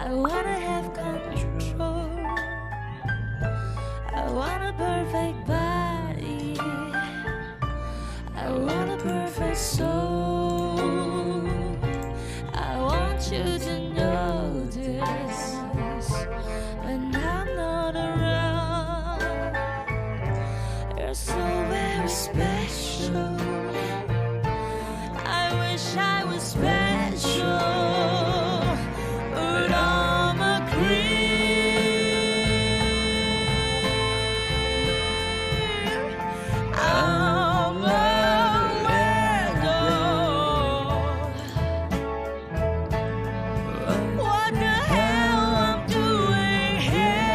I wanna have control. I want a perfect body. I want a perfect soul. I want you to know this. When I'm not around, you're so very special. I wish I was special, but I'm a creep. I'm a weirdo. What the hell I'm doing here?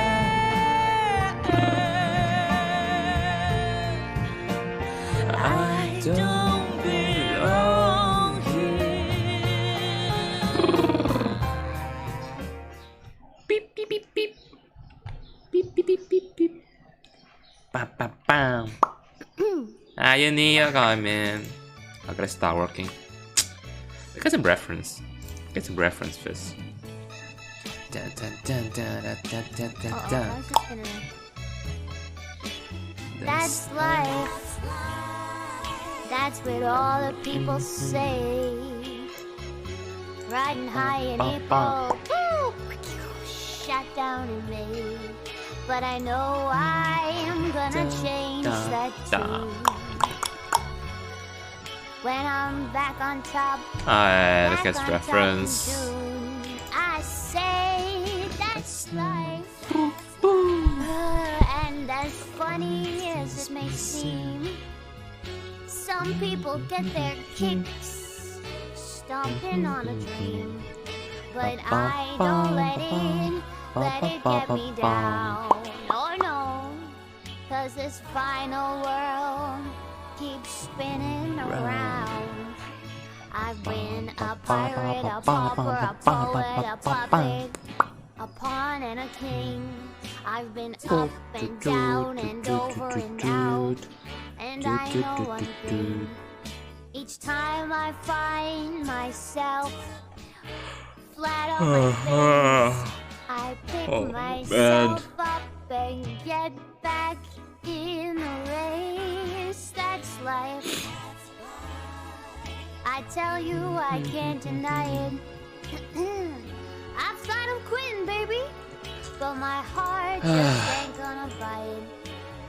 I don't belong here. Beep beep beep beep. Beep beep beep beep beep. Bam bam bam. You need a guy, man. I gotta start working. Get some reference. Get some reference first. Dun, dun, dun, dun, dun, dun, dun, dun, dun. That's life. That's what all the people say. Riding high in April, shot down in May. But I know I am gonna change that too. When I'm back on top, Alright, back let's on get top reference. in June, I say that's life. And as funny as it may seem, some people get their kicks stomping on a dream. But I don't let it get me down. Oh no, 'cause this final world keeps spinning around. I've been a pirate, a pauper, a poet, a puppet, a pawn and a king. I've been up and down and over and out, and I know one thing. Each time I find myself flat on my face, I pick myself up and get back in the race. That's life. I tell you, I can't deny it. I thought of quitting, baby, but my heart just ain't gonna bite.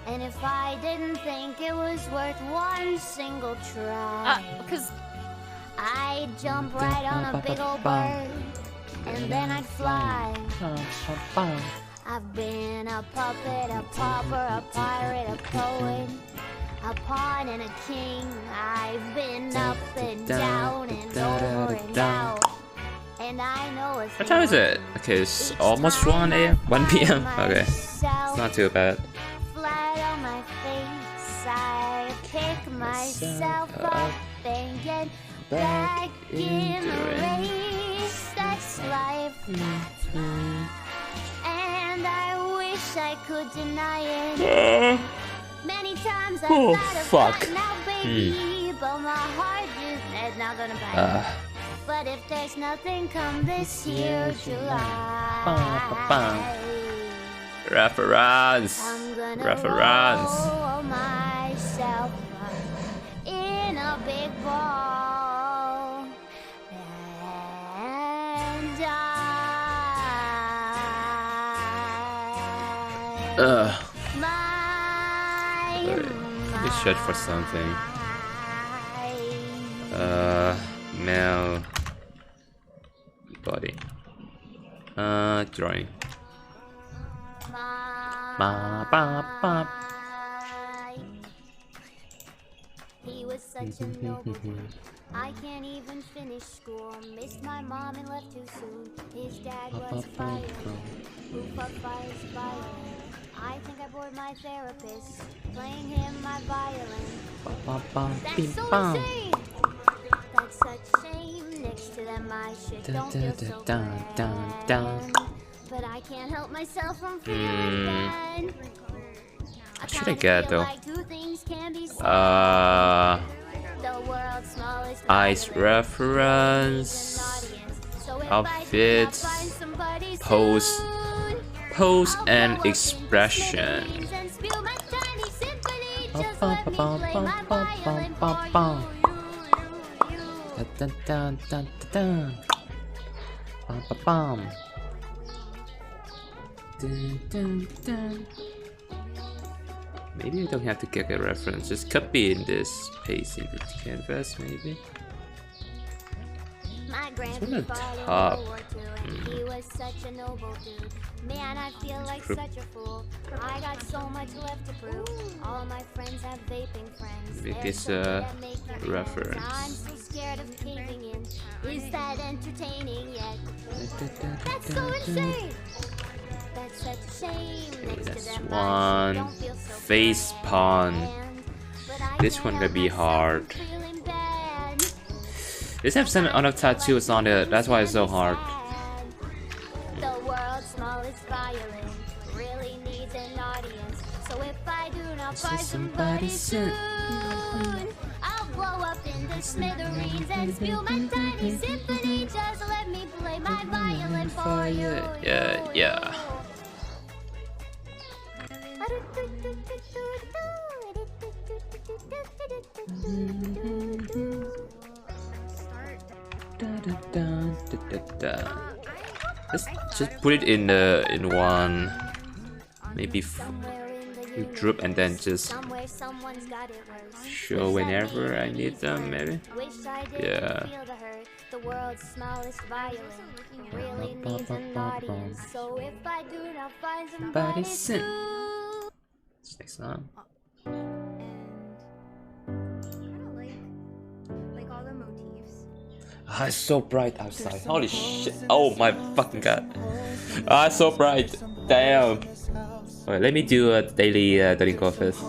And if I didn't think it was worth one single try, Because I'd jump right on a big old bird, and then I'd fly. I've been a puppet, a pauper, a pirate, a poet, a pawn and a king. I've been up and down and over and out, and I know it's What time is it? Okay, it's almost 1 a.m. 1 p.m. Okay, it's not too bad. Flat on my face, I pick myself up and get back in the race. That's life. And I wish I could deny it. Many times I thought of fuck. now, baby, but my heart is not gonna bite. But if there's nothing come this year, July, Reference. I'm gonna Reference. roll myself up in a big ball and die. Let me search for something. Male body. Drawing. He was such a noble dude. I can't even finish school. Missed my mom and left too soon. His dad was a fireman who fought fires violin. I think I bored my therapist playing him my violin. That's so insane. That's such shame. Next to them I shit don't feel so bad. But I can't help myself from feeling bad. What should I get though? The world's smallest Eyes reference. So if I Outfits. find somebody pose and expression. Dun, dun, dun, dun, dun. Bum, bum, bum. Dun, dun, dun. Maybe I don't have to get a reference, just copy in this, paste in the canvas, maybe. My on the grandpa top. fought World War II, and he was such a noble dude. Man, I feel like such a fool. I got so much left to prove. All my friends have vaping friends. Make There's this something a that make you dance. reference. I'm so scared of caving in. Is that entertaining yet? That's so insane. That's such a shame. Next to That's them one. don't feel so Face bad. pawn. But I This can't one help gonna be myself hard. from feeling bad. This have some other tattoos on it, that's why it's so hard. The world's smallest violin really needs an audience. So if I do not find somebody soon, I'll blow up into smithereens and spew my tiny symphony. Just let me play my violin for you. Yeah. Just put it in one, maybe you drop and then just Somewhere someone's got it worse. show whenever I need them, maybe. Wish I didn't Yeah. feel the hurt. The world's smallest violin really needs an audience. So if I do not find somebody soon. soon, Next time. And kind of like all the motifs. Ah, it's so bright outside. Holy shit. Oh my fucking god. Ah, it's so bright. Damn. Alright, let me do a daily Dorinko first. Wait,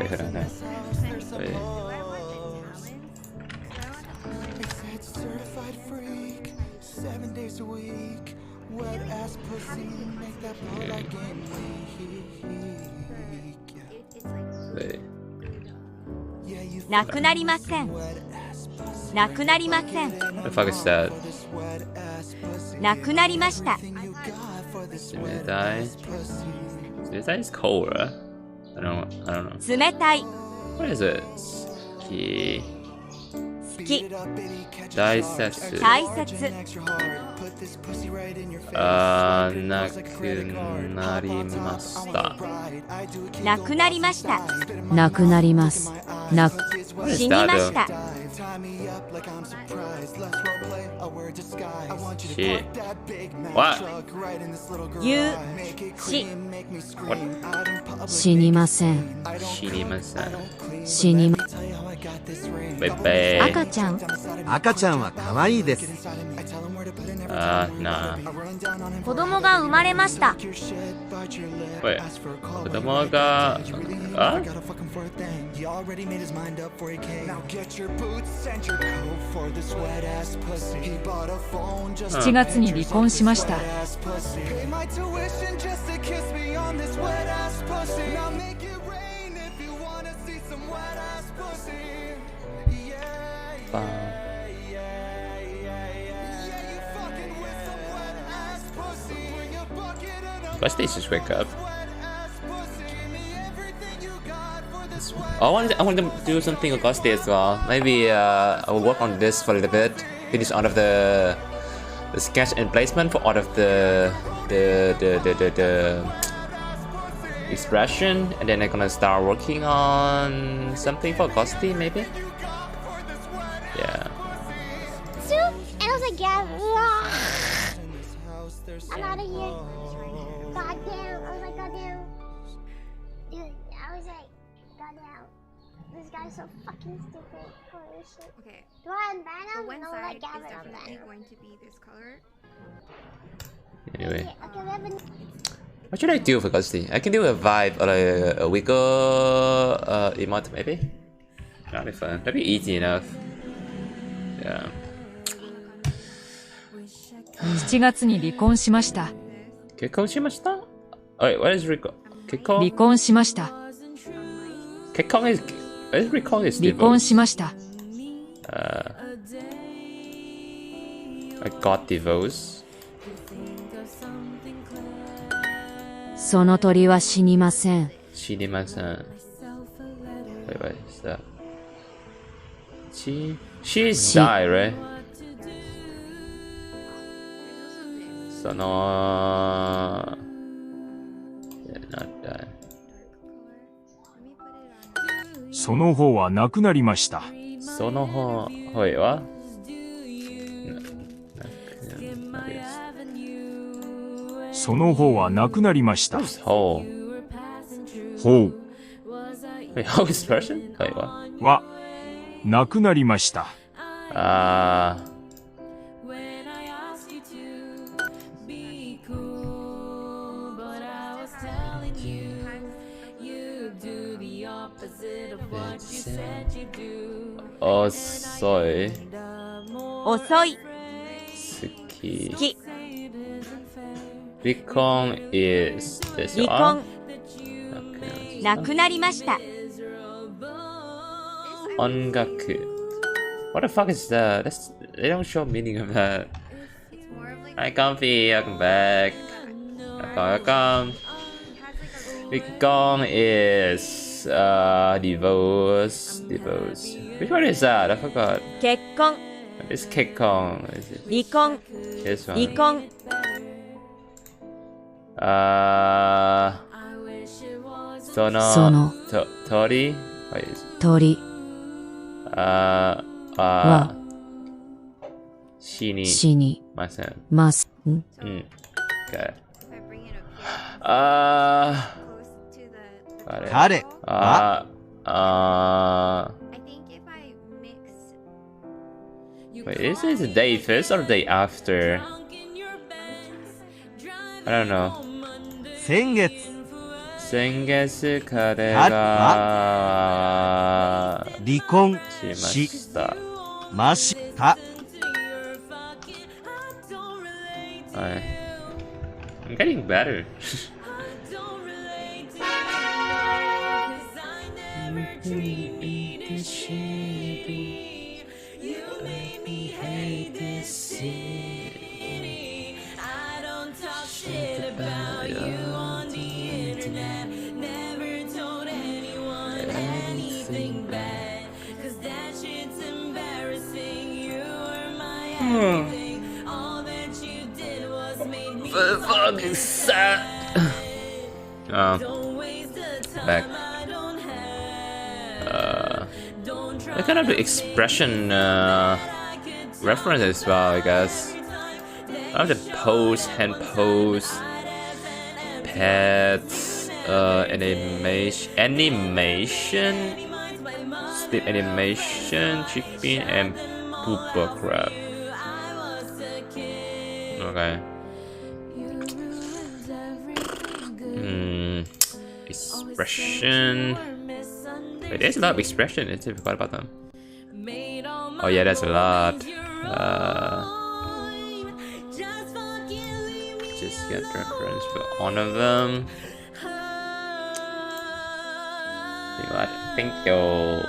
hold on. Wait. Do I want the talents? Do I want the Said certified freak, 7 days a week. Wet ass pussy, make that pull like game week. it's like Wait. Yeah, you なくなりません。 wet ass pussy. なくなりません。 What the fuck is that? This wet ass pussy. なくなりました。 Everything you got for this Did wet it die? ass pussy. This is cold, right? I don't know. 冷たい。 What is it? Key. 好き。 It up, bitty, catch a 大 charge. 切。大 Charging 切。 extra hard. Put this pussy right in your face. あ Swipe it な across like a credit く card. なり Hop on ま top, し I た。 wanna ride. I do a kick なくなりました。 Spit in my なくなります。 eyes. な Put this wet 死死に that ま though? した。 Tie me up like I'm surprised. Let's roleplay. I wear a disguise. I want you to Shit. park that big Mack What? truck right in this little garage. ゆ Make it し cream, make me scream. Out in public, 死にません。 I don't 死にません。 clean. 死にま Tell you how I got this ring. ベッベー。赤ちゃん。赤ちゃんは可愛いです。 Inside of me. I tell him where to put it every あ time. ーな I run down on him 子供が生まれました。 Your shit, bite your lip. Wait. Ask for a call. 子供が You really ain'tあ never got a fucking for a thing. He already made his mind up for he came. Now get your boots and your coat for this wet ass pussy. He bought a phone just 7月に離婚しました。 wet ass pussy. Pay my tuition just to kiss me on this wet ass pussy. Now make it rain if you wanna see some wet ass pussy. Yeah, you fucking with some wet ass pussy. Bring a bucket and a Let's just wake up. wet ass pussy. Give me everything you got for this wet I want to do something with Ghosty as well. Maybe I will work on this for a little bit. Finish all of the sketch and placement for all of the expression, and then I'm gonna start working on something for Ghosty maybe. Yeah. and I was like, yeah, I'm out of here. Goddamn, I was like, goddamn. Dude, I was like, goddamn. This guy's so fucking stupid. Holy shit. okay. Do I unban The him? one No, side like, is Gavin definitely unban. going to be this color. Anyway, Okay, we have a what should I do for Ghosty? I can do a vibe or a wiggle emote maybe. That'd be fun. That'd be easy enough. Yeah. 7月に離婚しました。結婚しました? Wait, what is Rico? 結婚? 離婚しました。結婚 is... What is Rico is 離婚しました。 I got divorced. その鳥は死にません。 Shinimasan. Wait, what is that? She's died, right? Sono. Did not die. その方はなくなりました。 Sono wait, what? No, その方はなくなりました。 Ho. ほう Wait, how is Persian? Wait, what? はなくなりました。 When I asked you to be cool, but I was telling you, you do the opposite of what you said you do. Osoi. 遅い Suki. 好き Recon is this 離 one? 婚 Okay. なくなりました Ongaku. What the fuck is that? They don't show meaning of that. It's more of like Hi, Comfy. Welcome back. Welcome. Recon is divorce. Which one is that? I forgot. 結婚 It's Kekon. Is it 離婚 this 離 one? 婚 Sono Tori? What is it? 鳥 Shini 死に Masen. ます。 Okay. If I bring it up close to the Got it. 彼は I think if I mix Wait, is it the day first or the day after? I don't know. 先月先月彼が離婚しましした。ました。はい。I'm getting better. Fucking sad. Back. I kind of the expression reference as well, I guess. I have the pose, hand pose, pets, animation, sleep animation, chickpea, and pooper crab. Okay. Expression. Wait, there's a lot of expression. I forgot about them. Oh yeah, that's a lot. Just get reference for one of them. Thank you.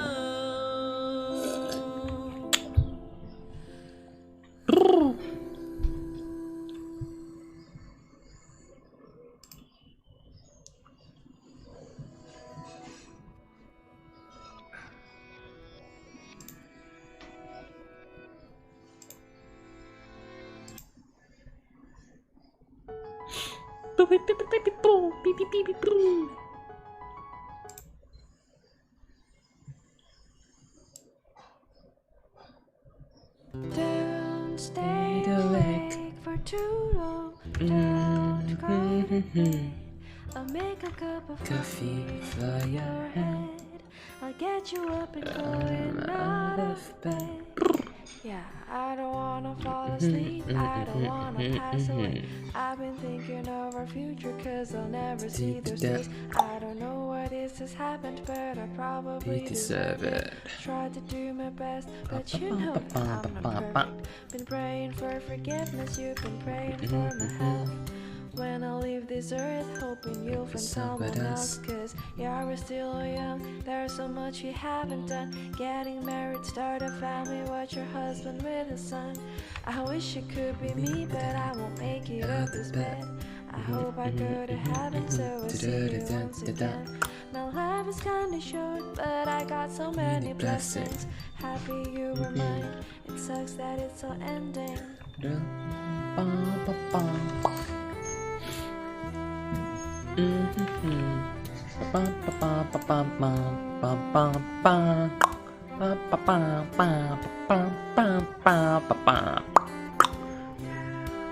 Don't stay awake for too long. Don't cry tonight. I'll make a cup of coffee for your head. I'll get you up and going out of bed. Yeah, I don't wanna fall asleep. I don't wanna pass away. I've been thinking of our future, cause I'll never see those days. I don't know what is has happened, but I probably deserve it. Tried to do my best, but you know that I'm not perfect. Been praying for forgiveness, you've been praying for my health. when I leave this earth, hoping you'll find someone else. Cause yeah, we're still young, there's so much we haven't done. Getting married, start a family, watch your husband with a son. I wish it could be me, but I won't make it up this bed. I hope I go to heaven, so I'll see you once again. My life is kinda short, but I got so many blessings. Happy you were mine, it sucks that it's all ending.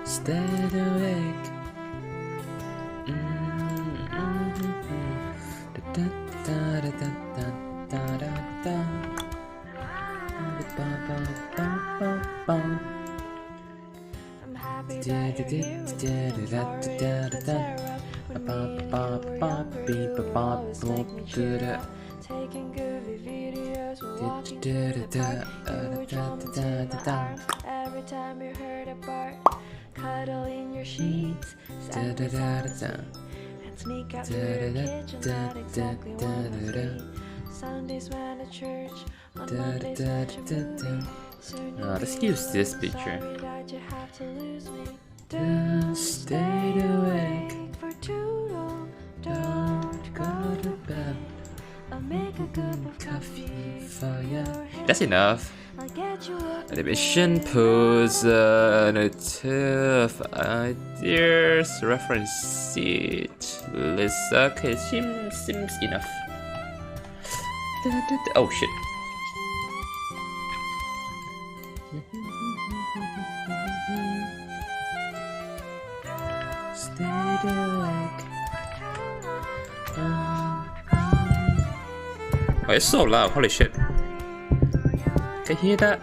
Stay awake. I'm happy that you're here with me. Sorry if it's a rough. When me and you were younger, you would always make me cheer up. Taking good videos, we're walking to the park. You were drumming to my arm every time you heard a bark. Cuddle in your sheets, sound the sounds. And sneak out to the kitchen, not exactly what I eat. Sundays went to church, on Mondays watch a movie. Soon you'll Let's be use this alone. picture. Sorry that you have to lose me. Don't stay awake. For too long, don't go to bed. I'll make a cup of coffee for your head. That's enough. I'll get you up and Animation positive ideas reference it. Lisa seems enough. Oh shit. Stay awake. Oh, it's so loud. Holy shit. Can you hear that?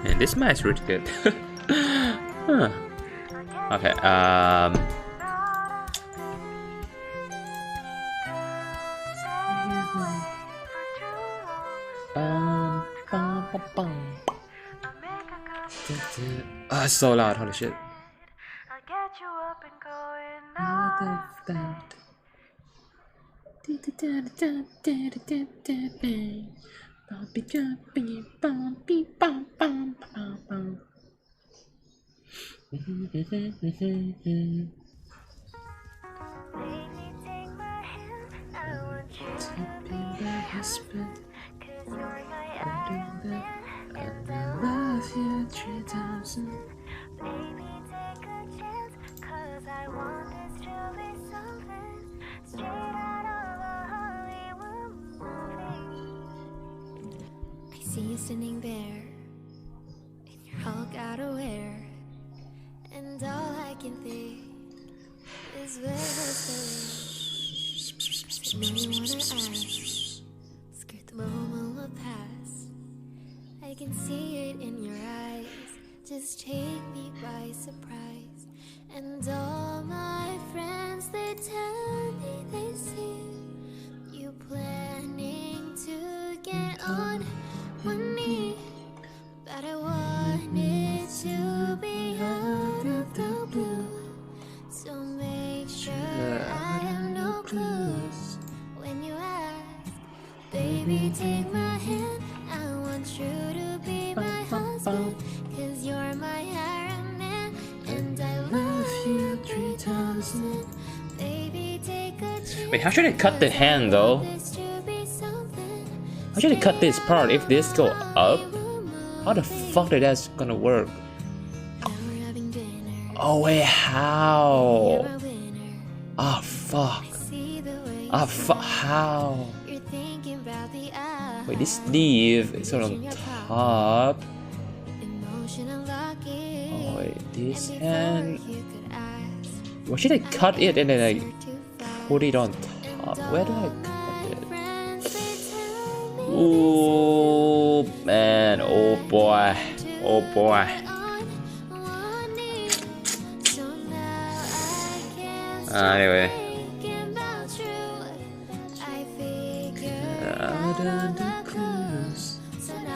Man, this mic is really good. Huh. Okay, oh, it's so loud, holy shit. I'll get you up and going out. Baby, take my hand, I want you to be my husband. Cause you're my Iron Man, and I love you 3000. Baby, take a chance, cause I want this to be something straight out of a Hollywood movie. I see you standing there, in your Hulk outerwear, and all I can think is where was the ring? No you wanna ask, skirt the moment will pass. I can see it in your eyes, just take me by surprise. And all my friends, they tell me they see you planning to get on one knee. But I want it to be out of the blue, so make sure I have no clues. When you ask, baby, take my hand, I want you to be my husband. Cause you're my Iron Man, and I love you 3000. Baby, take a chance. Wait, how should I cut the hand though? How should I cut this part if this go up? How the fuck is that gonna work? Oh wait, how? Oh fuck. Oh fuck, how? Wait, this sleeve is on top. Oh wait, this hand. Why should I cut it and then I put it on top? Where do I cut it? Oh man, oh boy, oh boy. Anyway,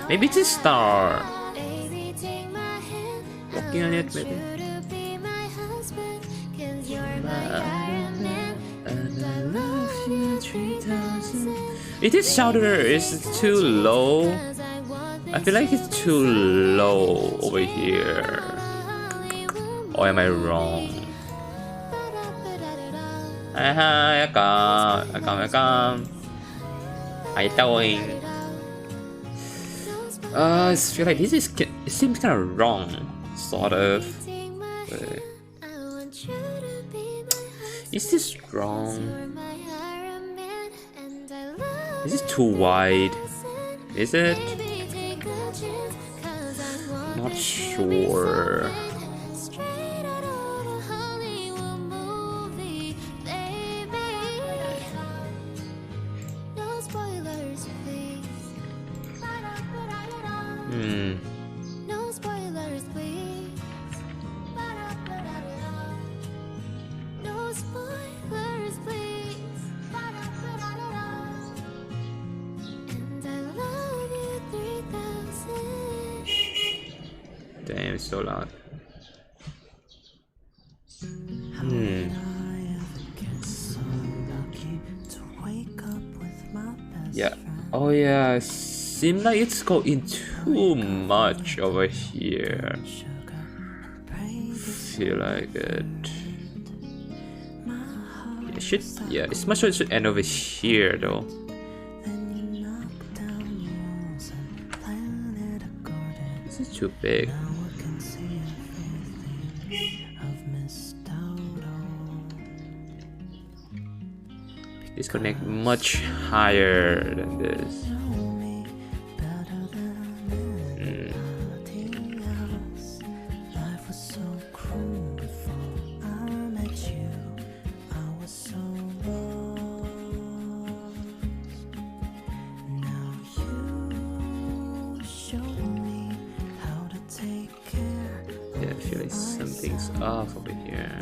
Maybe to start Baby, take my hand. working on it, maybe. To be my husband, 'cause you're my Iron Man, and I love you 3,000. It is shouter is too low. I feel like it's too low over here. Or am I wrong? 약간. How you doing? I feel like this is it seems kind of wrong, sort of. Is this wrong? Is this too wide? Is it? Not sure. No spoilers, please. No spoilers, please. And I love you 3,000. Damn, it's so loud. Yeah. Oh yeah. Seems like it's going too much over here. Feel like it. It should. Yeah. It's much. It should end over here though. This is too big. Disconnect much higher than this. Yeah, I feel like something's off over here.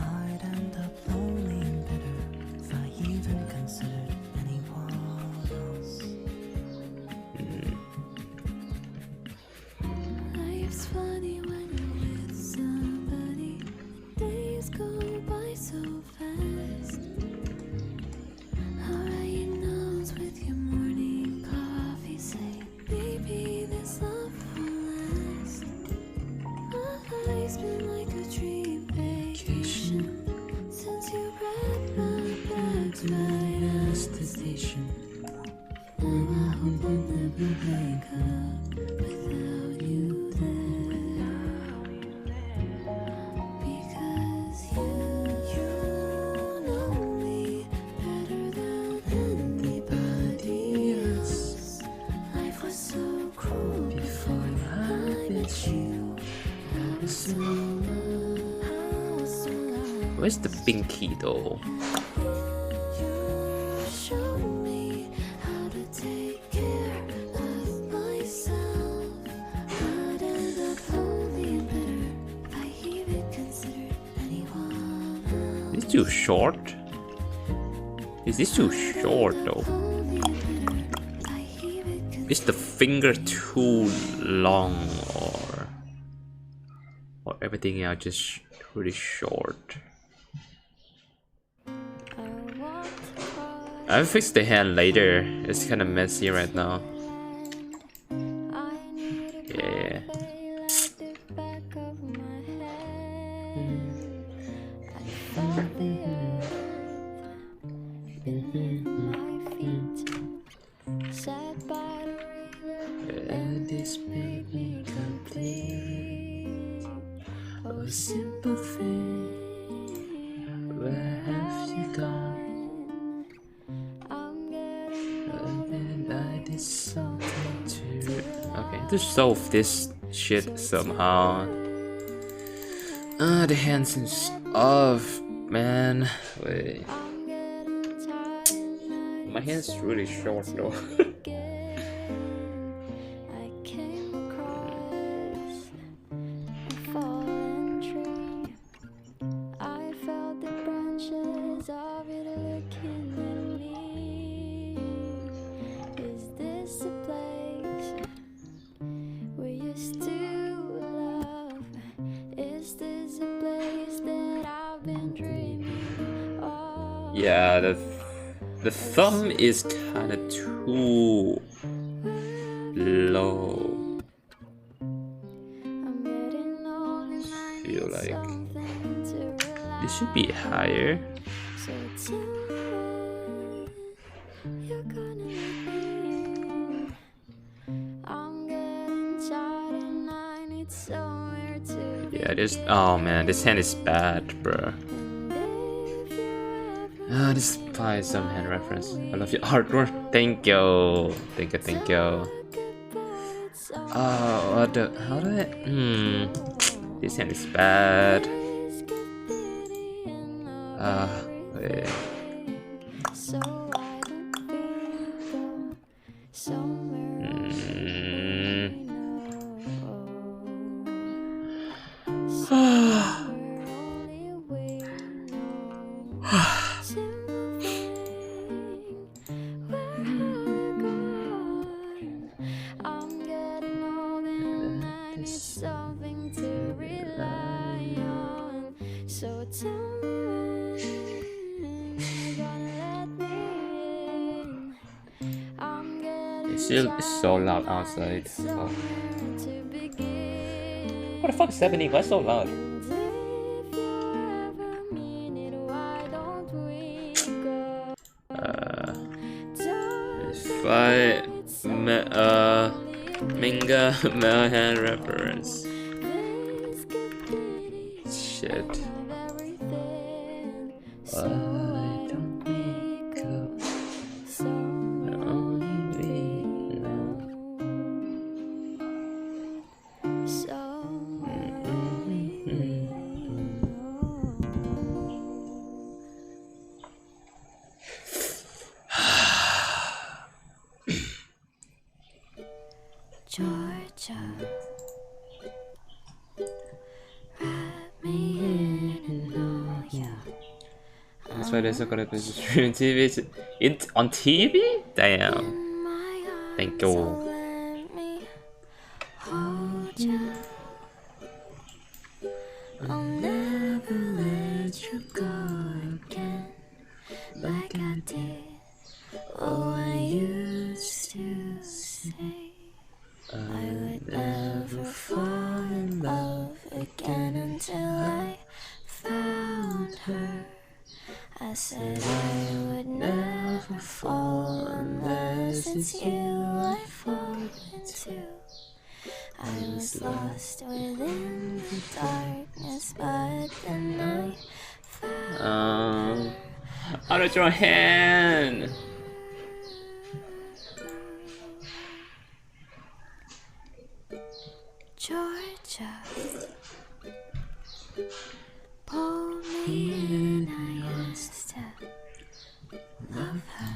Life's funny when you're with somebody. Days go by so fast. Alright, your nose with your morning coffee. Say, baby, this love will last. My life's been like a dream vacation since you brought my bags right at the station. Now I hope I'll never wake up without you there. Because you know me better than anybody else. Life was so cruel before I met you. I was so low, I was so low. Where's the pinky though? You showed me how to take care of myself. I'd end up only better if I even considered anyone else. Is this too short? Is this too short though? Only better if I even considered. Is the finger too long or everything else just really short? I'll fix the hand later. It's kind of messy right now. Yeah. And this made me complete. Oh, simple thing, where have you gone? And I did something to. Okay, to solve this shit somehow. The hand seems off, man. Wait. My hand's really short though. I came across a fallen tree. I felt the branches of it looking at me. Is this a place Yeah, the thumb is kind of too low. Feel like this should be higher. Yeah, this. Oh man, this hand is bad, bro. This is probably some hand reference. I love your artwork. Thank you. Thank you, thank you. How do I? This hand is bad. Wait. It's so loud outside. Oh. What the fuck is happening? Why so loud? If I manga hand reference. Shit. Georgia, wrap me in all ya. That's why there's a good stream TV. It's on TV? Damn. Thank you. I'll never let you go again, like I did. Oh, I used to say I would never fall in love again until I found her. I said I would never fall unless it's you I fall into. I was lost within the darkness, but then I found out of your hand. Georgia, pull me in, I used to love her.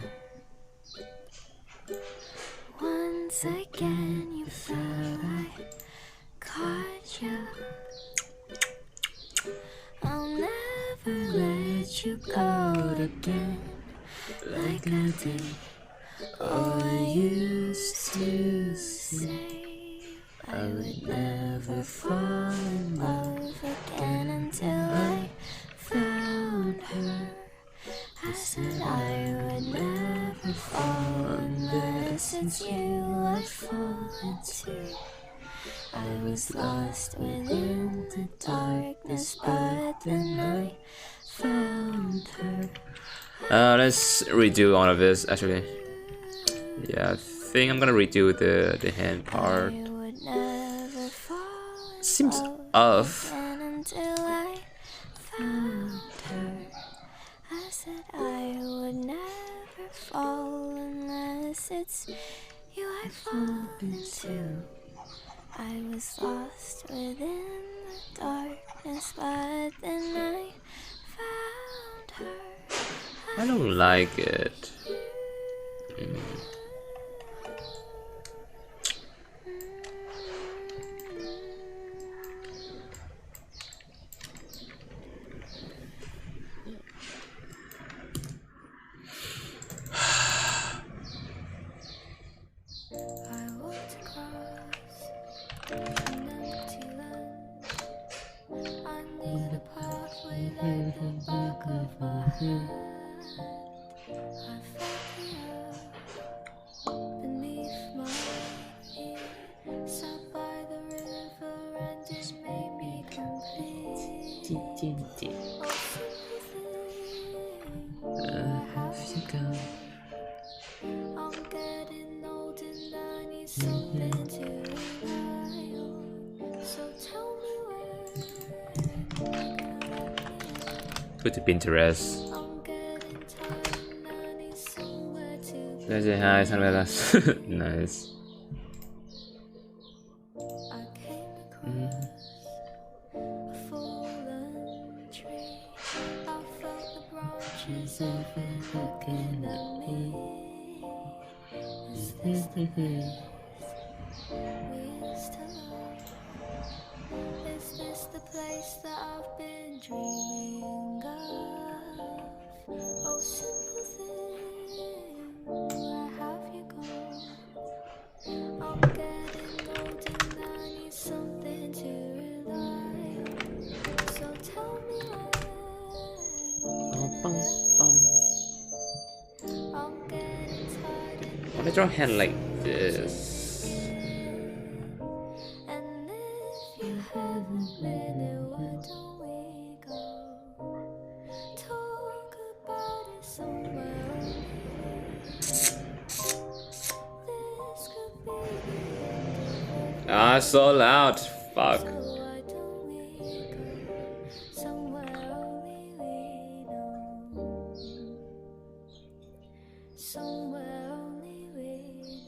Once again you felt I caught you. I'll never let you go again, like I did. Oh, I used to say I would never fall in love again until I found her. I said I would never fall unless it's you I fall into. I was lost within the darkness, but then I found her. Let's redo all of this actually. Yeah, I think I'm gonna redo the hand part. Seems off. Until I found her, I said I would never fall unless it's you I fall into. I was lost within the darkness, but then I found her. I don't like it. beneath my feet. Sat by the river and it made me complete. Oh, where have you gone? I'm getting old and I need something to rely on. So tell me where Go to Pinterest. I'm getting tired and I need somewhere to be. Let's say hi, Sanvelas. Nice. I came across a fallen tree. I felt the branches of it looking at me. Is this the place we used to love? Is this the place that I've been dreaming of? Oh, simple thing, where have you gone? I'm getting old and I need something to rely on. So tell me when. I'm getting tired and Why did your hand like this? and if you have a minute, why don't we go talk about it somewhere? This could be the end. Ah, so loud. Fuck. So why don't we go somewhere only we know? Somewhere only we know.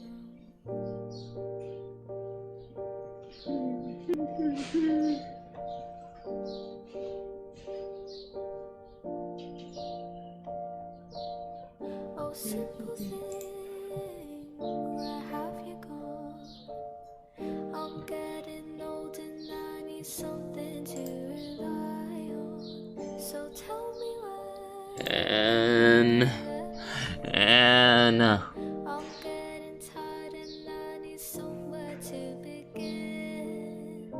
Oh, simple thing, where have you gone? I'm getting old and I need something to rely on. So tell me when. And I'm getting tired and I need somewhere to begin.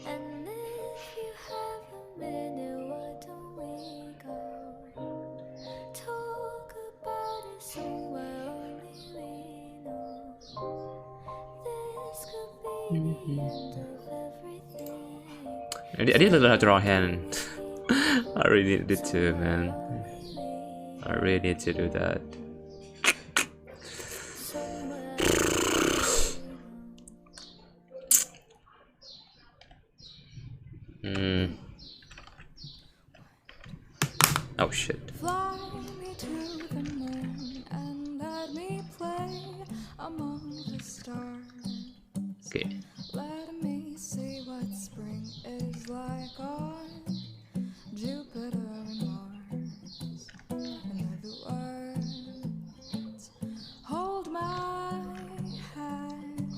And if you have a minute, why don't we go talk about it somewhere only we know? This could be the end of everything. I did learn how to draw hand. I really need to, man. I really need to do that. Oh shit. Fly me to the moon and let me play among the stars. Okay. Let me see what spring is like on Jupiter and Mars. In other words, hold my hand.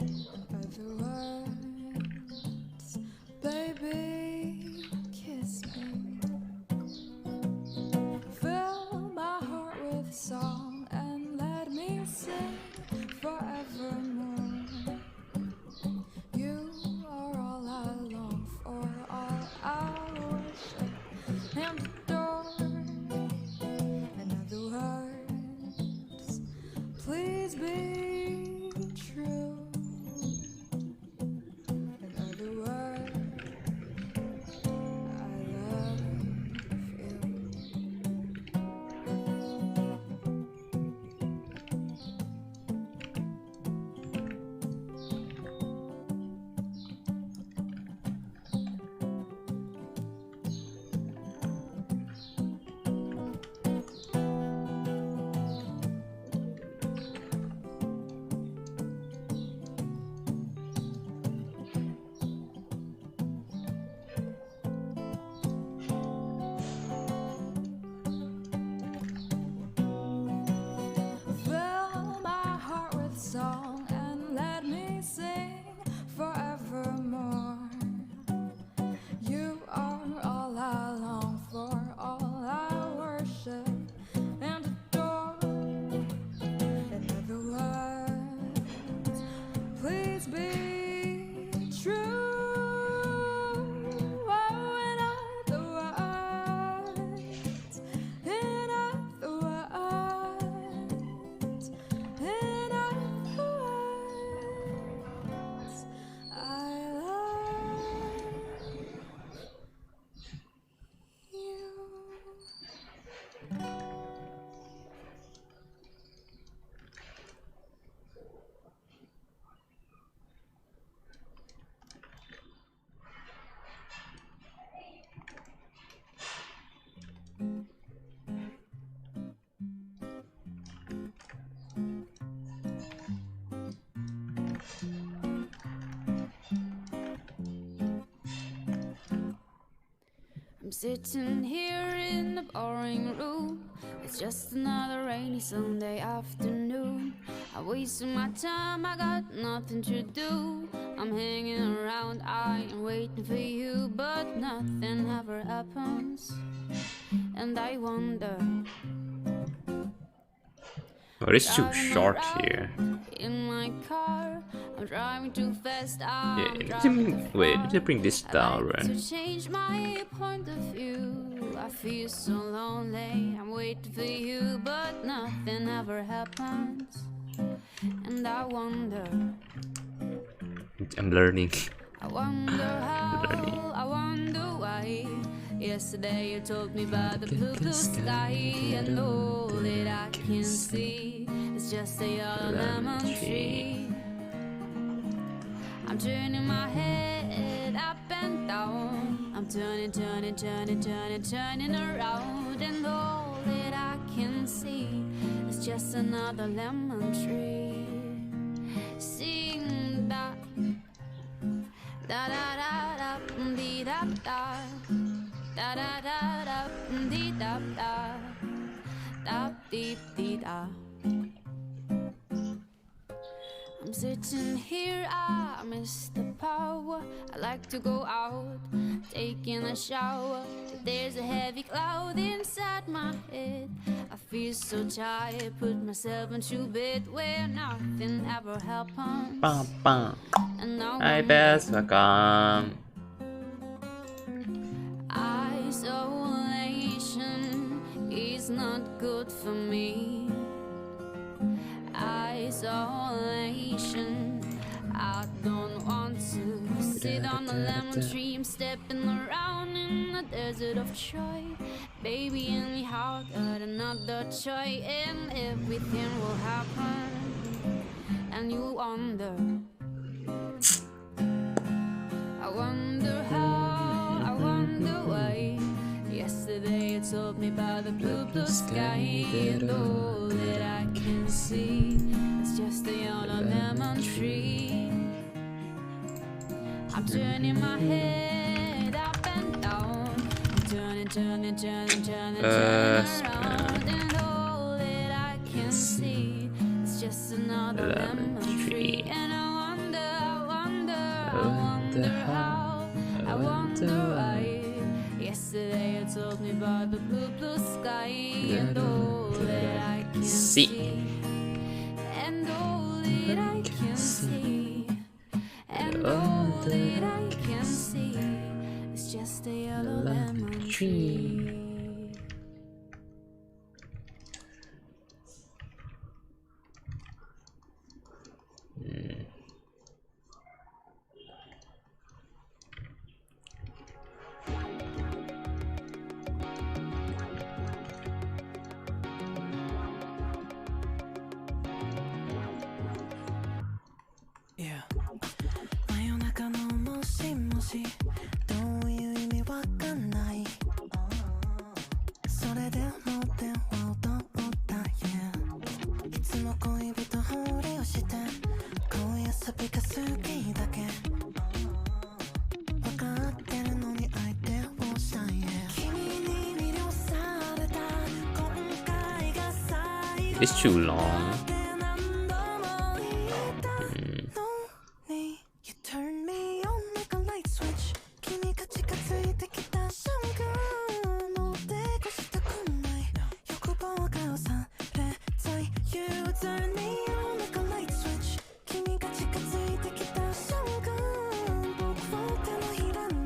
In other words, baby, kiss me. Fill my heart with song and let me sing forevermore. You are all I long for, I'm sitting here in the boring room. It's just another rainy Sunday afternoon. I wasted my time, I got nothing to do. I'm hanging around, I am waiting for you, but nothing ever happens. And I wonder. Oh, it's too short here. In my car, I'm driving too fast. Yeah, wait, need to bring this down, right? To change my point of view, I feel so lonely. I'm waiting for you, but nothing ever happens. And I wonder. I'm learning. I wonder how. I wonder why. Yesterday you told me about the blue, blue sky, and all that I can see is just a yellow lemon tree. I'm turning my head up and down. I'm turning, turning, turning, turning, turning around, and all that I can see is just another lemon tree. Sing da da da da da dee da da. Da da da da dee da da da dee dee da. I'm sitting here, I miss the power. I like to go out, taking a shower, but there's a heavy cloud inside my head. I feel so tired, put myself into bed where nothing ever happens. Bam, bam. And now Hi, Bess, welcome. Isolation is not good for me. Isolation, I don't want to sit on a lemon tree. I'm stepping around in a desert of joy. Baby, in my heart got another choice, and everything will happen. And you wonder, I wonder how, I wonder why. Yesterday you told me about the blue, blue sky, and all that I can see is just a yellow lemon tree. I'm turning my head up and down. I'm turning, turning, turning, turning, turning around, and all that I can see is just another lemon tree. And I wonder, I wonder, I wonder how, I wonder why. Yesterday you told me about the blue, blue sky, and all that I can see, and all that I can see, and all that I can see is just a yellow lemon tree. Yeah. 真夜中のもしもしどういう意味わかんないそれでも電話を取った Yeah いつも恋人ふりをして恋遊びが好きだけわかってるのに相手をしたい Yeah 君に魅了された今回が最後 It's too long. You turn me on like a light switch 君が近づいてきた瞬間もう抵抗したくない欲望が押されたい You turn me on like a light switch 君が近づいてきた瞬間僕を手のひらの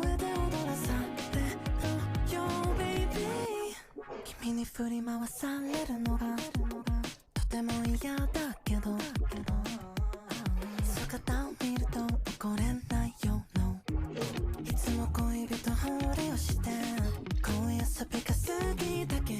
上で踊らされるよ Baby 君に振り回されるのがとても嫌だけど姿を見ると怒れないよ No いつも恋人ふりをして恋遊びが好きだけ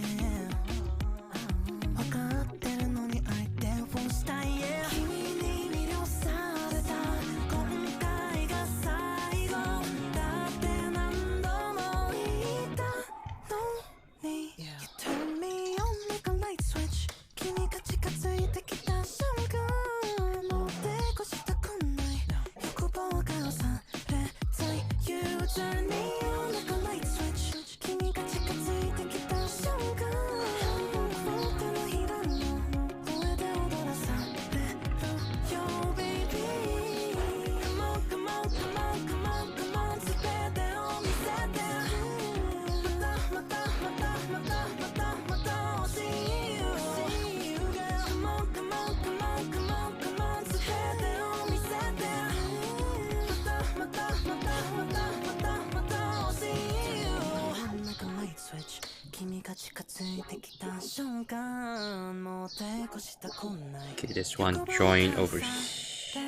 Okay, this one join over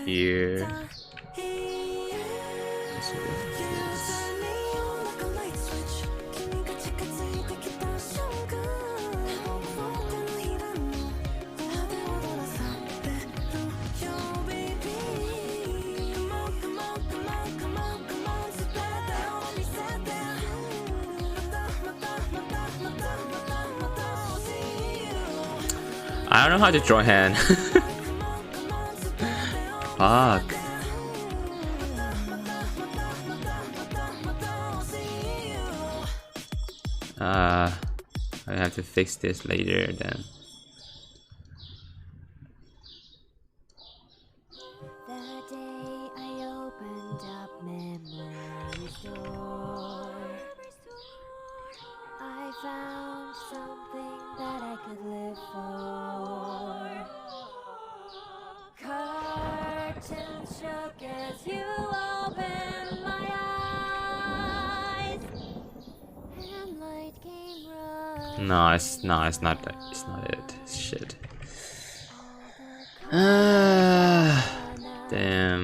here. This one is- I don't know how to draw hand. Fuck. I have to fix this later then. The day I opened up memory's door, I found something that I could live for. Curtains shook as you opened my eyes, and light came running. No, it's not it. Shit. Damn.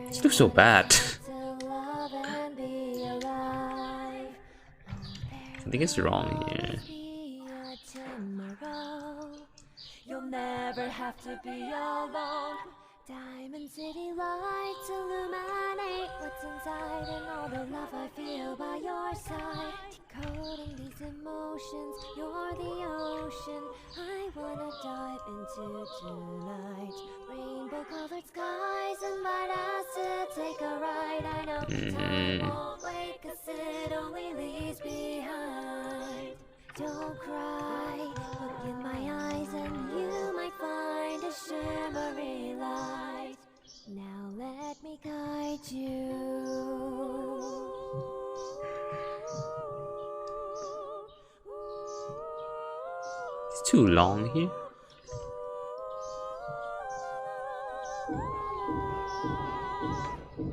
This looks so bad. Something is wrong here. You'll never have to be alone. Diamond City lights illuminate what's inside, and all the love I feel by your side. Decoding these emotions, you're the ocean I wanna dive into tonight. Rainbow colored skies invite us to take a ride. I know time won't wait, 'cause it only leaves behind. Don't cry, look in my eyes and you might find a shimmery light. Now let me guide you. It's too long here.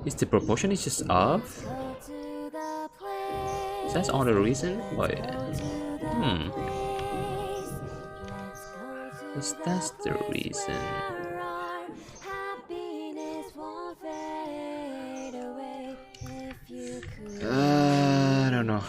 Is the proportion is just off? Go to the place. Is that all the reason? Why? Is that the reason? I don't know.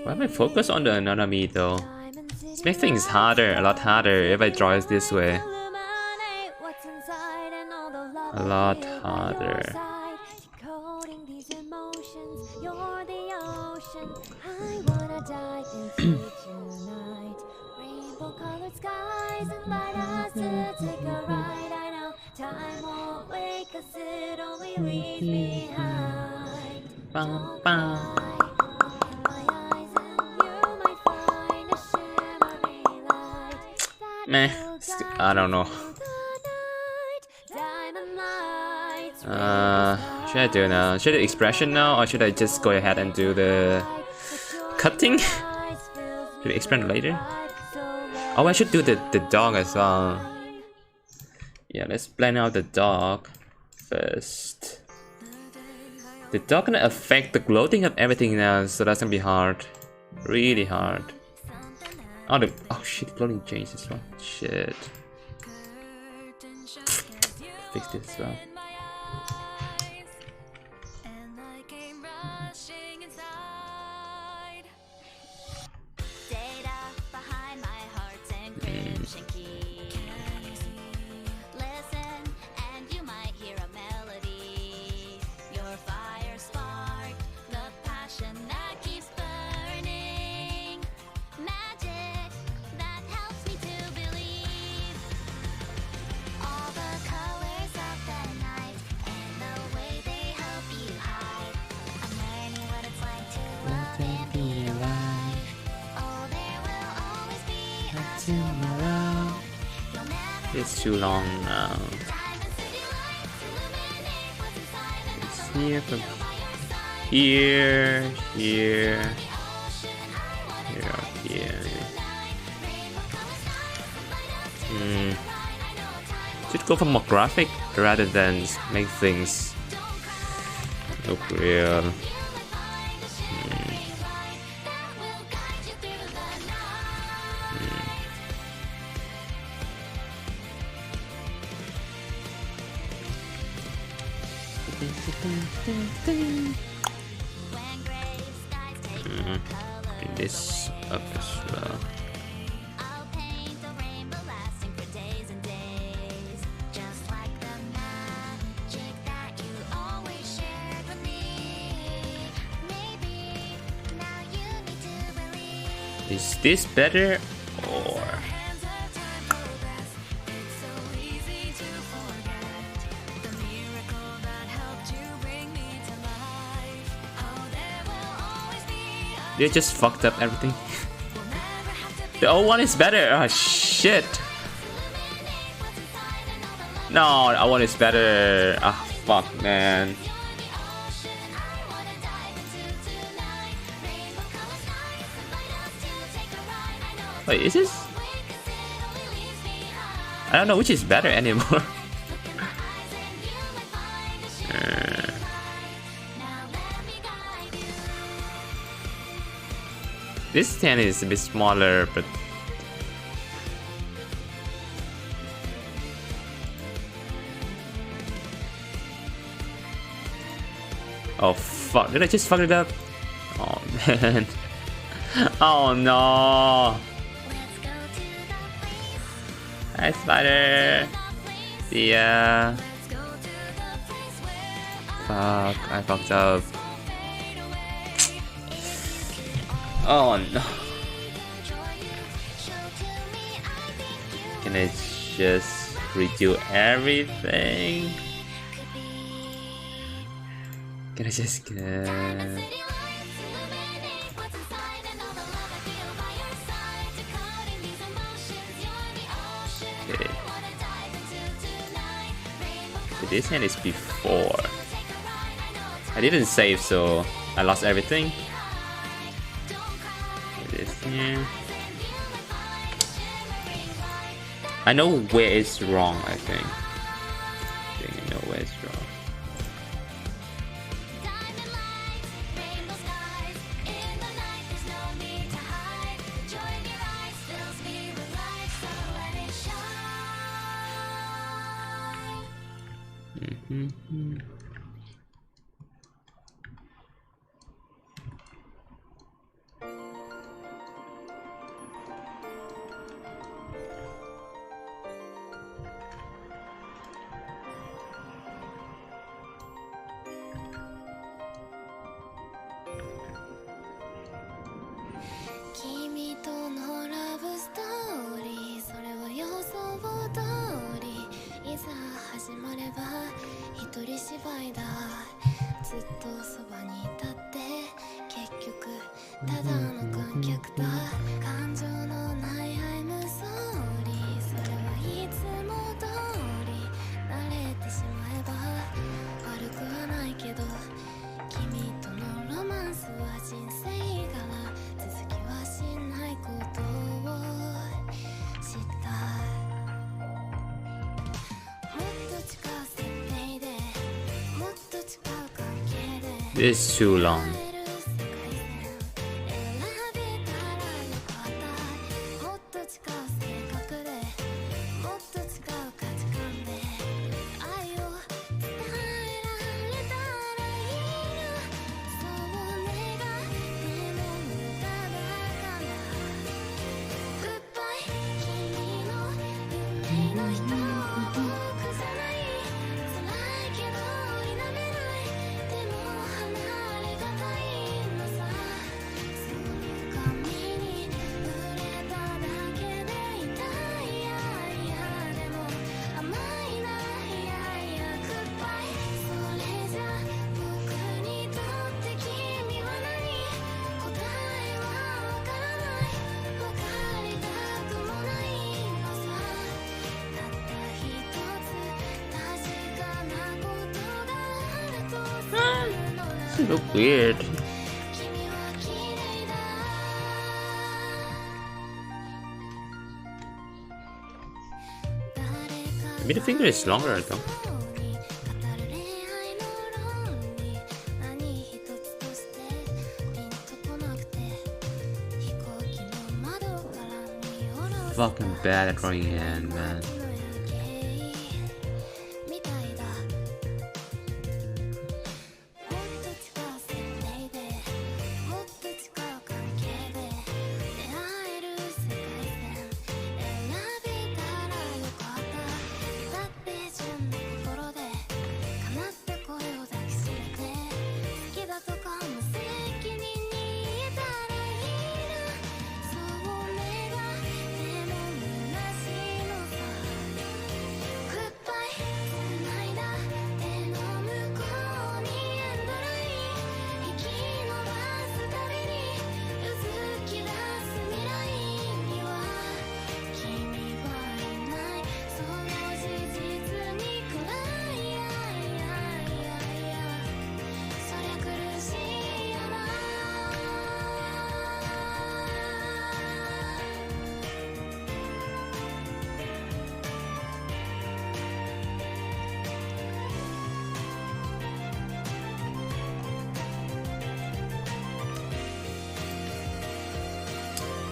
Why am I focused on the anatomy though? This makes things harder, a lot harder if I draw it this way. A lot harder. Decoding these emotions, you're the ocean I wanna dive into tonight. Rainbow colored skies invite us to take a ride. I know time won't wait, 'cause it only leaves behind. Bum, bum. Meh, I don't know. Should I do now? Should I do expression now, or should I just go ahead and do the cutting? Should I explain later? Oh, I should do the dog as well. Yeah, let's plan out the dog first. The dog gonna affect the clothing of everything now, so that's gonna be hard. Really hard. Oh shit, the clothing changed as well. Shit. Fix this as well. It's too long now. It's here from here, here, here. go for more graphic rather than make things look real. Bring this up as well. I'll paint the rainbow lasting for days and days, just like the magic that you always shared with me. Maybe now you need to believe. Is this better or? Hands are time progress. It's so easy to forget the miracle that helped you bring me to life. Oh, there will always be a They just fucked up everything. The old one is better. Oh shit. No, the old one is better. Ah, fuck, man. Wait, is this? I don't know which is better anymore. This stand is a bit smaller, but oh fuck, did I just fuck it up? Oh man. Oh no. Hi Spider. See ya. Fuck, I fucked up. Oh no. Can I just redo everything? Can I just get... Okay. So this hand is before. I didn't save, so I lost everything. This here. I know where it's wrong, I think. I think I know where it's wrong. Mm-hmm. This is too long. It look weird. Middle finger is longer though. Fucking bad at drawing hand, man.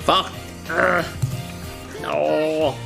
Fuck! No!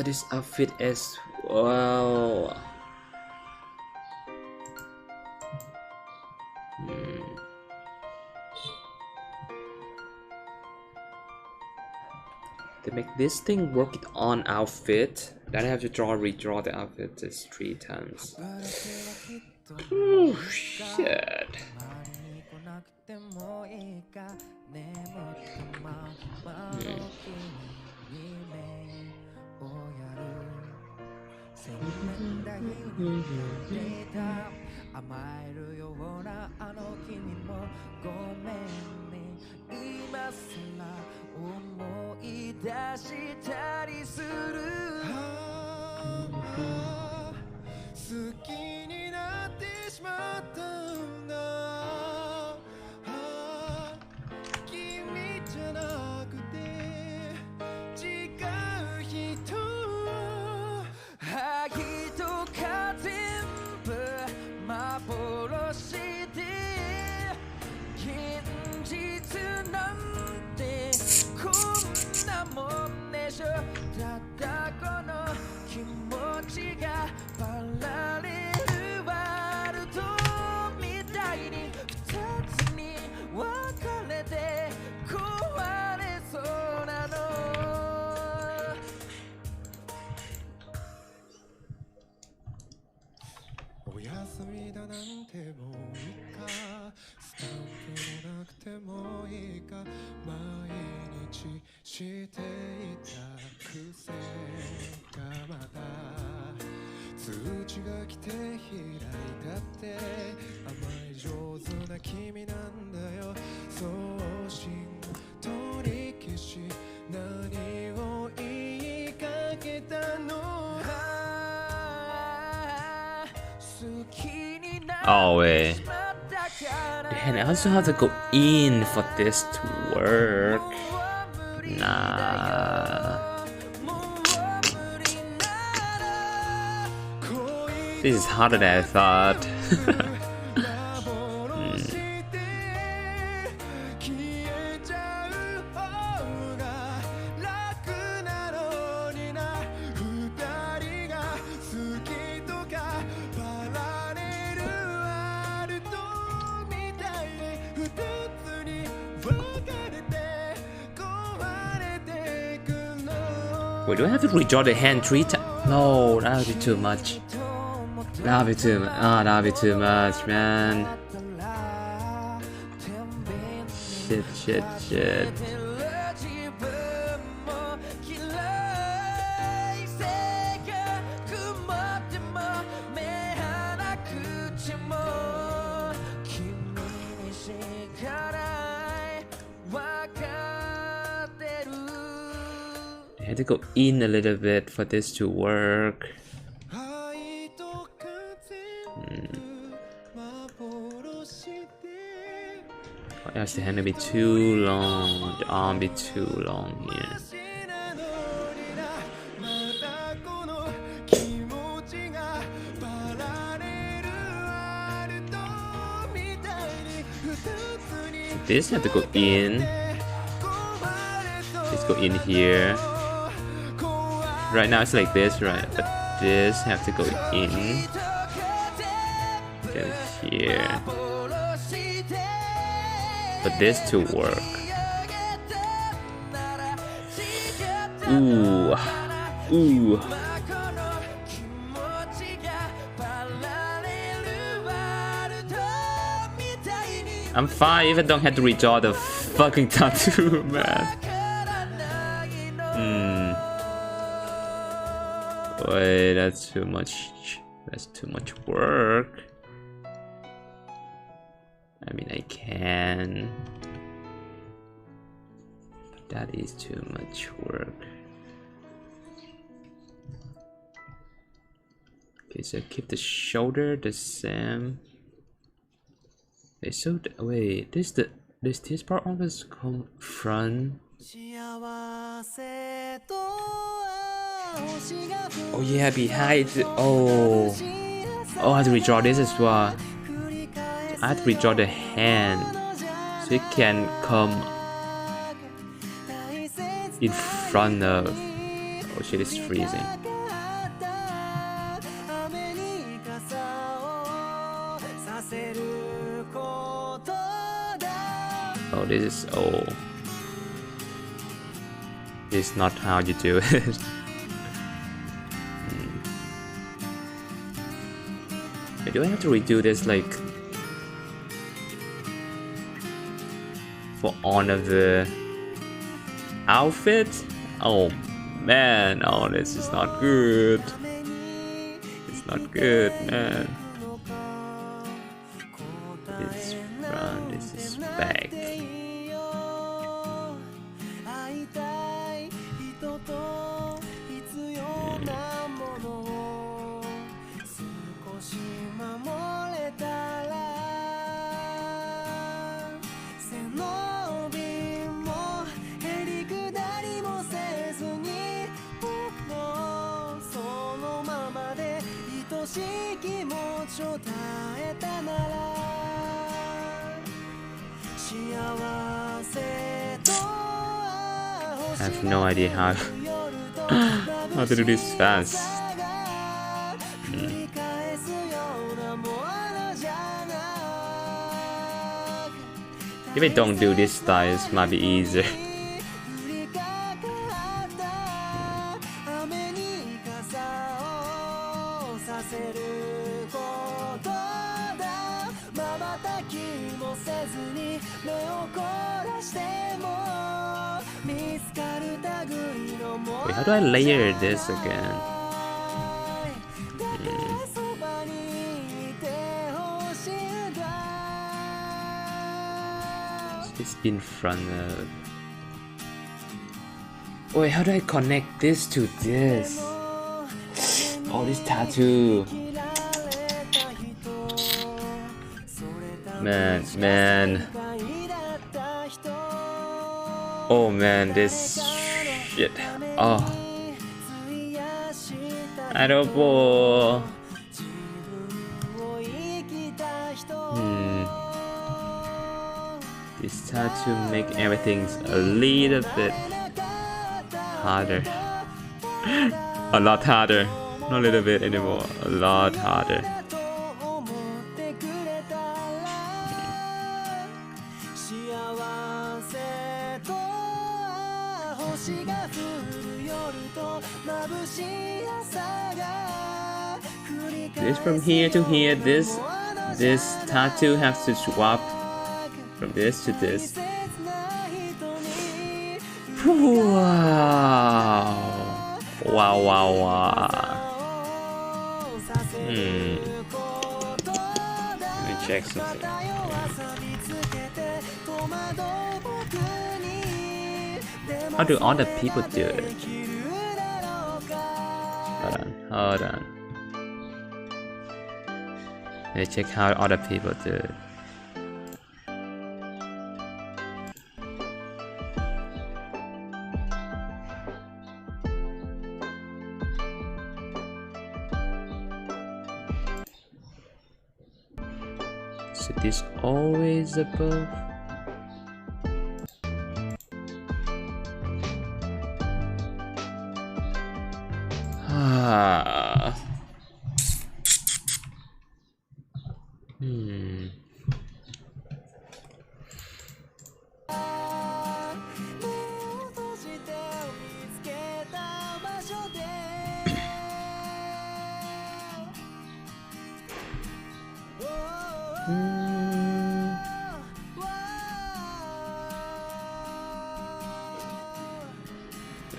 This outfit as well. To make this thing work on outfit, then I have to redraw the outfit just 3 times. Oh shit. Oh wait. And I also have to go in for this to work. Nah. This is harder than I thought. Wait, do I have to redraw the hand 3 times? No, that would be too much. That would be too much. Oh, that would be too much, man. Shit. I had to go in a little bit for this to work. Or else the hand will be too long, the arm be too long here. This have to go in. Let's go in here. Right now it's like this, right? But this have to go in. Then here. For this to work. Ooh. I'm fine if I don't have to redraw the fucking tattoo, man. Wait, that's too much. That's too much work. I mean, I can. But that is too much work. Okay, so keep the shoulder the same. Okay, so wait, this part always come front. Oh yeah, behind. Oh, I have to redraw this as well. I have to redraw the hand so it can come in front of. Oh shit, it's freezing. Oh, this is this is not how you do it. Do I have to redo this like for honor the outfit? Oh man, oh this is not good. It's not good, man. This is front, this is back. I have no idea how to do this fast. If I don't do this style, it might be easier. Wait, how do I layer this again? It's in front of. Wait, how do I connect this to this? Oh, this tattoo. Man. Oh man, this shit. Oh. I don't know. This tattoo make everything a little bit harder. A lot harder. Not a little bit anymore. A lot harder. This from here to here. This tattoo has to swap from this to this. Wow. Wow, wow, wow. Let me check something. How do other people do it? Hold on. Let me check how other people do it. So this always above.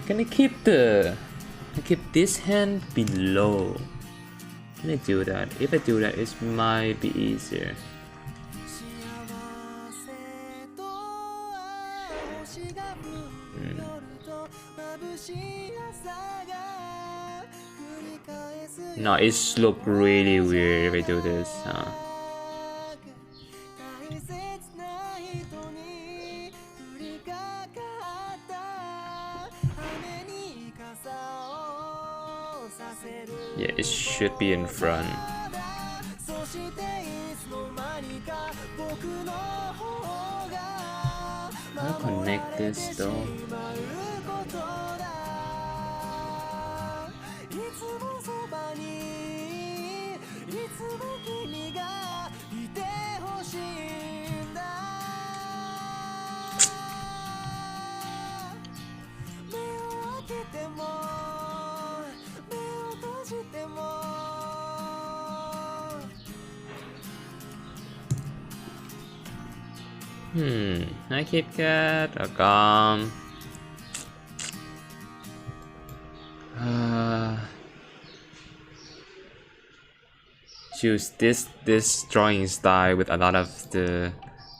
Can I keep this hand below? Can I do that? If I do that, it might be easier. No, it looks really weird if I do this. Yeah, it should be in front. How to connect this though? I keep cat or gum. Choose this drawing style with a lot of the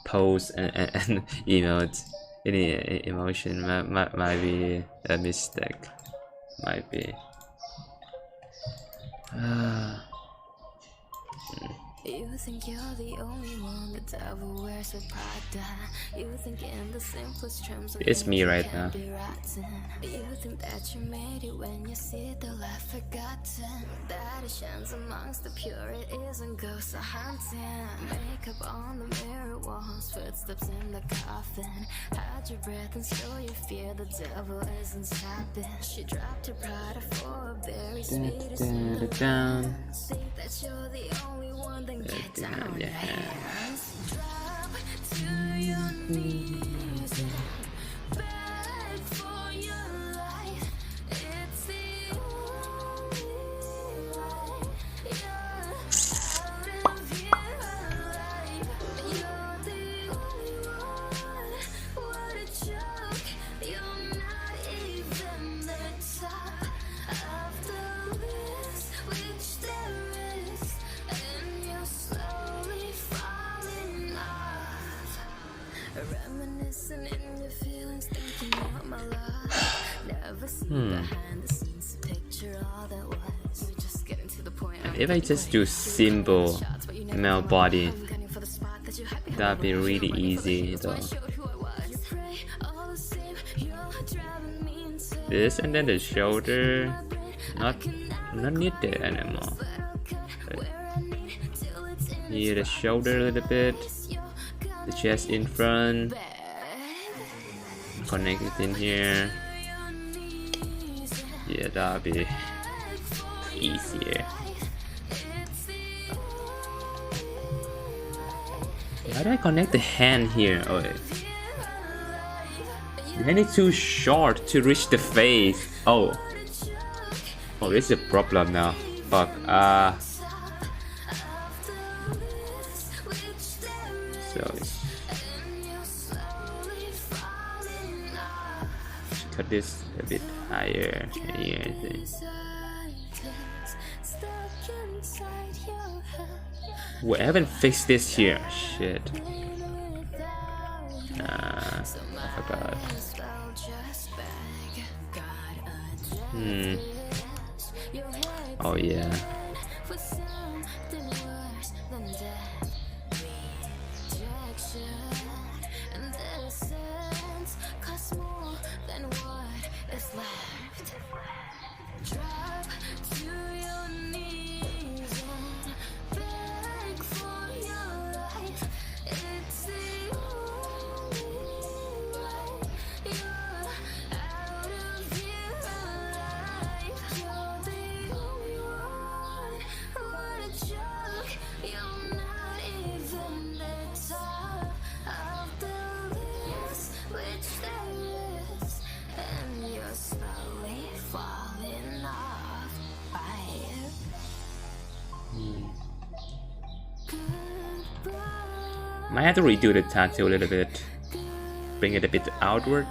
pose and emotes. Any emotion might be a mistake. Might be. You think you're the only one, the devil wears a Prada. You think in the simplest terms of it's me right now. You think that you made it when you see the life forgotten. That it shines amongst the pure, it isn't ghosts or hunting. Makeup on the mirror walls, footsteps in the coffin. Hide your breath and show your fear, the devil isn't stopping. She dropped her pride for a very sweet Think that you're the only one, then get down on your hands. Drop to your knees. Beg for your life. It's the only life. You're out of your life. You're the only one. What a joke. You're not even the top of the list, which there is. And you're slowly falling off. Reminiscing in your feelings, thinking about my love. Never seen behind the scenes, picture all that was. We're just getting to the point. If I just do simple male body, that'd be really easy though. This and then the shoulder, not needed anymore. Here the shoulder a little bit, the chest in front, connect it in here. Yeah, that'll be easier. How do I connect the hand here? Oh, wait. The hand is too short to reach the face. Oh, this is a problem now. Fuck. slowly. Cut this a bit higher here, I think. Wait, I haven't fixed this here. Shit. Nah, I forgot. Oh yeah. Might have to redo the tattoo a little bit, bring it a bit outward.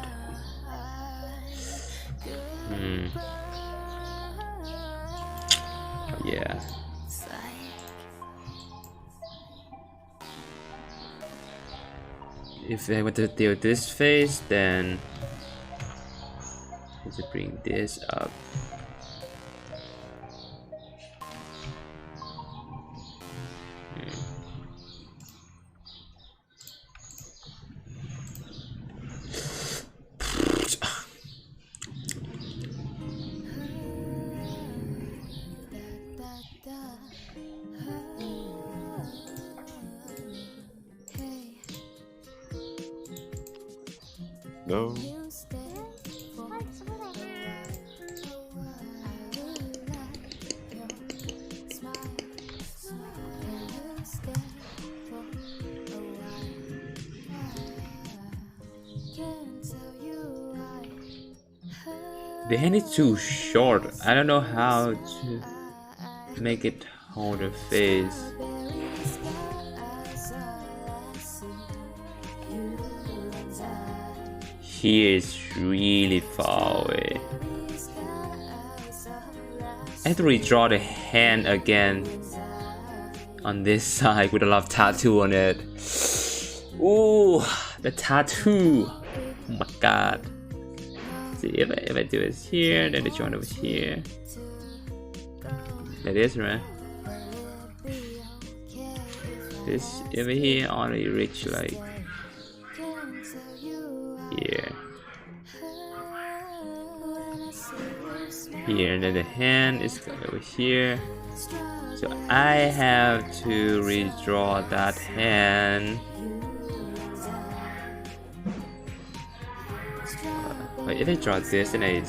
Yeah. If I want to do this face, then I have to bring this up. No. The hand is too short. I don't know how to make it hold the face. Here is really far away. I have to redraw the hand again on this side with a lot of tattoo on it. Ooh, the tattoo. Oh my god. See, if I do it here, then the joint over here. Like this, right? This over here only reach like here. Here, and then the hand is over here. So I have to redraw that hand. But if I draw this and I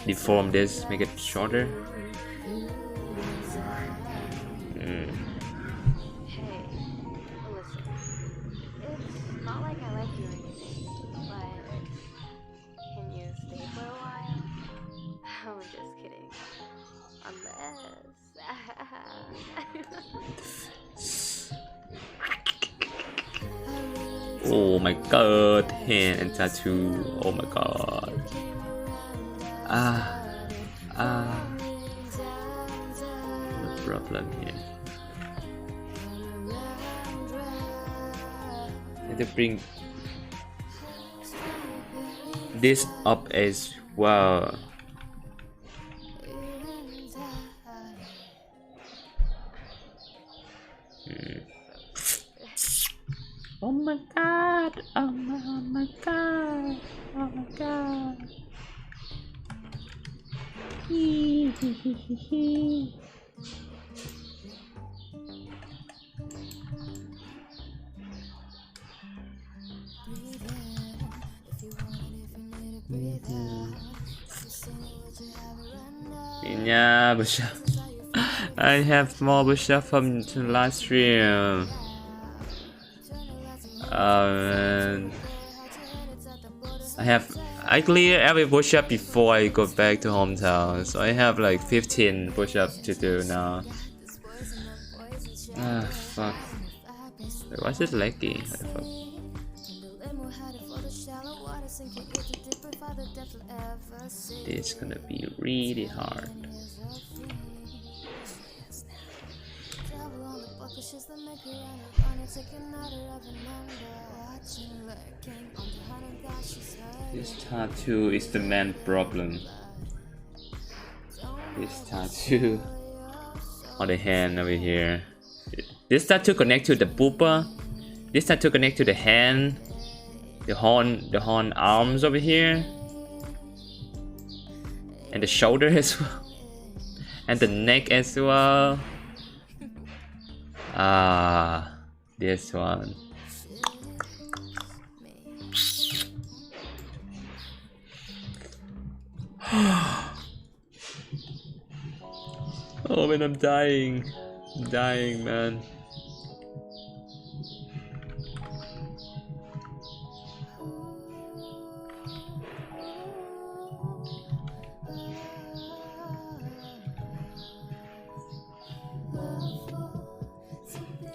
deform this, make it shorter. Hey, listen. It's not like I like you or anything, but can you stay for a while? I'm just kidding. Oh my god, hand and tattoo. Oh my god. No problem here. I have to bring this up as well. Oh my god, oh my god, oh my god. Hee hee hee hee hee. Yeah, push up. I have more push up from the last stream. I clear every push up before I go back to hometown, so I have like 15 push ups to do now. Ah, fuck. Wait, what's this leggy? What the fuck? This is gonna be really hard. This tattoo is the main problem. This tattoo on the hand over here. This tattoo connect to the pupa. This tattoo connect to the hand, the horn arms over here, and the shoulder as well, and the neck as well. Ah, this one. Oh man, I'm dying. I'm dying, man.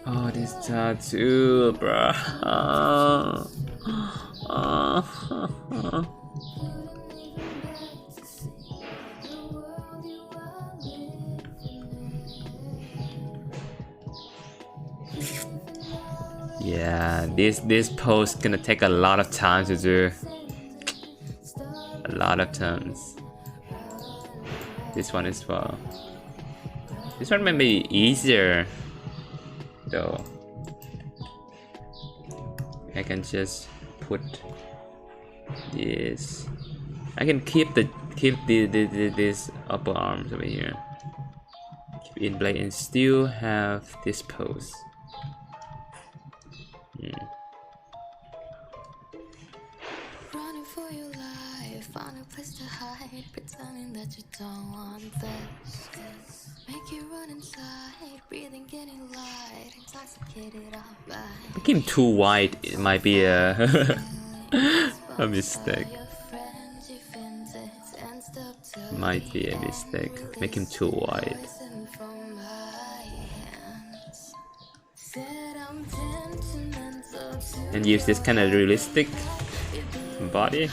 Oh, this tattoo, bruh. Yeah, this pose gonna take a lot of time to do. A lot of times. This one as well. This one might be easier though. I can just put this. I can keep this upper arms over here. Keep it in place and still have this pose. Running for your life, find a place to hide, pretending that you don't want this. Make you run inside, breathing, getting light, intoxicated all by. Making him too wide, it might be a a mistake. Might be a mistake. Make him too wide. And use this kind of realistic body.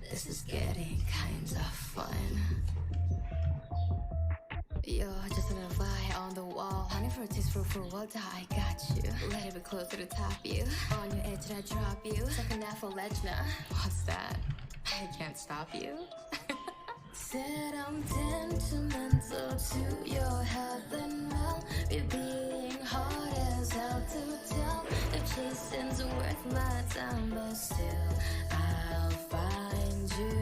This is getting kinda fun. You're just an fly on the wall, honey for a taste for water. I got you. Ready to be close to the top, you. On your edge, I drop you. Something that for legend. What's that? I can't stop you. Said I'm sentimental to your health and well. You're being hard as hell to tell. If chasing's worth my time, but still I'll find you.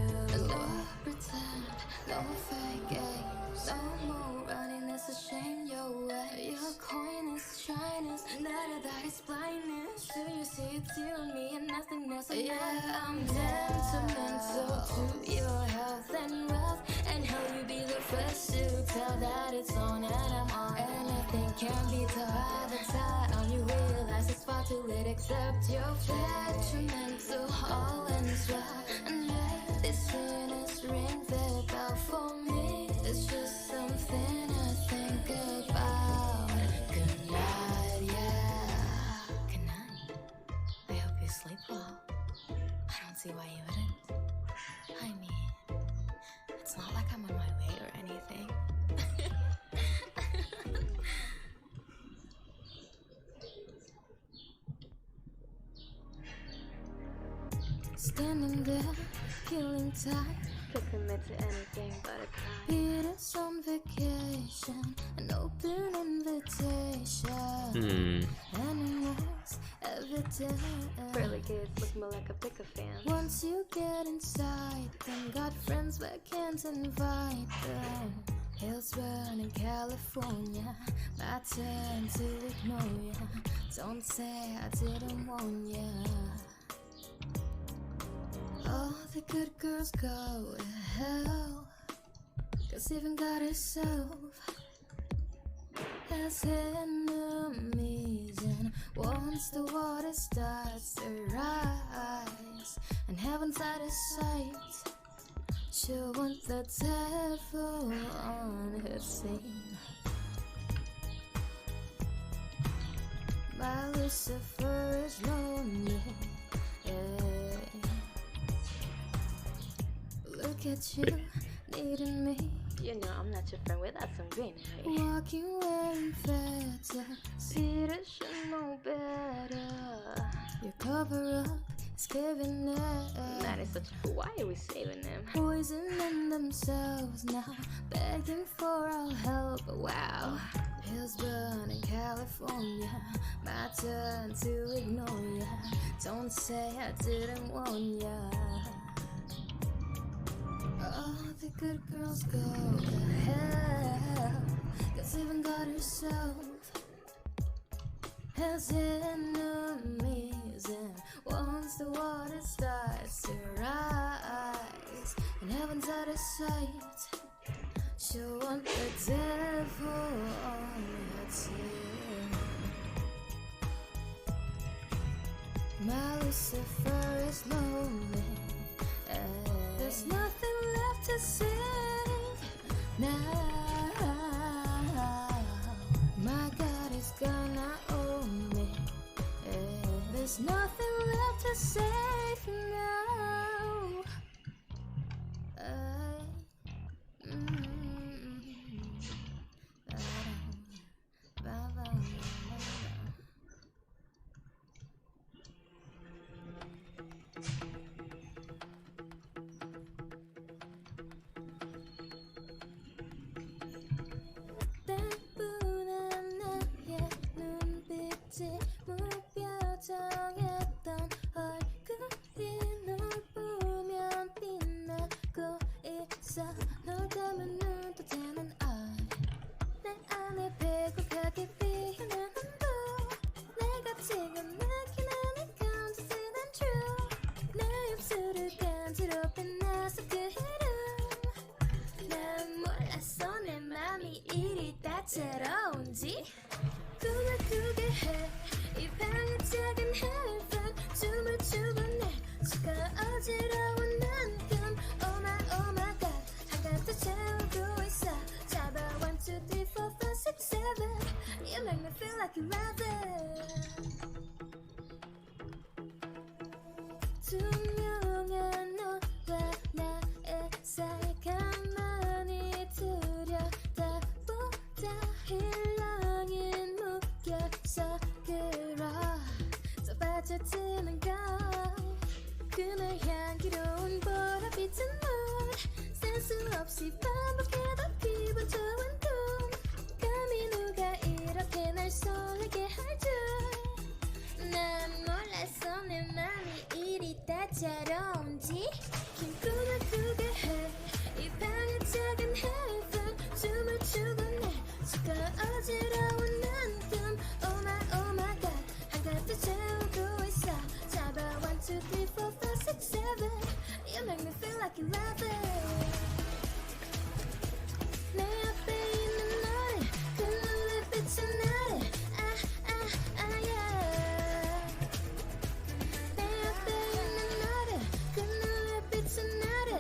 No pretend, no fake games, no more running. It's a shame your way. Your coin is shyness, none of that is blindness. Do you see it's you and me and nothing else? Yeah, I'm sentimental to your health and wealth, and how you be the first to tell that it's on and I'm on. Anything can be taught by the time you realize it's far too late. Accept your detrimental, all ends well, and let this sweetness ring the bell for me. It's just something I think about. Good night, yeah. Good night. I hope you sleep well. I don't see why you wouldn't. I mean, it's not like I'm on my way or anything. Standing there, feeling tired. Could commit to anything but a crime. Peter's on vacation, an open invitation. Animals every day. Burly kids look more like a picker fan. Once you get inside, then got friends but can't invite them. Hills burn in California, my turn to ignore ya. Don't say I didn't warn ya. All the good girls go to hell, 'cause even God herself has enemies. And Once the water starts to rise and heaven's out of sight, she'll want the devil on her scene. My Lucifer is lonely. Look at you, needing me. You know I'm not your friend without some greenery. Walking wearing feathers. Peter should know better. Your cover up is giving up. That is such a fool. Why are we saving them? Poisoning themselves now, begging for our help. Wow. Hillsborough in California, my turn to ignore ya. Don't say I didn't warn ya. All the good girls go to hell, 'cause even God herself has enemies. And once the water starts to rise and heaven's out of sight, she'll want the devil on her team. My Lucifer is lonely. There's nothing left to say now. My God is gonna own me. There's nothing left to say for now. 무표정했던 얼굴이 널 보면 빛나고 있어. 널 때문에 눈도 되는 내 안에 배고프게 피는 한도. 내가 지금 느끼는 이 감정은 true. 내 입술을 간지럽힌 나서 그 이름. 난 몰랐어 내 맘이 이리 다채로운지. 꿈을 꾸게 해 이 방의 작은 heaven. 춤을 추고 내 수가 어지러운 만큼. Oh my god 한가득 채우고 있어. 잡아 1, 2, 3, 4, 5, 6, 7. You make me feel like you're rather. 투명한 너와 나의 사이 가만히 들여다보다 일렁인 무게서 끌어 더 빠져드는 걸. 그날 향기로운 보랏빛은 널 셀 수 없이 반복해도 기분 좋은 꿈. 감히 누가 이렇게 날 설레게 할 줄. 난 몰랐어 내 맘이 이리 다채로운지. 긴 꿈을 꾸게 해 이 방의 작은 heaven. 춤을 추고 내 수가 어지러운 만큼. Oh my god 한가득 채우고 있어. 잡아 1, 2, 3, 4, 5, 6, 7. You make me feel like you're laughing. 내 앞에 있는 너를 그 눈에 비친 나를 yeah. 내 앞에 있는 너를 그 눈에 비친 나를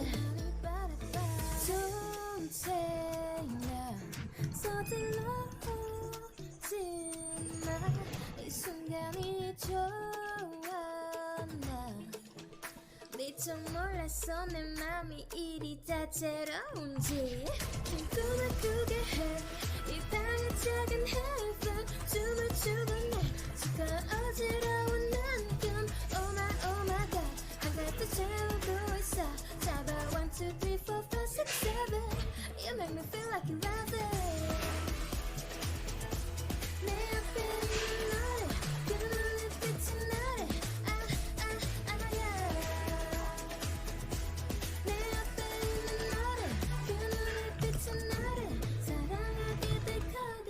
손채면 서둘러 오지 마. 이 순간이 좋아 나. 미처 몰랐어 내 맘이 이리 다채로운지. 긴 꿈을 꾸게 해 이 방의 작은 heaven. 춤을 추고 내 수가 어지러운 만큼. Oh my god 한가득 채우고 있어. 잡아 1, 2, 3, 4, 5, 6, 7. You make me feel like you're laughing. 내 앞에 있는 너를 그 눈에 비친 나를 yeah. 내 앞에 있는 너를 그 눈에 비친 나를 사랑하게 될 거든.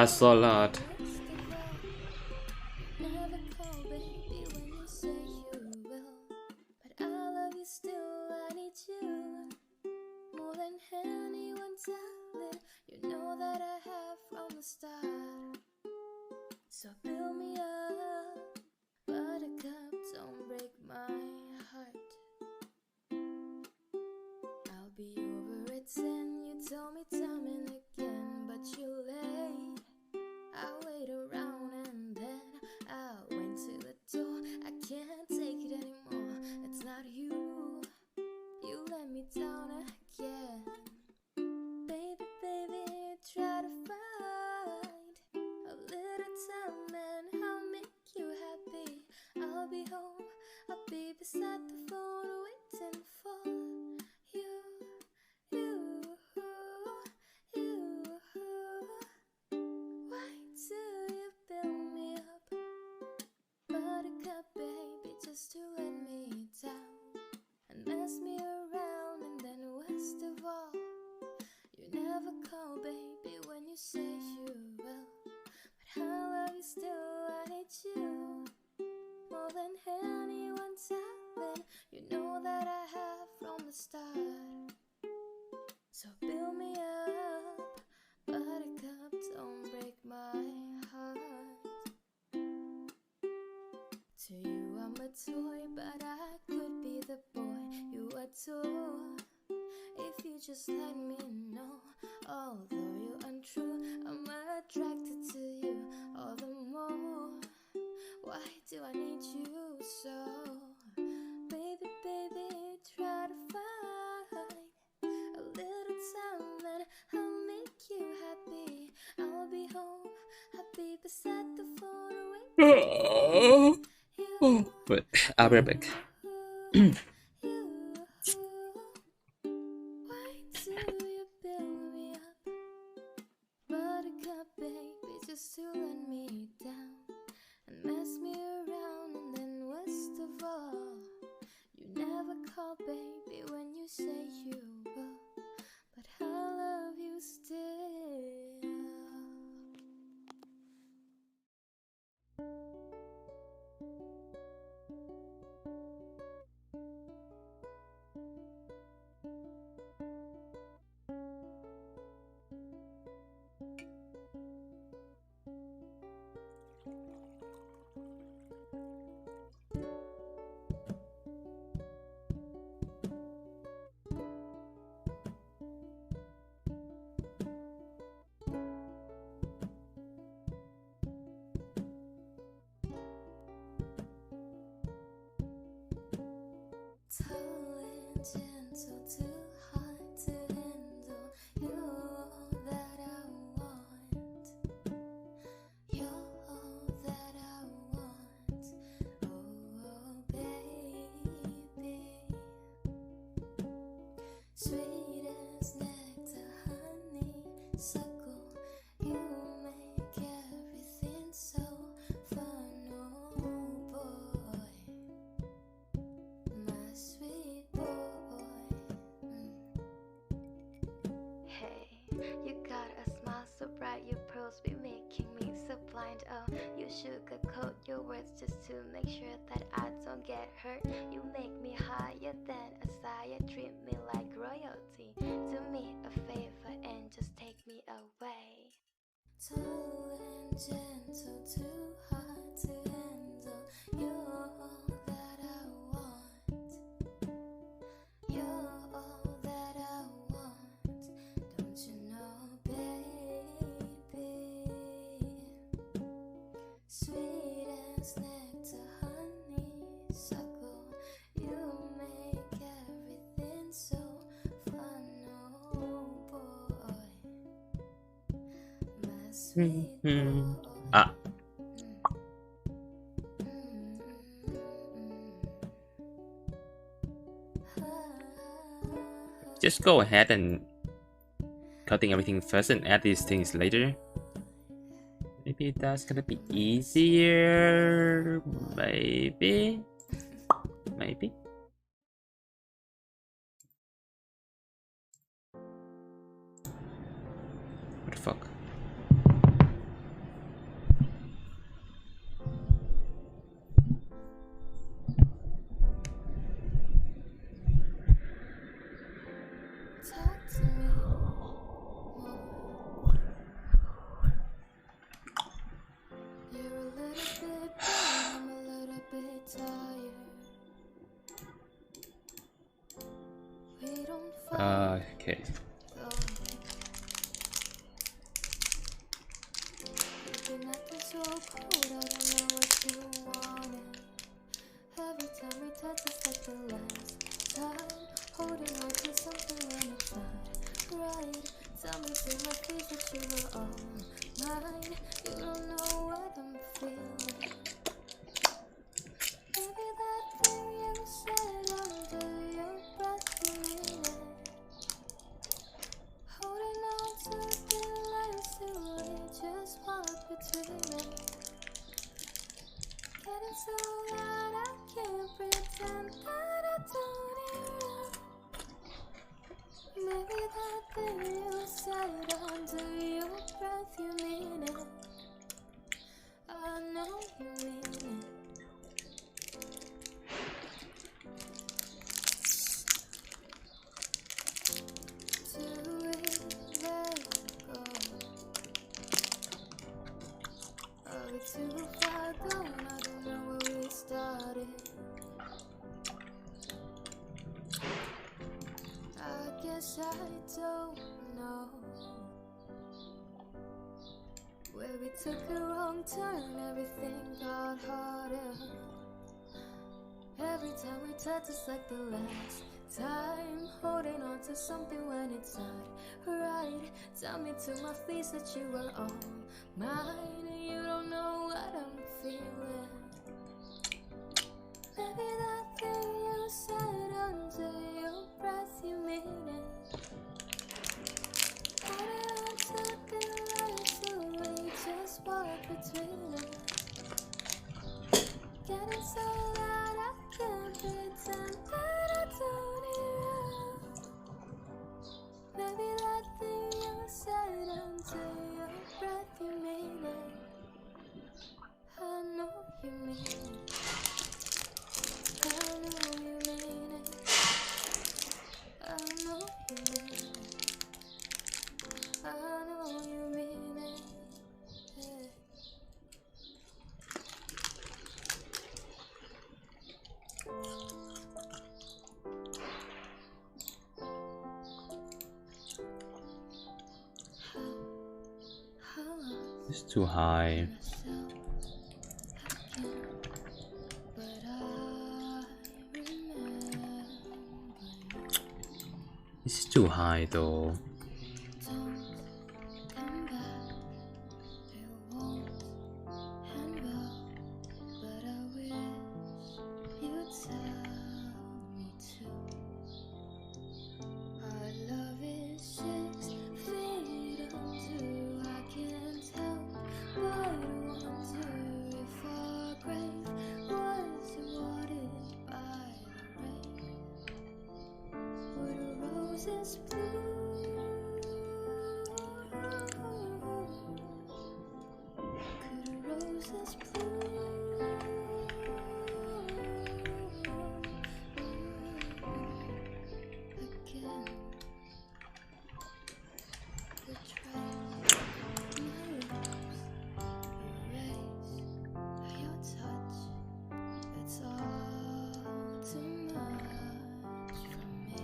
Ah, so loud. Never call baby when you say you will, but I love you still. I need you more than anyone, darling. You know that I have from the start. So build me up, buttercup, don't break my heart. I'll be over it and you told me time and again, but you're late. I wait around and then I went to the door. I can't take it anymore. It's not you. You let me down again. Baby, baby, try to find a little time and I'll make you happy. I'll be home. I'll be beside the phone waiting for you. Why do you build me up, buttercup, baby, just to let me down and mess me around? And then worst of all, you never call, baby, when you say you will, but I love you still. I need you more than anyone, darling. You know that I have from the start. So build me up, buttercup, don't break my heart. To you I'm a toy, but I could be the boy you adore if you just let me know. Although you're untrue, I'm attracted to you all the more. Why do I need you so? Baby, baby, try to find a little time and I'll make you happy. I'll be home, I'll be beside the phone waiting. But I'll be right back. Why do you build me up, buttercup, baby, just to let me down and mess me around? And then worst of all, you never call, baby, when you say you will, but I love you still. Tall and gentle, too hard to handle. You're all that I want. You're all that I want. Oh, baby. Sweet as nectar, honeysuckle. You make everything so fun, oh boy. My sweet boy. Hey, you got a smile so bright, your pearls be making me so blind. Oh, you sugarcoat your words just to make sure that I don't get hurt. You make me higher than a sire, treat me like royalty. Do me a favor and just take me away. Tall and gentle, too hard to handle. You're all that I want. You're all that I want. Don't you know, baby? Sweet as nectar, honeysuckle. You make everything so fun, oh boy. My sweet boy. Ah, just go ahead and cutting everything first and add these things later. Maybe that's gonna be easier. Maybe. Maybe. What the fuck? bit tired. We don't fight. Okay. You've been acting so cold, I don't know what you wanted. Every time we touch, it's like the last time. Holding on to something when it's not right. Tell me to my face that you were all mine. You don't know what I'm feeling. Maybe that thing you said under your breath, you mean it. Holding on to the lines till we just walk between it. Getting so loud, I can't pretend that I don't hear you. Maybe that thing you said under your breath, you mean it. I know you mean it. Do we let go? Are we too far gone? I don't know where we started. I guess I don't know. Where we took a wrong turn, everything got harder. Every time we touch, it's like the last time. Holding on to something when it's not right. Tell me to my face that you were all mine. You don't know what I'm feeling. Maybe that thing you said under your breath, you mean it. Holding on to the lights till we just walk between it. Getting so loud, I can't pretend that I don't hear you. Maybe that thing you said under your breath, you mean it. I know you mean it. I know you mean it. I know you mean it. I know you mean it. Yeah. How long It's too high. myself again? But I remember It's too high though. don't come back. It won't end well, but I wish you'd tell me to. Our love is 6 feet under. I can't help but wonder if our grave was watered by the rain. Would roses bloom? Could roses bloom? Again, the trace my lips erased by your touch. It's all too much for me.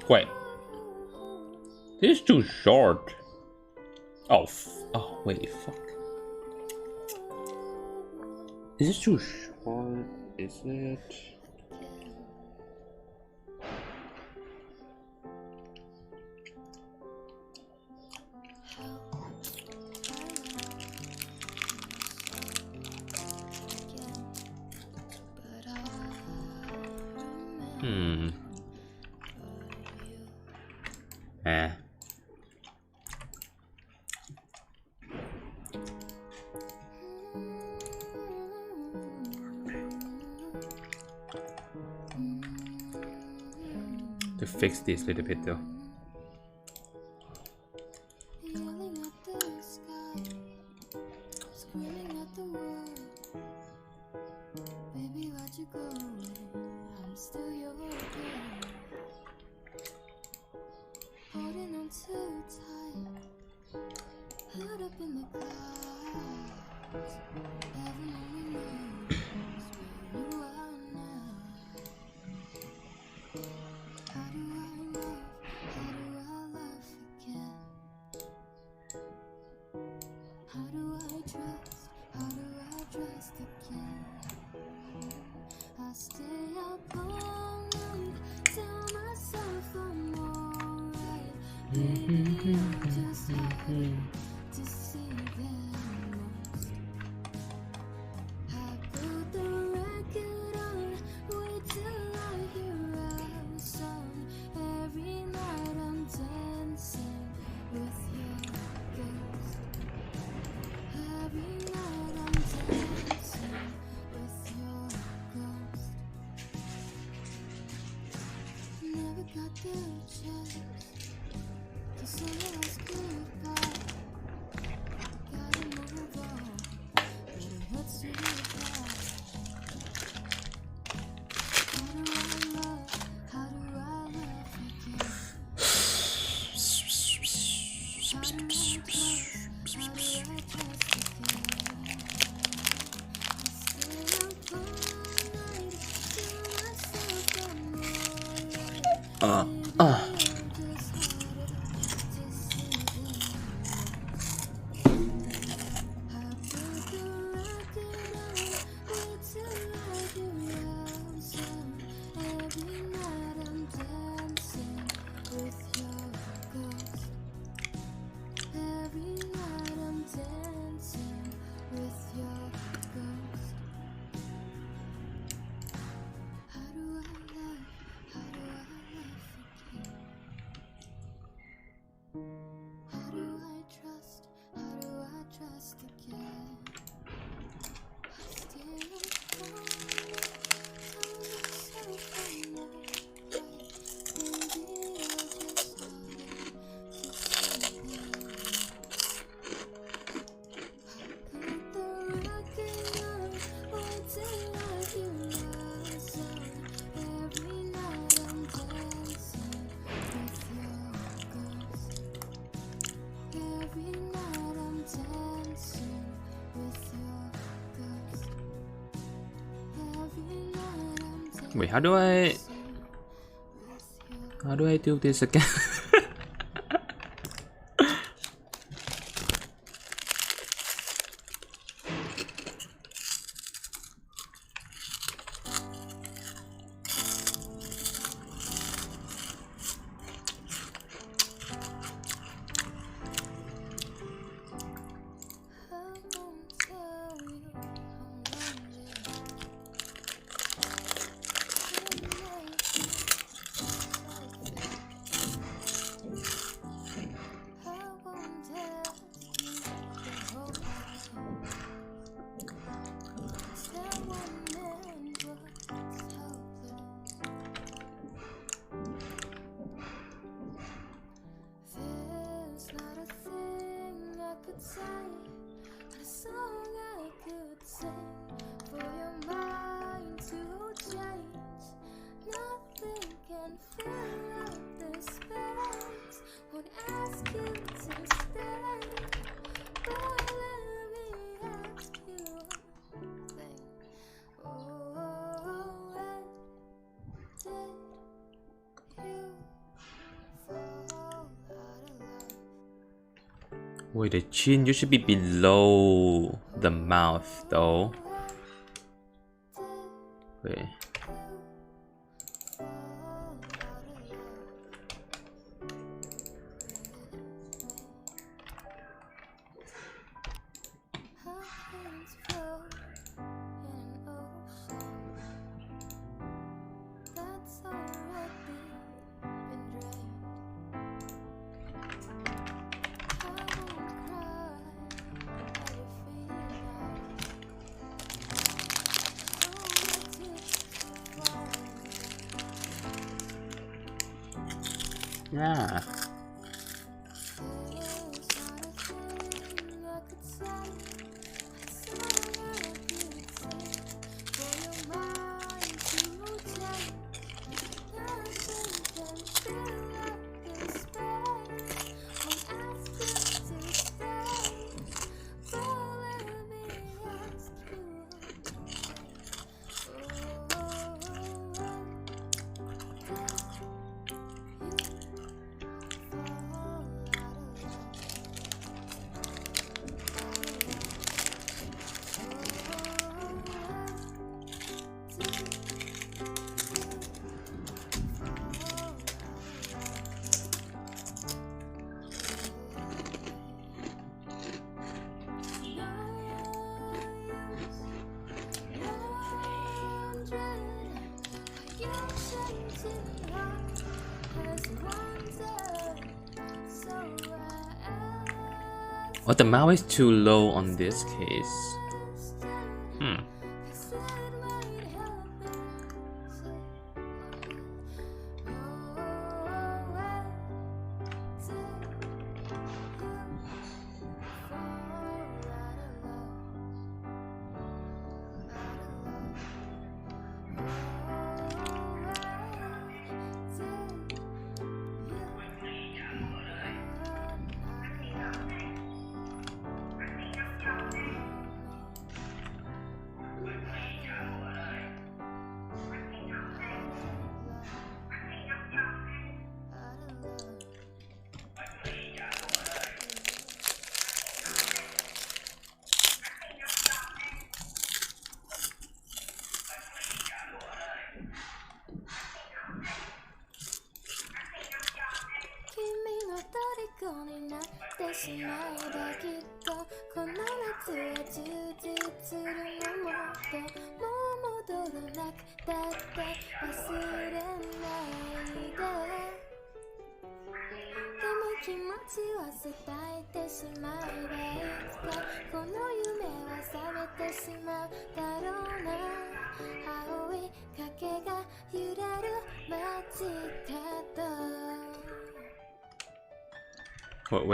Wait. This is too short. Oh, oh wait, fuck. Is this too short? Is it? Eh. To fix this a little bit though. Yelling at the sky, screaming at the world. Baby, why'd you go away? I'm still your girl. Holding on too tight, held up in the clouds. Heaven only knows where you are now. How do I love? How do I love again? How do I trust? How do I trust again? I stay up all night, tell myself I'm alright. Maybe I'm just hard to see them most. I put the record on, wait till I hear our song. Every night I'm dancing with your ghost. Every night I'm dancing with your ghost. Never got the chance to say us goodbye. Gotta move on, but it hurts to be back. How do I love? How do I love again? How do I trust? How do I trust again? I stay up all night, tell myself I'm alright. How do I trust? How do I trust again? I stay up all night, tell myself I'm alright. Maybe I'll just start to see them. I put the record on, wait till I hear our song. Every night I'm dancing with your ghost. Every night I'm dancing with your ghost. Every night I'm dancing Wait, with how do I do this again? I won't tell you I'm lonely. I won't ask you to hold my hand. Tell one man what's helpless. There's not a thing I could say, not a song I could sing for your mind to change. Nothing can fill up this space. Won't ask you to stay, but let me ask you one thing. Oh, when did you Wait, the chin, you should be below the mouth though. Wait. Yeah. Oh, the mouth is too low on this case.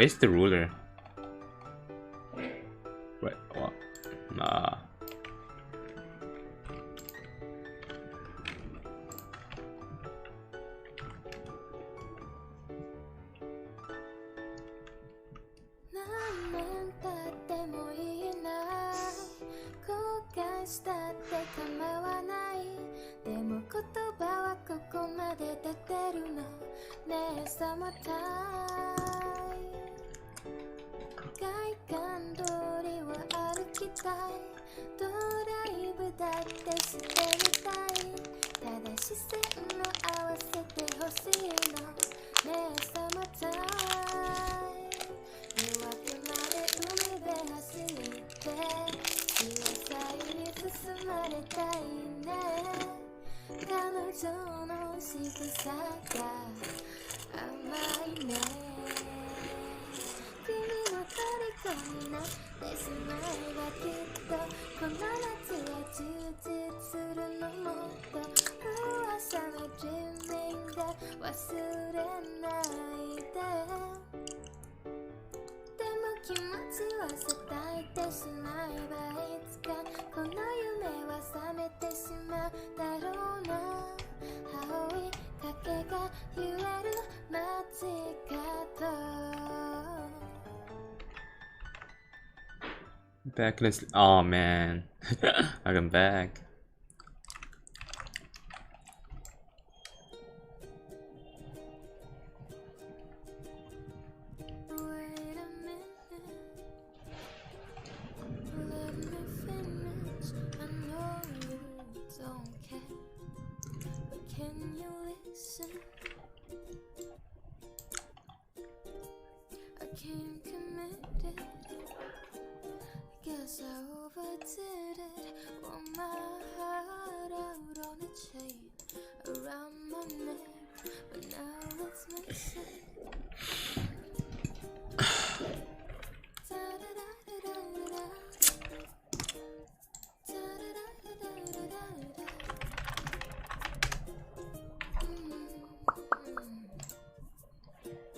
Where's the ruler? Wait, what? Nah. Backless. Oh man, I'm back. Wait a minute. wore my heart out on a chain around my neck, but now it's missing.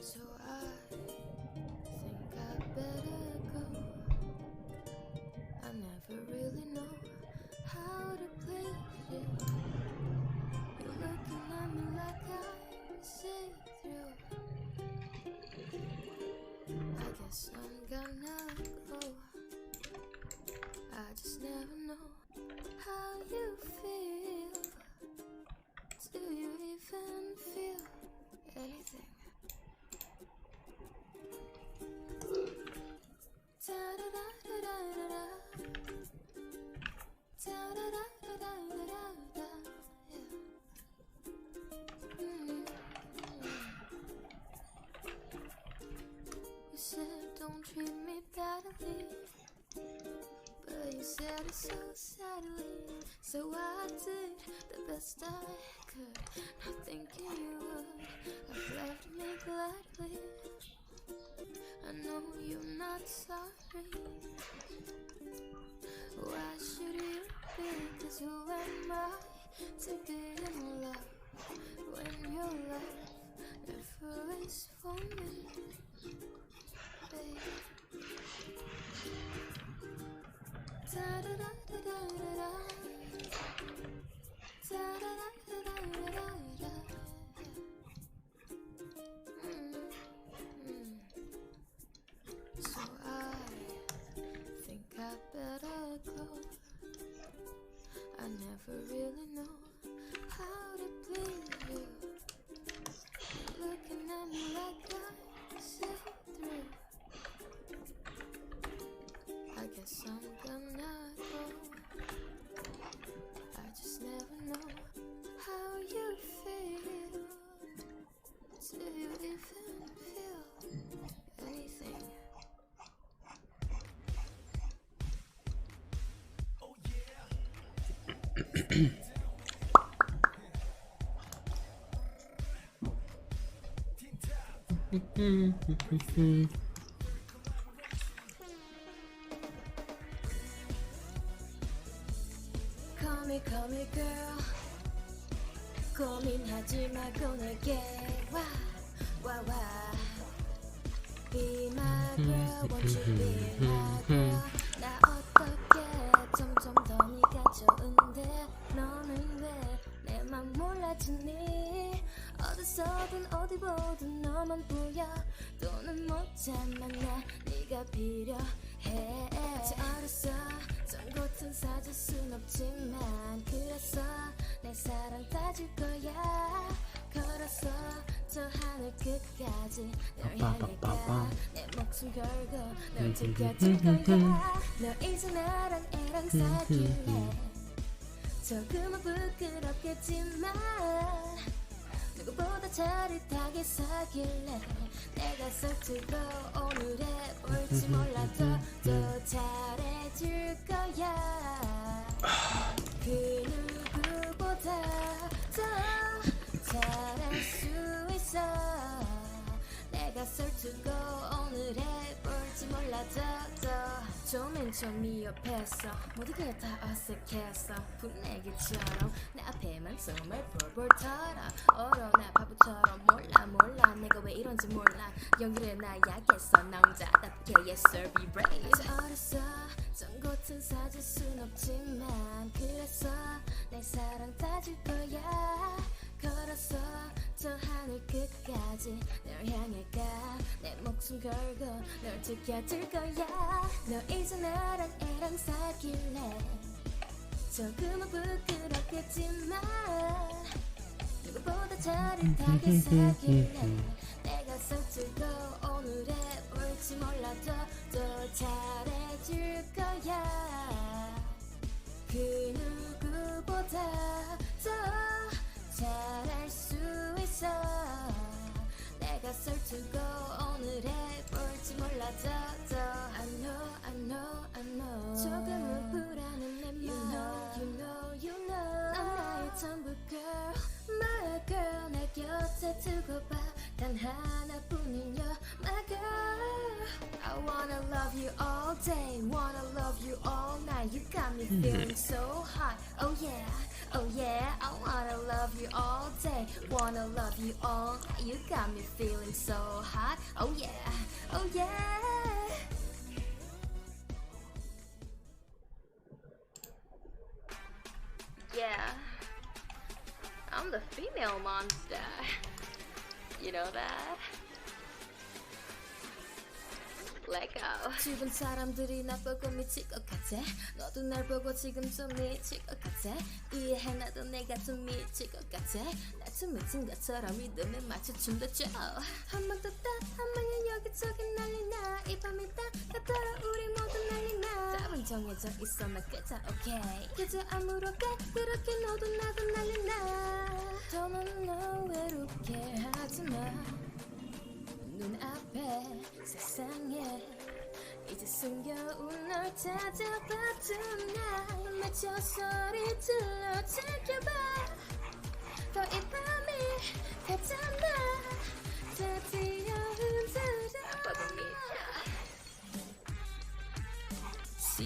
So I think I better go. I never really know how to please you. You're looking at me like I see through. I guess I'm gonna go. I just never know how you feel. Do you even feel anything? Da-da-da-da-da-da-da. Da-da-da-da-da-da-da. Yeah. You said don't treat me badly, but you said it so sadly. So I did the best I could, not thinking you would have left me gladly. I know you're not sorry. Why should you be? 'Cause who am I to be in love when your love never is for me, babe? Da-da-da-da-da-da-da. Da-da-da-da-da-da-da. So I think I better go. I never really know how to please you. You're looking at me like I see through. I guess I'm gonna go. I just never know how you feel. Do you even feel anything? Call me girl. 고민하지 말고 내게 와. Be my girl, won't you be my girl? 나 어떻게 점점 더 네가 좋은데 너는 왜 내 맘 몰라주니? 어디서든 어디 보든 너만 보여. 또는 못 참아 나 네가 필요해. 아직 어렸어 전 겉은 사줄 순 없지만 그래서 내 사랑 다 줄 거야. 걸어서 저 하늘 끝까지 널 향해 가. 내 목숨 걸고 널 지켜줄 거야. 너 이제 나랑 애랑 사귈래. 조금은 부끄럽겠지만 누구보다 짜릿하게 사귈래. 내가 서투고 오늘에 볼지 몰라도 또 잘해줄 거야. 그 누구보다 더 잘할 수 있어. 내가 서투고 오늘에 볼지 몰라도 좀 맨 처음 네 옆에서 모두가 다 어색해서 분내기처럼 내 앞에만 숨을 볼볼 털어. 얼어나 바보처럼 몰라 내가 왜 이런지 몰라. 연기를 나 약했어 남자답게 yes sir be brave. 어렸어 전 겉은 사줄 순 없지만 그래서 내 사랑 다 줄 거야. 걸어서 저 하늘 끝까지 널 향해 가. 내 목숨 걸고 널 지켜줄 거야. 너 이제 나랑 애랑 사귈래. 조금은 부끄럽겠지만 누구보다 짜릿하게 사귈래. 내가 서툴고 오늘에 볼지 몰라도 또 잘해줄 거야. 그 누구보다 더 잘할 수 있어. 내가 서툴고 오늘에 볼지 몰라도 I know 조금은 불안한 내 맘. day. Wanna love you all night. You got me feeling so hot. Oh yeah, oh yeah. I wanna love you all day. Wanna love you all night. You got me feeling so hot. Oh yeah, oh yeah. Yeah, I'm the female monster. You know that? Let go. 주변 사람들이 나 보고 미칠 것 같아. 너도 날 보고 지금 좀 미칠 것 같아. 이해해 나도 내가 좀 미칠 것 같아. 나좀 미친 것처럼 리듬에 맞춰 춤도 춰. 한 번 더 따, 한 방에 여기저기 난리나. 이 밤이 따가더라 우리 모두 난리나. 답은 정해져 있어 나 그저 오케이. 그저 아무렇게 그렇게 너도 나도 난리나. 더는 너 외롭게 하지마. 눈앞에 세상에 이제 숨겨온 널 찾아봐 tonight. 맞춰 소리 질러 지켜봐. 더 이 밤이 가잖아. 드디어 흔들어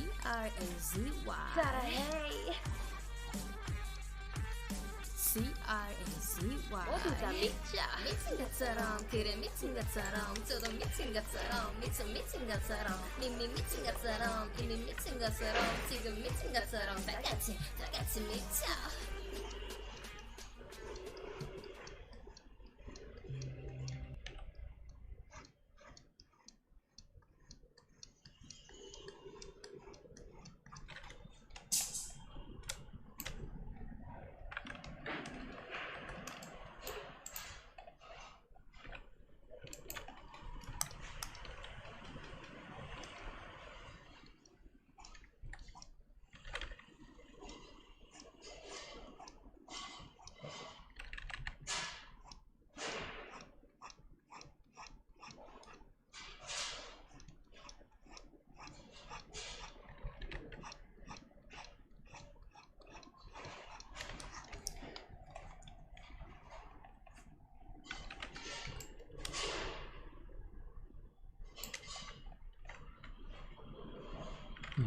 C-R-A-Z-Y 사랑해 C-R-A-Z-Y 모두 다 미쳐 미친 것처럼 그래 미친 것처럼 저도 미친 것처럼 미친 것처럼 미친 것처럼 이미 미친 것처럼 지금 미친 것처럼 다 같이 미쳐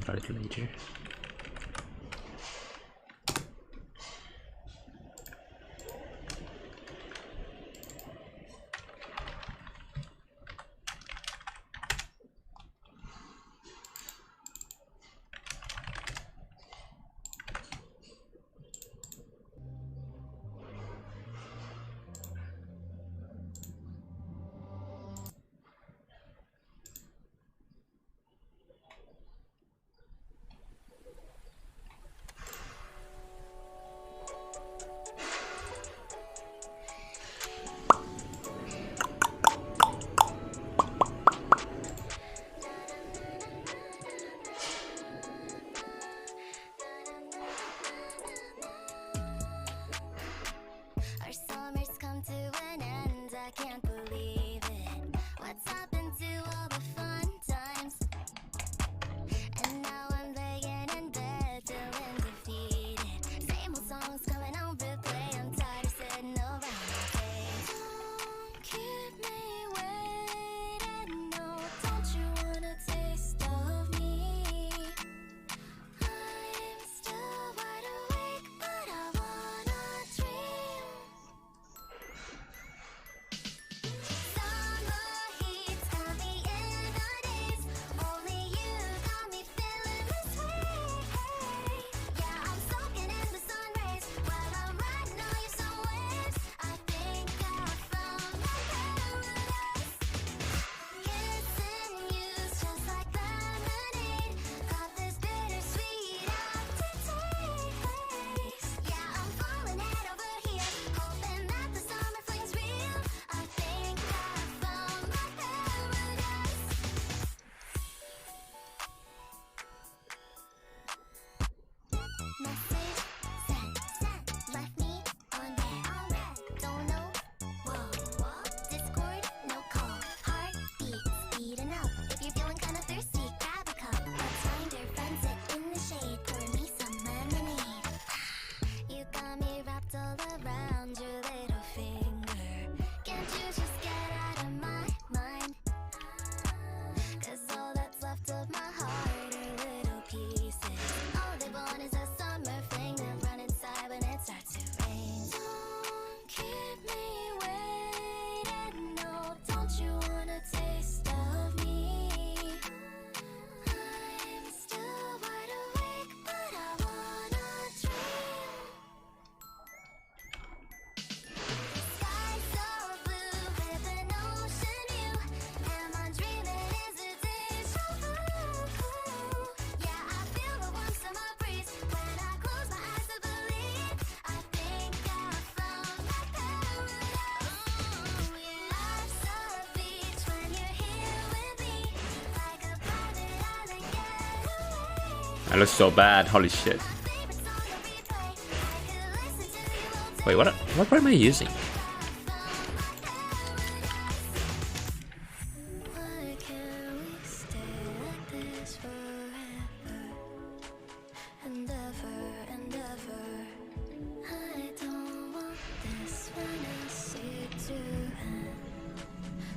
A little later. I look so bad. Holy shit. Wait, what am I using? Why can't we stay like this forever and ever and ever? I don't want this fantasy to end,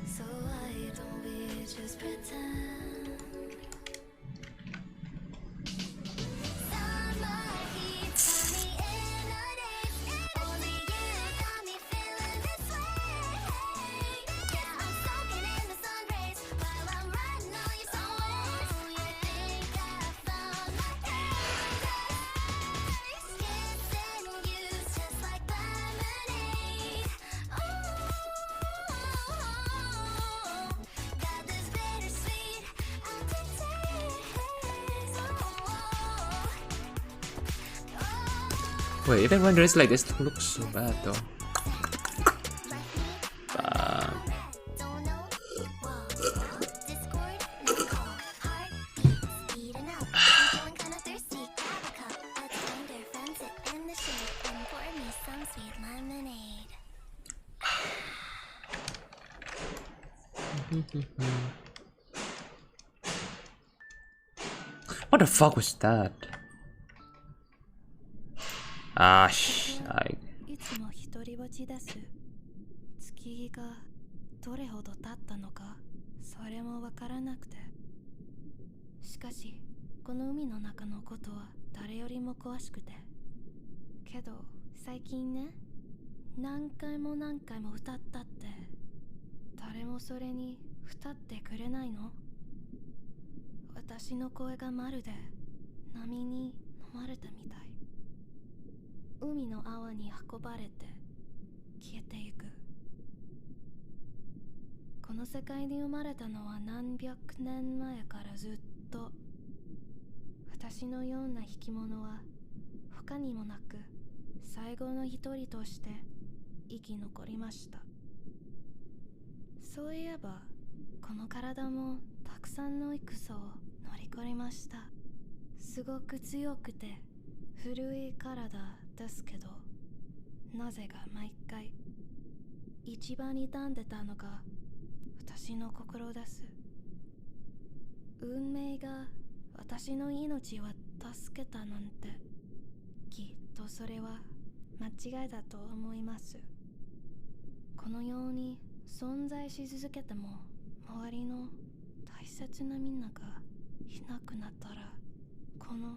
so why don't we just pretend? Summer heat got me in a daze, only you got me feeling this way. Yeah, I'm soaking in the sun rays while I'm riding on your sunwaves. Oh, you think I found my paradise? Kissing you's just like lemonade. Ooh, got this bittersweet aftertaste. Wait, even when dressed like this, it looks so bad though. Don't know Discord, no call. Heartbeats speeding up. I'm feeling kinda thirsty. Grab a cup. Let's find our friends in the shade and pour me some sweet lemonade. What the fuck was that? I いつも一人ぼちです。月がどれほど経ったのか、それもわからなくて。しかし、この海の中のことは誰よりも詳しくて。けど、最近ね、何回も歌ったって、誰もそれに歌ってくれないの？私の声がまるで波に飲まれたみたい。海の泡に運ばれて消えていく。この世界に生まれたのは何百年前からずっと。私のような生き物は他にもなく最後の一人として生き残りました。そういえばこの体もたくさんの戦を乗り越えました。すごく強くて古い体ですけど、なぜか毎回一番傷んでたのが私の心です。運命が私の命を助けたなんて、きっとそれは間違いだと思います。このように存在し続けても周りの大切なみんながいなくなったら、この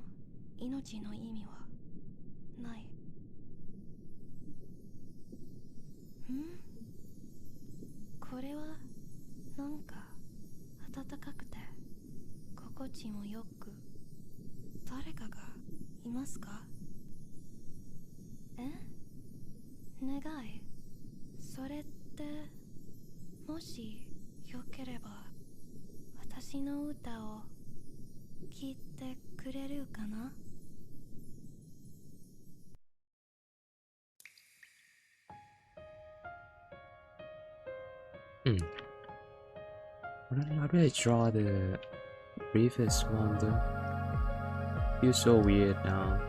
命の意味はない。これはなんか暖かくて心地もよく、誰かがいますか？願い、それってもしよければ私の歌を聴いてくれるかな？How do I draw the previous one though? Feels so weird now.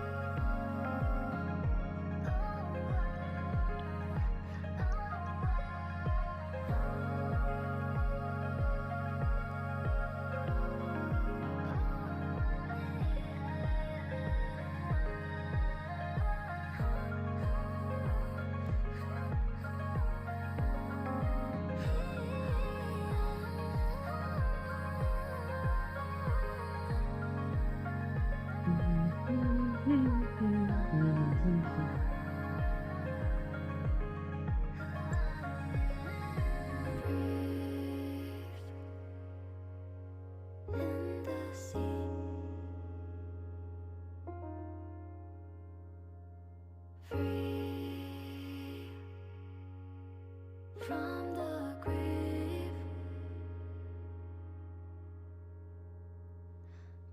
From the grave,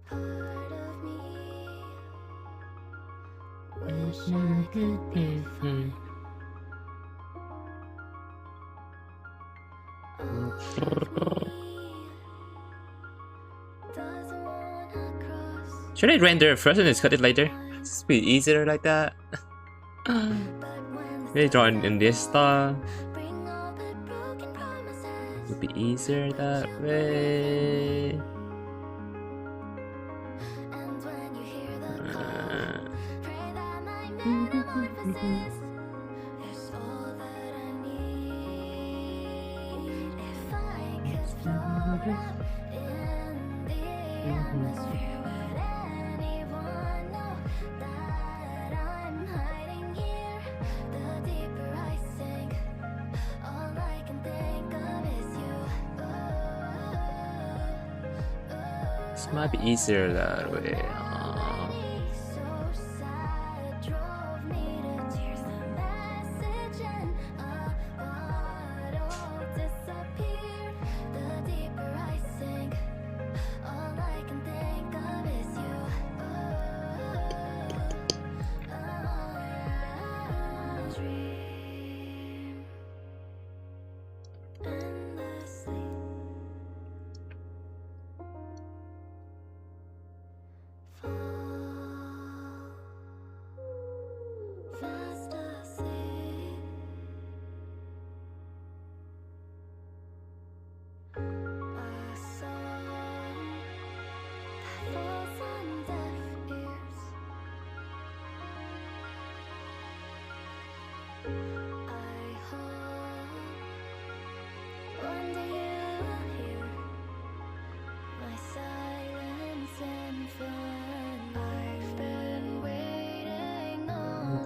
part of me wish I could be fine. All of me doesn't wanna cross Should I render first and then cut it later? It's be easier like that. Maybe draw in this style. Would be easier that way. This might be easier that way.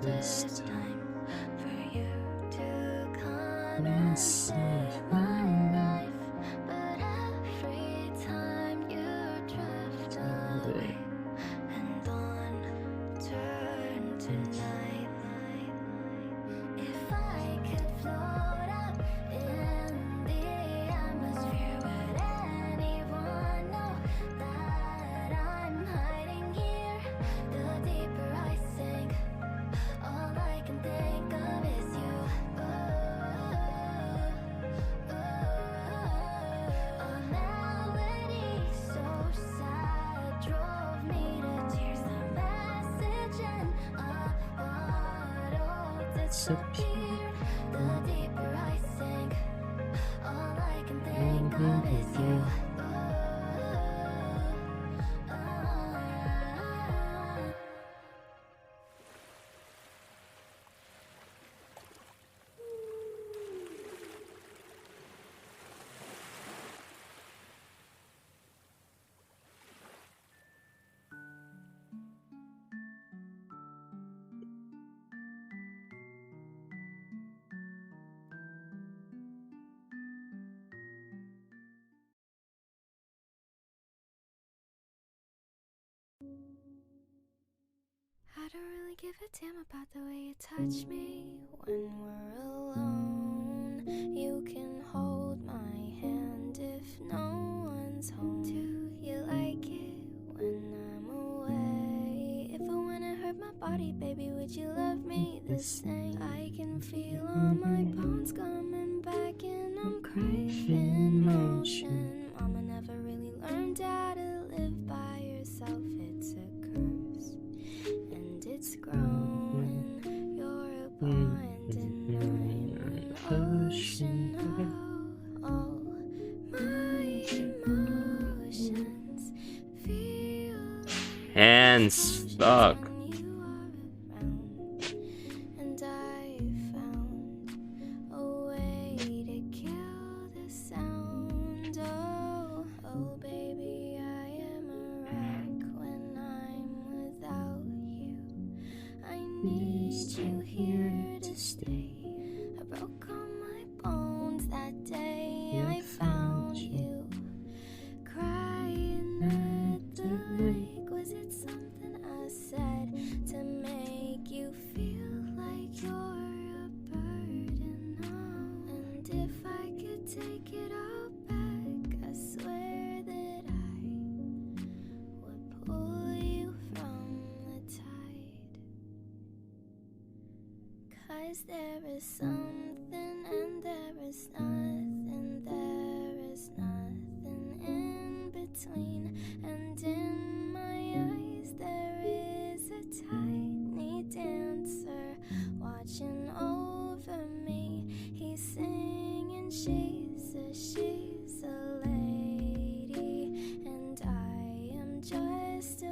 This time for you to come and save my life, but every time you drift away and on turn to night. If I could float up in the atmosphere, would anyone know that I'm hiding here? The deeper I sink, all I can think of is you. A melody so sad drove me to tears. The message in a bottle disappeared. The deeper I sink, all I can think of is you. I don't really give a damn about the way you touch me when we're alone. You can hold my hand if no one's home. Do you like it when I'm away? If I wanna hurt my body, baby, would you love me the same? I can feel all my bones coming back and I'm craving motion. Mama never really learned how to live by yourself. It's a curse and it's growing. You're a pond and I'm an ocean. Oh, my emotions feel Hands, fuck. when you are around. And I found a way to kill the sound. Oh, baby, I am a wreck when I'm without you. I need you here to stay. I broke all my bones that day I found you. Crying at the lake. Was it something I said to make you feel like you're a burden now? And if I could take it all back, I swear that I would pull you from the tide. 'Cause there is something and there is nothing. There is nothing in between. And in my eyes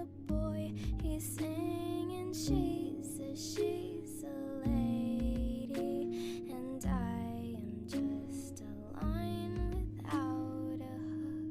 a boy, he's singing. She says she's a lady, and I am just a line without a hook.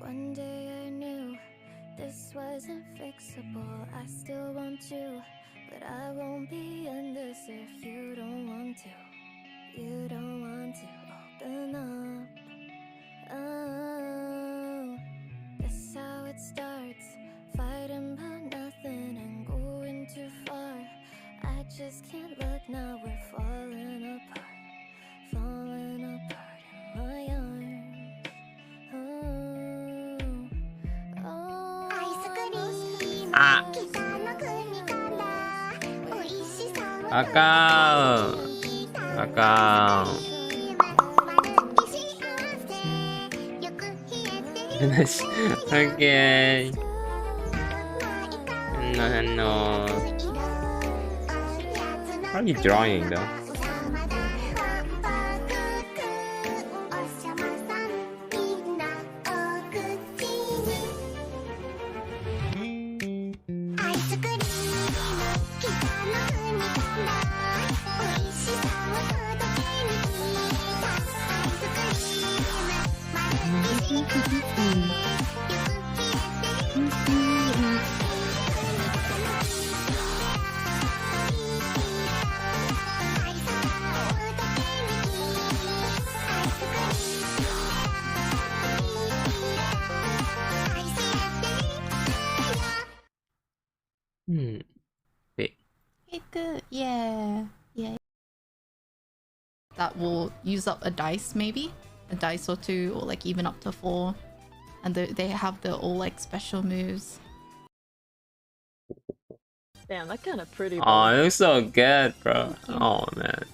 One day I knew this wasn't fixable. I still want you, but I won't be in this if you don't want to. You don't want to open up. Oh, that's how it starts. Fighting about nothing and going too far. I just can't look now, we're falling apart. Falling apart in my arms. Oh, oh, アイスクリームあ北の国から美味しさをあかんあかんFinish. Okay. No. How are you drawing though? Wait. Yeah. That will use up a dice, maybe a dice or two, or like even up to 4, and they have the all like special moves. Damn, that kind of pretty. Oh, it looks so good, bro. Oh man.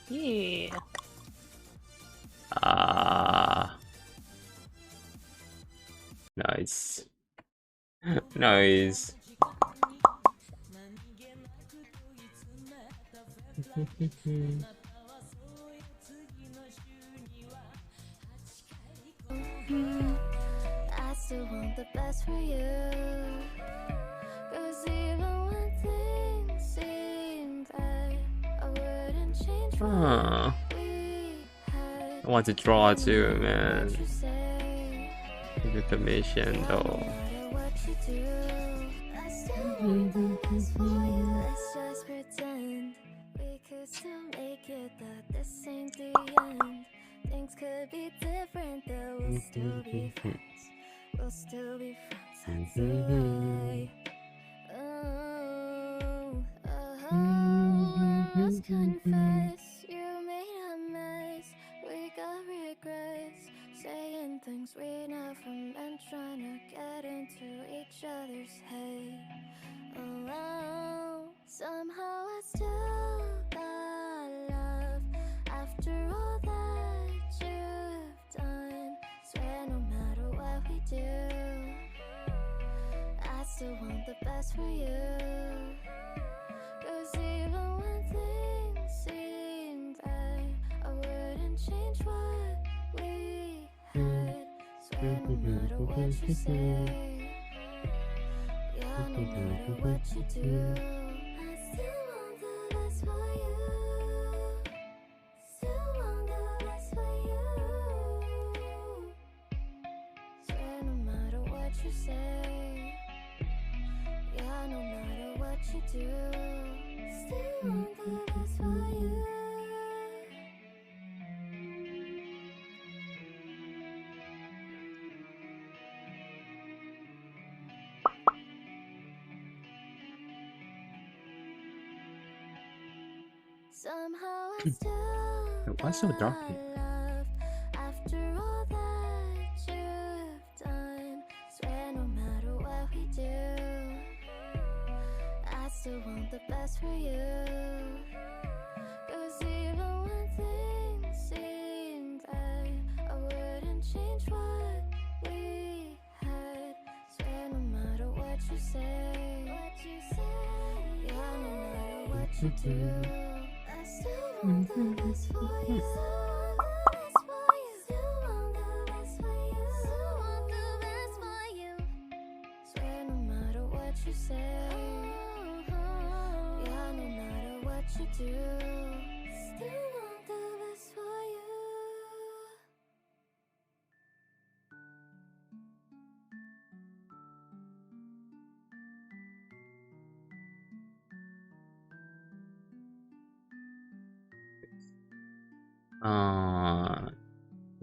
Yeah. Nice. Nice. I still want the best for you. 'Cause even when things seem bad, I wouldn't change what we had. I want to draw too, man. What you say, Give it the mission though. no matter what you do, I still want the best for you. Let's just pretend we could still make it, that this ain't the end. Things could be different, though we'll still be friends. We'll still be friends, that's a lie. Oh, I must confess, you made a mess. We got regrets, saying things we never meant, trying to get into each other's head. Oh, somehow I still got love after all that you've done. Swear no matter what we do, I still want the best for you. 'Cause even when things seem bad, I wouldn't change what we had. Swear no matter what you say, yeah, no matter what you do, I still want the best for you. Still want the best for you. Swear no matter what you say, yeah, no matter what you do, still want the best for you. Somehow I still Why so dark here? love after all that you've done. Swear no matter what we do, I still want the best for you. 'Cause even when things seem bad, I wouldn't change what we had. Swear no matter what you say, yeah, no matter what you do, I still want the best for you. Still want the best for you. Still want the best for you. Swear no matter what you say, yeah, no matter what you do, still want the best for you.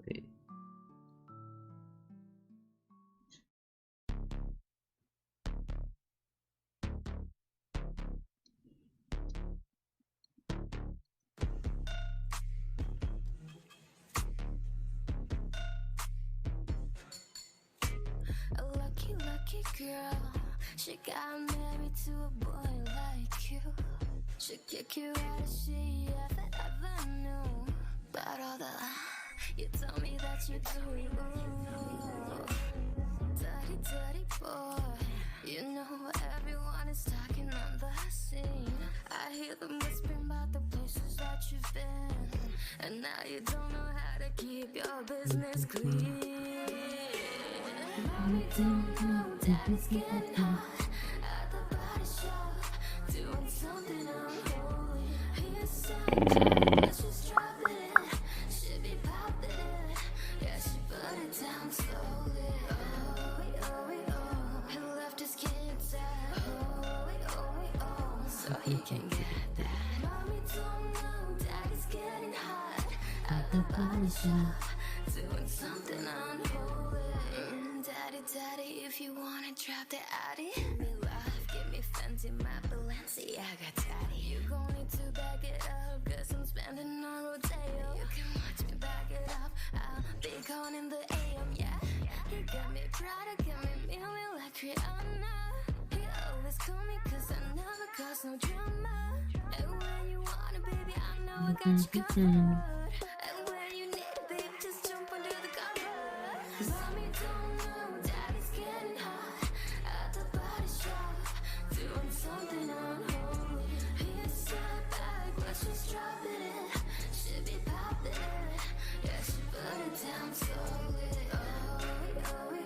Wait. A lucky, lucky girl. She got married to a boy like you. She'd kick you out if she ever knew about all the you told me that you do. Dirty, dirty boy. You know everyone is talking on the scene. I hear them whispering about the places that you've been, and now you don't know how to keep your business clean. Mommy don't know daddy's getting hot at the body shop, doing something unholy. He's so tired, but she's dropping it. She be popping it, yeah, she put it down slowly. Oh, he left his kids at oh, so he can get that. Mommy don't know daddy's getting hot at the body shop, doing something unholy. Daddy, daddy, if you wanna drop the Addy, give me life, give me Fenty, my Balenciaga daddy. You gon' need to back it up, 'cause I'm spending on Rodeo. You can watch me back it up, I'll be gone in the AM, yeah. He got me Prada, got me Millie like Rihanna. He always call me 'cause I never cause no drama. And when you want it, baby, I know I got you covered. And when you need it, baby, just jump under the covers. Mommy don't know daddy's getting hot at the body shop, doing something unholy. He's sat back, but she's dropping it. She be popping it, yeah, she put it down slowly. Oh,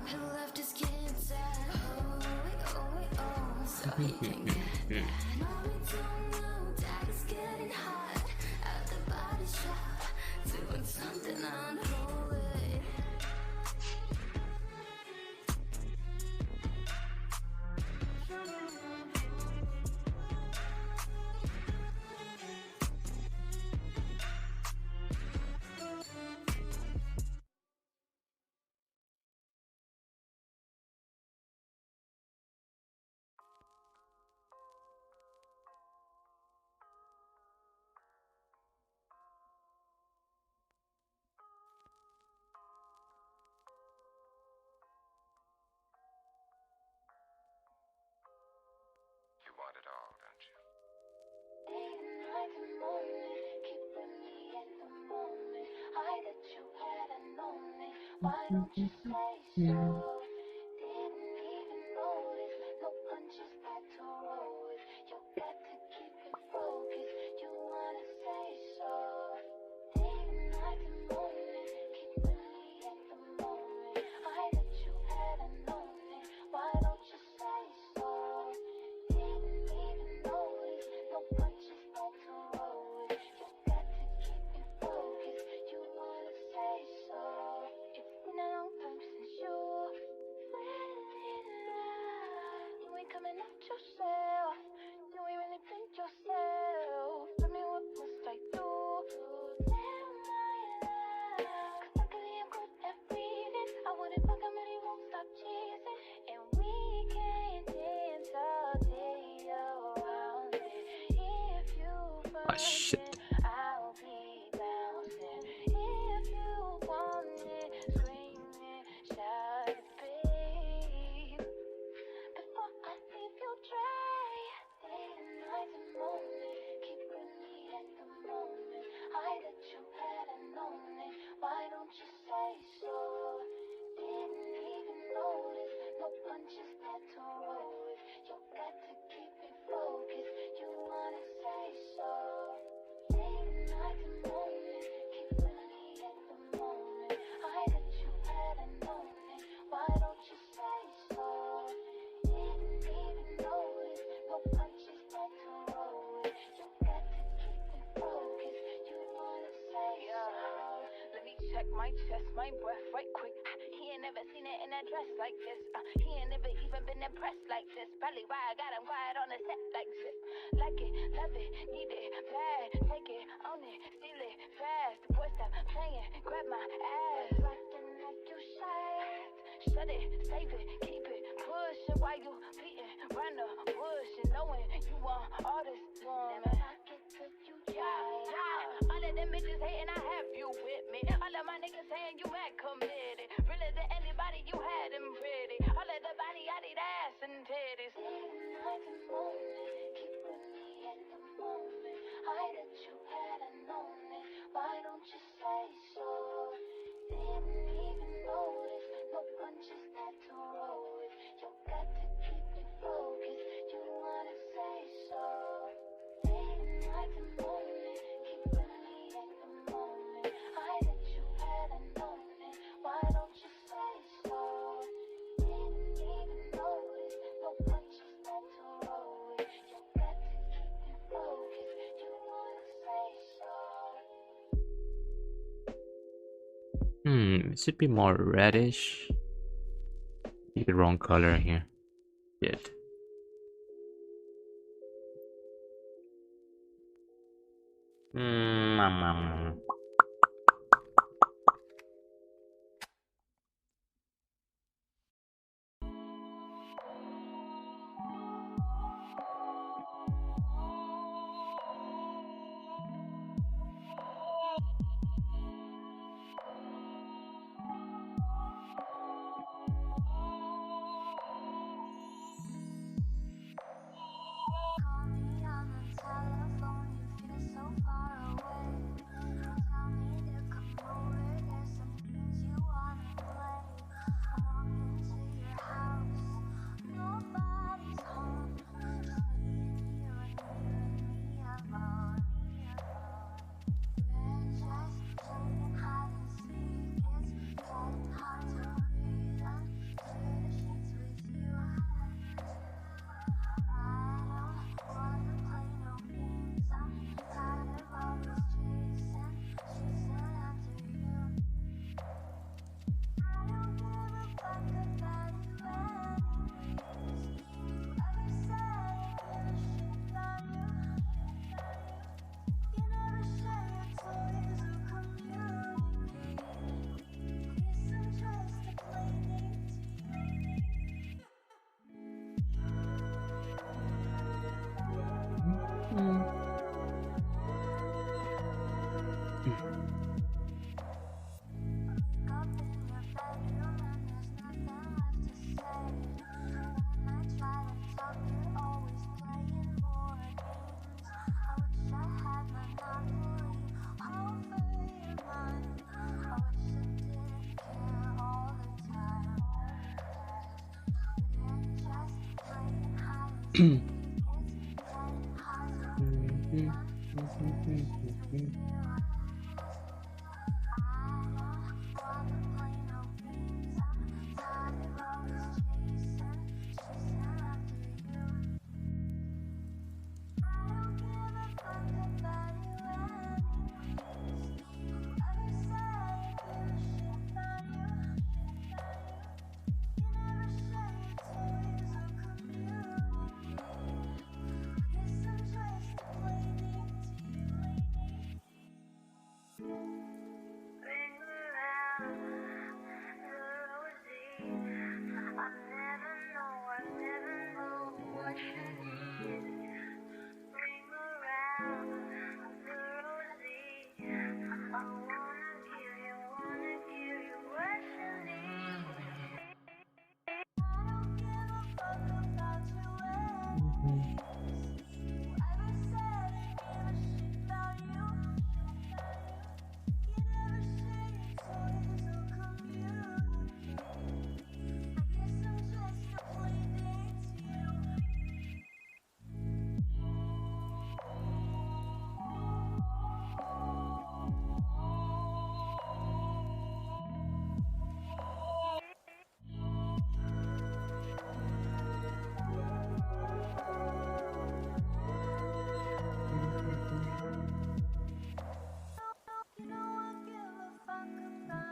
he left his kids at oh, so he can get that. Mommy don't know daddy's getting hot at the body shop, doing something unholy. You want it all, don't you? Why don't you say so? Didn't even notice, no punches back to roll with. You got to keep it focused, you wanna say so. Day and night and morning, keeping me at the moment. I that you hadn't known it, why don't you say so? Didn't even notice, no punches back to roll with. You got to keep it focused, you wanna say so. It's been a long time since you shit. I'll be bouncing if you want it, screaming, shout it, babe. Before I leave you dry, day and night and morning, keep with me at the moment. I that you hadn't known it. Why don't you say so? Didn't even notice, no punches had to roll with. You got to keep it focused. You wanna say so? Day and night and morning, keep with me at the moment. I that you hadn't known it. Why don't you say so? Didn't even notice, no punches had to roll with. You got to keep it focused. You wanna say so? Let me check my chest, my breath right quick. He ain't never seen it in a dress like this. He ain't never even been impressed like this. Probably why I got him quiet on the set like this. Like it, love it, need it, bad. Take it, own it, steal it, fast. The boy stop playing, grab my ass. Acting like you shy. Shut it, save it, keep it, push it while you beating round the bush and knowing you want all this woman. All of them bitches hating, I have you with me. All of my niggas saying you mad committed. Realer than anybody, you had them pretty. All of the body, I need ass and titties. Day and night and morning, keep with me at the moment. I that you hadn't known it. Why don't you say so? Didn't even notice, no punches had to roll with. You got to keep it focused. You wanna say so? Day and night and morning, keep with me at the moment. I that you hadn't known it. Why don't you say so? Didn't even notice, no punches had to roll with. You got to keep it focused. You wanna say so? It should be more reddish. Pick the wrong color here. Shit. Call me on the telephone, you feel so far away. Tell me to come over, there's some games you wanna play. I walk into your house, nobody's home. Just me and you and me alone. We're just playing hide and seek, it's getting hard to breathe under the sheets with you. I don't wanna play no games. I'm tired of always chasing after you. I don't give a fuck about you anyways. Whoever said I give a shit about you. You never share your toys or communicate. Guess I'm just a playdate to you. Up in your bedroom and there's nothing left to say. When I try to talk, you're always playing more games. I wish I had monopoly over your mind. I wish I didn't care all the time. We're just playing hide and seek. It's getting hard to breathe under the sheets with you. I don't wanna play no games. I'm tired of always chasing after you. I don't give a fuck about you anyways. Whoever said I give a shit about you. You never share your toys or communicate.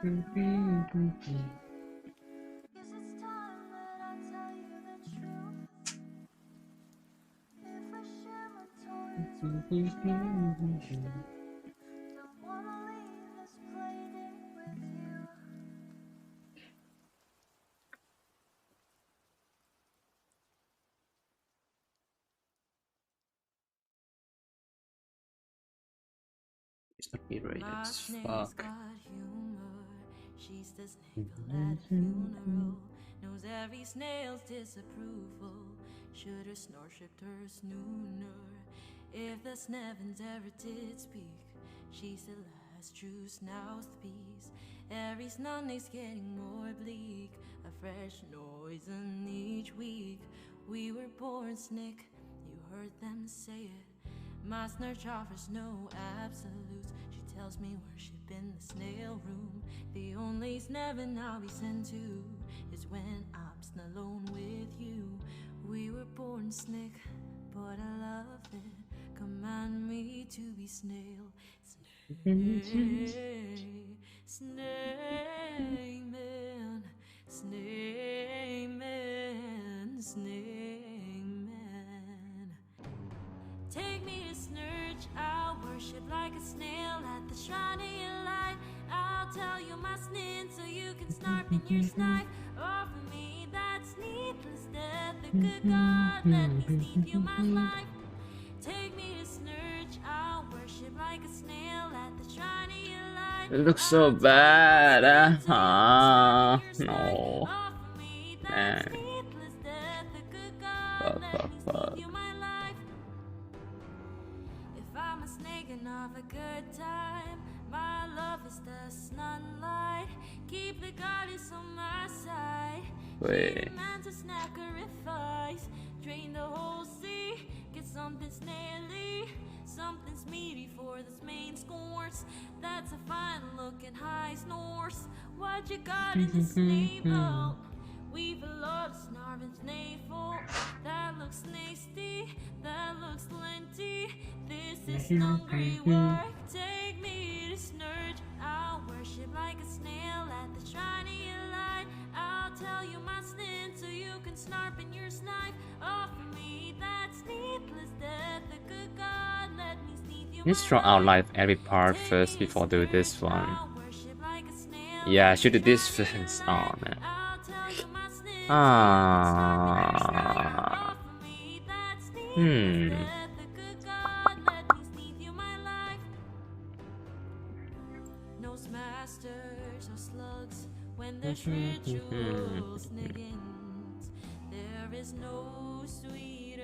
It's not be right as fuck. She's the sniggle at a funeral. Knows every snail's disapproval. Should her snore shipped her snooner. If the Snevins ever did speak, she's the last true snouthed piece. Every Sunday's getting more bleak. A fresh noise in each week. We were born snick, you heard them say it. My snurch offers no absolutes. She tells me worship in the snail room. The only Snevin I'll be sent to is when I'm alone with you. We were born snick, but I love it. Command me to be snail. Snake, snake man, snake man, snake man. Take me to Snurch, I'll worship like a snail at the shrine of your light. I'll tell you my snin so you can snarp in your snipe. Offer me that needless death, the good God, let me sneak you my life. Take me to Snurch, I'll worship like a snail at the shrine of your light. It looks so bad. No. Man. Fuck. If I'm a snake and of a good time, my love is the sunlight. Keep the goddess on my side. Wait. Man to sacrifice. Drain the whole sea. Get something snaily. Something's meaty for this main scores. That's a fine looking high snores. What you got in the stable? We've a lot of snarvin's navel. That looks nasty. That looks plenty. This is hungry work. Take me to Snurch. I'll worship like a snail at the shrine of your light. I'll tell you my sin so you can snarp in your snipe. Offer me that sleepless death. The good God, let me sneak you. Let's draw out live every part first before do this one. Yeah, I should do this first. Oh man. No masters or slugs when there's rituals niggins. There is no sweeter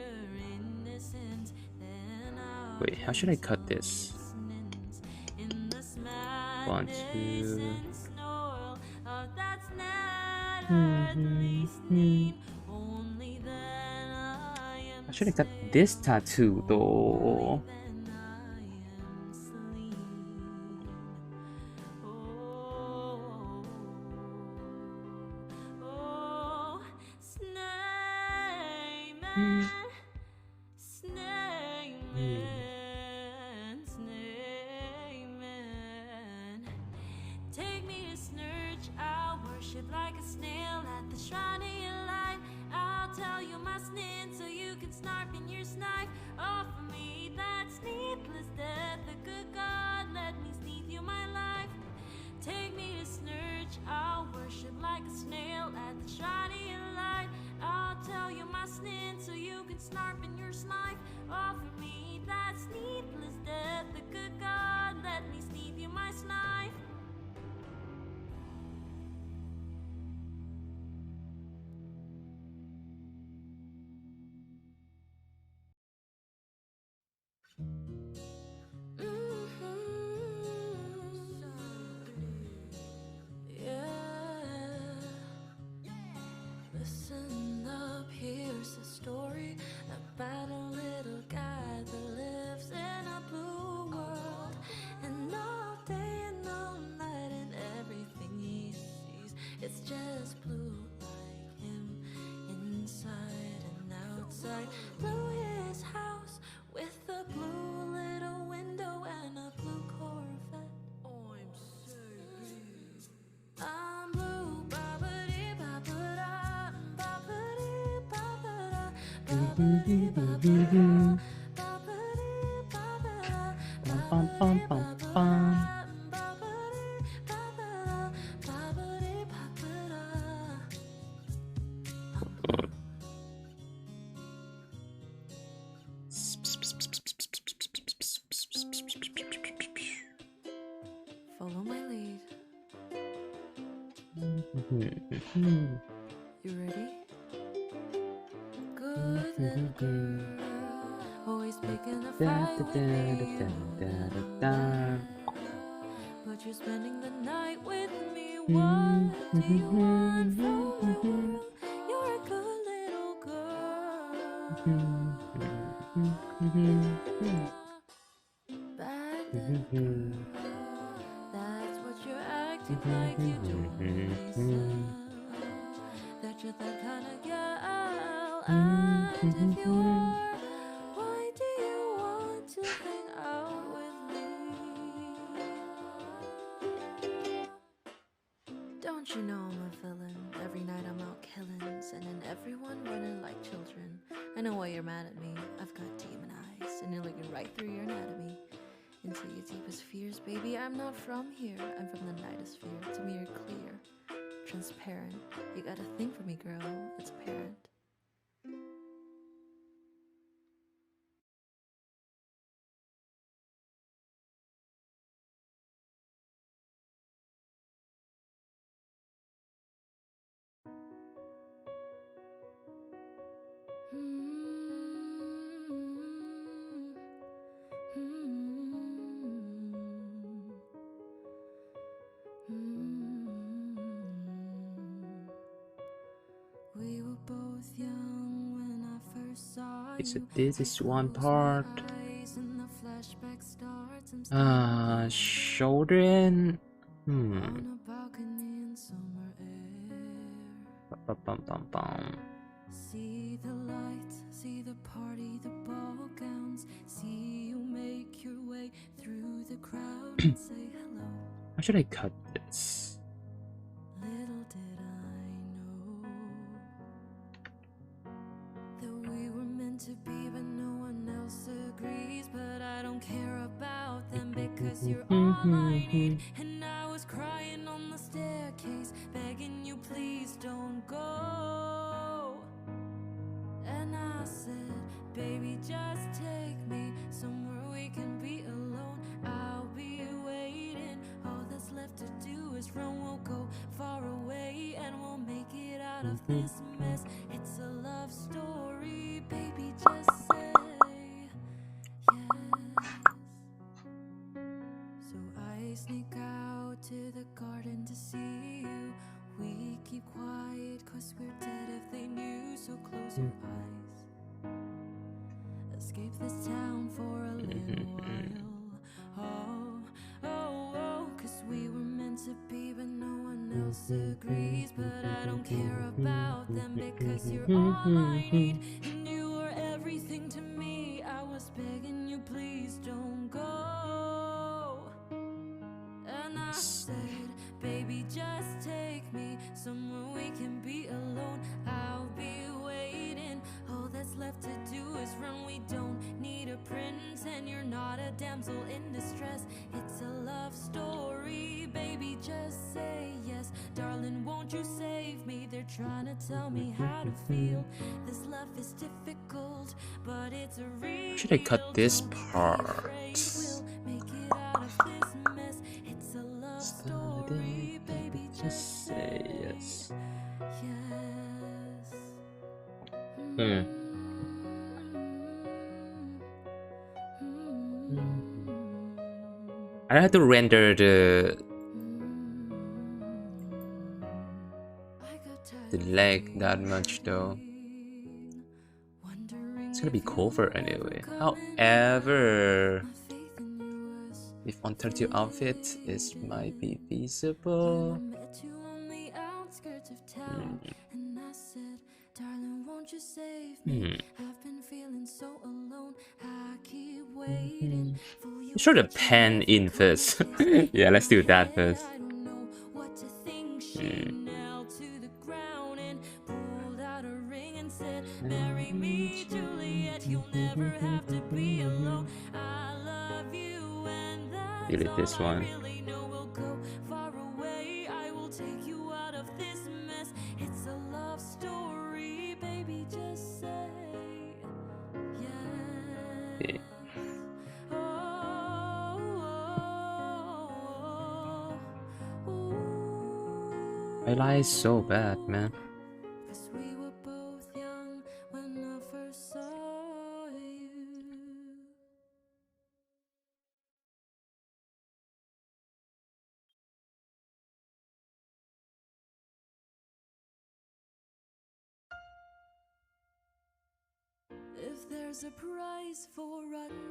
innocence than our Wait, how should I cut this? in the 1, 2. that's not earthly seen. Only then I am How should I cut this tattoo though? Take me to Snurch, I'll worship like a snail at the shrine of your light. I'll tell you my snin so you can snarp in your snipe. Offer me that sleepless death, the good God, let me sneak you my life. Take me to Snurch, I'll worship like a snail at the shrine of your light. I'll tell you my snin so you can snarp in your snipe. Offer me that sleepless death, the good God, let me sneak you my snipe. Listen up, here's a story about a little guy that lives in a blue world. And all day and all night and everything he sees, it's just blue like him, inside and outside. Blue his house with a blue little window and a blue Corvette. I'm sorry. Bum, bum, bum, bum. Follow my lead. You ready? Good little girl, always picking a fight with me. But you're spending the night with me. What do you want from the world? You're a good little girl. Bad little girl. That's what you're acting like. You don't listen. That you're that kind of girl. And if you are, why do you want to hang out with me? Don't you know I'm a villain? Every night I'm out killing, sending everyone running like children. I know why you're mad at me. I've got demon eyes, and you're looking right through your anatomy. Into your deepest fears, baby, I'm not from here. I'm from the nightosphere. To me, you're clear, transparent. You got a thing for me, girl. It's apparent. We were both young when I first saw you. So this is one part. Children. On a balcony in summer air. Bum, bum, bum. See the lights, see the party, the ball gowns. See you make your way through the crowd and say hello. How should I cut this? Little did I know that we were meant to be, but no one else agrees. But I don't care about them because you're all I need. And I was crying on the staircase, begging you please don't go. And I said, baby, just take me somewhere we can be alone. I'll be waiting. All that's left to do is run. We'll go far away and we'll make it out of this mess. It's a love story, baby, just say yes. So I sneak out to the garden to see you. We keep quiet cause we're dead if they knew. So close your eyes. Escape this town for a little while. Oh, oh, oh, cause we were meant to be, but no one else agrees. But I don't care about them because you're all I need. And you were everything to me. I was begging you, please don't go. And I said, baby, just take me somewhere we can be alone. I'll be waiting. All that's left to do is run. We don't need a prince, and you're not a damsel in distress. It's a love story, baby, just say yes. Darling, won't you save me? They're trying to tell me how to feel. This love is difficult, but it's a real. Should I cut this part? We'll make it out of this mess. It's a love story, baby, just say yes. Yes. I don't have to render the leg that much though. It's gonna be cover anyway. However, if on 32 outfit, this might be feasible. Sure, the pen in first. Yeah, let's do that first. Marry me, Juliet, you'll never have to be alone. I love you, and that's Delete this all I one. really know. We'll go far away. I will take you out of this mess. It's a love story, baby. Just say yes. Yeah. My lie is so bad, man. 'Cause we were both young when I first saw you. If there's a prize for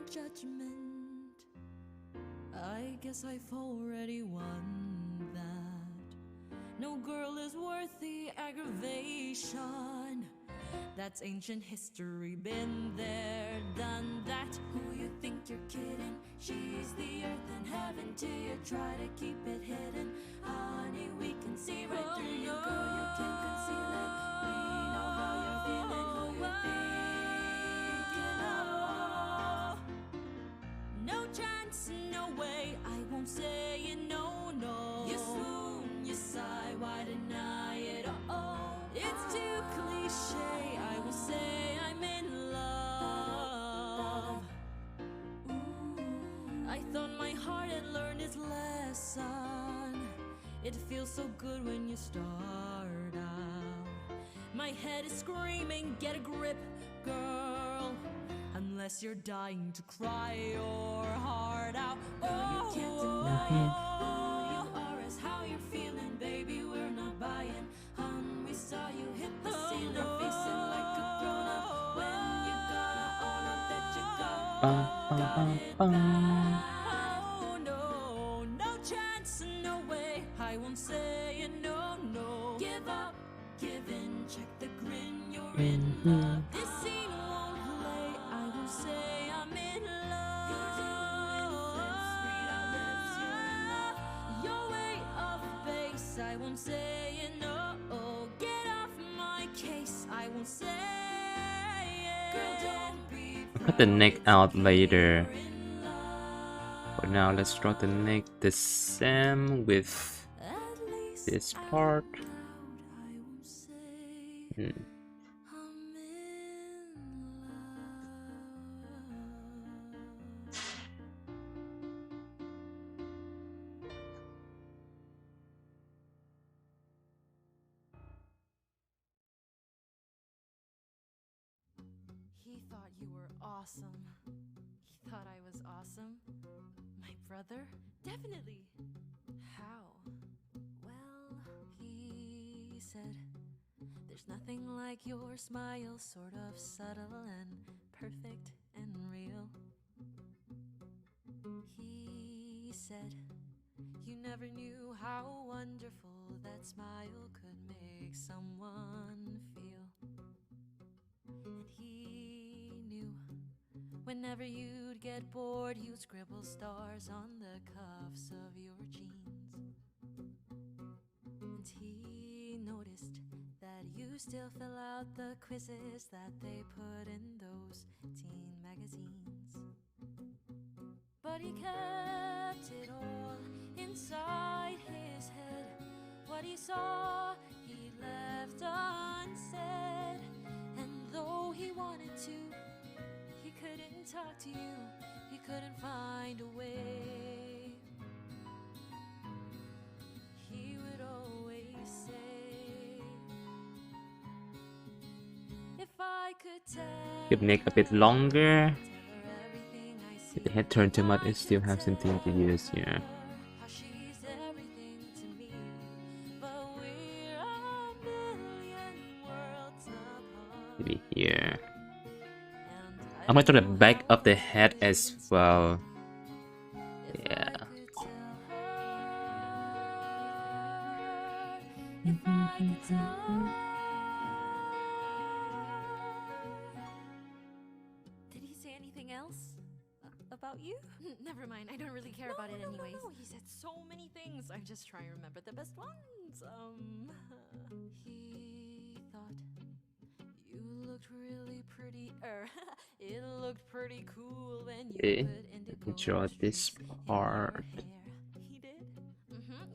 judgment, I guess I've already won that. No girl is worth the aggravation. That's ancient history, been there, done that. Who you think you're kidding? She's the earth and heaven till you try to keep it hidden. Honey, we can see right through you, girl, you can't conceal it. We know how you're feeling, who you thinking of. No chance, no way, I won't say it, no, no. You swoon, you sigh, why deny it? Oh, it's too cliche, I will say I'm in love. Ooh, I thought my heart had learned its lesson. It feels so good when you start out. My head is screaming, get a grip, girl. Unless you're dying to cry your heart out. Oh, you can't deny it. Who you are is how you're feeling, baby. We're not buying. We saw you hit the ceiling, facing like a grown up. When you gonna own up that you got it back? Oh no, no chance, no way. I won't say it, no, no. Give up, give in, check the grin. You're in love. This scene won't play. I won't say I'm in love. You're doing flips, read our lips. You're in love. Your way of base. I won't say it, no. Get off my case. I won't say it. Girl, don't be Cut the neck out later. For now, let's draw the neck the same with this part. He thought you were awesome. He thought I was awesome. My brother? Definitely. How? Well, he said, there's nothing like your smile, sort of subtle and perfect and real. He said, you never knew how wonderful that smile could make someone feel. And he knew whenever you'd get bored, you'd scribble stars on the cuffs of your jeans. And he noticed that you still fill out the quizzes that they put in those teen magazines. But he kept it all inside his head. What he saw, he left unsaid. And though he wanted to, he couldn't talk to you. He couldn't find a way. He would always say, if I could tell Give neck a bit longer. If the head turned too much, it still have something to use here. how she's everything to me, but we're a million worlds apart. Maybe here. I'm going to the back of the head as well. Yeah. If I could tell her. Did he say anything else about you? Never mind, I don't really care about it anyways. No, he said so many things. I'm just trying to remember the best ones. He thought you looked prettier. It looked pretty cool when you Okay, put indigo let me draw this in your part. hair. He did?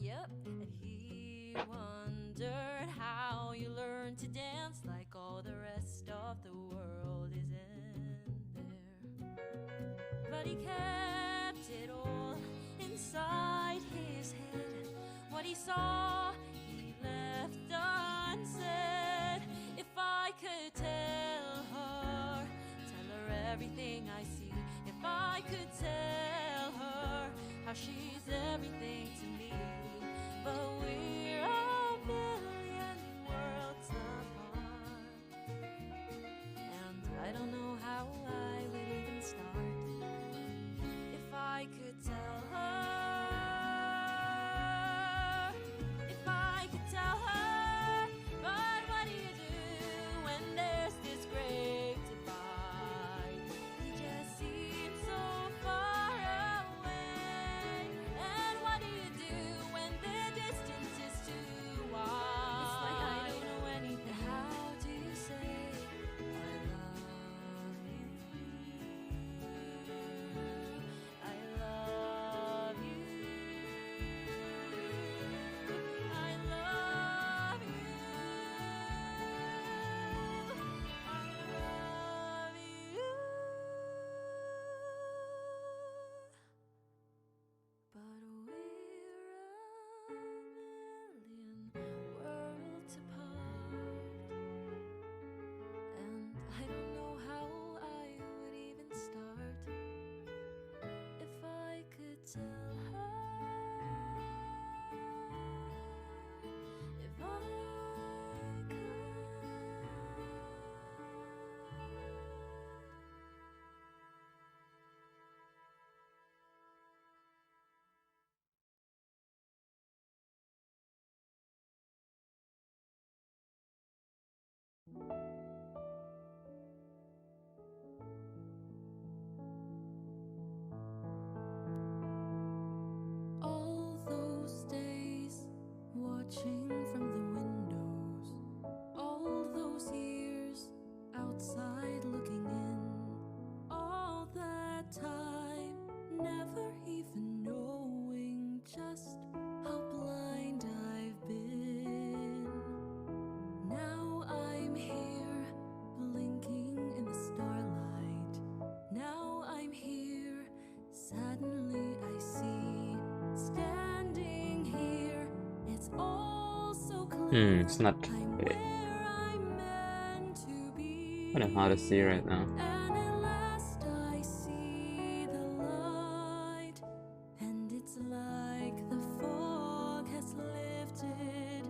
Yep. And he wondered how you learned to dance like all the rest of the world isn't there. But he kept it all inside his head. What he saw, he left unsaid. If I could tell her everything I see. If I could tell her how she's everything to me. But we're a million worlds apart. And I don't know how I would even start. If I could tell her. If I could tell her. But what do you do when there's this great divide? He just seems so far away. And what do you do when the distance is too wide? It's like I don't know anything. How do you say I love you? I love you. I love you. I love you. But we're a million worlds apart. And I don't know how I would even start. If I could tell her. If I could. All those days watching from the windows, all those years outside looking in, all that time never even knowing just how blind I've been. Now I'm here blinking in the starlight. Now I'm here, suddenly I see, standing here, it's all so clear. It's not. I'm where I'm meant to be. I don't know how to see right now. And at last I see the light, and it's like the fog has lifted.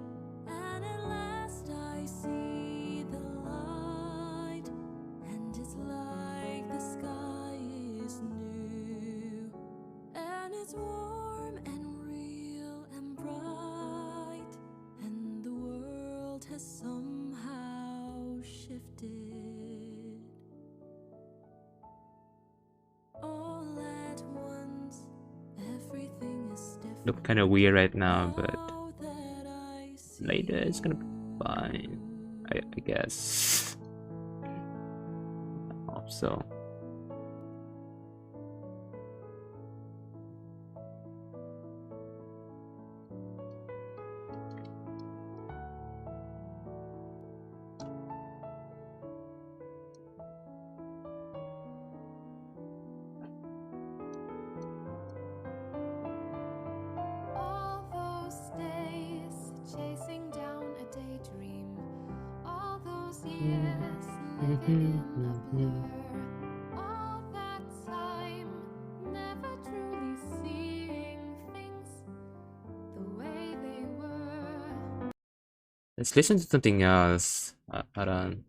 And at last I see the light, and it's like the sky is new. And it's warm and real and bright, and the world has somehow shifted. All at once, everything is different. Look kind of weird right now, but Now that I see later it's gonna be fine. I guess. I hope so. all those days chasing down a daydream, all those years living in a blur, all that time never truly seeing things the way they were. Let's listen to something else. Hold on.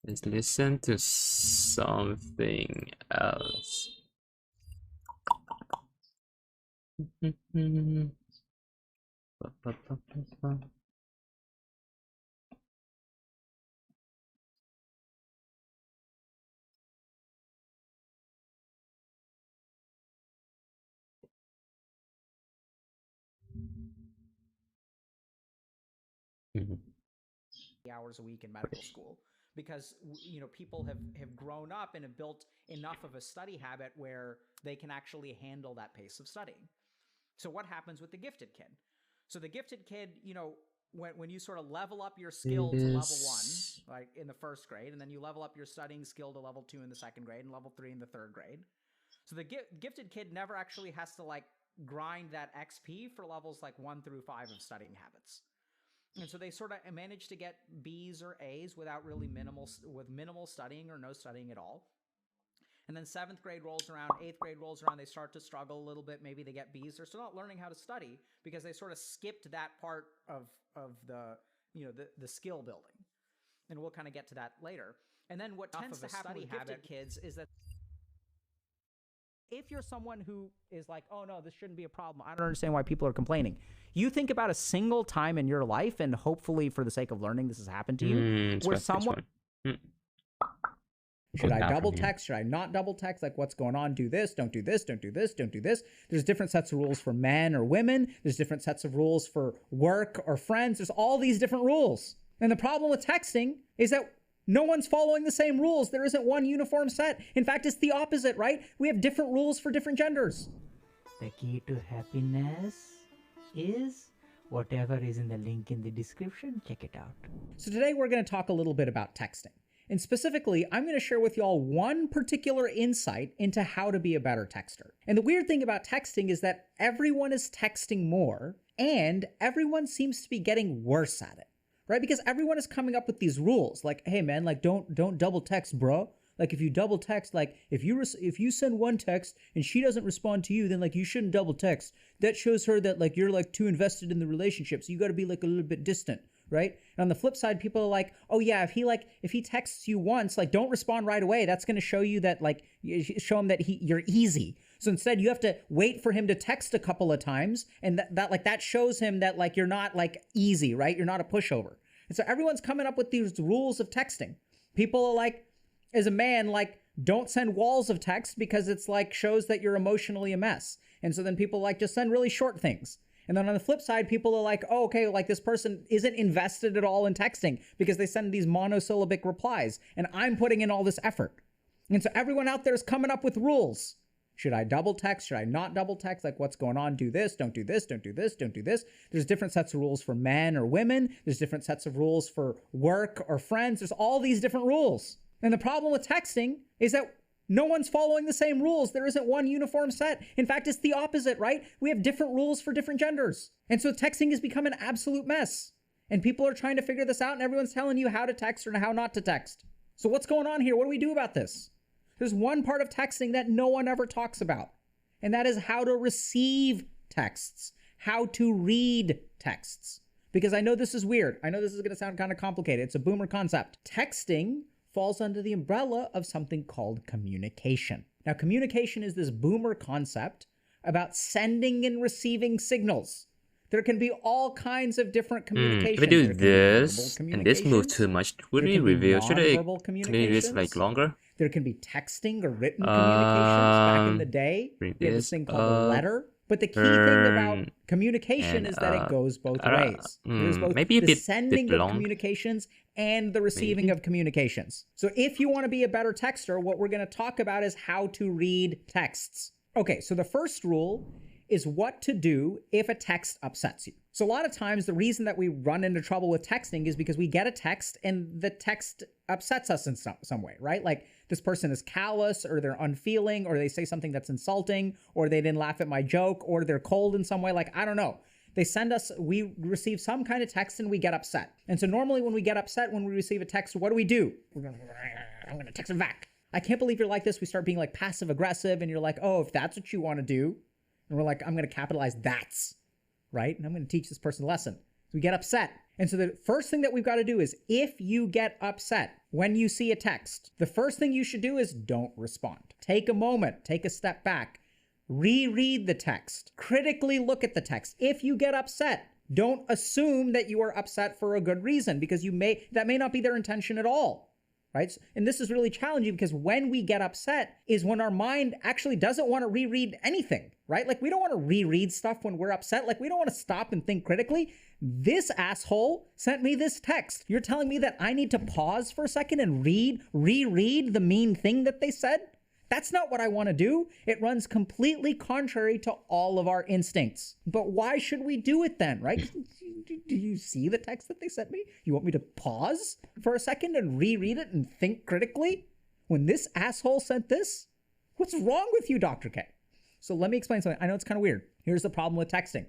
Let's listen to something else. Hours a week in medical school. because people have grown up and have built enough of a study habit where they can actually handle that pace of studying. So what happens with the gifted kid? So the gifted kid, when you sort of level up your skill to level 1, like in the first grade, and then you level up your studying skill to level 2 in the second grade and level 3 in the third grade. So the gifted kid never actually has to like grind that XP for levels like 1 through 5 of studying habits. And so they sort of manage to get B's or A's without really minimal studying or no studying at all. And then 7th grade rolls around, 8th grade rolls around, they start to struggle a little bit. Maybe they get B's. They're still not learning how to study because they sort of skipped that part of the skill building. And we'll kind of get to that later. And then what tends to happen with gifted kids is that if you're someone who is like, oh no, this shouldn't be a problem, I don't understand why people are complaining. You think about a single time in your life, and hopefully for the sake of learning this has happened to you, where someone... Should I double text? Should I not double text? Like, what's going on? Do this, don't do this, don't do this, don't do this. There's different sets of rules for men or women. There's different sets of rules for work or friends. There's all these different rules. And the problem with texting is that no one's following the same rules. There isn't one uniform set. In fact, it's the opposite, right? We have different rules for different genders. The key to happiness is whatever is in the link in the description. Check it out. So today we're going to talk a little bit about texting. And specifically, I'm going to share with y'all one particular insight into how to be a better texter. And the weird thing about texting is that everyone is texting more, and everyone seems to be getting worse at it, right? Because everyone is coming up with these rules, like, hey man, like don't double text, bro. Like if you double text, like if you send one text and she doesn't respond to you, then like you shouldn't double text. That shows her that like you're like too invested in the relationship, so you got to be like a little bit distant. Right? And on the flip side, people are like, oh yeah, if he texts you once, like don't respond right away. That's going to show you that like, show him that you're easy. So instead you have to wait for him to text a couple of times. And that shows him that like, you're not like easy, right? You're not a pushover. And so everyone's coming up with these rules of texting. People are like, as a man, like don't send walls of text because it's like shows that you're emotionally a mess. And so then people like just send really short things. And then on the flip side, people are like, oh, okay, like this person isn't invested at all in texting because they send these monosyllabic replies and I'm putting in all this effort. And so everyone out there is coming up with rules. Should I double text? Should I not double text? Like what's going on? Do this, don't do this, don't do this, don't do this. There's different sets of rules for men or women. There's different sets of rules for work or friends. There's all these different rules. And the problem with texting is that no one's following the same rules. There isn't one uniform set. In fact, it's the opposite, right? We have different rules for different genders. And so texting has become an absolute mess. And people are trying to figure this out, and everyone's telling you how to text or how not to text. So what's going on here? What do we do about this? There's one part of texting that no one ever talks about, and that is how to receive texts, how to read texts. Because I know this is weird. I know this is going to sound kind of complicated. It's a boomer concept. Texting falls under the umbrella of something called communication. Now, communication is this boomer concept about sending and receiving signals. There can be all kinds of different communications. If we do this, and this move too much, would we review? Should I continue this like longer? There can be texting or written communications. Back in the day, we had this thing called a letter. But the key thing about communication is that it goes both ways. There's both the sending of communications and the receiving of communications. So if you want to be a better texter, what we're going to talk about is how to read texts. Okay, so the first rule is what to do if a text upsets you. So a lot of times the reason that we run into trouble with texting is because we get a text and the text upsets us in some way, right? Like this person is callous or they're unfeeling or they say something that's insulting or they didn't laugh at my joke or they're cold in some way. Like, I don't know. We receive some kind of text and we get upset. And so normally when we get upset, when we receive a text, what do? I'm going to text him back. I can't believe you're like this. We start being like passive aggressive and you're like, oh, if that's what you want to do. And we're like, I'm going to capitalize that's, right? And I'm going to teach this person a lesson. So we get upset. And so the first thing that we've got to do is if you get upset when you see a text, the first thing you should do is don't respond. Take a moment, take a step back, reread the text, critically look at the text. If you get upset, don't assume that you are upset for a good reason because that may not be their intention at all. right? And this is really challenging because when we get upset is when our mind actually doesn't want to reread anything, right? Like we don't want to reread stuff when we're upset. Like we don't want to stop and think critically. This asshole sent me this text. You're telling me that I need to pause for a second and reread the mean thing that they said? That's not what I want to do. It runs completely contrary to all of our instincts. But why should we do it then, right? Do you see the text that they sent me? You want me to pause for a second and reread it and think critically? When this asshole sent this? What's wrong with you, Dr. K? So let me explain something. I know it's kind of weird. Here's the problem with texting.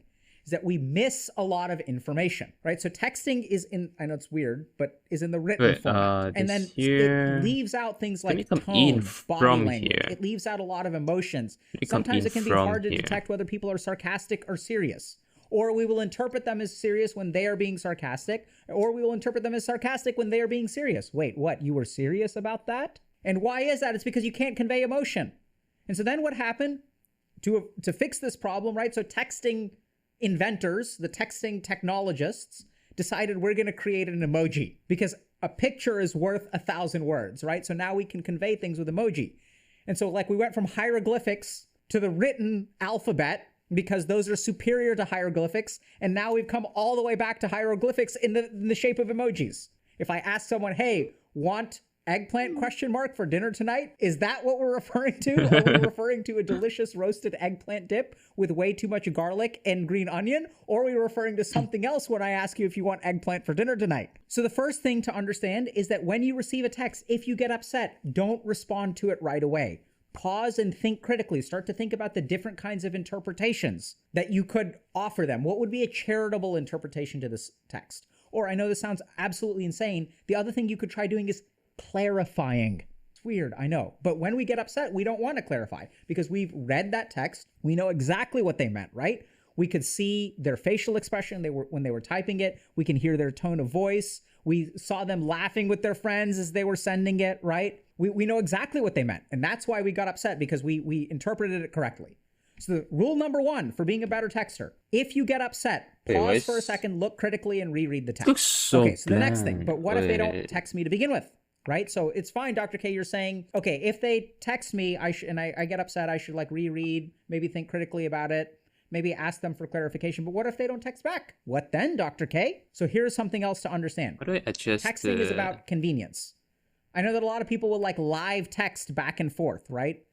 Is that we miss a lot of information, right? So texting is in, I know it's weird, but is in the written format. And then here. it leaves out things like come tone, in body from language. here. It leaves out a lot of emotions. Let me come Sometimes in it can be from hard to here. detect whether people are sarcastic or serious. Or we will interpret them as serious when they are being sarcastic, or we will interpret them as sarcastic when they are being serious. Wait, what? You were serious about that? And why is that? It's because you can't convey emotion. And so then what happened to fix this problem, right? So texting inventors, the texting technologists, decided we're going to create an emoji because a picture is worth 1,000 words, right? So now we can convey things with emoji. And so like we went from hieroglyphics to the written alphabet because those are superior to hieroglyphics. And now we've come all the way back to hieroglyphics in the shape of emojis. If I ask someone, hey, want eggplant ? For dinner tonight? Is that what we're referring to? Are we referring to a delicious roasted eggplant dip with way too much garlic and green onion? Or are we referring to something else when I ask you if you want eggplant for dinner tonight? So the first thing to understand is that when you receive a text, if you get upset, don't respond to it right away. Pause and think critically. Start to think about the different kinds of interpretations that you could offer them. What would be a charitable interpretation to this text? Or I know this sounds absolutely insane. The other thing you could try doing is clarifying. It's weird, I know. But when we get upset, we don't want to clarify because we've read that text. We know exactly what they meant, right? We could see their facial expression when they were typing it. We can hear their tone of voice. We saw them laughing with their friends as they were sending it, right? We know exactly what they meant. And that's why we got upset because we interpreted it correctly. So the rule number 1 for being a better texter, if you get upset, pause for a second, look critically and reread the text. Looks so okay, so the next thing, bland. but what if they don't Wait. text me to begin with? Right? So it's fine, Dr. K, you're saying, okay, if they text me and I get upset, I should like reread, maybe think critically about it, maybe ask them for clarification. But what if they don't text back? What then, Dr. K? So here's something else to understand. How do I adjust Texting is about convenience. I know that a lot of people will like live text back and forth, right?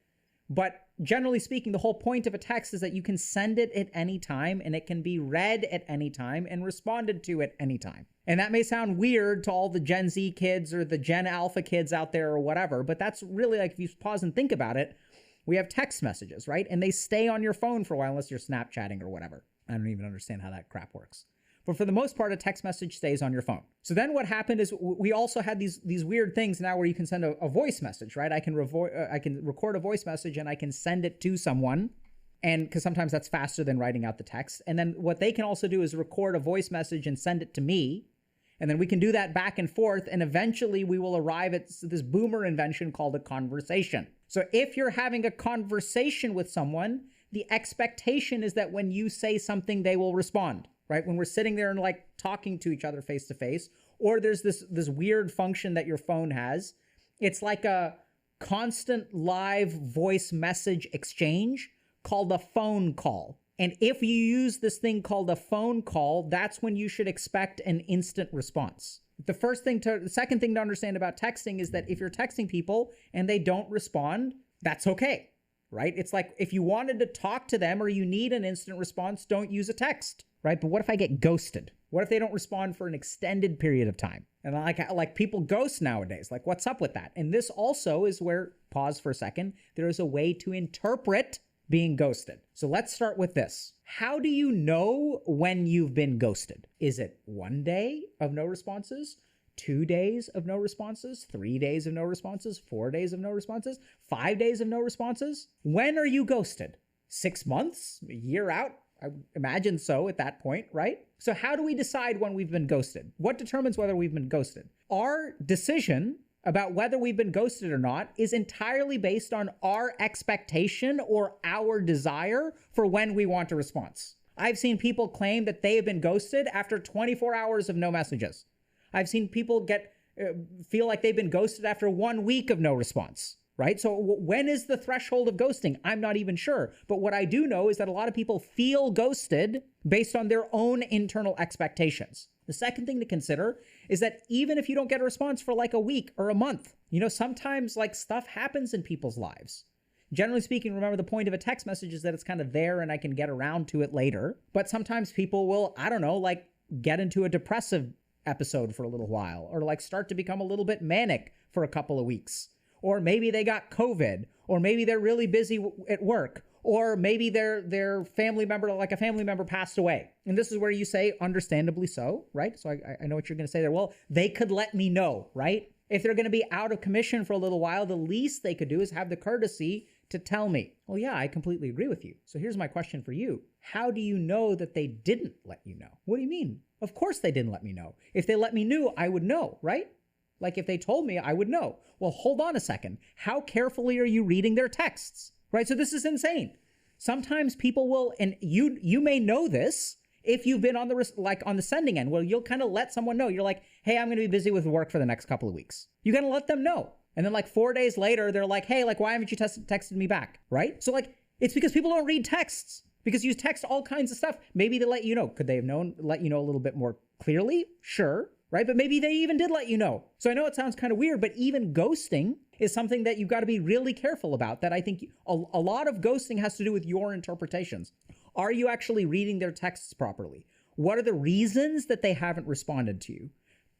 But generally speaking, the whole point of a text is that you can send it at any time and it can be read at any time and responded to at any time. And that may sound weird to all the Gen Z kids or the Gen Alpha kids out there or whatever, but that's really like, if you pause and think about it, we have text messages, right? And they stay on your phone for a while unless you're Snapchatting or whatever. I don't even understand how that crap works. But for the most part, a text message stays on your phone. So then what happened is we also had these weird things now where you can send a voice message, right? I can record a voice message and I can send it to someone. And because sometimes that's faster than writing out the text. And then what they can also do is record a voice message and send it to me. And then we can do that back and forth. And eventually we will arrive at this boomer invention called a conversation. So if you're having a conversation with someone, the expectation is that when you say something, they will respond, right? When we're sitting there and like talking to each other face to face, or there's this weird function that your phone has. It's like a constant live voice message exchange called a phone call. And if you use this thing called a phone call, that's when you should expect an instant response. The second thing to understand about texting is that if you're texting people and they don't respond, that's okay, right? It's like if you wanted to talk to them or you need an instant response, don't use a text, right? But what if I get ghosted? What if they don't respond for an extended period of time? And like people ghost nowadays. Like, what's up with that? And this also is where, pause for a second, there is a way to interpret being ghosted. So let's start with this. How do you know when you've been ghosted? Is it 1 day of no responses? 2 days of no responses? 3 days of no responses? 4 days of no responses? 5 days of no responses? When are you ghosted? 6 months? A year out? I imagine so at that point, right? So how do we decide when we've been ghosted? What determines whether we've been ghosted? Our decision about whether we've been ghosted or not is entirely based on our expectation or our desire for when we want a response. I've seen people claim that they have been ghosted after 24 hours of no messages. I've seen people feel like they've been ghosted after 1 week of no response, right? So when is the threshold of ghosting? I'm not even sure. But what I do know is that a lot of people feel ghosted based on their own internal expectations. The second thing to consider is that even if you don't get a response for like a week or a month, sometimes like stuff happens in people's lives. Generally speaking, remember the point of a text message is that it's kind of there and I can get around to it later. But sometimes people will, I don't know, like get into a depressive episode for a little while, or like start to become a little bit manic for a couple of weeks. Or maybe they got COVID, or maybe they're really busy at work, or maybe their family member, like a family member, passed away. And this is where you say, understandably so, right? So I know what you're going to say there. Well, they could let me know, right? If they're going to be out of commission for a little while, the least they could do is have the courtesy to tell me. Well, yeah, I completely agree with you. So here's my question for you. How do you know that they didn't let you know? What do you mean? Of course they didn't let me know. If they let me know, I would know, right? Like if they told me, I would know. Well, hold on a second. How carefully are you reading their texts? Right? So this is insane. Sometimes people will, and you may know this if you've been on the sending end, where you'll kind of let someone know. You're like, hey, I'm going to be busy with work for the next couple of weeks. You got to let them know. And then like 4 days later, they're like, hey, like, why haven't you texted me back? Right? So like, it's because people don't read texts, because you text all kinds of stuff. Maybe they let you know. Could they have let you know a little bit more clearly? Sure. Right? But maybe they even did let you know. So I know it sounds kind of weird, but even ghosting is something that you've got to be really careful about. That I think a lot of ghosting has to do with your interpretations. Are you actually reading their texts properly? What are the reasons that they haven't responded to you?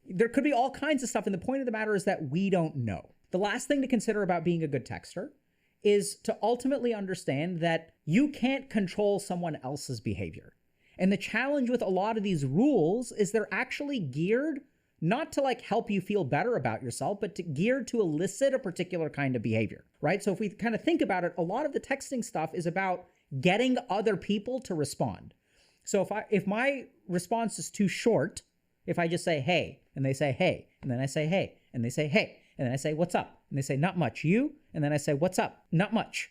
There could be all kinds of stuff. And the point of the matter is that we don't know. The last thing to consider about being a good texter is to ultimately understand that you can't control someone else's behavior. And the challenge with a lot of these rules is they're actually geared not to like help you feel better about yourself, but geared to elicit a particular kind of behavior, right? So if we kind of think about it, a lot of the texting stuff is about getting other people to respond. So if my response is too short, if I just say, hey, and they say, hey, and then I say, hey, and they say, hey, and then I say, what's up? And they say, not much. You? And then I say, what's up? Not much.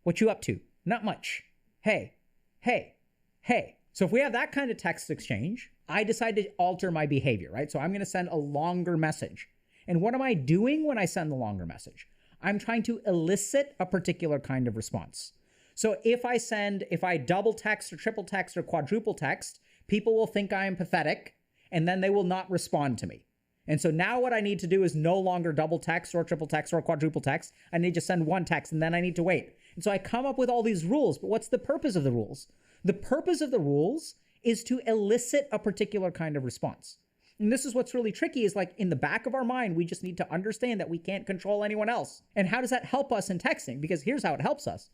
What you up to? Not much. Hey, hey, hey. So if we have that kind of text exchange, I decide to alter my behavior, right? So I'm going to send a longer message. And what am I doing when I send the longer message? I'm trying to elicit a particular kind of response. So if I double text or triple text or quadruple text, people will think I am pathetic, and then they will not respond to me. And so now what I need to do is no longer double text or triple text or quadruple text. I need to send one text, and then I need to wait. And so I come up with all these rules. But what's the purpose of the rules? The purpose of the rules is to elicit a particular kind of response. And this is what's really tricky, is like in the back of our mind, we just need to understand that we can't control anyone else. And how does that help us in texting? Because here's how it helps us.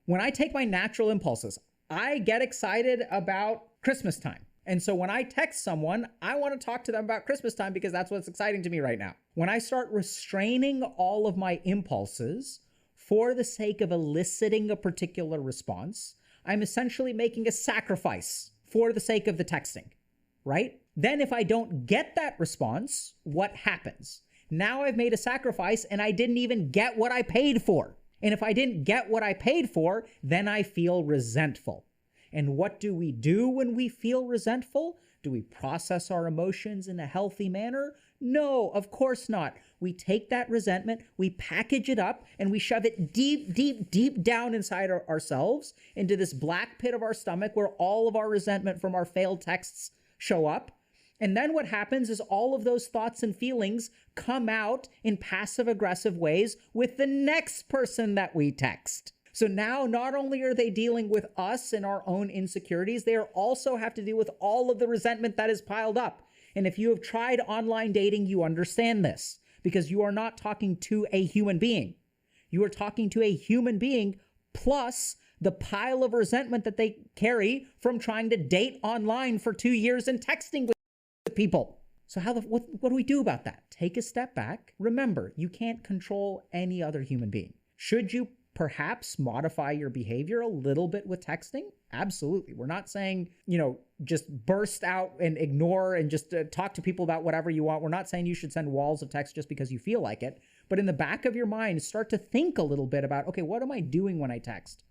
When I take my natural impulses, I get excited about Christmas time. And so when I text someone, I want to talk to them about Christmas time because that's what's exciting to me right now. When I start restraining all of my impulses for the sake of eliciting a particular response, I'm essentially making a sacrifice for the sake of the texting, right? Then if I don't get that response, what happens? Now I've made a sacrifice and I didn't even get what I paid for. And if I didn't get what I paid for, then I feel resentful. And what do we do when we feel resentful? Do we process our emotions in a healthy manner? No, of course not. We take that resentment, we package it up, and we shove it deep, deep, deep down inside ourselves into this black pit of our stomach where all of our resentment from our failed texts show up. And then what happens is all of those thoughts and feelings come out in passive-aggressive ways with the next person that we text. So now not only are they dealing with us and our own insecurities, they also have to deal with all of the resentment that is piled up. And if you have tried online dating, you understand this, because you are not talking to a human being. You are talking to a human being plus the pile of resentment that they carry from trying to date online for 2 years and texting with people. So what do we do about that? Take a step back. Remember, you can't control any other human being. Should you perhaps modify your behavior a little bit with texting? Absolutely. We're not saying, just burst out and ignore and just talk to people about whatever you want. We're not saying you should send walls of text just because you feel like it. But in the back of your mind, start to think a little bit about, okay, what am I doing when I text?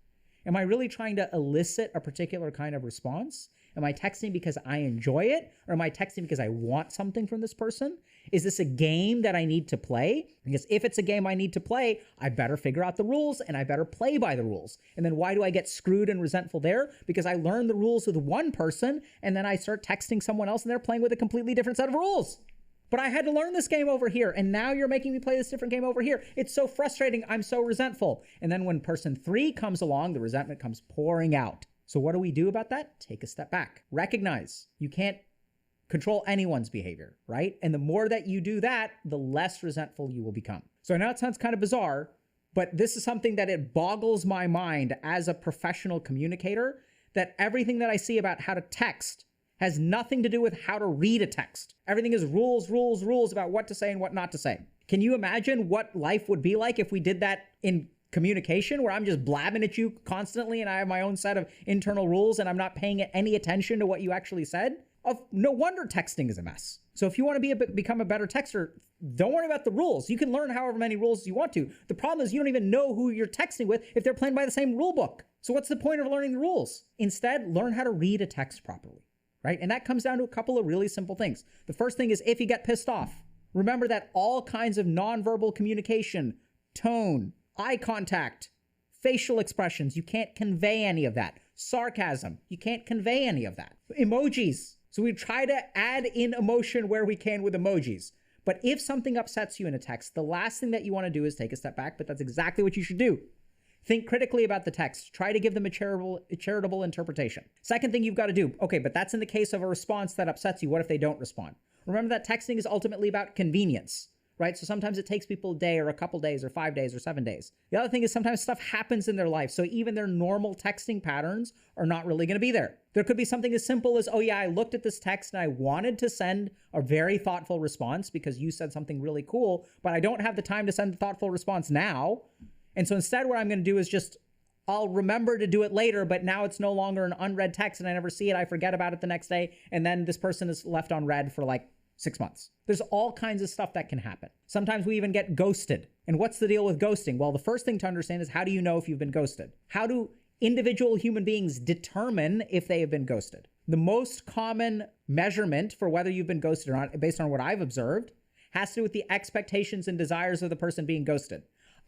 Am I really trying to elicit a particular kind of response? Am I texting because I enjoy it? Or am I texting because I want something from this person? Is this a game that I need to play? Because if it's a game I need to play, I better figure out the rules and I better play by the rules. And then why do I get screwed and resentful there? Because I learned the rules with one person and then I start texting someone else and they're playing with a completely different set of rules. But I had to learn this game over here, and now you're making me play this different game over here. It's so frustrating. I'm so resentful. And then when person 3 comes along, the resentment comes pouring out. So what do we do about that? Take a step back. Recognize you can't control anyone's behavior, right? And the more that you do that, the less resentful you will become. So I know it sounds kind of bizarre, but this is something that it boggles my mind as a professional communicator, that everything that I see about how to text has nothing to do with how to read a text. Everything is rules, rules, rules about what to say and what not to say. Can you imagine what life would be like if we did that in communication, where I'm just blabbing at you constantly and I have my own set of internal rules and I'm not paying any attention to what you actually said? No wonder texting is a mess. So if you want to become a better texter, don't worry about the rules. You can learn however many rules you want to. The problem is you don't even know who you're texting with if they're playing by the same rule book. So what's the point of learning the rules? Instead, learn how to read a text properly. Right? And that comes down to a couple of really simple things. The first thing is if you get pissed off, remember that all kinds of nonverbal communication, tone, eye contact, facial expressions, you can't convey any of that. Sarcasm, you can't convey any of that. Emojis. So we try to add in emotion where we can with emojis. But if something upsets you in a text, the last thing that you want to do is take a step back, but that's exactly what you should do. Think critically about the text. Try to give them a charitable interpretation. Second thing you've got to do, okay, but that's in the case of a response that upsets you. What if they don't respond? Remember that texting is ultimately about convenience, right? So sometimes it takes people a day or a couple days or 5 days or 7 days. The other thing is sometimes stuff happens in their life. So even their normal texting patterns are not really going to be there. There could be something as simple as, oh yeah, I looked at this text and I wanted to send a very thoughtful response because you said something really cool, but I don't have the time to send the thoughtful response now. And so instead what I'm going to do is I'll remember to do it later, but now it's no longer an unread text and I never see it. I forget about it the next day. And then this person is left unread for like 6 months. There's all kinds of stuff that can happen. Sometimes we even get ghosted. And what's the deal with ghosting? Well, the first thing to understand is, how do you know if you've been ghosted? How do individual human beings determine if they have been ghosted? The most common measurement for whether you've been ghosted or not, based on what I've observed, has to do with the expectations and desires of the person being ghosted.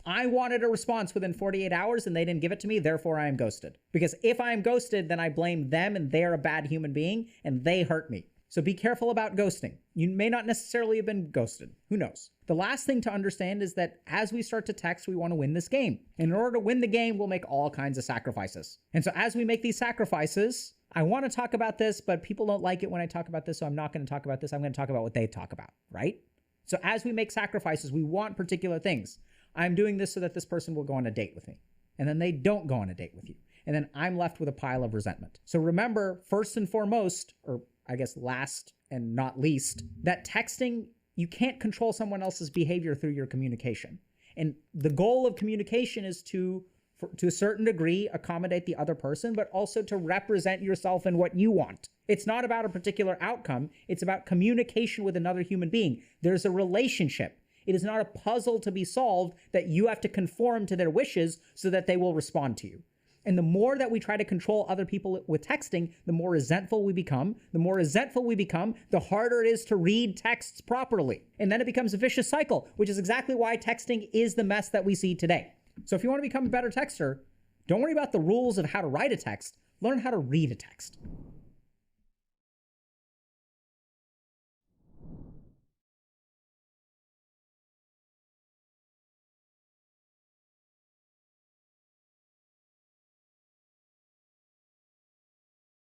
I wanted a response within 48 hours and they didn't give it to me, therefore I am ghosted. Because if I am ghosted, then I blame them and they're a bad human being and they hurt me. So be careful about ghosting. You may not necessarily have been ghosted. Who knows? The last thing to understand is that as we start to text, we want to win this game. And in order to win the game, we'll make all kinds of sacrifices. And so as we make these sacrifices, I want to talk about this, but people don't like it when I talk about this, so I'm not going to talk about this. I'm going to talk about what they talk about, right? So as we make sacrifices, we want particular things. I'm doing this so that this person will go on a date with me. And then they don't go on a date with you. And then I'm left with a pile of resentment. So remember, first and foremost, or I guess last and not least, that texting, you can't control someone else's behavior through your communication. And the goal of communication is to a certain degree, accommodate the other person, but also to represent yourself and what you want. It's not about a particular outcome. It's about communication with another human being. There's a relationship. It is not a puzzle to be solved that you have to conform to their wishes so that they will respond to you. And the more that we try to control other people with texting, the more resentful we become. The more resentful we become, the harder it is to read texts properly. And then it becomes a vicious cycle, which is exactly why texting is the mess that we see today. So if you want to become a better texter, don't worry about the rules of how to write a text. Learn how to read a text.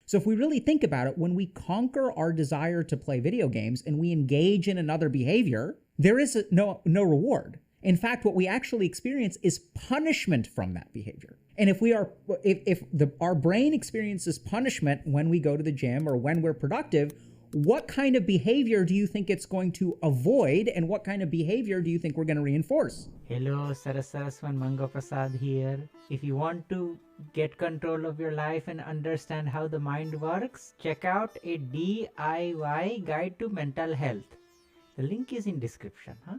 So if we really think about it, when we conquer our desire to play video games and we engage in another behavior, there is no reward. In fact, what we actually experience is punishment from that behavior. And if our brain experiences punishment when we go to the gym or when we're productive, what kind of behavior do you think it's going to avoid, and what kind of behavior do you think we're going to reinforce? Hello, Sarasaraswan Manga Prasad here. If you want to get control of your life and understand how the mind works, check out a DIY guide to mental health. The link is in description, huh?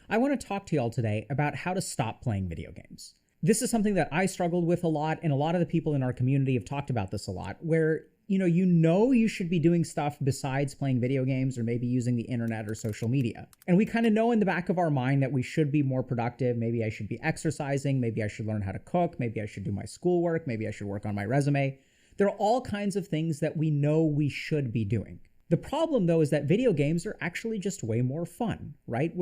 I want to talk to y'all today about how to stop playing video games. This is something that I struggled with a lot, and a lot of the people in our community have talked about this a lot, where you know you should be doing stuff besides playing video games or maybe using the internet or social media. And we kind of know in the back of our mind that we should be more productive. Maybe I should be exercising. Maybe I should learn how to cook. Maybe I should do my schoolwork. Maybe I should work on my resume. There are all kinds of things that we know we should be doing. The problem, though, is that video games are actually just way more fun, right?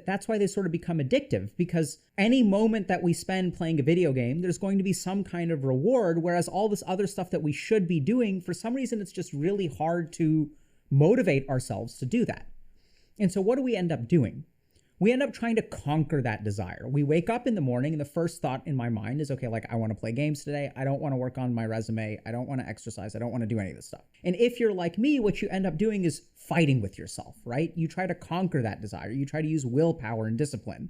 That's why they sort of become addictive, because any moment that we spend playing a video game, there's going to be some kind of reward, whereas all this other stuff that we should be doing, for some reason, it's just really hard to motivate ourselves to do that. And so what do we end up doing? We end up trying to conquer that desire. We wake up in the morning and the first thought in my mind is, okay, like I want to play games today. I don't want to work on my resume. I don't want to exercise. I don't want to do any of this stuff. And if you're like me, what you end up doing is fighting with yourself, right? You try to conquer that desire. You try to use willpower and discipline,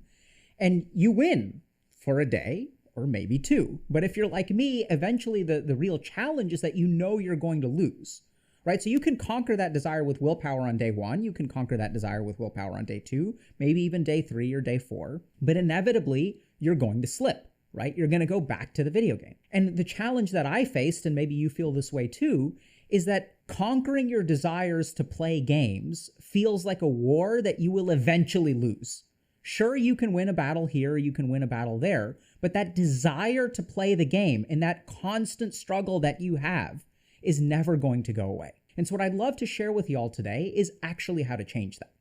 and you win for a day or maybe two. But if you're like me, eventually the real challenge is that you know you're going to lose. Right? So you can conquer that desire with willpower on day 1. You can conquer that desire with willpower on day 2, maybe even day 3 or day 4. But inevitably, you're going to slip, right? You're going to go back to the video game. And the challenge that I faced, and maybe you feel this way too, is that conquering your desires to play games feels like a war that you will eventually lose. Sure, you can win a battle here, you can win a battle there, but that desire to play the game and that constant struggle that you have is never going to go away. And so what I'd love to share with y'all today is actually how to change that.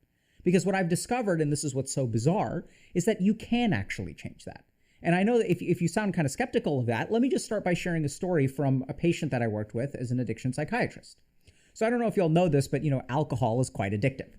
Because what I've discovered, and this is what's so bizarre, is that you can actually change that. And I know that if you sound kind of skeptical of that, let me just start by sharing a story from a patient that I worked with as an addiction psychiatrist. So I don't know if y'all know this, but alcohol is quite addictive.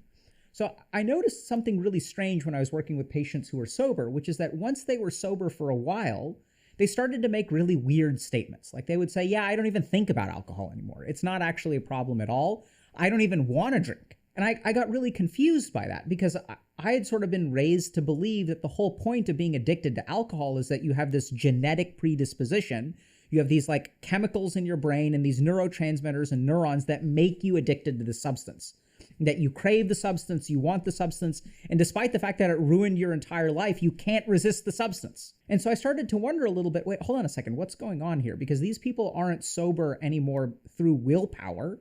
So I noticed something really strange when I was working with patients who were sober, which is that once they were sober for a while, they started to make really weird statements. Like they would say, yeah, I don't even think about alcohol anymore. It's not actually a problem at all. I don't even want to drink. And I got really confused by that because I had sort of been raised to believe that the whole point of being addicted to alcohol is that you have this genetic predisposition. You have these like chemicals in your brain and these neurotransmitters and neurons that make you addicted to the substance. That you crave the substance, you want the substance, and despite the fact that it ruined your entire life, you can't resist the substance. And so I started to wonder a little bit, wait, hold on a second, what's going on here? Because these people aren't sober anymore through willpower.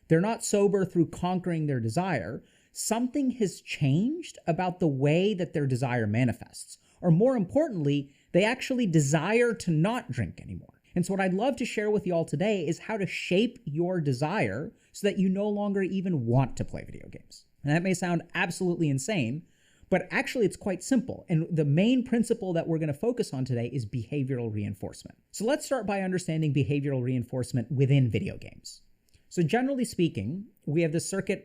They're not sober through conquering their desire. Something has changed about the way that their desire manifests. Or more importantly, they actually desire to not drink anymore. And so what I'd love to share with you all today is how to shape your desire so that you no longer even want to play video games. And that may sound absolutely insane, but actually it's quite simple. And the main principle that we're going to focus on today is behavioral reinforcement. So let's start by understanding behavioral reinforcement within video games. So generally speaking, we have this circuit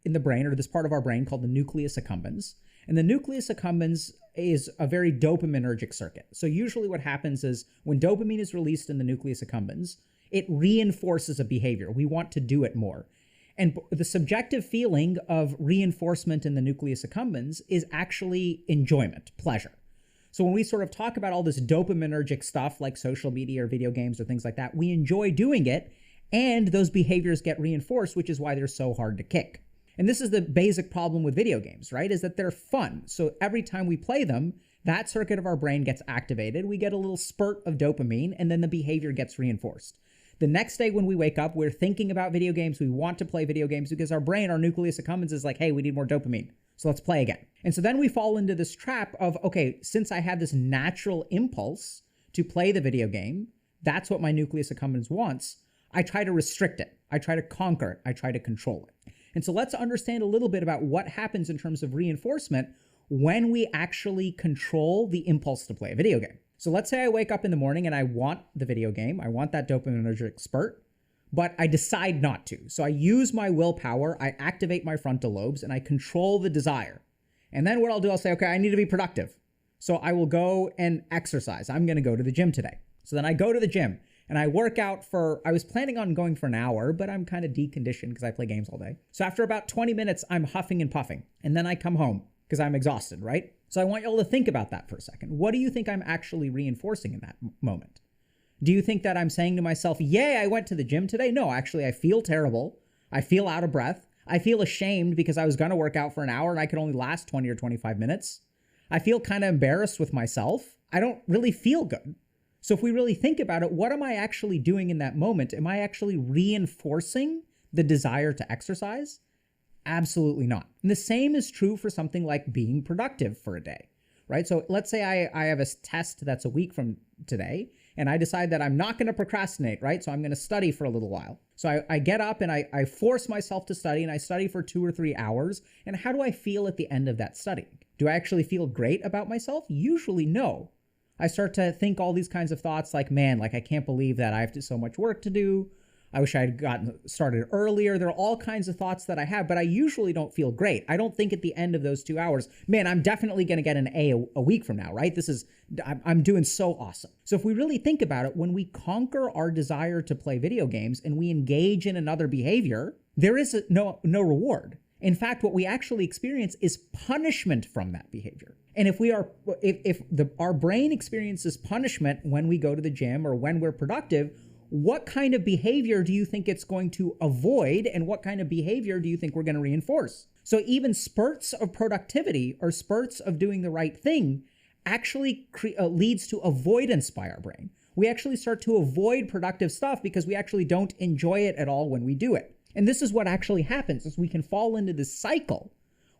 in the brain, or this part of our brain called the nucleus accumbens. And the nucleus accumbens is a very dopaminergic circuit. So usually what happens is when dopamine is released in the nucleus accumbens, it reinforces a behavior. We want to do it more. And the subjective feeling of reinforcement in the nucleus accumbens is actually enjoyment, pleasure. So when we sort of talk about all this dopaminergic stuff like social media or video games or things like that, we enjoy doing it, and those behaviors get reinforced, which is why they're so hard to kick. And this is the basic problem with video games, right? Is that they're fun. So every time we play them, that circuit of our brain gets activated. We get a little spurt of dopamine, and then the behavior gets reinforced. The next day when we wake up, we're thinking about video games. We want to play video games because our brain, our nucleus accumbens is like, hey, we need more dopamine. So let's play again. And so then we fall into this trap of, okay, since I have this natural impulse to play the video game, that's what my nucleus accumbens wants. I try to restrict it. I try to conquer it. I try to control it. And so let's understand a little bit about what happens in terms of reinforcement when we actually control the impulse to play a video game. So let's say I wake up in the morning and I want the video game. I want that dopaminergic spurt, but I decide not to. So I use my willpower, I activate my frontal lobes, and I control the desire. And then what I'll do, I'll say, okay, I need to be productive. So I will go and exercise. I'm going to go to the gym today. So then I go to the gym. And I work out I was planning on going for an hour, but I'm kind of deconditioned because I play games all day. So after about 20 minutes, I'm huffing and puffing. And then I come home because I'm exhausted, right? So I want y'all to think about that for a second. What do you think I'm actually reinforcing in that moment? Do you think that I'm saying to myself, yay, I went to the gym today? No, actually, I feel terrible. I feel out of breath. I feel ashamed because I was going to work out for an hour and I could only last 20 or 25 minutes. I feel kind of embarrassed with myself. I don't really feel good. So if we really think about it, what am I actually doing in that moment? Am I actually reinforcing the desire to exercise? Absolutely not. And the same is true for something like being productive for a day, right? So let's say I have a test that's a week from today, and I decide that I'm not going to procrastinate, right? So I'm going to study for a little while. So I get up and I force myself to study, and I study for 2 or 3 hours. And how do I feel at the end of that studying? Do I actually feel great about myself? Usually no. I start to think all these kinds of thoughts like, man, like I can't believe that I have so much work to do. I wish I had gotten started earlier. There are all kinds of thoughts that I have, but I usually don't feel great. I don't think at the end of those 2 hours, man, I'm definitely going to get an A week from now, right? I'm doing so awesome. So if we really think about it, when we conquer our desire to play video games and we engage in another behavior, there is no reward. In fact, what we actually experience is punishment from that behavior. And if our brain experiences punishment when we go to the gym or when we're productive, what kind of behavior do you think it's going to avoid, and what kind of behavior do you think we're going to reinforce? So even spurts of productivity or spurts of doing the right thing actually leads to avoidance by our brain. We actually start to avoid productive stuff because we actually don't enjoy it at all when we do it. And this is what actually happens, is we can fall into this cycle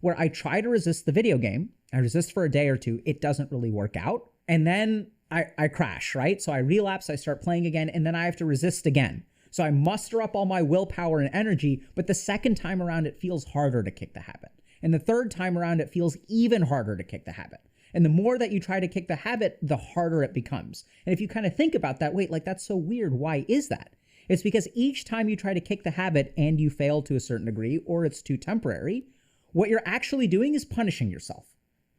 where I try to resist the video game. I resist for a day or two. It doesn't really work out. And then I crash, right? So I relapse, I start playing again, and then I have to resist again. So I muster up all my willpower and energy, but the second time around, it feels harder to kick the habit. And the third time around, it feels even harder to kick the habit. And the more that you try to kick the habit, the harder it becomes. And if you kind of think about that, wait, like that's so weird. Why is that? It's because each time you try to kick the habit and you fail to a certain degree, or it's too temporary, what you're actually doing is punishing yourself.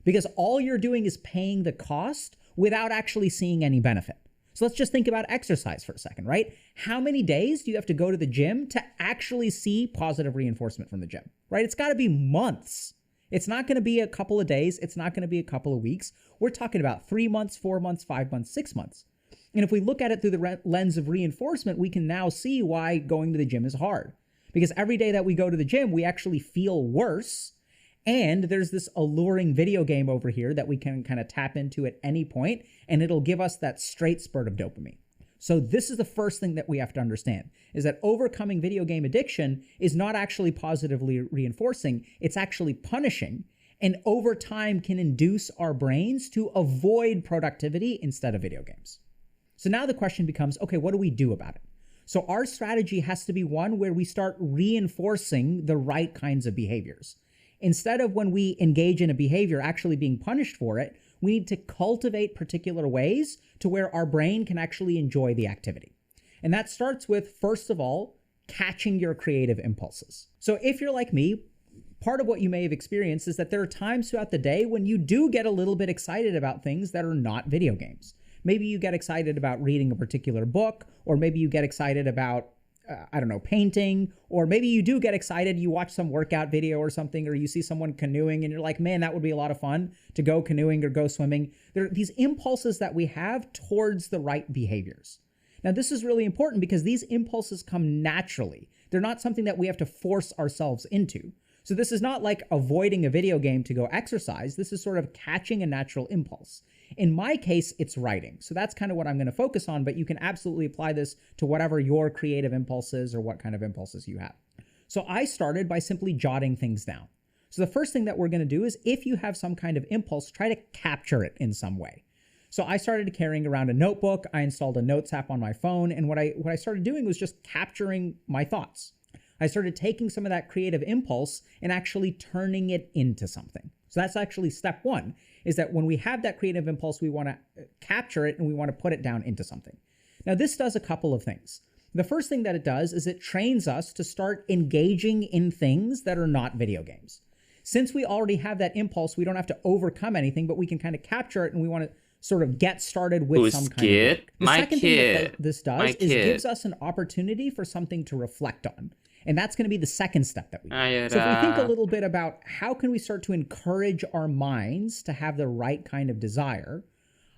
Because all you're doing is paying the cost without actually seeing any benefit. So let's just think about exercise for a second, right? How many days do you have to go to the gym to actually see positive reinforcement from the gym, right? It's got to be months. It's not going to be a couple of days. It's not going to be a couple of weeks. We're talking about 3 months, 4 months, 5 months, 6 months. And if we look at it through the lens of reinforcement, we can now see why going to the gym is hard. Because every day that we go to the gym, we actually feel worse. And there's this alluring video game over here that we can kind of tap into at any point, and it'll give us that straight spurt of dopamine. So this is the first thing that we have to understand, is that overcoming video game addiction is not actually positively reinforcing, it's actually punishing, and over time can induce our brains to avoid productivity instead of video games. So now the question becomes, okay, what do we do about it? So our strategy has to be one where we start reinforcing the right kinds of behaviors. Instead of when we engage in a behavior actually being punished for it, we need to cultivate particular ways to where our brain can actually enjoy the activity. And that starts with, first of all, catching your creative impulses. So if you're like me, part of what you may have experienced is that there are times throughout the day when you do get a little bit excited about things that are not video games. Maybe you get excited about reading a particular book, or maybe you get excited about painting, or maybe you do get excited, you watch some workout video or something, or you see someone canoeing and you're like, man, that would be a lot of fun to go canoeing or go swimming. There are these impulses that we have towards the right behaviors. Now, this is really important because these impulses come naturally. They're not something that we have to force ourselves into. So this is not like avoiding a video game to go exercise. This is sort of catching a natural impulse. In my case, it's writing. So that's kind of what I'm going to focus on, but you can absolutely apply this to whatever your creative impulse is or what kind of impulses you have. So I started by simply jotting things down. So the first thing that we're going to do is, if you have some kind of impulse, try to capture it in some way. So I started carrying around a notebook. I installed a notes app on my phone. And what I started doing was just capturing my thoughts. I started taking some of that creative impulse and actually turning it into something. So that's actually step one, is that when we have that creative impulse, we want to capture it and we want to put it down into something. Now, this does a couple of things. The first thing that it does is it trains us to start engaging in things that are not video games. Since we already have that impulse, we don't have to overcome anything, but we can kind of capture it, and we want to sort of get started with some kind of work. The second thing that this does is gives us an opportunity for something to reflect on. And that's going to be the second step that we do. So if we think a little bit about how can we start to encourage our minds to have the right kind of desire,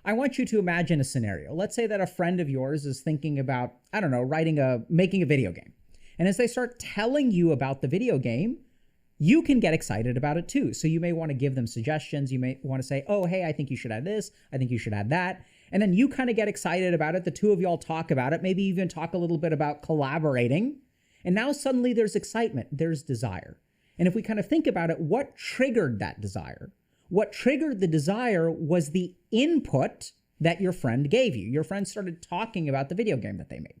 I want you to imagine a scenario. Let's say that a friend of yours is thinking about, making a video game. And as they start telling you about the video game, you can get excited about it too. So you may want to give them suggestions. You may want to say, oh, hey, I think you should add this. I think you should add that. And then you kind of get excited about it. The two of y'all talk about it, maybe even talk a little bit about collaborating. And now suddenly there's excitement, there's desire. And if we kind of think about it, what triggered that desire? What triggered the desire was the input that your friend gave you. Your friend started talking about the video game that they made.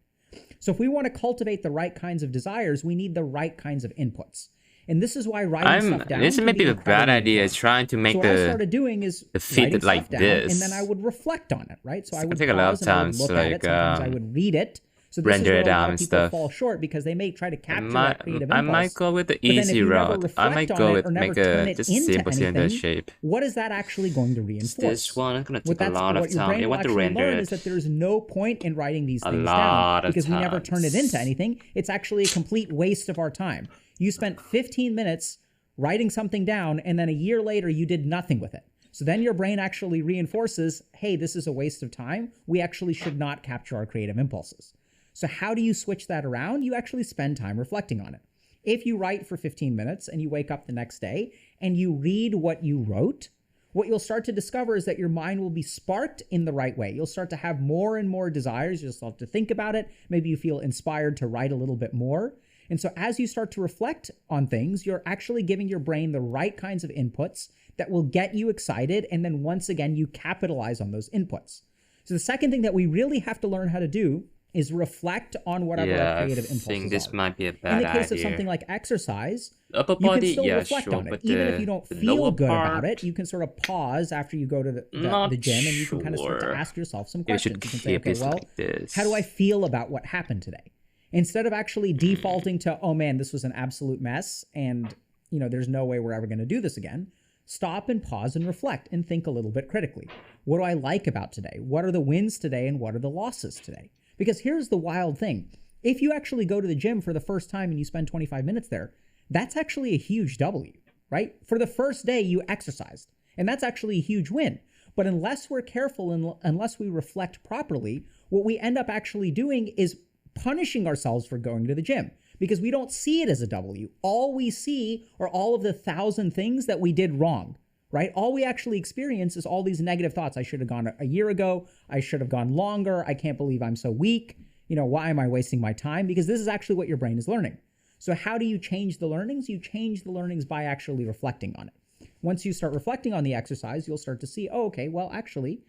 So if we want to cultivate the right kinds of desires, we need the right kinds of inputs. And this is why writing stuff down. This may be a bad idea. Is trying to make so what I started doing is the feed like down, this, and then I would reflect on it, right? So I would take a lot of pause time and I would to look at it. Sometimes I would read it. So this render is it where a out lot of and people stuff. fall short because they may try to capture that creative I impulse. might go with the But then if easy you never route. I reflect might on go it with or never make turn a it just into simple cylinder anything, shape. What is that actually going to reinforce? This one is gonna take What a lot of what your time. brain I will want to actually render learn it. is that there's no point in writing these A things lot down of because we never turn it times. into anything. It's actually a complete waste of our time. You spent 15 minutes writing something down, and then a year later you did nothing with it. So then your brain actually reinforces, hey, this is a waste of time. We actually should not capture our creative impulses. So how do you switch that around? You actually spend time reflecting on it. If you write for 15 minutes and you wake up the next day and you read what you wrote, what you'll start to discover is that your mind will be sparked in the right way. You'll start to have more and more desires. You'll start to think about it. Maybe you feel inspired to write a little bit more. And so as you start to reflect on things, you're actually giving your brain the right kinds of inputs that will get you excited. And then once again, you capitalize on those inputs. So the second thing that we really have to learn how to do is reflect on whatever our creative impulses I think this are. might be a bad In the case idea. of something like exercise, Upper you body, can still yeah, reflect sure, on it. but Even if you don't the feel lower good part, about it, you can sort of pause after you go to Not the gym and you can kind of start to sure. ask yourself some You questions. should You can say, keep okay, it well, like this. how do I feel about what happened today? Instead of actually defaulting to, oh man, this was an absolute mess and there's no way we're ever going to do this again. Stop and pause and reflect and think a little bit critically. What do I like about today? What are the wins today and what are the losses today? Because here's the wild thing. If you actually go to the gym for the first time and you spend 25 minutes there, that's actually a huge W, right? For the first day, you exercised, and that's actually a huge win. But unless we're careful and unless we reflect properly, what we end up actually doing is punishing ourselves for going to the gym because we don't see it as a W. All we see are all of the 1,000 things that we did wrong, right? All we actually experience is all these negative thoughts. I should have gone a year ago. I should have gone longer. I can't believe I'm so weak. Why am I wasting my time? Because this is actually what your brain is learning. So how do you change the learnings? You change the learnings by actually reflecting on it. Once you start reflecting on the exercise, you'll start to see, oh, okay, well, actually,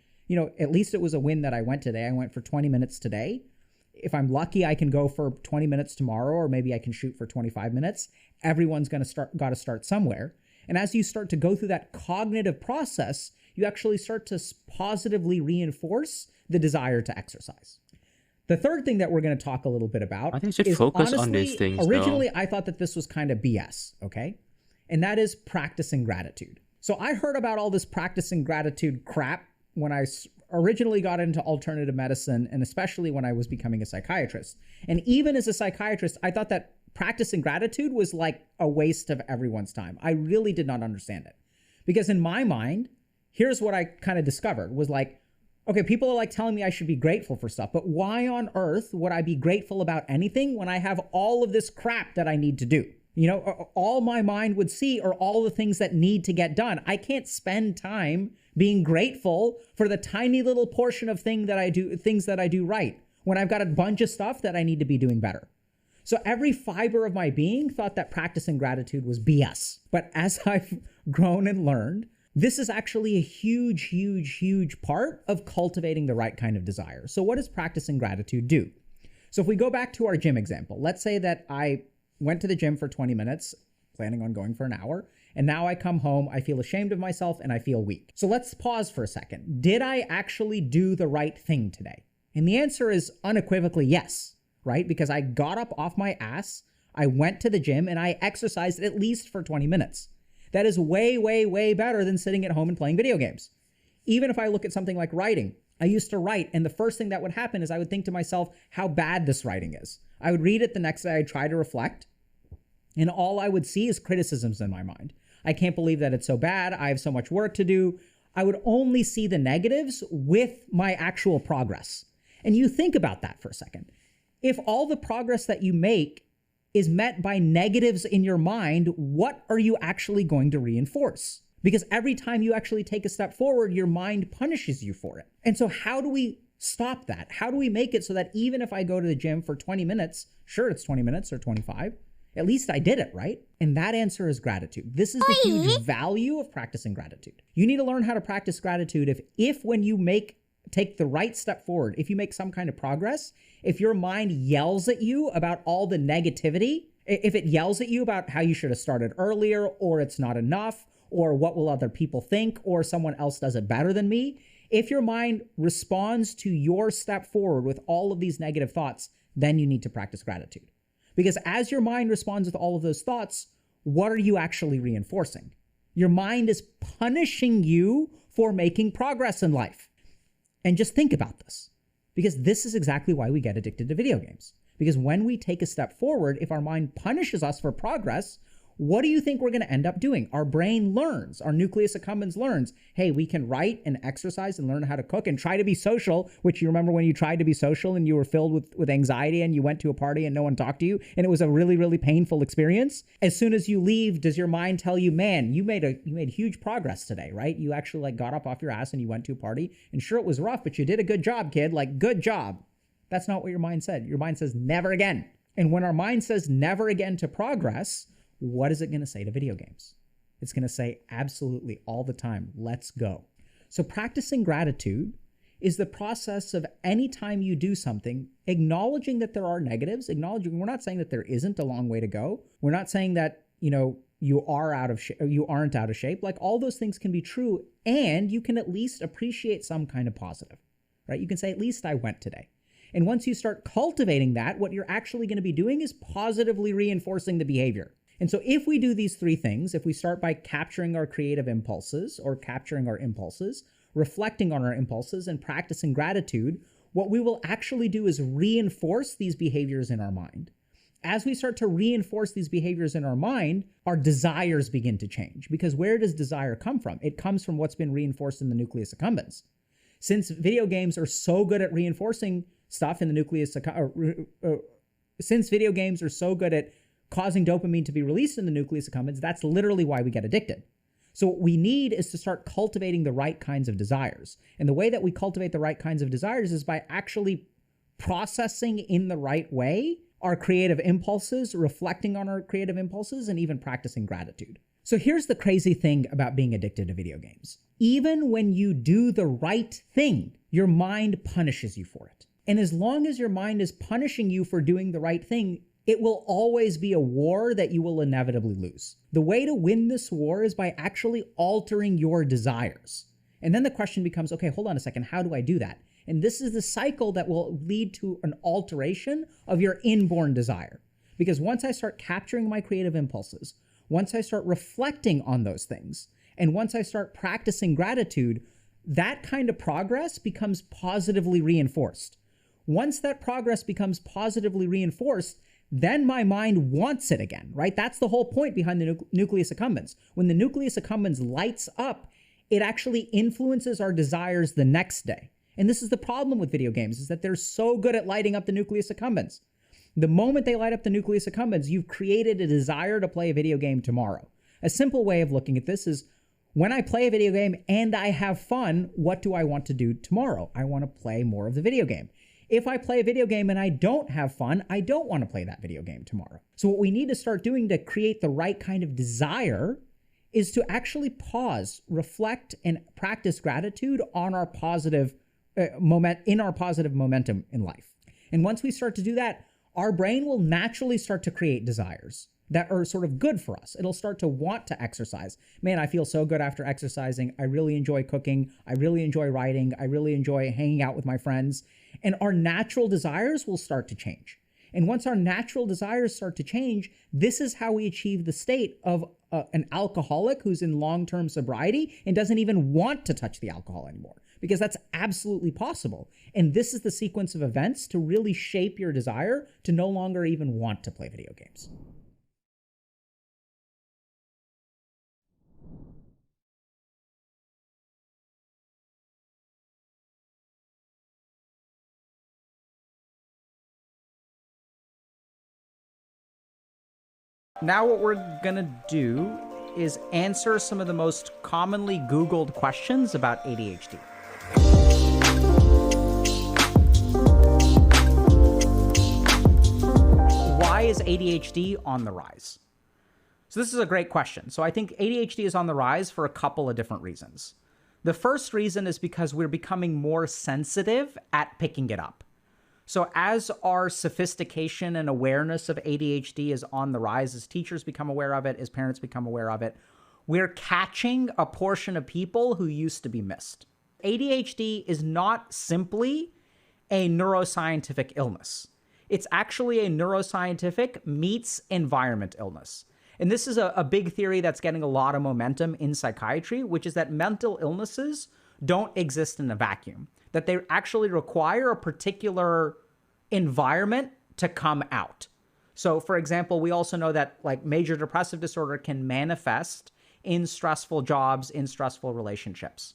at least it was a win that I went today. I went for 20 minutes today. If I'm lucky, I can go for 20 minutes tomorrow, or maybe I can shoot for 25 minutes. Everyone's got to start somewhere. And as you start to go through that cognitive process, you actually start to positively reinforce the desire to exercise. The third thing that we're going to talk a little bit about I think you should is focus honestly, on these things. originally, I thought that this was kind of BS, okay? And that is practicing gratitude. So I heard about all this practicing gratitude crap when I originally got into alternative medicine, and especially when I was becoming a psychiatrist. And even as a psychiatrist, I thought that practicing gratitude was like a waste of everyone's time. I really did not understand it. Because in my mind, here's what I kind of discovered was like, okay, people are like telling me I should be grateful for stuff, but why on earth would I be grateful about anything when I have all of this crap that I need to do? All my mind would see are all the things that need to get done. I can't spend time being grateful for the tiny little portion of things that I do right when I've got a bunch of stuff that I need to be doing better. So every fiber of my being thought that practicing gratitude was BS. But as I've grown and learned, this is actually a huge, huge, huge part of cultivating the right kind of desire. So what does practicing gratitude do? So if we go back to our gym example, let's say that I went to the gym for 20 minutes, planning on going for an hour, and now I come home, I feel ashamed of myself, and I feel weak. So let's pause for a second. Did I actually do the right thing today? And the answer is unequivocally yes, right? Because I got up off my ass, I went to the gym, and I exercised at least for 20 minutes. That is way, way, way better than sitting at home and playing video games. Even if I look at something like writing, I used to write, and the first thing that would happen is I would think to myself how bad this writing is. I would read it the next day, I'd try to reflect, and all I would see is criticisms in my mind. I can't believe that it's so bad. I have so much work to do. I would only see the negatives with my actual progress. And you think about that for a second. If all the progress that you make is met by negatives in your mind, what are you actually going to reinforce? Because every time you actually take a step forward, your mind punishes you for it. And so how do we stop that? How do we make it so that even if I go to the gym for 20 minutes, sure, it's 20 minutes or 25, at least I did it, right? And that answer is gratitude. This is the huge value of practicing gratitude. You need to learn how to practice gratitude if when you take the right step forward, if you make some kind of progress, if your mind yells at you about all the negativity, if it yells at you about how you should have started earlier, or it's not enough, or what will other people think, or someone else does it better than me, if your mind responds to your step forward with all of these negative thoughts, then you need to practice gratitude. Because as your mind responds with all of those thoughts, what are you actually reinforcing? Your mind is punishing you for making progress in life. And just think about this, because this is exactly why we get addicted to video games. Because when we take a step forward, if our mind punishes us for progress, what do you think we're going to end up doing? Our brain learns, our nucleus accumbens learns, hey, we can write and exercise and learn how to cook and try to be social, which you remember when you tried to be social and you were filled with anxiety and you went to a party and no one talked to you and it was a really, really painful experience. As soon as you leave, does your mind tell you, man, you made huge progress today, right? You actually like got up off your ass and you went to a party and sure, it was rough, but you did a good job, kid. Like, good job. That's not what your mind said. Your mind says never again. And when our mind says never again to progress, what is it going to say to video games? It's going to say absolutely all the time, let's go. So practicing gratitude is the process of any time you do something, acknowledging that there are negatives, acknowledging, we're not saying that there isn't a long way to go. We're not saying that, you are out of shape, you aren't out of shape. Like all those things can be true and you can at least appreciate some kind of positive, right? You can say, at least I went today. And once you start cultivating that, what you're actually going to be doing is positively reinforcing the behavior. And so if we do these three things, if we start by capturing our creative impulses or capturing our impulses, reflecting on our impulses and practicing gratitude, what we will actually do is reinforce these behaviors in our mind. As we start to reinforce these behaviors in our mind, our desires begin to change. Because where does desire come from? It comes from what's been reinforced in the nucleus accumbens. Since video games are so good at reinforcing stuff in the nucleus, since video games are so good at causing dopamine to be released in the nucleus accumbens, that's literally why we get addicted. So what we need is to start cultivating the right kinds of desires. And the way that we cultivate the right kinds of desires is by actually processing in the right way our creative impulses, reflecting on our creative impulses, and even practicing gratitude. So here's the crazy thing about being addicted to video games. Even when you do the right thing, your mind punishes you for it. And as long as your mind is punishing you for doing the right thing, it will always be a war that you will inevitably lose. The way to win this war is by actually altering your desires. And then the question becomes, okay, hold on a second, how do I do that? And this is the cycle that will lead to an alteration of your inborn desire. Because once I start capturing my creative impulses, once I start reflecting on those things, and once I start practicing gratitude, that kind of progress becomes positively reinforced. Once that progress becomes positively reinforced, then my mind wants it again, right? That's the whole point behind the nucleus accumbens. When the nucleus accumbens lights up, it actually influences our desires the next day. And this is the problem with video games, is that they're so good at lighting up the nucleus accumbens. The moment they light up the nucleus accumbens, you've created a desire to play a video game tomorrow. A simple way of looking at this is, when I play a video game and I have fun, what do I want to do tomorrow? I want to play more of the video game. If I play a video game and I don't have fun, I don't want to play that video game tomorrow. So what we need to start doing to create the right kind of desire is to actually pause, reflect, and practice gratitude on our positive momentum in life. And once we start to do that, our brain will naturally start to create desires that are sort of good for us. It'll start to want to exercise. Man, I feel so good after exercising. I really enjoy cooking. I really enjoy writing. I really enjoy hanging out with my friends. And our natural desires will start to change. And once our natural desires start to change, this is how we achieve the state of an alcoholic who's in long-term sobriety and doesn't even want to touch the alcohol anymore, because that's absolutely possible. And this is the sequence of events to really shape your desire to no longer even want to play video games. Now what we're gonna do is answer some of the most commonly Googled questions about ADHD. Why is ADHD on the rise? So this is a great question. So I think ADHD is on the rise for a couple of different reasons. The first reason is because we're becoming more sensitive at picking it up. So as our sophistication and awareness of ADHD is on the rise, as teachers become aware of it, as parents become aware of it, we're catching a portion of people who used to be missed. ADHD is not simply a neuroscientific illness. It's actually a neuroscientific meets environment illness. And this is a big theory that's getting a lot of momentum in psychiatry, which is that mental illnesses don't exist in a vacuum, that they actually require a particular environment to come out. So for example, we also know that like major depressive disorder can manifest in stressful jobs, in stressful relationships.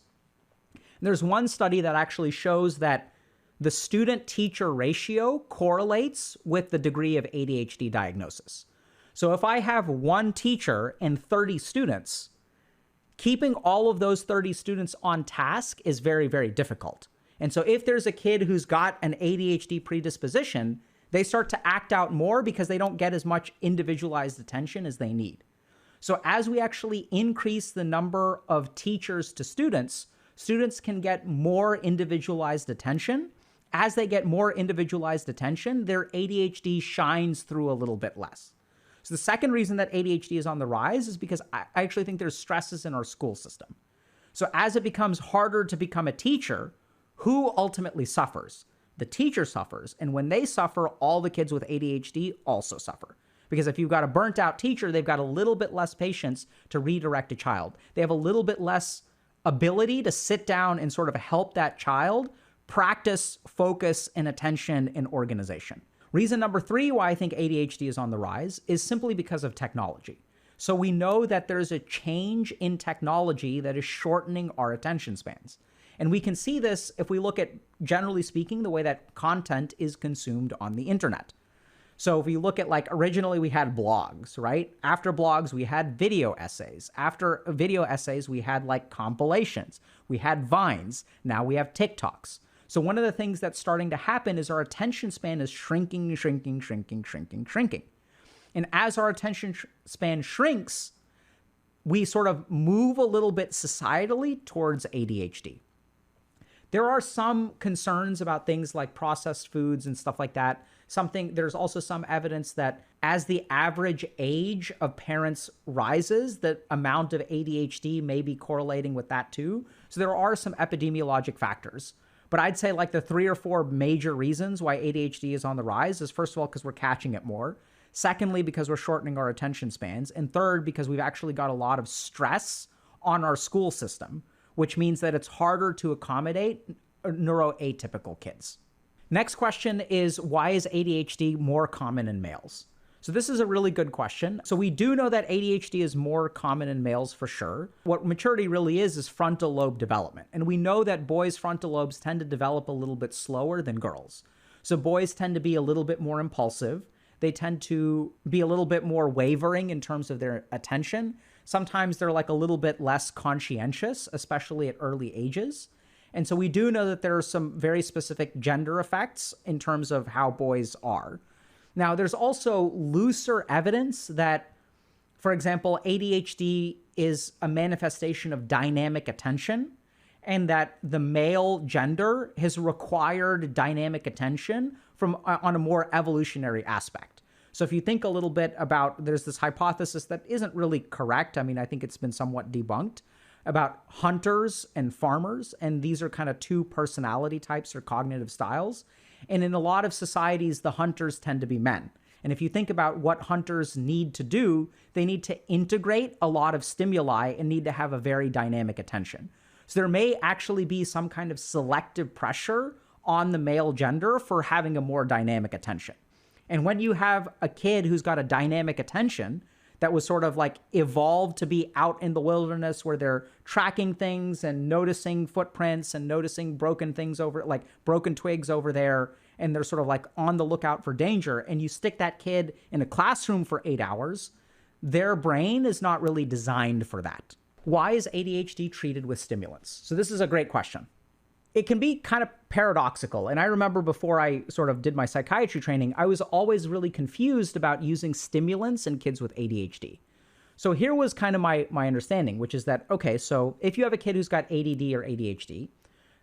And there's one study that actually shows that the student-teacher ratio correlates with the degree of ADHD diagnosis. So if I have one teacher and 30 students, keeping all of those 30 students on task is very, very difficult. And so if there's a kid who's got an ADHD predisposition, they start to act out more because they don't get as much individualized attention as they need. So as we actually increase the number of teachers to students, students can get more individualized attention. As they get more individualized attention, their ADHD shines through a little bit less. So the second reason that ADHD is on the rise is because I actually think there's stresses in our school system. So as it becomes harder to become a teacher, who ultimately suffers? The teacher suffers. And when they suffer, all the kids with ADHD also suffer. Because if you've got a burnt out teacher, they've got a little bit less patience to redirect a child. They have a little bit less ability to sit down and sort of help that child practice focus and attention and organization. Reason number 3 why I think ADHD is on the rise is simply because of technology. So we know that there's a change in technology that is shortening our attention spans. And we can see this if we look at, generally speaking, the way that content is consumed on the internet. So if we look at, like, originally we had blogs, right? After blogs, we had video essays. After video essays, we had like compilations. We had Vines. Now we have TikToks. So one of the things that's starting to happen is our attention span is shrinking. And as our attention span shrinks, we sort of move a little bit societally towards ADHD. There are some concerns about things like processed foods and stuff like that. There's also some evidence that as the average age of parents rises, the amount of ADHD may be correlating with that too. So there are some epidemiologic factors. But I'd say like the 3 or 4 major reasons why ADHD is on the rise is, first of all, because we're catching it more. Secondly, because we're shortening our attention spans. And third, because we've actually got a lot of stress on our school system, which means that it's harder to accommodate neuroatypical kids. Next question is, why is ADHD more common in males? So this is a really good question. So we do know that ADHD is more common in males for sure. What maturity really is frontal lobe development. And we know that boys' frontal lobes tend to develop a little bit slower than girls. So boys tend to be a little bit more impulsive. They tend to be a little bit more wavering in terms of their attention. Sometimes they're like a little bit less conscientious, especially at early ages. And so we do know that there are some very specific gender effects in terms of how boys are. Now, there's also looser evidence that, for example, ADHD is a manifestation of dynamic attention, and that the male gender has required dynamic attention on a more evolutionary aspect. So if you think a little bit about, there's this hypothesis that isn't really correct. I mean, I think it's been somewhat debunked, about hunters and farmers, and these are kind of 2 personality types or cognitive styles. And in a lot of societies, the hunters tend to be men. And if you think about what hunters need to do, they need to integrate a lot of stimuli and need to have a very dynamic attention. So there may actually be some kind of selective pressure on the male gender for having a more dynamic attention. And when you have a kid who's got a dynamic attention that was sort of like evolved to be out in the wilderness where they're tracking things and noticing footprints and noticing broken things over, like broken twigs over there, and they're sort of like on the lookout for danger, and you stick that kid in a classroom for 8 hours, their brain is not really designed for that. Why is ADHD treated with stimulants? So this is a great question. It can be kind of paradoxical. And I remember before I sort of did my psychiatry training, I was always really confused about using stimulants in kids with ADHD. So here was kind of my understanding, which is that, okay, so if you have a kid who's got ADD or ADHD,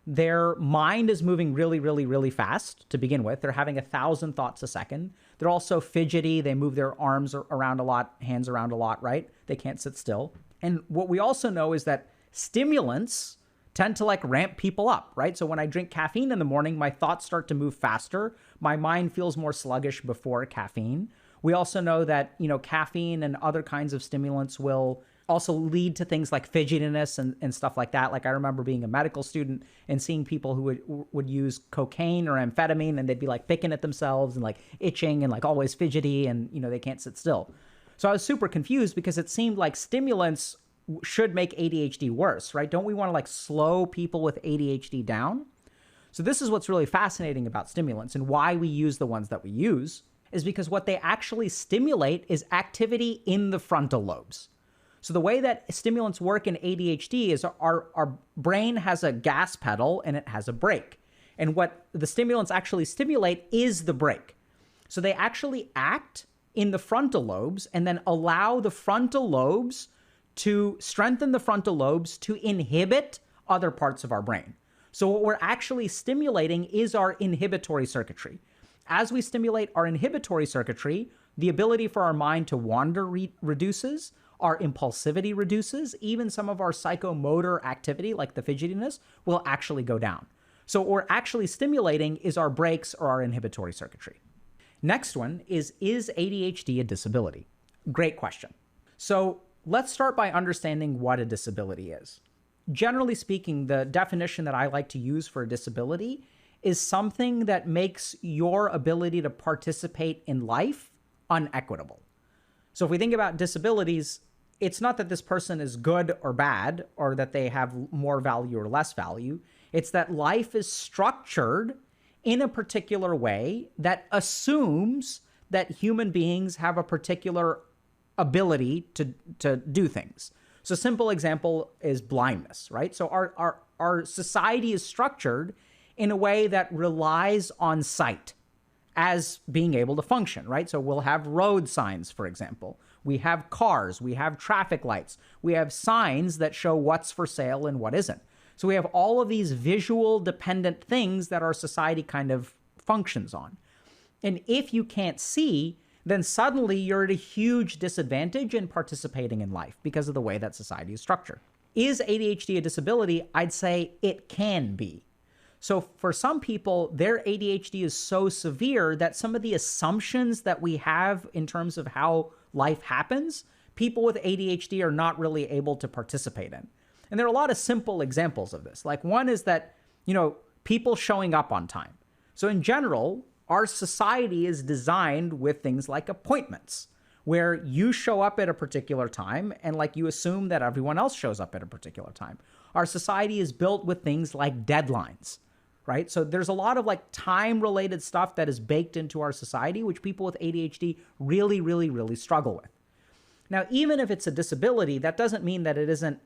their mind is moving really, really, really fast to begin with. They're having 1,000 thoughts a second. They're also fidgety. They move their arms around a lot, hands around a lot, right? They can't sit still. And what we also know is that stimulants tend to like ramp people up, right? So when I drink caffeine in the morning, my thoughts start to move faster. My mind feels more sluggish before caffeine. We also know that, caffeine and other kinds of stimulants will also lead to things like fidgetiness and stuff like that. Like I remember being a medical student and seeing people who would use cocaine or amphetamine, and they'd be like picking at themselves and like itching and like always fidgety, and they can't sit still. So I was super confused because it seemed like stimulants should make ADHD worse, right? Don't we want to like slow people with ADHD down? So this is what's really fascinating about stimulants, and why we use the ones that we use is because what they actually stimulate is activity in the frontal lobes. So the way that stimulants work in ADHD is our brain has a gas pedal and it has a brake. And what the stimulants actually stimulate is the brake. So they actually act in the frontal lobes and then allow the frontal lobes to strengthen the frontal lobes to inhibit other parts of our brain. So what we're actually stimulating is our inhibitory circuitry. As we stimulate our inhibitory circuitry, the ability for our mind to wander reduces, our impulsivity reduces, even some of our psychomotor activity, like the fidgetiness, will actually go down. So what we're actually stimulating is our brakes or our inhibitory circuitry. Next one is ADHD a disability? Great question. So let's start by understanding what a disability is. Generally speaking, the definition that I like to use for a disability is something that makes your ability to participate in life unequitable. So if we think about disabilities, it's not that this person is good or bad, or that they have more value or less value. It's that life is structured in a particular way that assumes that human beings have a particular ability to do things. So a simple example is blindness, right? So our society is structured in a way that relies on sight as being able to function, right? So we'll have road signs, for example. We have cars, we have traffic lights, we have signs that show what's for sale and what isn't. So we have all of these visual dependent things that our society kind of functions on. And if you can't see, then suddenly you're at a huge disadvantage in participating in life because of the way that society is structured. Is ADHD a disability? I'd say it can be. So for some people, their ADHD is so severe that some of the assumptions that we have in terms of how life happens, people with ADHD are not really able to participate in. And there are a lot of simple examples of this. Like one is that, people showing up on time. So in general, our society is designed with things like appointments, where you show up at a particular time and like you assume that everyone else shows up at a particular time. Our society is built with things like deadlines, right? So there's a lot of like time-related stuff that is baked into our society, which people with ADHD really, really, really struggle with. Now, even if it's a disability, that doesn't mean that it isn't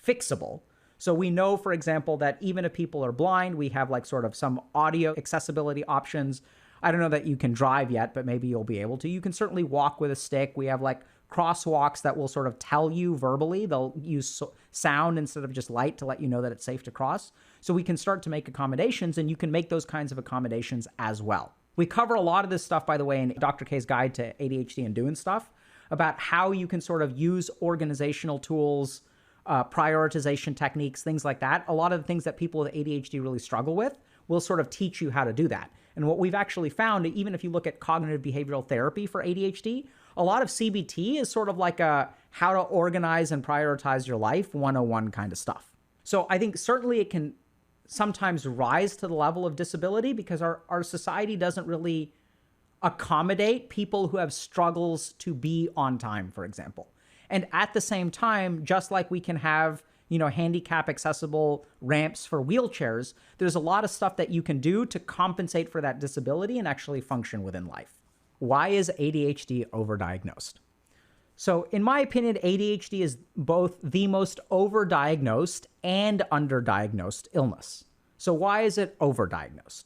fixable. So we know, for example, that even if people are blind, we have like sort of some audio accessibility options. I don't know that you can drive yet, but maybe you'll be able to. You can certainly walk with a stick. We have like crosswalks that will sort of tell you verbally. They'll use sound instead of just light to let you know that it's safe to cross. So we can start to make accommodations, and you can make those kinds of accommodations as well. We cover a lot of this stuff, by the way, in Dr. K's Guide to ADHD and Doing Stuff, about how you can sort of use organizational tools, prioritization techniques, things like that. A lot of the things that people with ADHD really struggle with will sort of teach you how to do that. And what we've actually found, even if you look at cognitive behavioral therapy for ADHD, a lot of CBT is sort of like a how to organize and prioritize your life 101 kind of stuff. So I think certainly it can sometimes rise to the level of disability because our society doesn't really accommodate people who have struggles to be on time, for example. And at the same time, just like we can have, handicap accessible ramps for wheelchairs, there's a lot of stuff that you can do to compensate for that disability and actually function within life. Why is ADHD overdiagnosed? So in my opinion, ADHD is both the most overdiagnosed and underdiagnosed illness. So why is it overdiagnosed?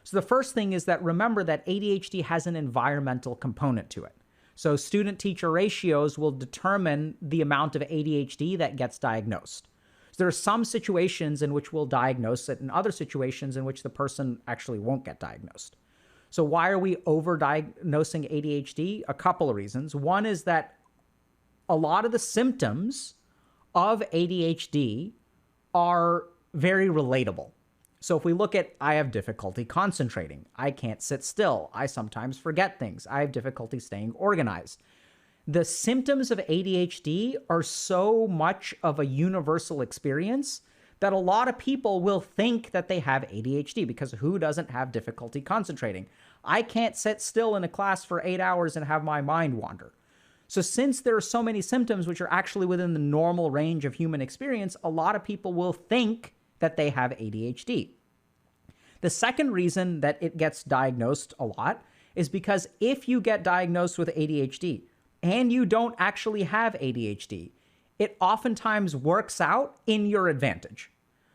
So the first thing is that remember that ADHD has an environmental component to it. So student-teacher ratios will determine the amount of ADHD that gets diagnosed. So there are some situations in which we'll diagnose it and other situations in which the person actually won't get diagnosed. So why are we overdiagnosing ADHD? A couple of reasons. One is that a lot of the symptoms of ADHD are very relatable. So if we look at, I have difficulty concentrating, I can't sit still, I sometimes forget things, I have difficulty staying organized. The symptoms of ADHD are so much of a universal experience that a lot of people will think that they have ADHD, because who doesn't have difficulty concentrating? I can't sit still in a class for 8 hours and have my mind wander. So since there are so many symptoms which are actually within the normal range of human experience, a lot of people will think that they have ADHD. The second reason that it gets diagnosed a lot is because if you get diagnosed with ADHD and you don't actually have ADHD, it oftentimes works out in your advantage.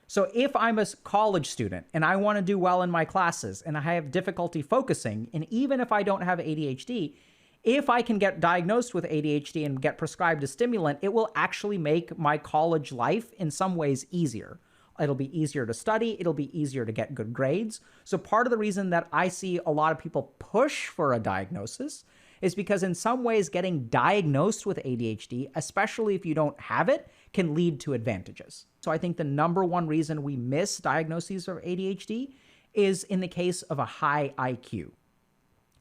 So if I'm a college student and I want to do well in my classes and I have difficulty focusing, and even if I don't have ADHD, if I can get diagnosed with ADHD and get prescribed a stimulant, it will actually make my college life in some ways easier. It'll be easier to study. It'll be easier to get good grades. So part of the reason that I see a lot of people push for a diagnosis is because in some ways getting diagnosed with ADHD, especially if you don't have it, can lead to advantages. So I think the number one reason we miss diagnoses of ADHD is in the case of a high IQ.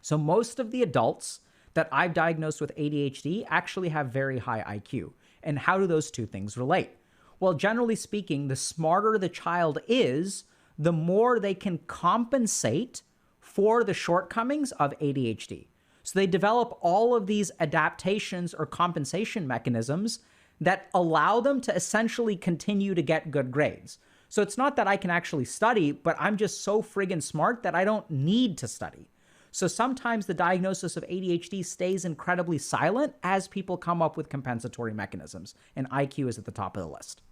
So most of the adults that I've diagnosed with ADHD actually have very high IQ. And how do those two things relate? Well, generally speaking, the smarter the child is, the more they can compensate for the shortcomings of ADHD. So they develop all of these adaptations or compensation mechanisms that allow them to essentially continue to get good grades. So it's not that I can actually study, but I'm just so friggin' smart that I don't need to study. So sometimes the diagnosis of ADHD stays incredibly silent as people come up with compensatory mechanisms, and IQ is at the top of the list.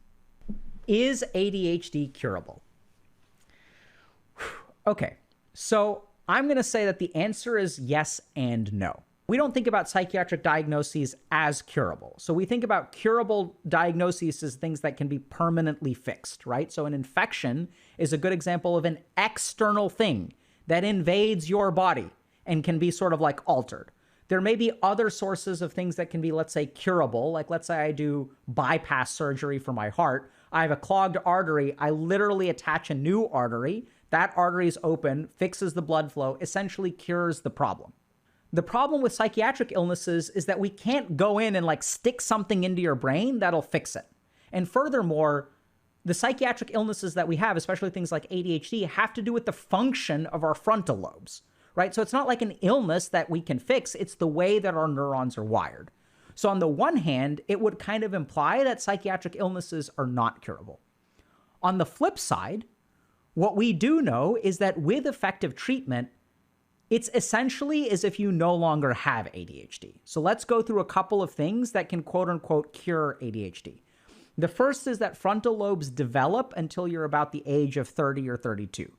Is ADHD curable? Okay, so I'm going to say that the answer is yes and no. We don't think about psychiatric diagnoses as curable. So we think about curable diagnoses as things that can be permanently fixed, right? So an infection is a good example of an external thing that invades your body and can be sort of like altered. There may be other sources of things that can be, let's say, curable. Like, let's say I do bypass surgery for my heart. I have a clogged artery. I literally attach a new artery. That artery is open, fixes the blood flow, essentially cures the problem. The problem with psychiatric illnesses is that we can't go in and like stick something into your brain that'll fix it. And furthermore, the psychiatric illnesses that we have, especially things like ADHD, have to do with the function of our frontal lobes, right? So it's not like an illness that we can fix. It's the way that our neurons are wired. So on the one hand, it would kind of imply that psychiatric illnesses are not curable. On the flip side, what we do know is that with effective treatment, it's essentially as if you no longer have ADHD. So let's go through a couple of things that can quote unquote cure ADHD. The first is that frontal lobes develop until you're about the age of 30 or 32.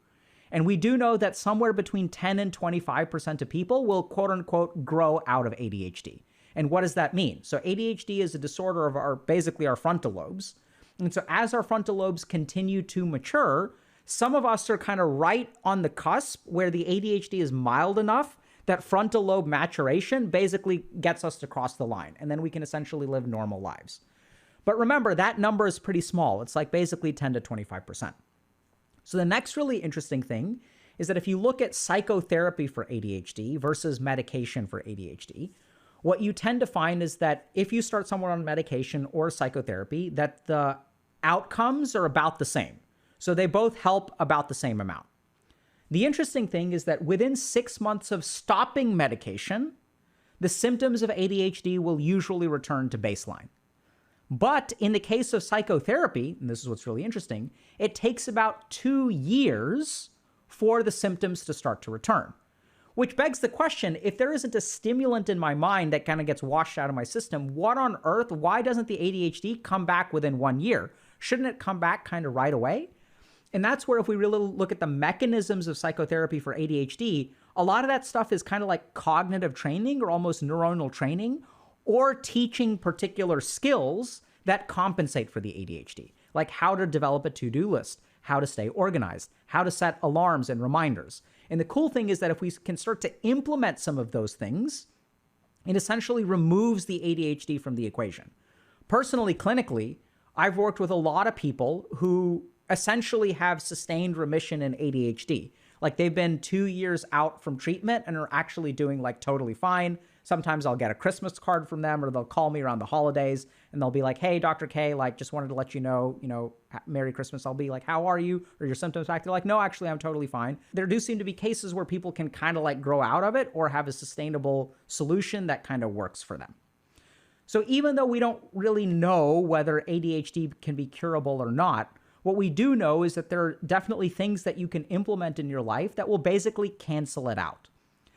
And we do know that somewhere between 10 and 25% of people will quote unquote grow out of ADHD. And what does that mean? So ADHD is a disorder of basically our frontal lobes. And so as our frontal lobes continue to mature, some of us are kind of right on the cusp where the ADHD is mild enough that frontal lobe maturation basically gets us to cross the line. And then we can essentially live normal lives. But remember, that number is pretty small. It's like basically 10 to 25%. So the next really interesting thing is that if you look at psychotherapy for ADHD versus medication for ADHD, what you tend to find is that if you start someone on medication or psychotherapy, that the outcomes are about the same. So they both help about the same amount. The interesting thing is that within 6 months of stopping medication, the symptoms of ADHD will usually return to baseline. But in the case of psychotherapy, and this is what's really interesting, it takes about 2 years for the symptoms to start to return. Which begs the question, if there isn't a stimulant in my mind that kind of gets washed out of my system, what on earth, why doesn't the ADHD come back within 1 year? Shouldn't it come back kind of right away? And that's where if we really look at the mechanisms of psychotherapy for ADHD, a lot of that stuff is kind of like cognitive training or almost neuronal training, or teaching particular skills that compensate for the ADHD, like how to develop a to-do list, how to stay organized, how to set alarms and reminders. And the cool thing is that if we can start to implement some of those things, it essentially removes the ADHD from the equation. Personally, clinically, I've worked with a lot of people who essentially have sustained remission in ADHD. Like they've been 2 years out from treatment and are actually doing like totally fine. Sometimes I'll get a Christmas card from them, or they'll call me around the holidays and they'll be like, hey, Dr. K, like just wanted to let you know, Merry Christmas. I'll be like, how are you? Or your symptoms back? They're like, no, actually, I'm totally fine. There do seem to be cases where people can kind of like grow out of it or have a sustainable solution that kind of works for them. So even though we don't really know whether ADHD can be curable or not, what we do know is that there are definitely things that you can implement in your life that will basically cancel it out.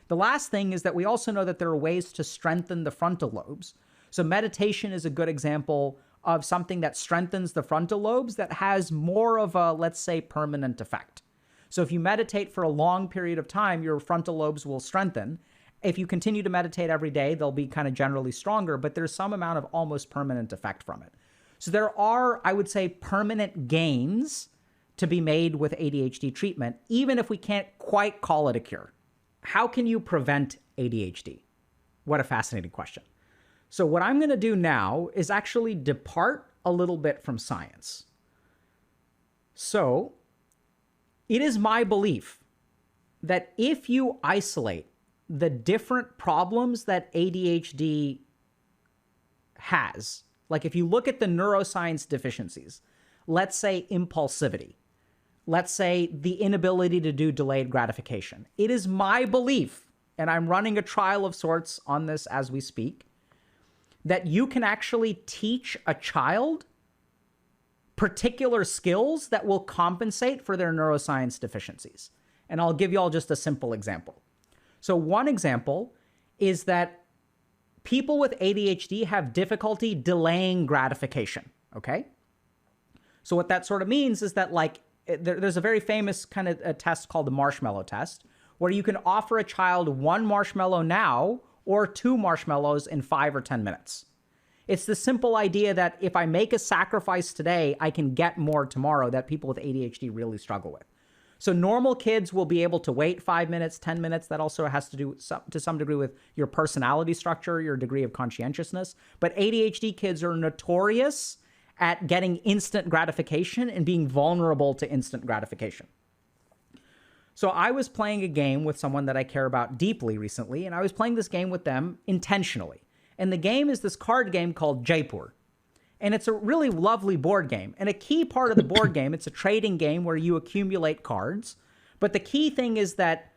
The last thing is that we also know that there are ways to strengthen the frontal lobes. So meditation is a good example of something that strengthens the frontal lobes that has more of a, let's say, permanent effect. So if you meditate for a long period of time, your frontal lobes will strengthen. If you continue to meditate every day, they'll be kind of generally stronger, but there's some amount of almost permanent effect from it. So there are, I would say, permanent gains to be made with ADHD treatment, even if we can't quite call it a cure. How can you prevent ADHD? What a fascinating question. So what I'm going to do now is actually depart a little bit from science. So it is my belief that if you isolate the different problems that ADHD has, like if you look at the neuroscience deficiencies, let's say impulsivity, let's say the inability to do delayed gratification. It is my belief, and I'm running a trial of sorts on this as we speak, that you can actually teach a child particular skills that will compensate for their neuroscience deficiencies. And I'll give you all just a simple example. So one example is that people with ADHD have difficulty delaying gratification, okay? So what that sort of means is that like, there's a very famous kind of a test called the marshmallow test, where you can offer a child 1 marshmallow now or 2 marshmallows in 5 or 10 minutes. It's the simple idea that if I make a sacrifice today, I can get more tomorrow that people with ADHD really struggle with. So normal kids will be able to wait 5 minutes, 10 minutes. That also has to do to some degree with your personality structure, your degree of conscientiousness. But ADHD kids are notorious at getting instant gratification and being vulnerable to instant gratification. So I was playing a game with someone that I care about deeply recently, and I was playing this game with them intentionally. And the game is this card game called Jaipur. And it's a really lovely board game. And a key part of the board game, it's a trading game where you accumulate cards. But the key thing is that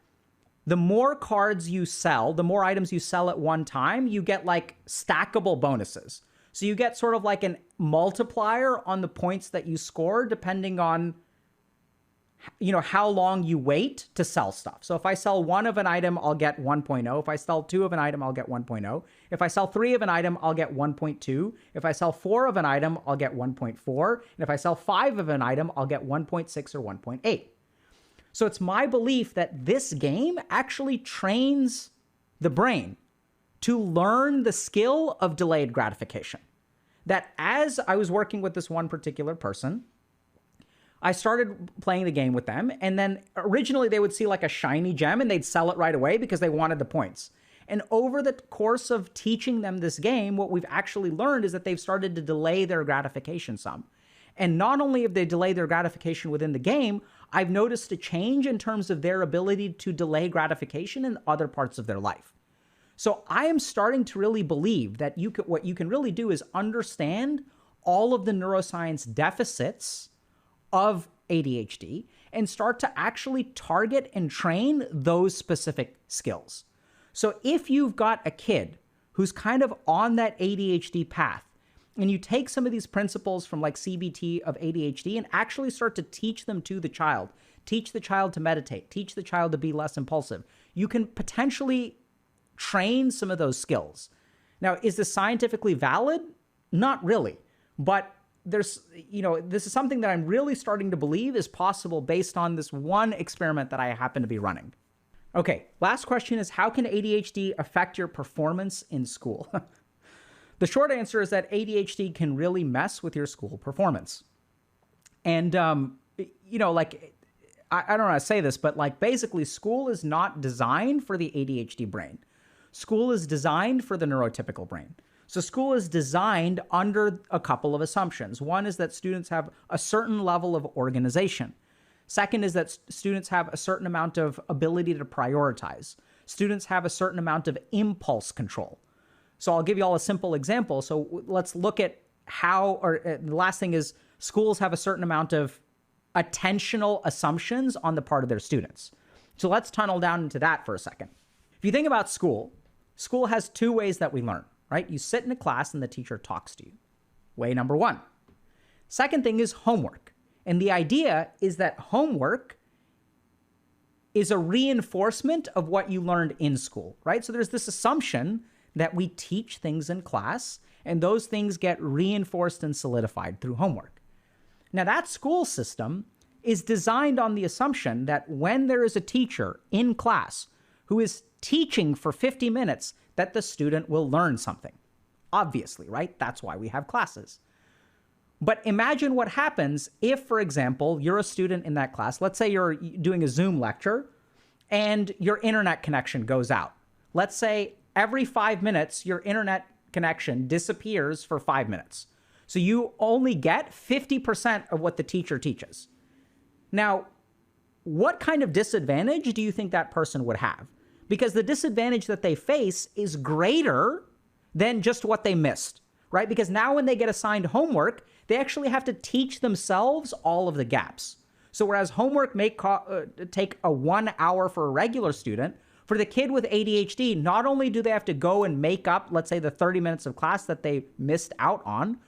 the more cards you sell, the more items you sell at one time, you get like stackable bonuses. So you get sort of like an multiplier on the points that you score depending on, you know, how long you wait to sell stuff. So if I sell 1 of an item, I'll get 1.0. If I sell 2 of an item, I'll get 1.0. If I sell 3 of an item, I'll get 1.2. If I sell 4 of an item, I'll get 1.4. And if I sell 5 of an item, I'll get 1.6 or 1.8. So it's my belief that this game actually trains the brain to learn the skill of delayed gratification. That as I was working with this one particular person, I started playing the game with them, and then originally they would see like a shiny gem and they'd sell it right away because they wanted the points. And over the course of teaching them this game, what we've actually learned is that they've started to delay their gratification some. And not only have they delayed their gratification within the game, I've noticed a change in terms of their ability to delay gratification in other parts of their life. So I am starting to really believe that what you can really do is understand all of the neuroscience deficits of ADHD and start to actually target and train those specific skills. So if you've got a kid who's kind of on that ADHD path and you take some of these principles from like CBT of ADHD and actually start to teach them to the child, teach the child to meditate, teach the child to be less impulsive, you can potentially train some of those skills. Now, is this scientifically valid? Not really, but this is something that I'm really starting to believe is possible based on this one experiment that I happen to be running. Okay, last question is, how can ADHD affect your performance in school? The short answer is that ADHD can really mess with your school performance. And, I don't know how to say this, but like basically school is not designed for the ADHD brain. School is designed for the neurotypical brain. So school is designed under a couple of assumptions. One is that students have a certain level of organization. Second is that students have a certain amount of ability to prioritize. Students have a certain amount of impulse control. So I'll give you all a simple example. So let's look at the last thing is schools have a certain amount of attentional assumptions on the part of their students. So let's tunnel down into that for a second. If you think about school has two ways that we learn, right? You sit in a class and the teacher talks to you. Way number one. Second thing is homework. And the idea is that homework is a reinforcement of what you learned in school, right? So there's this assumption that we teach things in class and those things get reinforced and solidified through homework. Now that school system is designed on the assumption that when there is a teacher in class who is teaching for 50 minutes, that the student will learn something. Obviously, right? That's why we have classes. But imagine what happens if, for example, you're a student in that class. Let's say you're doing a Zoom lecture and your internet connection goes out. Let's say every 5 minutes, your internet connection disappears for 5 minutes. So you only get 50% of what the teacher teaches. Now, what kind of disadvantage do you think that person would have? Because the disadvantage that they face is greater than just what they missed, right? Because now when they get assigned homework, they actually have to teach themselves all of the gaps. So whereas homework may take 1 hour for a regular student, for the kid with ADHD, not only do they have to go and make up, let's say, the 30 minutes of class that they missed out on,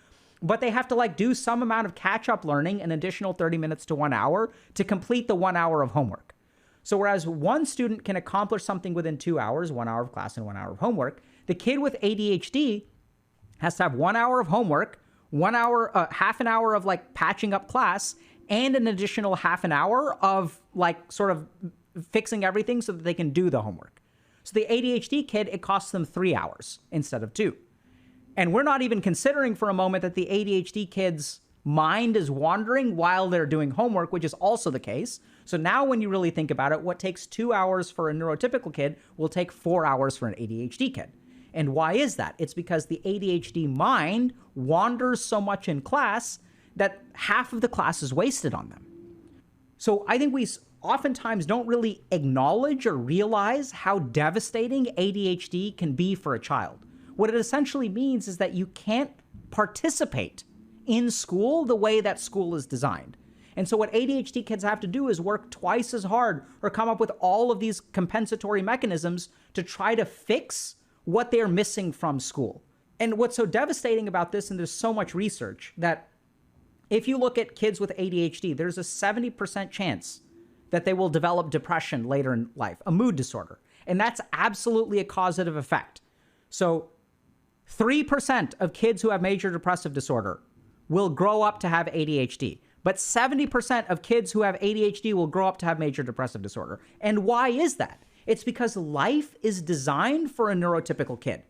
but they have to like do some amount of catch-up learning, an additional 30 minutes to 1 hour to complete the 1 hour of homework. So whereas one student can accomplish something within 2 hours, 1 hour of class and 1 hour of homework, the kid with ADHD has to have 1 hour of homework, 1 hour, half an hour of like patching up class, and an additional half an hour of like sort of fixing everything so that they can do the homework. So the ADHD kid, it costs them 3 hours instead of 2. And we're not even considering for a moment that the ADHD kid's mind is wandering while they're doing homework, which is also the case. So now when you really think about it, what takes 2 hours for a neurotypical kid will take 4 hours for an ADHD kid. And why is that? It's because the ADHD mind wanders so much in class that half of the class is wasted on them. So I think we oftentimes don't really acknowledge or realize how devastating ADHD can be for a child. What it essentially means is that you can't participate in school the way that school is designed. And so what ADHD kids have to do is work twice as hard or come up with all of these compensatory mechanisms to try to fix what they're missing from school. And what's so devastating about this, and there's so much research, that if you look at kids with ADHD, there's a 70% chance that they will develop depression later in life, a mood disorder. And that's absolutely a causative effect. So 3% of kids who have major depressive disorder will grow up to have ADHD. But 70% of kids who have ADHD will grow up to have major depressive disorder. And why is that? It's because life is designed for a neurotypical kid.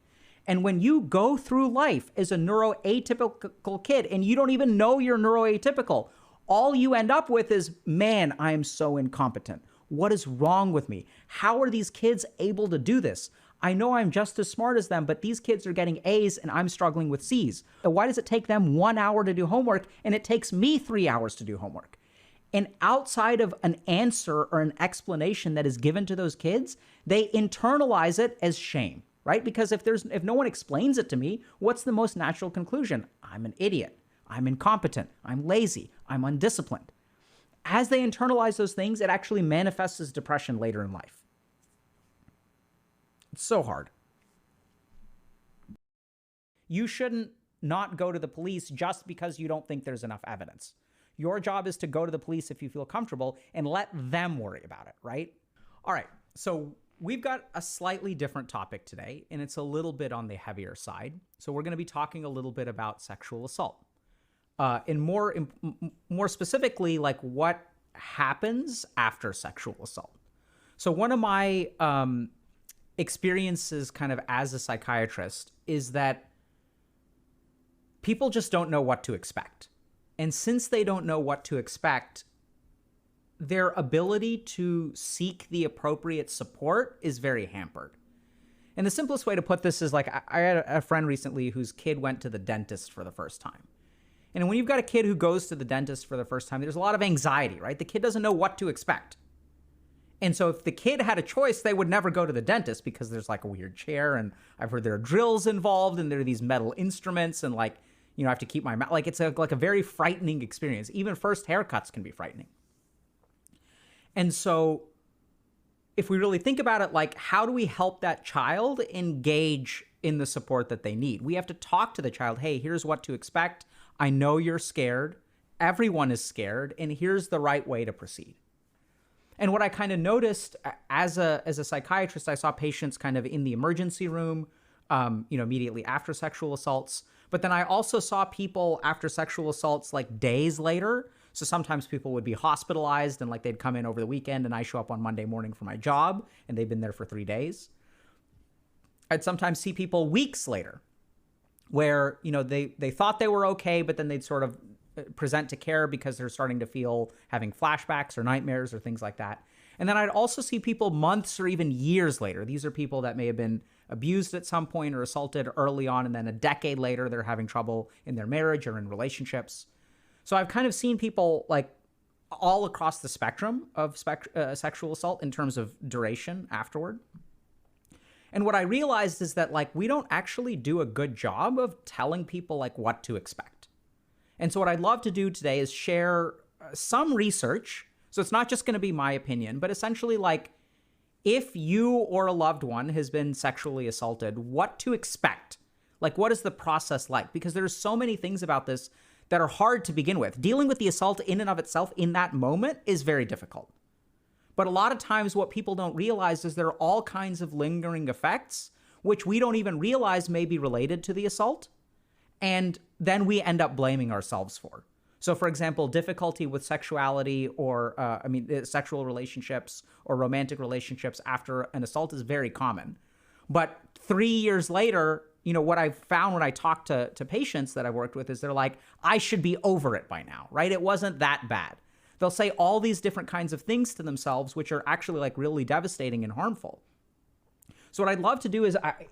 And when you go through life as a neuroatypical kid and you don't even know you're neuroatypical, all you end up with is, man, I am so incompetent. What is wrong with me? How are these kids able to do this? I know I'm just as smart as them, but these kids are getting A's and I'm struggling with C's. Why does it take them 1 hour to do homework and it takes me 3 hours to do homework? And outside of an answer or an explanation that is given to those kids, they internalize it as shame, right? Because if no one explains it to me, what's the most natural conclusion? I'm an idiot. I'm incompetent. I'm lazy. I'm undisciplined. As they internalize those things, it actually manifests as depression later in life. It's so hard. You shouldn't not go to the police just because you don't think there's enough evidence. Your job is to go to the police if you feel comfortable and let them worry about it, right? All right, so we've got a slightly different topic today, and it's a little bit on the heavier side. So we're going to be talking a little bit about sexual assault. And more specifically, like what happens after sexual assault. So one of my experiences kind of as a psychiatrist is that people just don't know what to expect. And since they don't know what to expect, their ability to seek the appropriate support is very hampered. And the simplest way to put this is like, I had a friend recently whose kid went to the dentist for the first time. And when you've got a kid who goes to the dentist for the first time, there's a lot of anxiety, right? The kid doesn't know what to expect. And so if the kid had a choice, they would never go to the dentist because there's like a weird chair, and I've heard there are drills involved, and there are these metal instruments, and like, you know, I have to keep my mouth, like it's like a very frightening experience. Even first haircuts can be frightening. And so if we really think about it, like, how do we help that child engage in the support that they need? We have to talk to the child. Hey, here's what to expect. I know you're scared. Everyone is scared. And here's the right way to proceed. And what I kind of noticed as a psychiatrist, I saw patients kind of in the emergency room, immediately after sexual assaults. But then I also saw people after sexual assaults like days later. So sometimes people would be hospitalized and like they'd come in over the weekend, and I show up on Monday morning for my job and they've been there for 3 days. I'd sometimes see people weeks later where, you know, they thought they were okay, but then they'd sort of present to care because they're starting to feel having flashbacks or nightmares or things like that. And then I'd also see people months or even years later. These are people that may have been abused at some point or assaulted early on, and then a decade later, they're having trouble in their marriage or in relationships. So I've kind of seen people like all across the spectrum of sexual assault in terms of duration afterward. And what I realized is that like we don't actually do a good job of telling people like what to expect. And so what I'd love to do today is share some research. So it's not just going to be my opinion, but essentially like if you or a loved one has been sexually assaulted, what to expect. Like what is the process like? Because there's so many things about this that are hard to begin with. Dealing with the assault in and of itself in that moment is very difficult. But a lot of times what people don't realize is there are all kinds of lingering effects, which we don't even realize may be related to the assault. And then we end up blaming ourselves for. So for example, difficulty with sexuality or, sexual relationships or romantic relationships after an assault is very common. But 3 years later, you know, what I've found when I talk to patients that I've worked with is they're like, I should be over it by now, right? It wasn't that bad. They'll say all these different kinds of things to themselves, which are actually like really devastating and harmful. So what I'd love to do is I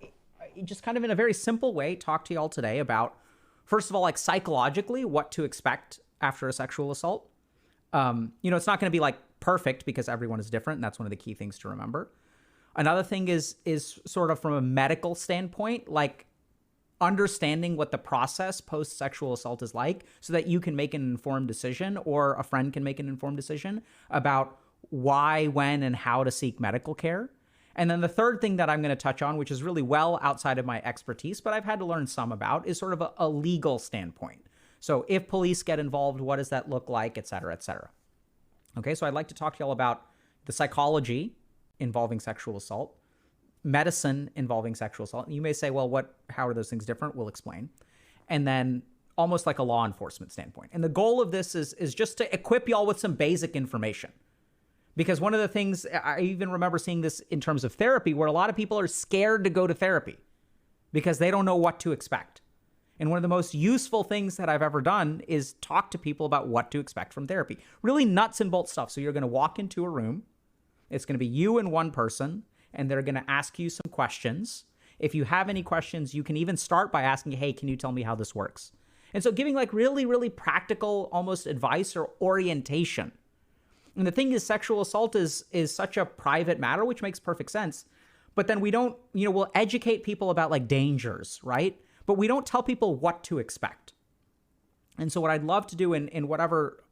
just kind of in a very simple way, talk to y'all today about, first of all, like psychologically, what to expect after a sexual assault. It's not going to be like perfect because everyone is different. And that's one of the key things to remember. Another thing is sort of from a medical standpoint, like understanding what the process post-sexual assault is like so that you can make an informed decision or a friend can make an informed decision about why, when, and how to seek medical care. And then the third thing that I'm going to touch on, which is really well outside of my expertise, but I've had to learn some about, is sort of a legal standpoint. So if police get involved, what does that look like, et cetera, et cetera. Okay, so I'd like to talk to y'all about the psychology involving sexual assault, medicine involving sexual assault. And you may say, well, how are those things different? We'll explain. And then almost like a law enforcement standpoint. And the goal of this is just to equip y'all with some basic information. Because one of the things, I even remember seeing this in terms of therapy, where a lot of people are scared to go to therapy because they don't know what to expect. And one of the most useful things that I've ever done is talk to people about what to expect from therapy. Really nuts and bolts stuff. So you're going to walk into a room. It's going to be you and one person, and they're going to ask you some questions. If you have any questions, you can even start by asking, hey, can you tell me how this works? And so giving like really, really practical almost advice or orientation. And the thing is, sexual assault is such a private matter, which makes perfect sense. But then we don't, we'll educate people about like dangers, right? But we don't tell people what to expect. And so what I'd love to do in whatever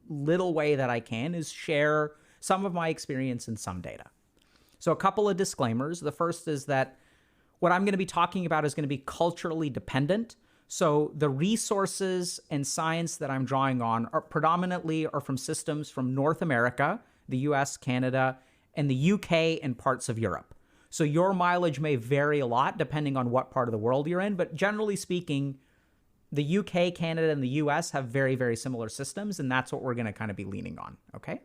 little way that I can is share some of my experience and some data. So a couple of disclaimers. The first is that what I'm going to be talking about is going to be culturally dependent. So the resources and science that I'm drawing on are predominantly from systems from North America, the US, Canada, and the UK and parts of Europe. So your mileage may vary a lot depending on what part of the world you're in, but generally speaking, the UK, Canada, and the US have very, very similar systems, and that's what we're going to kind of be leaning on, okay?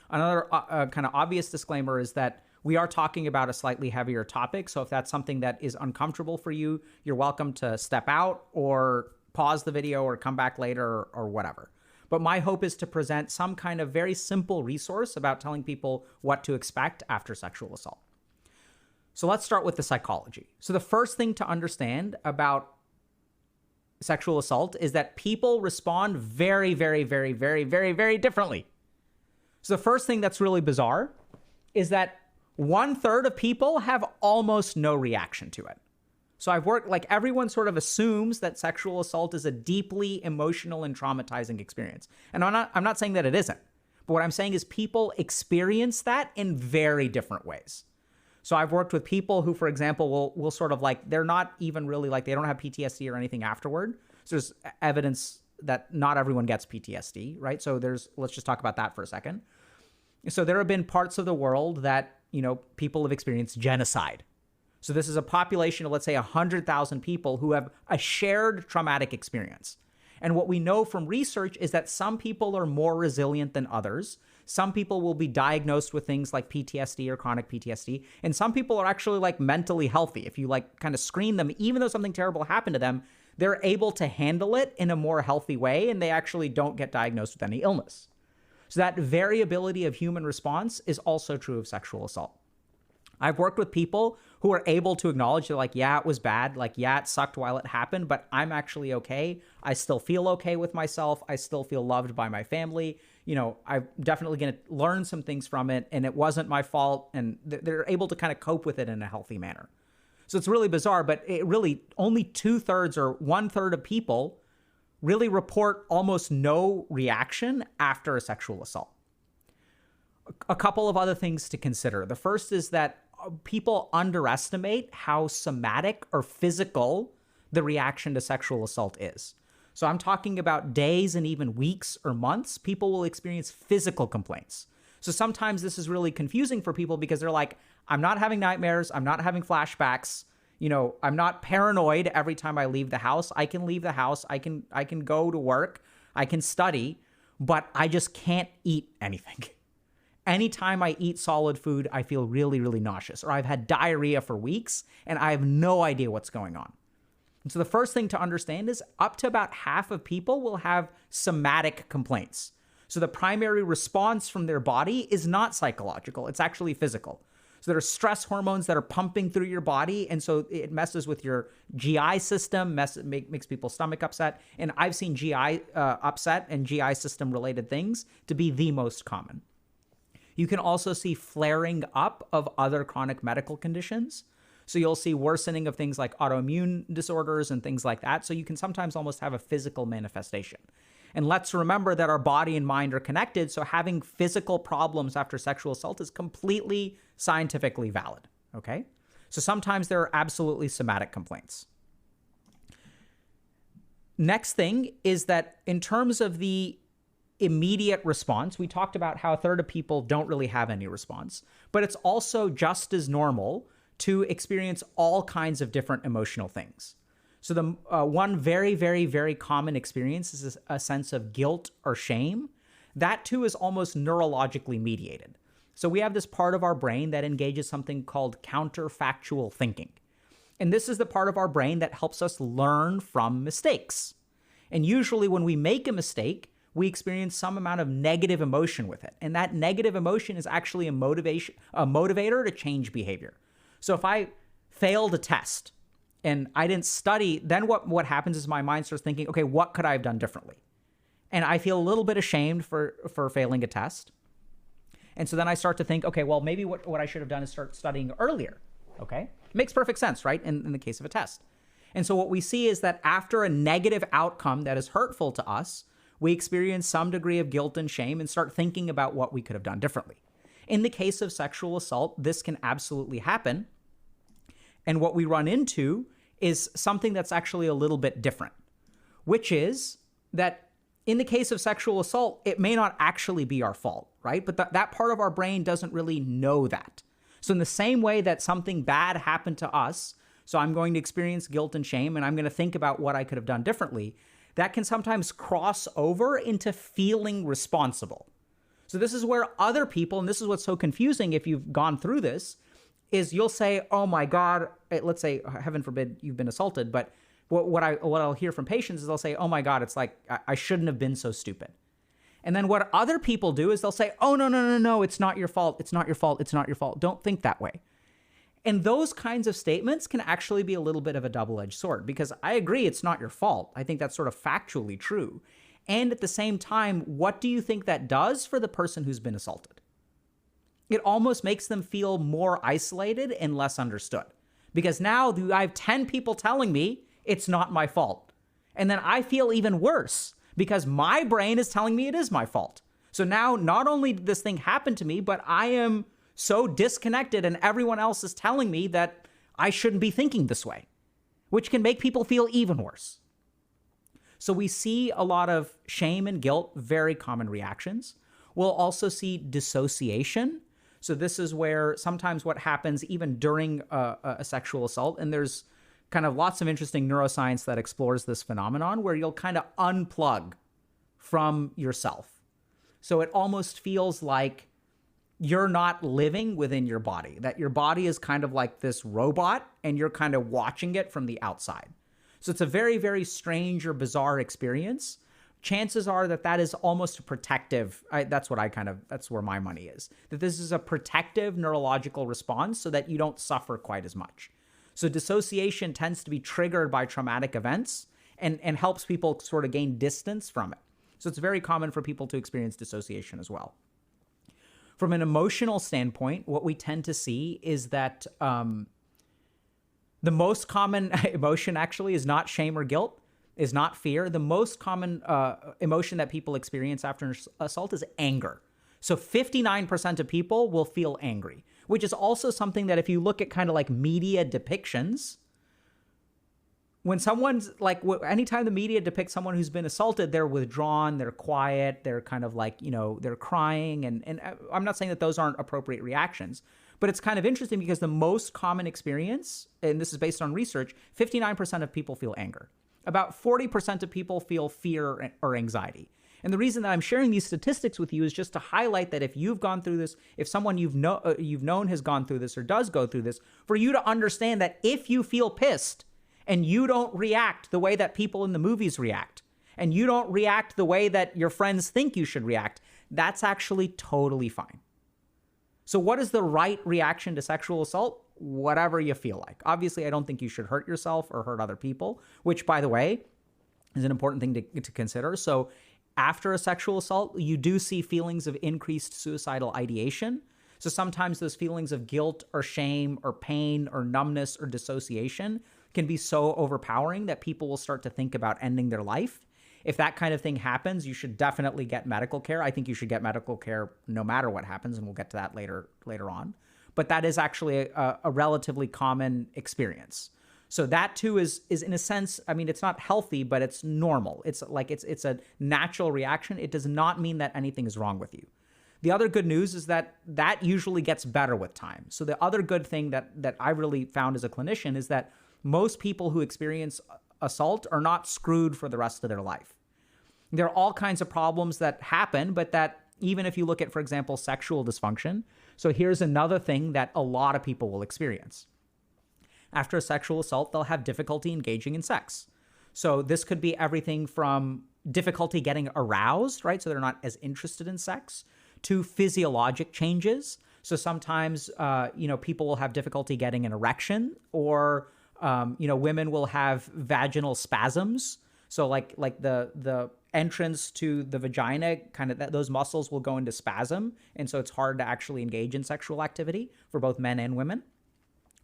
Another kind of obvious disclaimer is that we are talking about a slightly heavier topic, so if that's something that is uncomfortable for you, you're welcome to step out or pause the video or come back later or whatever. But my hope is to present some kind of very simple resource about telling people what to expect after sexual assault. So let's start with the psychology. So the first thing to understand about sexual assault is that people respond very, very, very, very, very, very differently. So the first thing that's really bizarre is that 1/3 of people have almost no reaction to it. So I've worked, like, everyone sort of assumes that sexual assault is a deeply emotional and traumatizing experience. And I'm not saying that it isn't. But what I'm saying is people experience that in very different ways. So I've worked with people who, for example, will sort of like, they're not even really like, they don't have PTSD or anything afterward. So there's evidence that not everyone gets PTSD, right? So let's just talk about that for a second. So there have been parts of the world that, people have experienced genocide. So this is a population of, let's say, 100,000 people who have a shared traumatic experience. And what we know from research is that some people are more resilient than others. Some people will be diagnosed with things like PTSD or chronic PTSD. And some people are actually like mentally healthy. If you like kind of screen them, even though something terrible happened to them, they're able to handle it in a more healthy way, and they actually don't get diagnosed with any illness. So that variability of human response is also true of sexual assault. I've worked with people who are able to acknowledge, they're like, yeah, it was bad. Like, yeah, it sucked while it happened, but I'm actually okay. I still feel okay with myself. I still feel loved by my family. I'm definitely going to learn some things from it, and it wasn't my fault. And they're able to kind of cope with it in a healthy manner. So it's really bizarre, but it really only 2/3 or 1/3 of people really report almost no reaction after a sexual assault. A couple of other things to consider. The first is that people underestimate how somatic or physical the reaction to sexual assault is. So I'm talking about days and even weeks or months. People will experience physical complaints. So sometimes this is really confusing for people because they're like, I'm not having nightmares. I'm not having flashbacks. I'm not paranoid every time I leave the house. I can leave the house. I can go to work. I can study, but I just can't eat anything. Anytime I eat solid food, I feel really, really nauseous, or I've had diarrhea for weeks and I have no idea what's going on. And so the first thing to understand is up to about half of people will have somatic complaints. So the primary response from their body is not psychological. It's actually physical. So there are stress hormones that are pumping through your body, and so it messes with your GI system, makes people's stomach upset. And I've seen GI upset and GI system related things to be the most common. You can also see flaring up of other chronic medical conditions. So you'll see worsening of things like autoimmune disorders and things like that. So you can sometimes almost have a physical manifestation. And let's remember that our body and mind are connected, so having physical problems after sexual assault is completely scientifically valid, okay? So sometimes there are absolutely somatic complaints. Next thing is that in terms of the immediate response, we talked about how 1/3 of people don't really have any response, but it's also just as normal to experience all kinds of different emotional things. So the one very, very, very common experience is a sense of guilt or shame. That too is almost neurologically mediated. So we have this part of our brain that engages something called counterfactual thinking. And this is the part of our brain that helps us learn from mistakes. And usually when we make a mistake, we experience some amount of negative emotion with it. And that negative emotion is actually a motivator to change behavior. So if I failed a test and I didn't study, then what happens is my mind starts thinking, okay, what could I have done differently? And I feel a little bit ashamed for failing a test. And so then I start to think, okay, well, maybe what I should have done is start studying earlier, okay? Makes perfect sense, right, in the case of a test. And so what we see is that after a negative outcome that is hurtful to us, we experience some degree of guilt and shame and start thinking about what we could have done differently. In the case of sexual assault, this can absolutely happen. And what we run into is something that's actually a little bit different, which is that in the case of sexual assault, it may not actually be our fault, right? But that part of our brain doesn't really know that. So in the same way that something bad happened to us, so I'm going to experience guilt and shame, and I'm going to think about what I could have done differently, that can sometimes cross over into feeling responsible. So this is where other people, and this is what's so confusing if you've gone through this, is you'll say, oh my God, let's say, heaven forbid, you've been assaulted, but what I'll hear from patients is they'll say, oh my God, it's like, I shouldn't have been so stupid. And then what other people do is they'll say, oh, no, it's not your fault, it's not your fault, it's not your fault. Don't think that way. And those kinds of statements can actually be a little bit of a double-edged sword, because I agree it's not your fault. I think that's sort of factually true. And at the same time, what do you think that does for the person who's been assaulted? It almost makes them feel more isolated and less understood. Because now I have 10 people telling me it's not my fault. And then I feel even worse because my brain is telling me it is my fault. So now not only did this thing happen to me, but I am so disconnected and everyone else is telling me that I shouldn't be thinking this way, which can make people feel even worse. So we see a lot of shame and guilt, very common reactions. We'll also see dissociation. So this is where sometimes what happens even during a sexual assault, and there's kind of lots of interesting neuroscience that explores this phenomenon, where you'll kind of unplug from yourself. So it almost feels like you're not living within your body, that your body is kind of like this robot and you're kind of watching it from the outside. So it's a very, very strange or bizarre experience. Chances are that is almost a protective, that's where my money is, that this is a protective neurological response so that you don't suffer quite as much. So dissociation tends to be triggered by traumatic events and helps people sort of gain distance from it. So it's very common for people to experience dissociation as well. From an emotional standpoint, what we tend to see is that the most common emotion actually is not shame or guilt, is not fear. The most common emotion that people experience after an assault is anger. So 59% of people will feel angry, which is also something that if you look at kind of like media depictions, when someone's like, anytime the media depicts someone who's been assaulted, they're withdrawn, they're quiet, they're kind of like, they're crying. And I'm not saying that those aren't appropriate reactions, but it's kind of interesting because the most common experience, and this is based on research, 59% of people feel anger. About 40% of people feel fear or anxiety. And the reason that I'm sharing these statistics with you is just to highlight that if you've gone through this, if someone you've known has gone through this or does go through this, for you to understand that if you feel pissed and you don't react the way that people in the movies react, and you don't react the way that your friends think you should react, that's actually totally fine. So what is the right reaction to sexual assault? Whatever you feel like. Obviously, I don't think you should hurt yourself or hurt other people, which, by the way, is an important thing to consider. So after a sexual assault, you do see feelings of increased suicidal ideation. So sometimes those feelings of guilt or shame or pain or numbness or dissociation can be so overpowering that people will start to think about ending their life. If that kind of thing happens, you should definitely get medical care. I think you should get medical care no matter what happens, and we'll get to that later on. But that is actually a relatively common experience. So that too is in a sense, I mean, it's not healthy, but it's normal. It's like it's a natural reaction. It does not mean that anything is wrong with you. The other good news is that usually gets better with time. So the other good thing that I really found as a clinician is that most people who experience assault are not screwed for the rest of their life. There are all kinds of problems that happen, but that even if you look at, for example, sexual dysfunction, so here's another thing that a lot of people will experience. After a sexual assault, they'll have difficulty engaging in sex. So this could be everything from difficulty getting aroused, right? So they're not as interested in sex, to physiologic changes. So sometimes, people will have difficulty getting an erection, or, women will have vaginal spasms. So like the entrance to the vagina, kind of those muscles will go into spasm. And so it's hard to actually engage in sexual activity for both men and women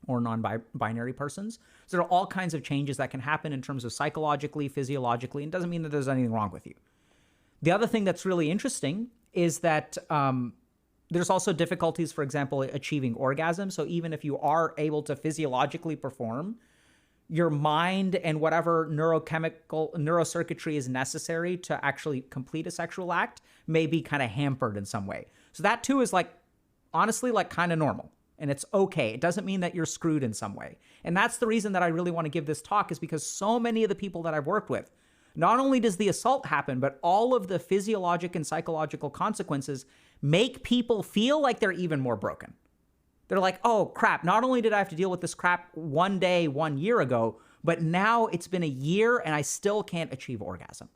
or non-binary persons. So there are all kinds of changes that can happen in terms of psychologically, physiologically, and doesn't mean that there's anything wrong with you. The other thing that's really interesting is that there's also difficulties, for example, achieving orgasm. So even if you are able to physiologically perform, your mind and whatever neurocircuitry is necessary to actually complete a sexual act may be kind of hampered in some way. So that too is like, honestly, like kind of normal. And it's okay. It doesn't mean that you're screwed in some way. And that's the reason that I really want to give this talk, is because so many of the people that I've worked with, not only does the assault happen, but all of the physiologic and psychological consequences make people feel like they're even more broken. They're like, oh crap, not only did I have to deal with this crap one day, 1 year ago, but now it's been a year and I still can't achieve orgasm.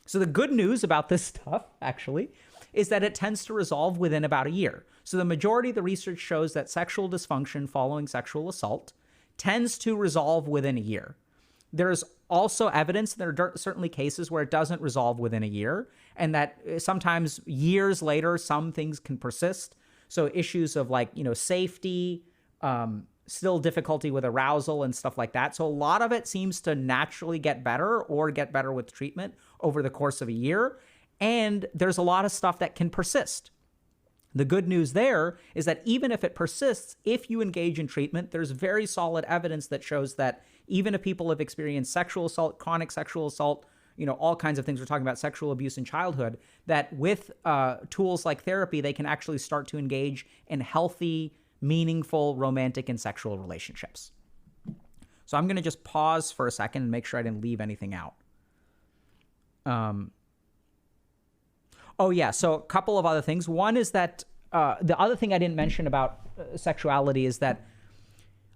So the good news about this stuff, actually, is that it tends to resolve within about a year. So the majority of the research shows that sexual dysfunction following sexual assault tends to resolve within a year. There's also evidence, there are certainly cases where it doesn't resolve within a year, and that sometimes years later, some things can persist. So issues of like, safety, still difficulty with arousal and stuff like that. So a lot of it seems to naturally get better or get better with treatment over the course of a year. And there's a lot of stuff that can persist. The good news there is that even if it persists, if you engage in treatment, there's very solid evidence that shows that even if people have experienced sexual assault, chronic sexual assault, all kinds of things, we're talking about sexual abuse in childhood, that with tools like therapy, they can actually start to engage in healthy, meaningful, romantic, and sexual relationships. So I'm going to just pause for a second and make sure I didn't leave anything out. Oh yeah, so a couple of other things. One is that the other thing I didn't mention about sexuality is that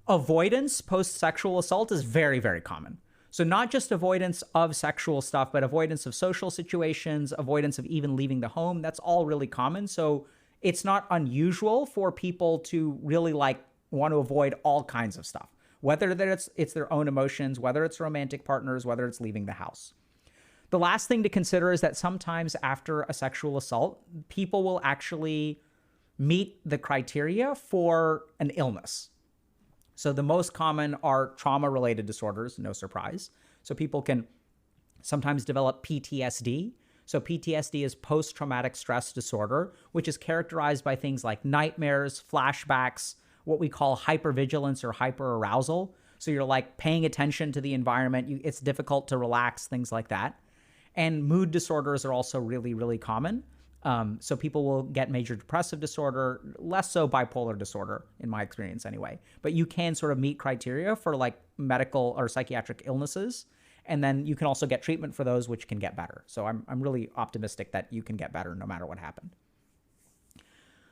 avoidance post-sexual assault is very, very common. So not just avoidance of sexual stuff, but avoidance of social situations, avoidance of even leaving the home. That's all really common. So it's not unusual for people to really want to avoid all kinds of stuff, whether it's their own emotions, whether it's romantic partners, whether it's leaving the house. The last thing to consider is that sometimes after a sexual assault, people will actually meet the criteria for an illness. So the most common are trauma-related disorders, no surprise. So people can sometimes develop PTSD. So PTSD is post-traumatic stress disorder, which is characterized by things like nightmares, flashbacks, what we call hypervigilance or hyperarousal. So you're like paying attention to the environment. It's difficult to relax, things like that. And mood disorders are also really, really common. So people will get major depressive disorder, less so bipolar disorder, in my experience anyway. But you can sort of meet criteria for like medical or psychiatric illnesses. And then you can also get treatment for those, which can get better. So I'm really optimistic that you can get better no matter what happened.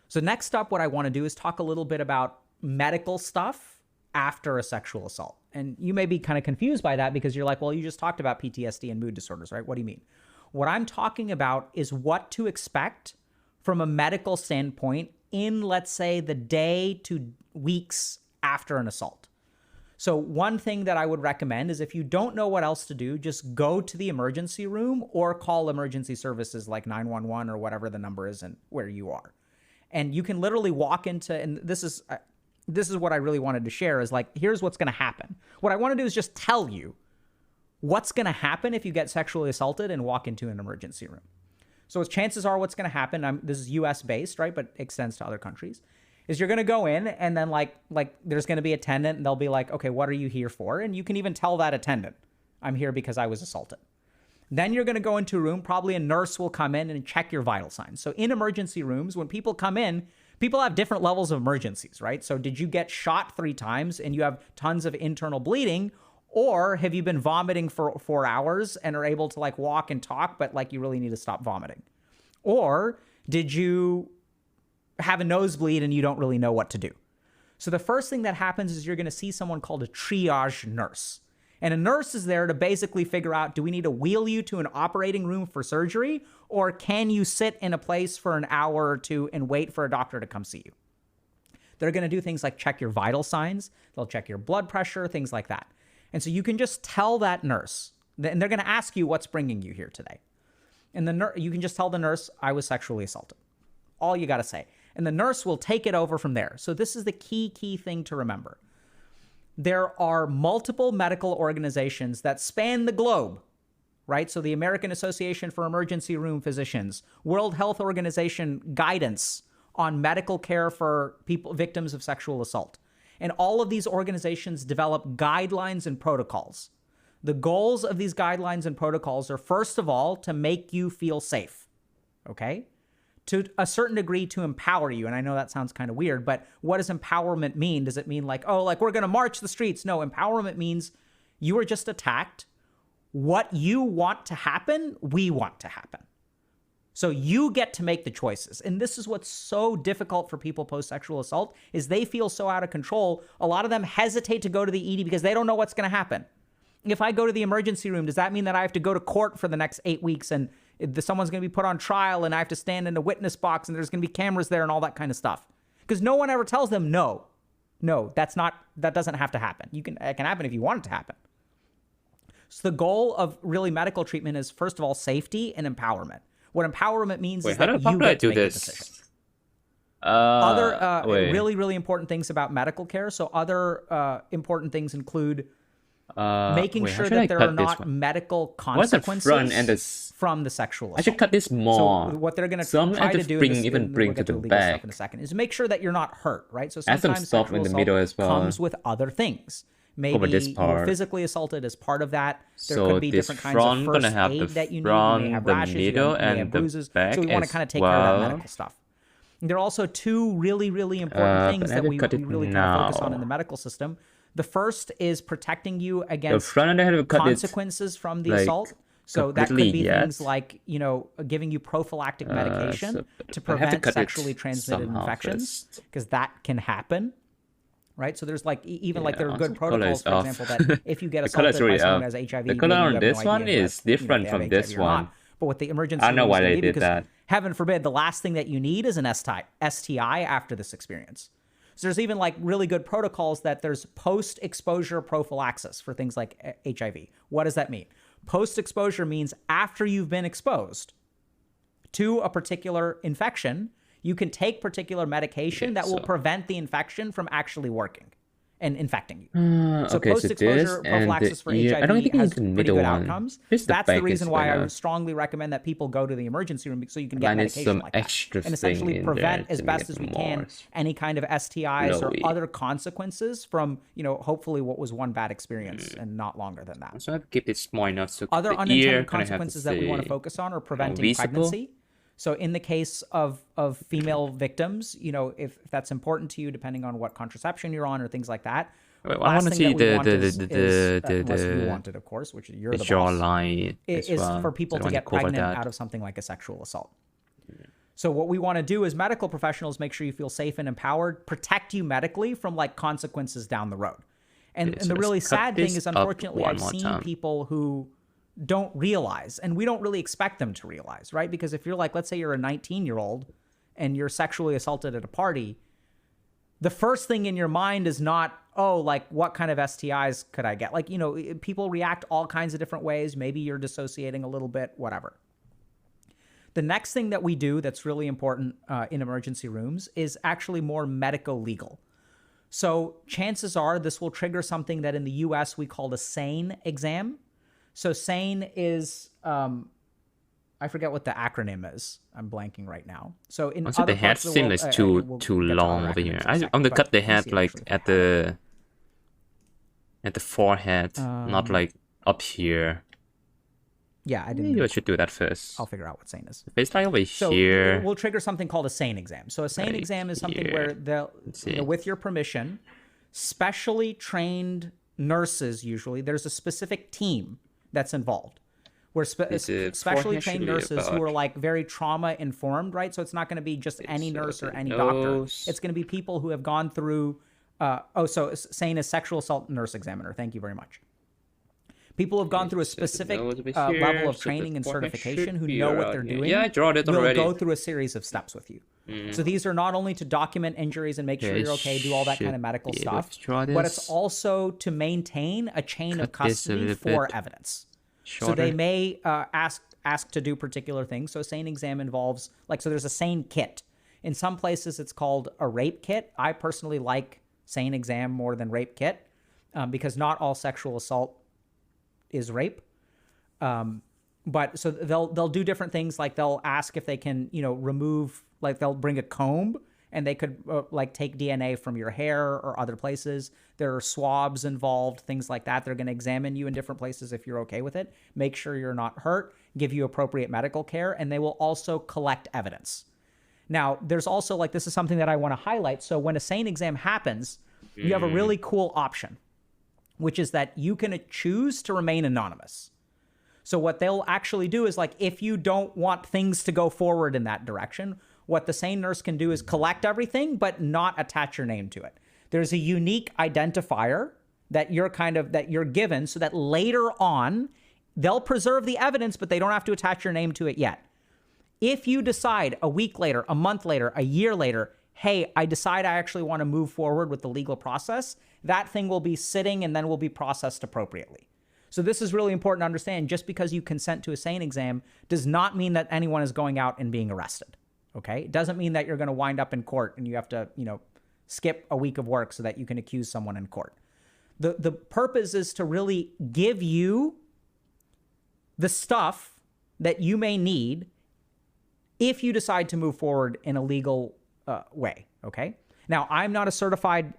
So next up, what I want to do is talk a little bit about medical stuff after a sexual assault. And you may be kind of confused by that because you're like, well, you just talked about PTSD and mood disorders, right? What do you mean? What I'm talking about is what to expect from a medical standpoint in, let's say, the day to weeks after an assault. So one thing that I would recommend is if you don't know what else to do, just go to the emergency room or call emergency services like 911 or whatever the number is and where you are. And you can literally walk into, and this is what I really wanted to share, is like, here's what's going to happen. What I want to do is just tell you what's going to happen if you get sexually assaulted and walk into an emergency room. So chances are what's going to happen, this is US based, right? But extends to other countries, is you're going to go in and then like there's going to be an attendant and they'll be like, okay, what are you here for? And you can even tell that attendant, I'm here because I was assaulted. Then you're going to go into a room, probably a nurse will come in and check your vital signs. So in emergency rooms, when people come in, people have different levels of emergencies, right? So did you get shot 3 times and you have tons of internal bleeding? Or have you been vomiting for 4 hours and are able to like walk and talk, but like you really need to stop vomiting? Or did you have a nosebleed and you don't really know what to do? So the first thing that happens is you're going to see someone called a triage nurse. And a nurse is there to basically figure out, do we need to wheel you to an operating room for surgery? Or can you sit in a place for an hour or two and wait for a doctor to come see you? They're going to do things like check your vital signs. They'll check your blood pressure, things like that. And so you can just tell that nurse, and they're going to ask you what's bringing you here today. And you can just tell the nurse, I was sexually assaulted. All you got to say. And the nurse will take it over from there. So this is the key thing to remember. There are multiple medical organizations that span the globe, right? So the American Association for Emergency Room Physicians, World Health Organization guidance on medical care for people, victims of sexual assault. And all of these organizations develop guidelines and protocols. The goals of these guidelines and protocols are, first of all, to make you feel safe, okay? To a certain degree, to empower you. And I know that sounds kind of weird, but what does empowerment mean? Does it mean like, oh, like we're going to march the streets? No, empowerment means you were just attacked. What you want to happen, we want to happen. So you get to make the choices. And this is what's so difficult for people post-sexual assault is they feel so out of control. A lot of them hesitate to go to the ED because they don't know what's going to happen. If I go to the emergency room, does that mean that I have to go to court for the next 8 weeks and someone's going to be put on trial and I have to stand in a witness box and there's going to be cameras there and all that kind of stuff? Because no one ever tells them, no, that doesn't have to happen. It can happen if you want it to happen. So the goal of really medical treatment is, first of all, safety and empowerment. What empowerment means is that you get to make the decision. Other really, really important things about medical care. So other important things include making sure that there are not medical consequences from the sexual assault. I should cut this more. So what they're going to Some try to do bring to the back in a second is make sure that you're not hurt, right? So add some sometimes stuff in the middle as well. Comes with other things. Maybe you were physically assaulted as part of that. There could be different kinds of first aid that you need. You may have rashes, you may have bruises. So we want to kind of take care of that medical stuff. There are also two really, really important things that we really kind of focus on in the medical system. The first is protecting you against consequences from the assault. So that could be things like, giving you prophylactic medication to prevent sexually transmitted infections, because that can happen, right? So there's there are good protocols, for example, that if you get assaulted by someone who has HIV, the color on this one is different from this one. But what the emergency I know why they did that. Heaven forbid, the last thing that you need is an STI after this experience. So there's even really good protocols that there's post-exposure prophylaxis for things like HIV. What does that mean? Post-exposure means after you've been exposed to a particular infection, you can take particular medication that will prevent the infection from actually working and infecting you. So post-exposure prophylaxis for HIV has pretty good outcomes. That's the reason why I would strongly recommend that people go to the emergency room so you can get medication like that. And essentially prevent as best as we can any kind of STIs or other consequences from, hopefully what was one bad experience and not longer than that. So I keep it small enough so other unintended consequences that we want to focus on are preventing pregnancy. So in the case of female victims, if that's important to you, depending on what contraception you're on or things like that. Wait, I want to see unless you want it, of course, which you're the boss, is for people to get pregnant out of something like a sexual assault. So what we want to do as medical professionals, make sure you feel safe and empowered, protect you medically from consequences down the road. And the really sad thing is, unfortunately, I've seen people who don't realize, and we don't really expect them to realize, right? Because if you're let's say you're a 19-year-old and you're sexually assaulted at a party, the first thing in your mind is not, what kind of STIs could I get? People react all kinds of different ways. Maybe you're dissociating a little bit, whatever. The next thing that we do that's really important in emergency rooms is actually more medico-legal. So chances are this will trigger something that in the US we call a SANE exam. So SANE is, I forget what the acronym is. I'm blanking right now. So in other the head parts of the world, is too long over here. I'm gonna cut the head at the forehead, not up here. Yeah, I didn't. Maybe I should do that first. I'll figure out what SANE is. It's over here. We'll trigger something called a SANE exam. So a SANE exam is something where they'll, with your permission, specially trained nurses, usually, there's a specific team that's involved. We're specially trained nurses who are very trauma informed, right? So it's not going to be just any nurse or any doctor. It's going to be people who have gone through, so SANE is sexual assault nurse examiner. Thank you very much. People who have gone through a specific level of training and certification who know what they're doing. Yeah, I draw it already. Will go through a series of steps with you. So these are not only to document injuries and make sure you're okay, do all that kind of medical stuff, but it's also to maintain a chain of custody for evidence. So they may ask to do particular things. So a SANE exam involves, so there's a SANE kit. In some places it's called a rape kit. I personally like SANE exam more than rape kit because not all sexual assault is rape. But so they'll do different things, they'll ask if they can, remove, they'll bring a comb and they could like take DNA from your hair or other places. There are swabs involved, things like that. They're going to examine you in different places if you're okay with it, make sure you're not hurt, give you appropriate medical care, and they will also collect evidence. Now, there's also like, this is something that I want to highlight. So when a SANE exam happens, you have a really cool option, which is that you can choose to remain anonymous. So what they'll actually do is like, if you don't want things to go forward in that direction, what the SANE nurse can do is collect everything, but not attach your name to it. There's a unique identifier that you're given so that later on, they'll preserve the evidence, but they don't have to attach your name to it yet. If you decide a week later, a month later, a year later, hey, I decide I actually want to move forward with the legal process, that thing will be sitting and then will be processed appropriately. So this is really important to understand. Just because you consent to a SANE exam does not mean that anyone is going out and being arrested. Okay? It doesn't mean that you're going to wind up in court and you have to, skip a week of work so that you can accuse someone in court. The purpose is to really give you the stuff that you may need if you decide to move forward in a legal way. Okay? Now, I'm not a certified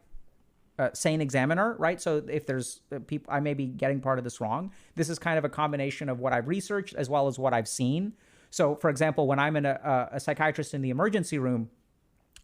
SANE examiner, right? So if there's people, I may be getting part of this wrong. This is kind of a combination of what I've researched as well as what I've seen. So for example, when I'm in a psychiatrist in the emergency room,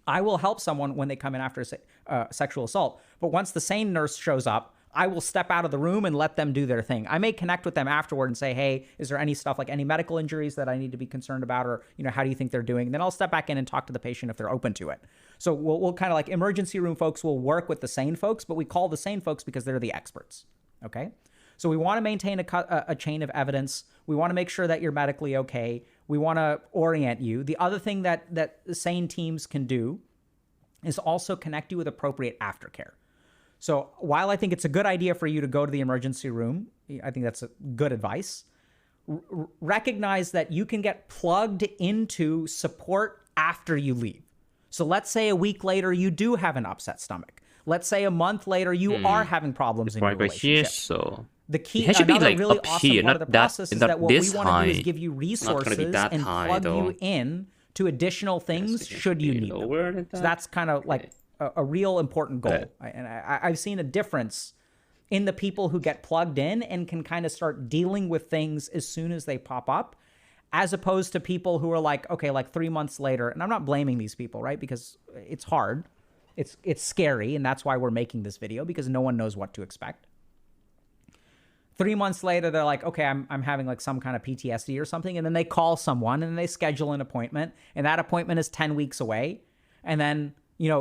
I will help someone when they come in after a sexual assault. But once the SANE nurse shows up, I will step out of the room and let them do their thing. I may connect with them afterward and say, hey, is there any stuff like any medical injuries that I need to be concerned about? Or, how do you think they're doing? And then I'll step back in and talk to the patient if they're open to it. So we'll kind of like emergency room folks will work with the SANE folks, but we call the SANE folks because they're the experts. Okay. So we want to maintain a chain of evidence. We want to make sure that you're medically okay. We want to orient you. The other thing that the SANE teams can do is also connect you with appropriate aftercare. So while I think it's a good idea for you to go to the emergency room, I think that's a good advice, recognize that you can get plugged into support after you leave. So let's say a week later, you do have an upset stomach. Let's say a month later, you are having problems in your relationship. So the key, it should be another like really up awesome here, part of the not that- process is not that what we this want to do is high. give you Not gonna be resources that and high, plug though. you in to additional things should you need them. lower than So that? that's kind of like a real important goal. I've seen a difference in the people who get plugged in and can kind of start dealing with things as soon as they pop up, as opposed to people who are like, okay, like 3 months later, and I'm not blaming these people, right? Because it's hard. It's scary, and that's why we're making this video, because no one knows what to expect. 3 months later, they're like, okay, I'm having like some kind of PTSD or something, and then they call someone and they schedule an appointment, and that appointment is 10 weeks away, and then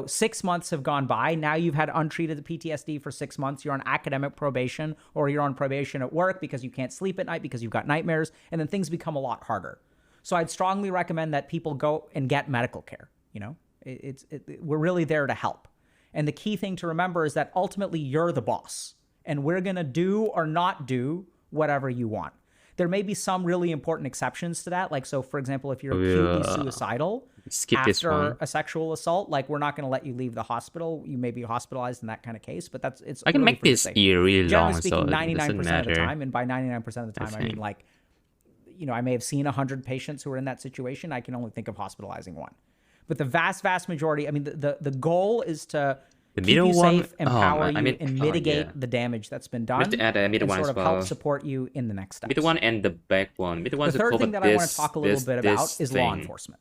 6 months have gone by. Now you've had untreated PTSD for 6 months. You're on academic probation, or you're on probation at work because you can't sleep at night because you've got nightmares, and then things become a lot harder. So I'd strongly recommend that people go and get medical care. We're really there to help. And the key thing to remember is that ultimately you're the boss, and we're going to do or not do whatever you want. There may be some really important exceptions to that. Like, so for example, if you're acutely suicidal Skip this after one. a sexual assault, like we're not going to let you leave the hospital. You may be hospitalized in that kind of case, but it's I can really make for your this safety. ear really Generally long, speaking, so it 99% doesn't of the matter. time, and by 99% of the time, I mean think. like, I may have seen 100 patients who are in that situation. I can only think of hospitalizing one. But the vast majority, I mean, the goal is to The keep middle you one- safe, oh, empower I you, mean, and oh, mitigate yeah. the damage that's been We done, have to add a middle and one sort as of help well. support you in the next steps. Middle one and the back one. Middle one The third thing that I want to talk a little bit about is law thing. enforcement.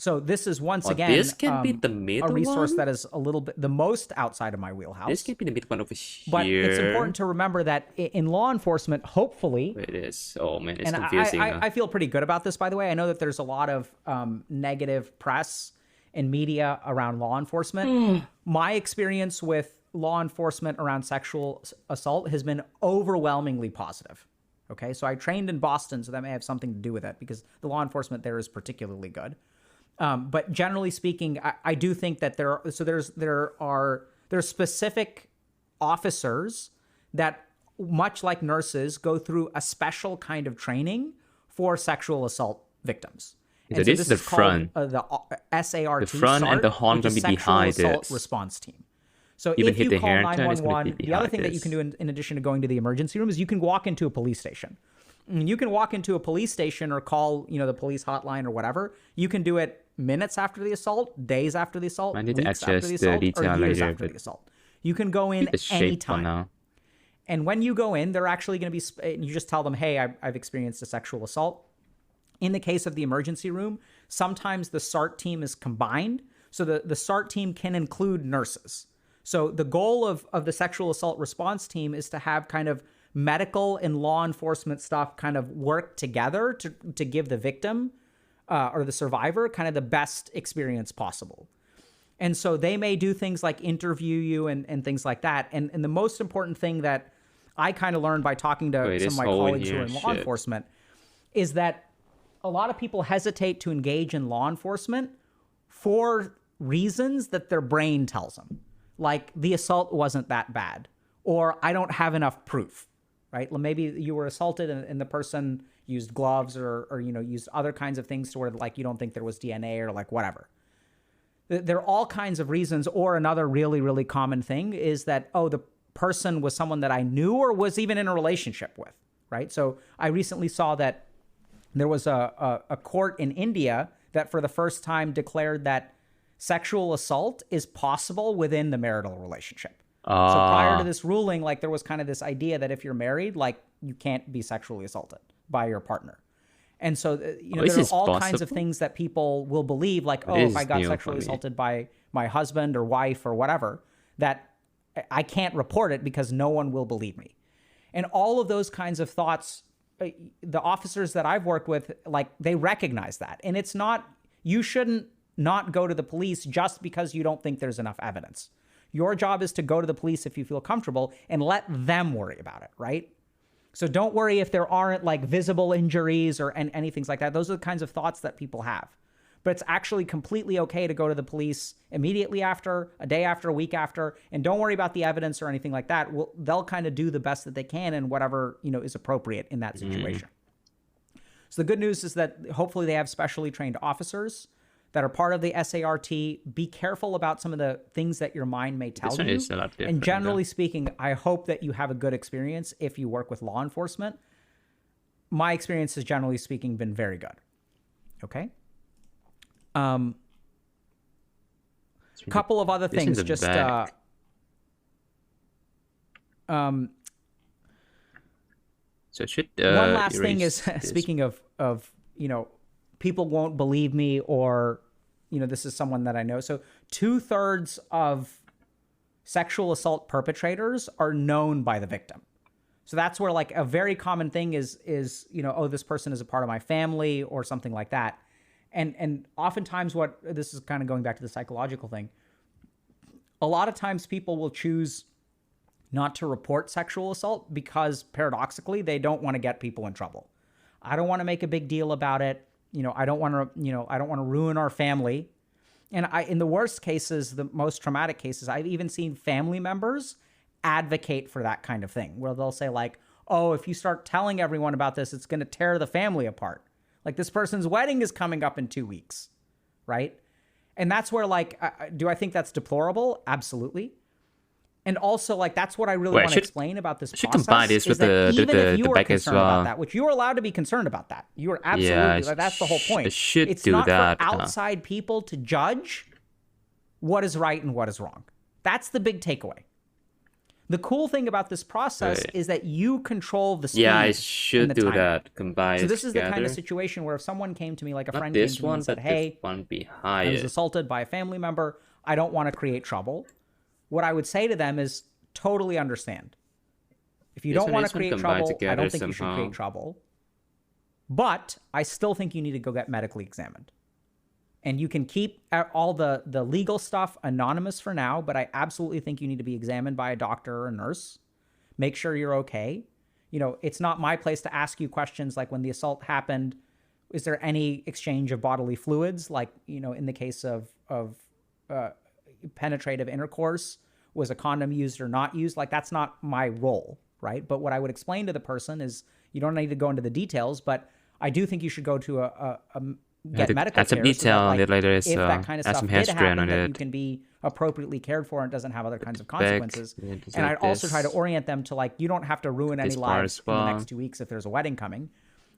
So this is once Oh, again this can be the middle a resource one? that is a little bit the most outside of my wheelhouse. This can be the middle one over here. But it's important to remember that in law enforcement, hopefully, It is. Oh man, it's and confusing. I feel pretty good about this, by the way. I know that there's a lot of negative press and media around law enforcement. My experience with law enforcement around sexual assault has been overwhelmingly positive. Okay, so I trained in Boston, so that may have something to do with it, because the law enforcement there is particularly good. But generally speaking, I do think that there are specific officers that, much like nurses, go through a special kind of training for sexual assault victims. So this is the front. Called, the SART. The front and the horn which gonna is be Sexual behind Assault it. Response Team. So Even if hit you the call hair turn, it's gonna 911, be the other behind thing that you this. can do in addition to going to the emergency room is you can walk into a police station. You can walk into a police station or call, the police hotline or whatever. You can do it minutes after the assault, days after the assault, I need to weeks after adjust the the assault, detail or years later, after but the assault. You can go in keep the shape for anytime. now. And when you go in, they're actually going to be, you just tell them, hey, I've experienced a sexual assault. In the case of the emergency room, sometimes the SART team is combined. So the SART team can include nurses. So the goal of the sexual assault response team is to have kind of medical and law enforcement stuff kind of work together to give the victim or the survivor kind of the best experience possible. And so they may do things like interview you and things like that. And the most important thing that I kind of learned by talking to some of my colleagues who are in law enforcement is that a lot of people hesitate to engage in law enforcement for reasons that their brain tells them. Like, the assault wasn't that bad, or I don't have enough proof, right? Maybe you were assaulted and the person used gloves or used other kinds of things to where, like, you don't think there was DNA or like whatever. There are all kinds of reasons. Or another really, really common thing is that, oh, the person was someone that I knew or was even in a relationship with, right? So I recently saw that there was a court in India that for the first time declared that sexual assault is possible within the marital relationship. So prior to this ruling, like, there was kind of this idea that if you're married, like, you can't be sexually assaulted by your partner. And so, there are all kinds of things that people will believe, like, oh, if I got sexually assaulted by my husband or wife or whatever, that I can't report it because no one will believe me. And all of those kinds of thoughts, the officers that I've worked with, like, they recognize that. And it's not, you shouldn't not go to the police just because you don't think there's enough evidence. Your job is to go to the police if you feel comfortable and let them worry about it, right? So don't worry if there aren't, like, visible injuries or anything like that. Those are the kinds of thoughts that people have. But it's actually completely okay to go to the police immediately after, a day after, a week after, and don't worry about the evidence or anything like that. They'll kind of do the best that they can and whatever, is appropriate in that situation. So the good news is that hopefully they have specially trained officers that are part of the SART. Be careful about some of the things that your mind may tell you. And generally speaking, I hope that you have a good experience if you work with law enforcement. My experience has, generally speaking, been very good. Okay? Couple of other things. Just so should one last thing is speaking of people won't believe me, or this is someone that I know. So 2/3 of sexual assault perpetrators are known by the victim. So that's where, like, a very common thing is oh, this person is a part of my family or something like that. And oftentimes this is kind of going back to the psychological thing. A lot of times people will choose not to report sexual assault because, paradoxically, they don't want to get people in trouble. I don't want to make a big deal about it. I don't want to ruin our family. And in the worst cases, the most traumatic cases, I've even seen family members advocate for that kind of thing, where they'll say, like, oh, if you start telling everyone about this, it's going to tear the family apart. Like, this person's wedding is coming up in 2 weeks, right? And that's where, like, do I think that's deplorable? Absolutely. And also, like, that's what I really want to explain about this process. Combine this with the back as well. About that, which you are allowed to be concerned about that. You are absolutely, like, that's the whole point. It's not for outside people to judge what is right and what is wrong. That's the big takeaway. The cool thing about this process is that you control the speed. Yeah, I should do that. Combine. So this is the kind of situation where if someone came to me, like a friend came to me and said, hey, I was assaulted by a family member, I don't want to create trouble. What I would say to them is, totally understand. If you don't want to create trouble, I don't think you should create trouble. But I still think you need to go get medically examined. And you can keep all the legal stuff anonymous for now, but I absolutely think you need to be examined by a doctor or a nurse. Make sure you're okay. It's not my place to ask you questions like, when the assault happened, is there any exchange of bodily fluids? Like, in the case of penetrative intercourse, was a condom used or not used? Like, that's not my role, right? But what I would explain to the person is, you don't need to go into the details, but I do think you should go to get medical care. Detail so that, later. If that kind of stuff did happen, that you can be appropriately cared for and doesn't have other kinds of consequences. And I'd also try to orient them to, like, you don't have to ruin any lives in the next 2 weeks if there's a wedding coming.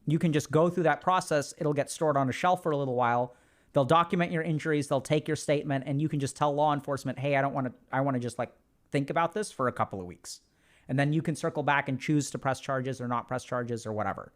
You can just go through that process. It'll get stored on a shelf for a little while. They'll document your injuries, they'll take your statement, and you can just tell law enforcement, hey, I want to just like think about this for a couple of weeks. And then you can circle back and choose to press charges or not press charges or whatever.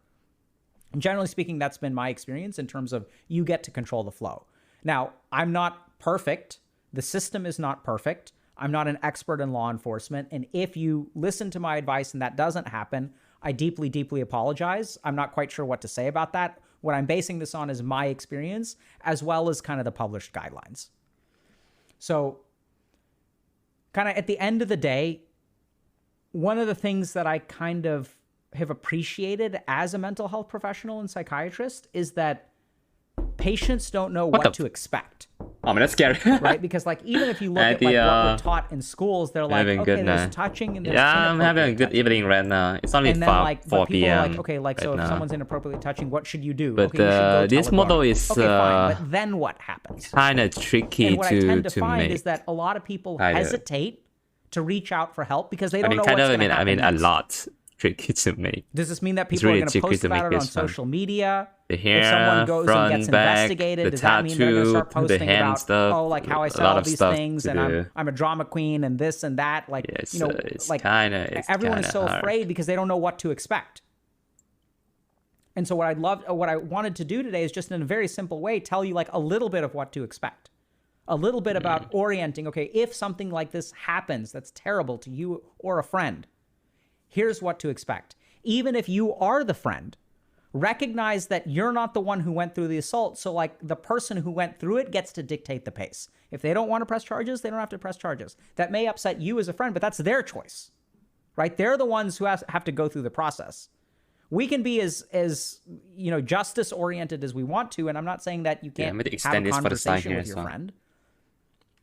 And generally speaking, that's been my experience in terms of you get to control the flow. Now, I'm not perfect. The system is not perfect. I'm not an expert in law enforcement. And if you listen to my advice and that doesn't happen, I deeply, deeply apologize. I'm not quite sure what to say about that. What I'm basing this on is my experience as well as kind of the published guidelines. So kind of at the end of the day, one of the things that I kind of have appreciated as a mental health professional and psychiatrist is that patients don't know what to expect. Oh, man, that's scary. Right? Because like even if you look at like what we're taught in schools, they're like, okay, there's touching and there's I'm having a good evening right now. It's only 4 p.m. Like, okay, like so if someone's inappropriately touching, what should you do? But okay, you should go this tell a model lawyer. is okay, fine. But then what happens? Kind of tricky and what I tend to find make. is that a lot of people hesitate to reach out for help because they don't know kind what's of, going to happen. I mean, next. a lot tricky to make. Does this mean that people are going to post about it on social media? The hair, if someone goes front, and gets back, investigated, the does tattoo, that mean they're going to start posting the hand about, stuff, oh, like how I sell all these things and I'm a drama queen and this and that? Like, you know, like everyone is so afraid because they don't know what to expect. And so what I wanted to do today is just in a very simple way, tell you like a little bit of what to expect. A little bit about orienting, okay, if something like this happens that's terrible to you or a friend, here's what to expect. Even if you are the friend, recognize that you're not the one who went through the assault. So like the person who went through it gets to dictate the pace. If they don't want to press charges, they don't have to press charges. That may upset you as a friend, but that's their choice, right? They're the ones who have to go through the process. We can be as you know, justice oriented as we want to. And I'm not saying that you can't have a conversation with your friend,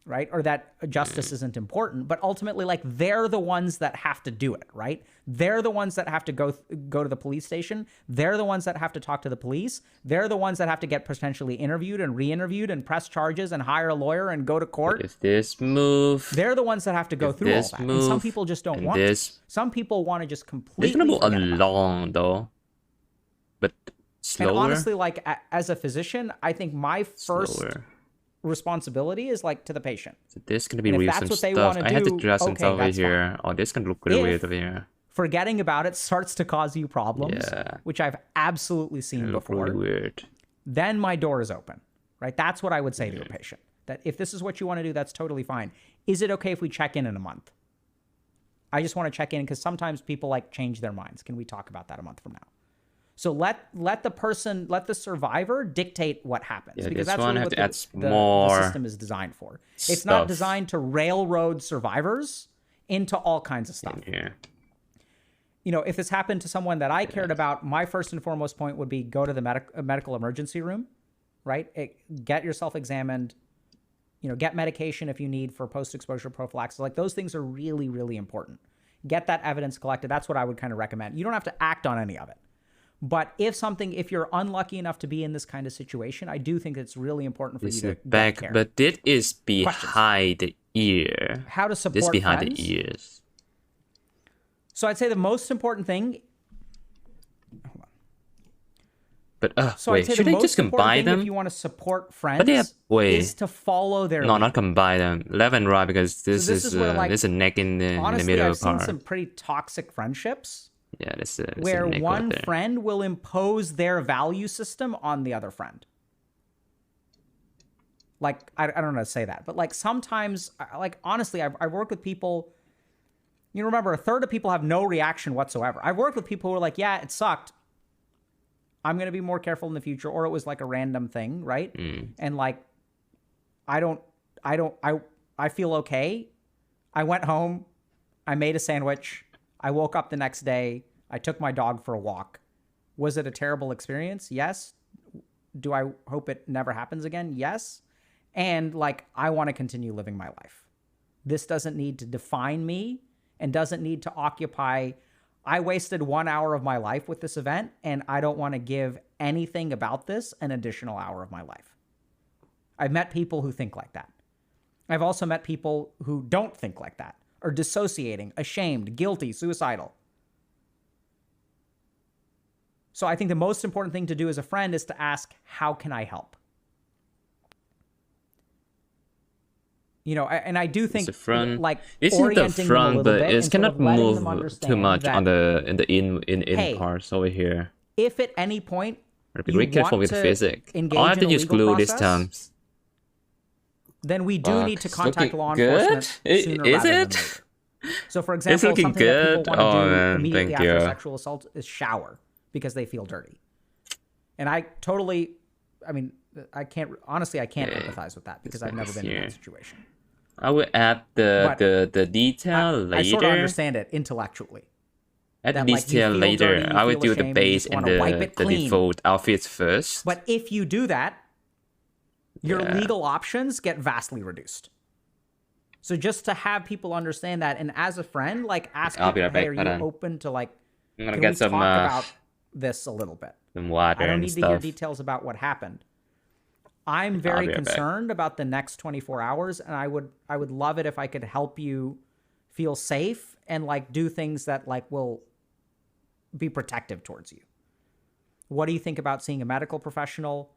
right? Or that justice isn't important, but ultimately, like, they're the ones that have to do it, right? They're the ones that have to go to the police station. They're the ones that have to talk to the police. They're the ones that have to get potentially interviewed and re-interviewed and press charges and hire a lawyer and go to court. If this move, they're the ones that have to go through all that. And some people just don't want to. Some people want to just completely It's gonna move along though, but slower. And honestly, like, as a physician, I think my first responsibility is like to the patient. So this gonna be real some stuff. I had to draw some stuff over here. Oh, this can look really weird over here. Forgetting about it starts to cause you problems, which I've absolutely seen before. Really weird. Then my door is open, right? That's what I would say to a patient. That if this is what you want to do, that's totally fine. Is it okay if we check in a month? I just want to check in because sometimes people like change their minds. Can we talk about that a month from now? So let the survivor dictate what happens, because that's really what the system is designed for. It's not designed to railroad survivors into all kinds of stuff. You know, if this happened to someone that I cared about, my first and foremost point would be go to the medical emergency room, right? Get yourself examined, you know, get medication if you need for post-exposure prophylaxis. Like, those things are really, really important. Get that evidence collected. That's what I would kind of recommend. You don't have to act on any of it. But if you're unlucky enough to be in this kind of situation, I do think it's really important for you to get care. But this is behind the ear. How to support this behind friends? the ears. So I'd say the most important thing. Hold on. But so wait, should I just combine them? If you want to support friends, but they have, is to follow their. No, lead. not combine them. Left and right, because this is where, like, there's a neck in the honestly, middle I've seen part. some pretty toxic friendships. Yeah, that's where a neck one right there. friend will impose their value system on the other friend. Like, I don't know how to say that, but like sometimes, like, honestly, I've worked with people. You remember, a third of people have no reaction whatsoever. I've worked with people who are like, yeah, it sucked. I'm going to be more careful in the future. Or it was like a random thing, right? And like, I feel okay. I went home. I made a sandwich. I woke up the next day. I took my dog for a walk. Was it a terrible experience? Yes. Do I hope it never happens again? Yes. And like, I want to continue living my life. This doesn't need to define me and doesn't need to occupy. I wasted 1 hour of my life with this event, and I don't want to give anything about this an additional hour of my life. I've met people who think like that. I've also met people who don't think like that, or dissociating, ashamed, guilty, suicidal. So I think the most important thing to do as a friend is to ask, how can I help? You know, and I do think It's the front. like It's in the orienting them a front, little but bit it and sort cannot of letting move them too understand much that on the in Hey, parts over here. if at any point Gotta be you very careful want with to physics. engage I have in to a use legal glue this process, time. then we do Fuck, need to it's contact looking law good? enforcement sooner Is rather than it? later. So, for It's example, looking something that good? people want to Oh, do man, immediately thank after you. sexual assault is shower because they feel dirty. And I mean, I can't empathize with that because I've never been in that situation. I will add the detail later. I sort of understand it intellectually. Add the that, like, you detail feel later. dirty, you I will feel do the ashamed, and you base just and wanna wipe it the clean. default outfits first. But if you do that, your Yeah. legal options get vastly reduced. So just to have people understand that, and as a friend, like ask I'll people, be right hey, back, are hold you on. open to like, I'm gonna can get we some, talk about this a little bit? Some water I don't and need to hear stuff. details about what happened. I'm I'll very be right back. concerned about the next 24 hours, and I would love it if I could help you feel safe and like do things that like will be protective towards you. What do you think about seeing a medical professional?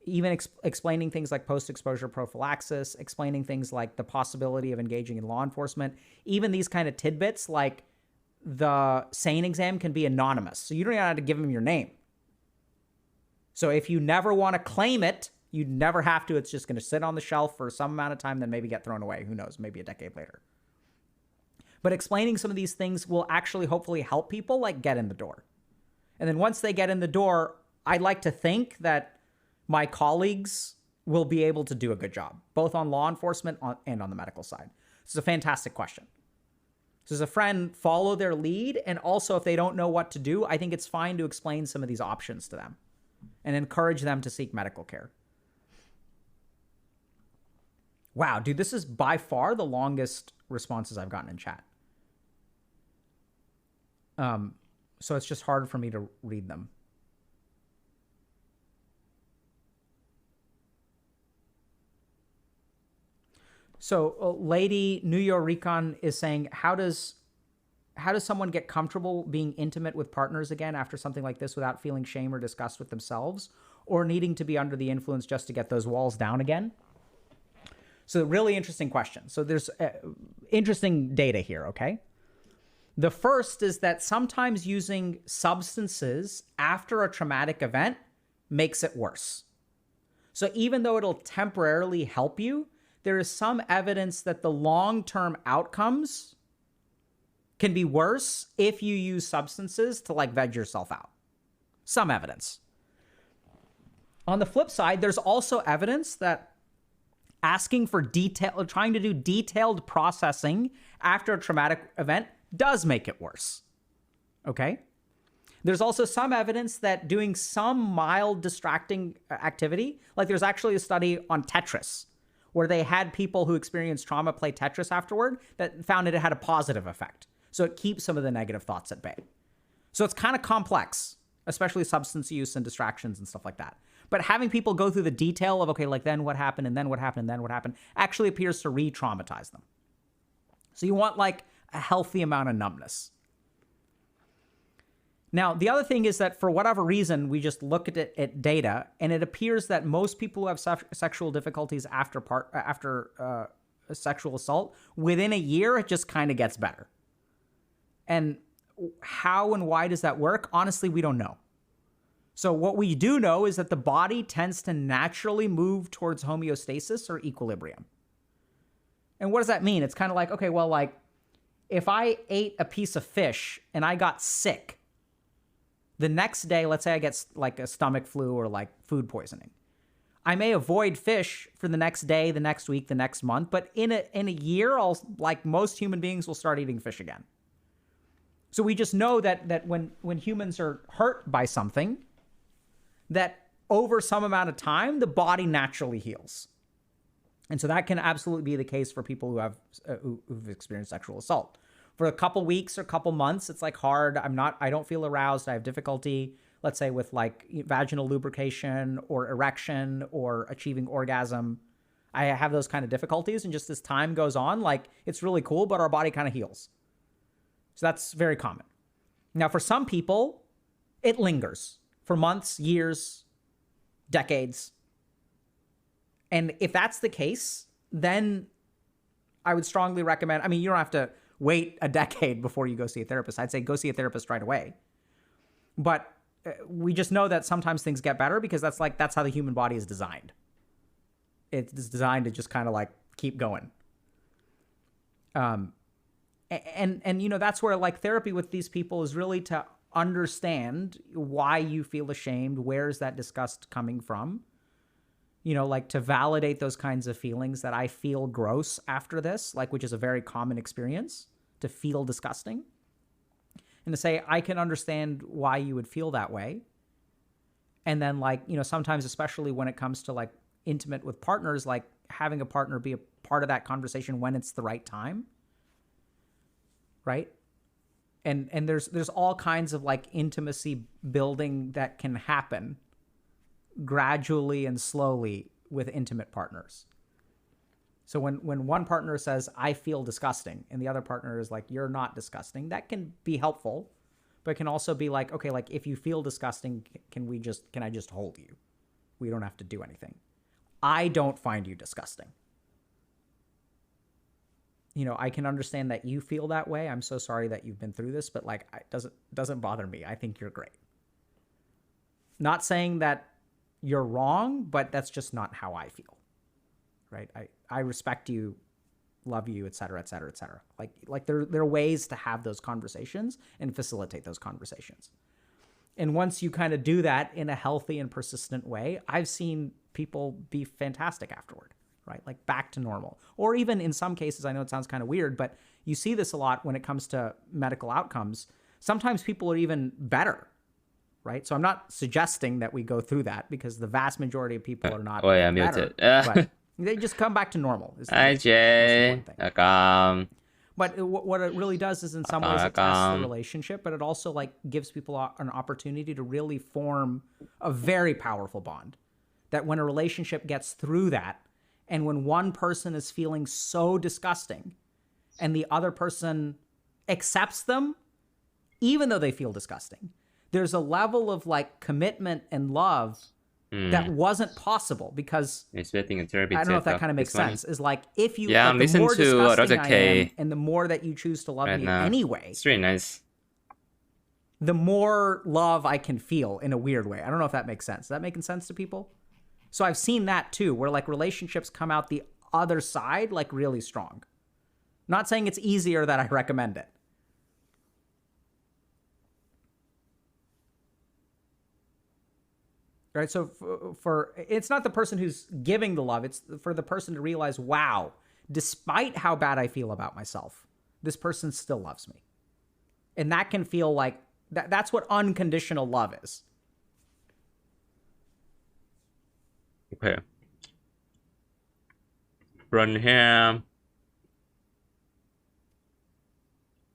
Even explaining things like post-exposure prophylaxis, explaining things like the possibility of engaging in law enforcement, even these kind of tidbits like the SANE exam can be anonymous. So you don't even have to give them your name. So if you never want to claim it, you never have to. It's just going to sit on the shelf for some amount of time, then maybe get thrown away. Who knows? Maybe a decade later. But explaining some of these things will actually hopefully help people like get in the door. And then once they get in the door, I'd like to think that my colleagues will be able to do a good job, both on law enforcement and on the medical side. This is a fantastic question. So as a friend, follow their lead. And also, if they don't know what to do, I think it's fine to explain some of these options to them and encourage them to seek medical care. Wow, dude, this is by far the longest responses I've gotten in chat. So it's just hard for me to read them. So Lady New York Recon is saying, how does someone get comfortable being intimate with partners again after something like this without feeling shame or disgust with themselves or needing to be under the influence just to get those walls down again? So really interesting question. So there's interesting data here, okay? The first is that sometimes using substances after a traumatic event makes it worse. So even though it'll temporarily help you, there is some evidence that the long-term outcomes can be worse if you use substances to like veg yourself out. Some evidence. On the flip side, there's also evidence that asking for detail, trying to do detailed processing after a traumatic event does make it worse. Okay? There's also some evidence that doing some mild distracting activity, like there's actually a study on Tetris, where they had people who experienced trauma play Tetris afterward that found it had a positive effect. So it keeps some of the negative thoughts at bay. So it's kind of complex, especially substance use and distractions and stuff like that. But having people go through the detail of, okay, like then what happened and then what happened and then what happened actually appears to re-traumatize them. So you want like a healthy amount of numbness. Now, the other thing is that for whatever reason, we just look at data, and it appears that most people who have sexual difficulties after a sexual assault, within a year, it just kind of gets better. And how and why does that work? Honestly, we don't know. So what we do know is that the body tends to naturally move towards homeostasis or equilibrium. And what does that mean? It's kind of like, okay, well, like if I ate a piece of fish and I got sick, the next day, let's say I get like a stomach flu or like food poisoning, I may avoid fish for the next day, the next week, the next month, but in a year, like most human beings will start eating fish again. So we just know that when humans are hurt by something, that over some amount of time, the body naturally heals. And so that can absolutely be the case for people who've experienced sexual assault. For a couple weeks or a couple months, it's like hard. I don't feel aroused. I have difficulty, let's say with like vaginal lubrication or erection or achieving orgasm. I have those kind of difficulties. And just as time goes on, like it's really cool, but our body kind of heals. So that's very common. Now, for some people, it lingers for months, years, decades. And if that's the case, then I would strongly recommend, I mean, you don't have to wait a decade before you go see a therapist. I'd say go see a therapist right away. But we just know that sometimes things get better because that's how the human body is designed. It's designed to just kind of like keep going. And you know, that's where like therapy with these people is really to understand why you feel ashamed. Where's that disgust coming from? You know, like to validate those kinds of feelings that I feel gross after this, like, which is a very common experience, to feel disgusting. And to say, I can understand why you would feel that way. And then like, you know, sometimes, especially when it comes to like intimate with partners, like having a partner be a part of that conversation when it's the right time. Right? And there's all kinds of like intimacy building that can happen gradually and slowly with intimate partners. So when one partner says, I feel disgusting, and the other partner is like, you're not disgusting, that can be helpful, but it can also be like, okay, like if you feel disgusting, can I just hold you? We don't have to do anything. I don't find you disgusting. You know, I can understand that you feel that way. I'm so sorry that you've been through this, but like, it doesn't bother me. I think you're great. Not saying that you're wrong, but that's just not how I feel. Right? I respect you, love you, et cetera, et cetera, et cetera. Like there are ways to have those conversations and facilitate those conversations. And once you kind of do that in a healthy and persistent way, I've seen people be fantastic afterward, right? Like back to normal. Or even in some cases, I know it sounds kind of weird, but you see this a lot when it comes to medical outcomes. Sometimes people are even better, right? So I'm not suggesting that we go through that because the vast majority of people are not better, muted. but they just come back to normal. Hi, Jay. But what it really does is in some ways it tests the relationship, but it also like gives people an opportunity to really form a very powerful bond. That when a relationship gets through that, and when one person is feeling so disgusting and the other person accepts them, even though they feel disgusting, there's a level of like commitment and love that wasn't possible because I don't know if that kind of makes sense. Is like if you I'm the more listening to disgusting Roger I K am, and the more that you choose to love right me now. anyway, It's really nice. the more love I can feel in a weird way. I don't know if that makes sense. Is that making sense to people? So I've seen that too, where like relationships come out the other side like really strong. Not saying it's easier that I recommend it. Right, so for it's not the person who's giving the love, it's for the person to realize, wow, despite how bad I feel about myself, this person still loves me. And that can feel like, that's what unconditional love is. Okay. Run here.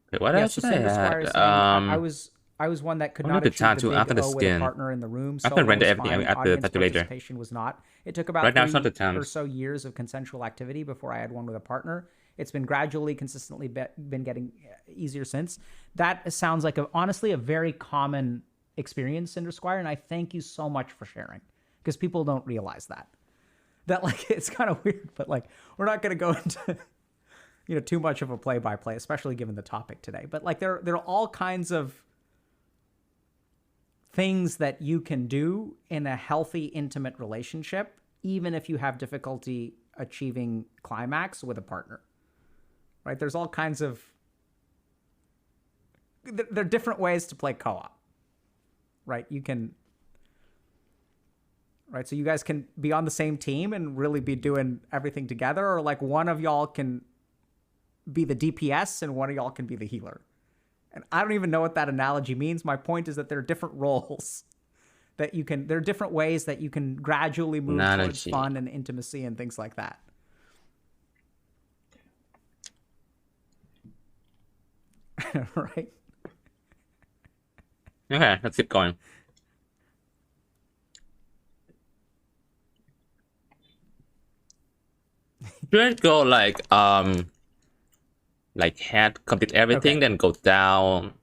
Okay, what else so did I Sandra Squire had? saying, I was one that could I not wanted achieve to tattoo the after big the O with a skin. partner in the room. I So can render was everything fine. at the Audience tattoo later. participation was not. It took about Right now it's 3 not the time. or so years of consensual activity before I had one with a partner. It's been gradually, consistently been getting easier since. That sounds like honestly a very common experience, Cinder Squire, and I thank you so much for sharing because people don't realize that like it's kind of weird, but like we're not going to go into too much of a play-by-play, especially given the topic today. But like there are all kinds of things that you can do in a healthy, intimate relationship, even if you have difficulty achieving climax with a partner. Right? There's all kinds of there are different ways to play co-op. Right? You can right? So you guys can be on the same team and really be doing everything together, or like one of y'all can be the DPS and one of y'all can be the healer. And I don't even know what that analogy means. My point is that there are different roles that there are different ways that you can gradually move towards fun and intimacy and things like that. Right? Okay, let's keep going. Let's go like head complete everything, then go down,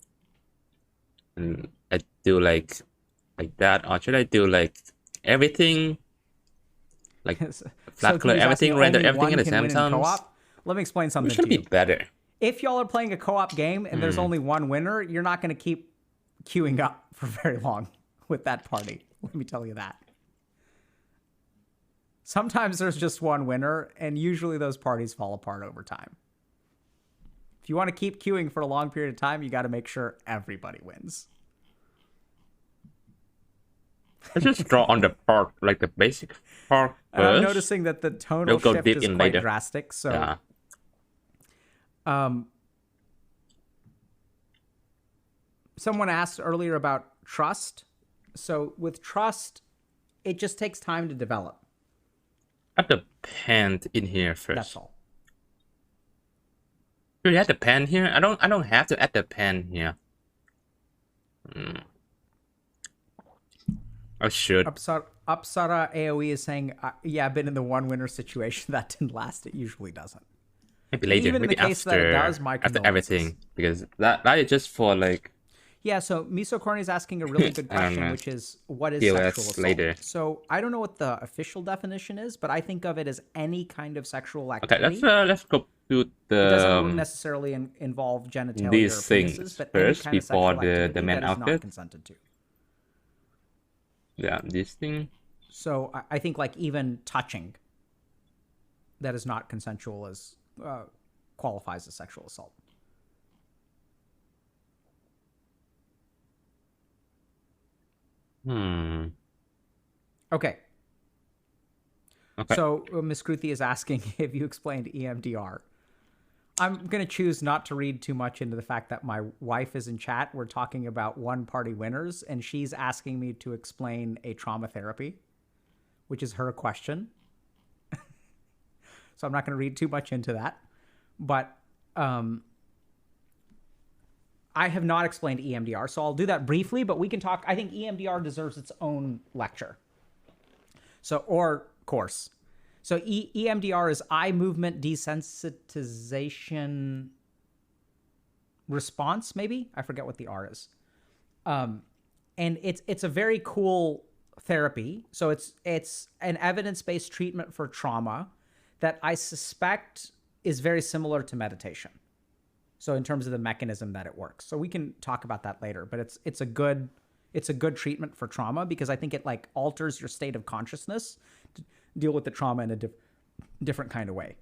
and I do like that, or should I do like everything, like flat color everything, render everything at the same time? Let me explain something Which should to be you. better. If y'all are playing a co-op game and there's only one winner, you're not going to keep queuing up for very long with that party. Let me tell you that. Sometimes there's just one winner, and usually those parties fall apart over time. If you want to keep queuing for a long period of time, you got to make sure everybody wins. Let's just draw on the park, like the basic park And I'm first. noticing that the tonal We'll go shift deep is in quite later. drastic. So, Yeah. Someone asked earlier about trust. So with trust, it just takes time to develop. Add the pen in here first. That's all. Do you add the pen here? I don't have to add the pen here. I should. Upsara AoE is saying, yeah, I've been in the one winner situation. That didn't last. It usually doesn't. Maybe later. Even in Maybe the case that it does, my after condolences. everything, because that is just for like. Yeah, so Miso Corny is asking a really good I don't question, know. which is, what is POS sexual assault? later. So I don't know what the official definition is, but I think of it as any kind of sexual Okay, activity. let's go to It doesn't the necessarily involve genitalia these or things penises, but first any kind before of sexual the main activity that is not outfit. consented to. Yeah, this thing. So I think like even touching that is not consensual is qualifies as sexual assault. Okay. Okay. So Ms. Kruthi is asking if you explained EMDR. I'm going to choose not to read too much into the fact that my wife is in chat. We're talking about one-party winners, and she's asking me to explain a trauma therapy, which is her question. So I'm not going to read too much into that. But I have not explained EMDR, so I'll do that briefly, but we can talk. I think EMDR deserves its own lecture. Or course. So EMDR is eye movement desensitization response, maybe? I forget what the R is. And it's a very cool therapy. So it's an evidence-based treatment for trauma that I suspect is very similar to meditation. So in terms of the mechanism that it works. So we can talk about that later, but it's a good treatment for trauma because I think it like alters your state of consciousness to deal with the trauma in a different kind of way.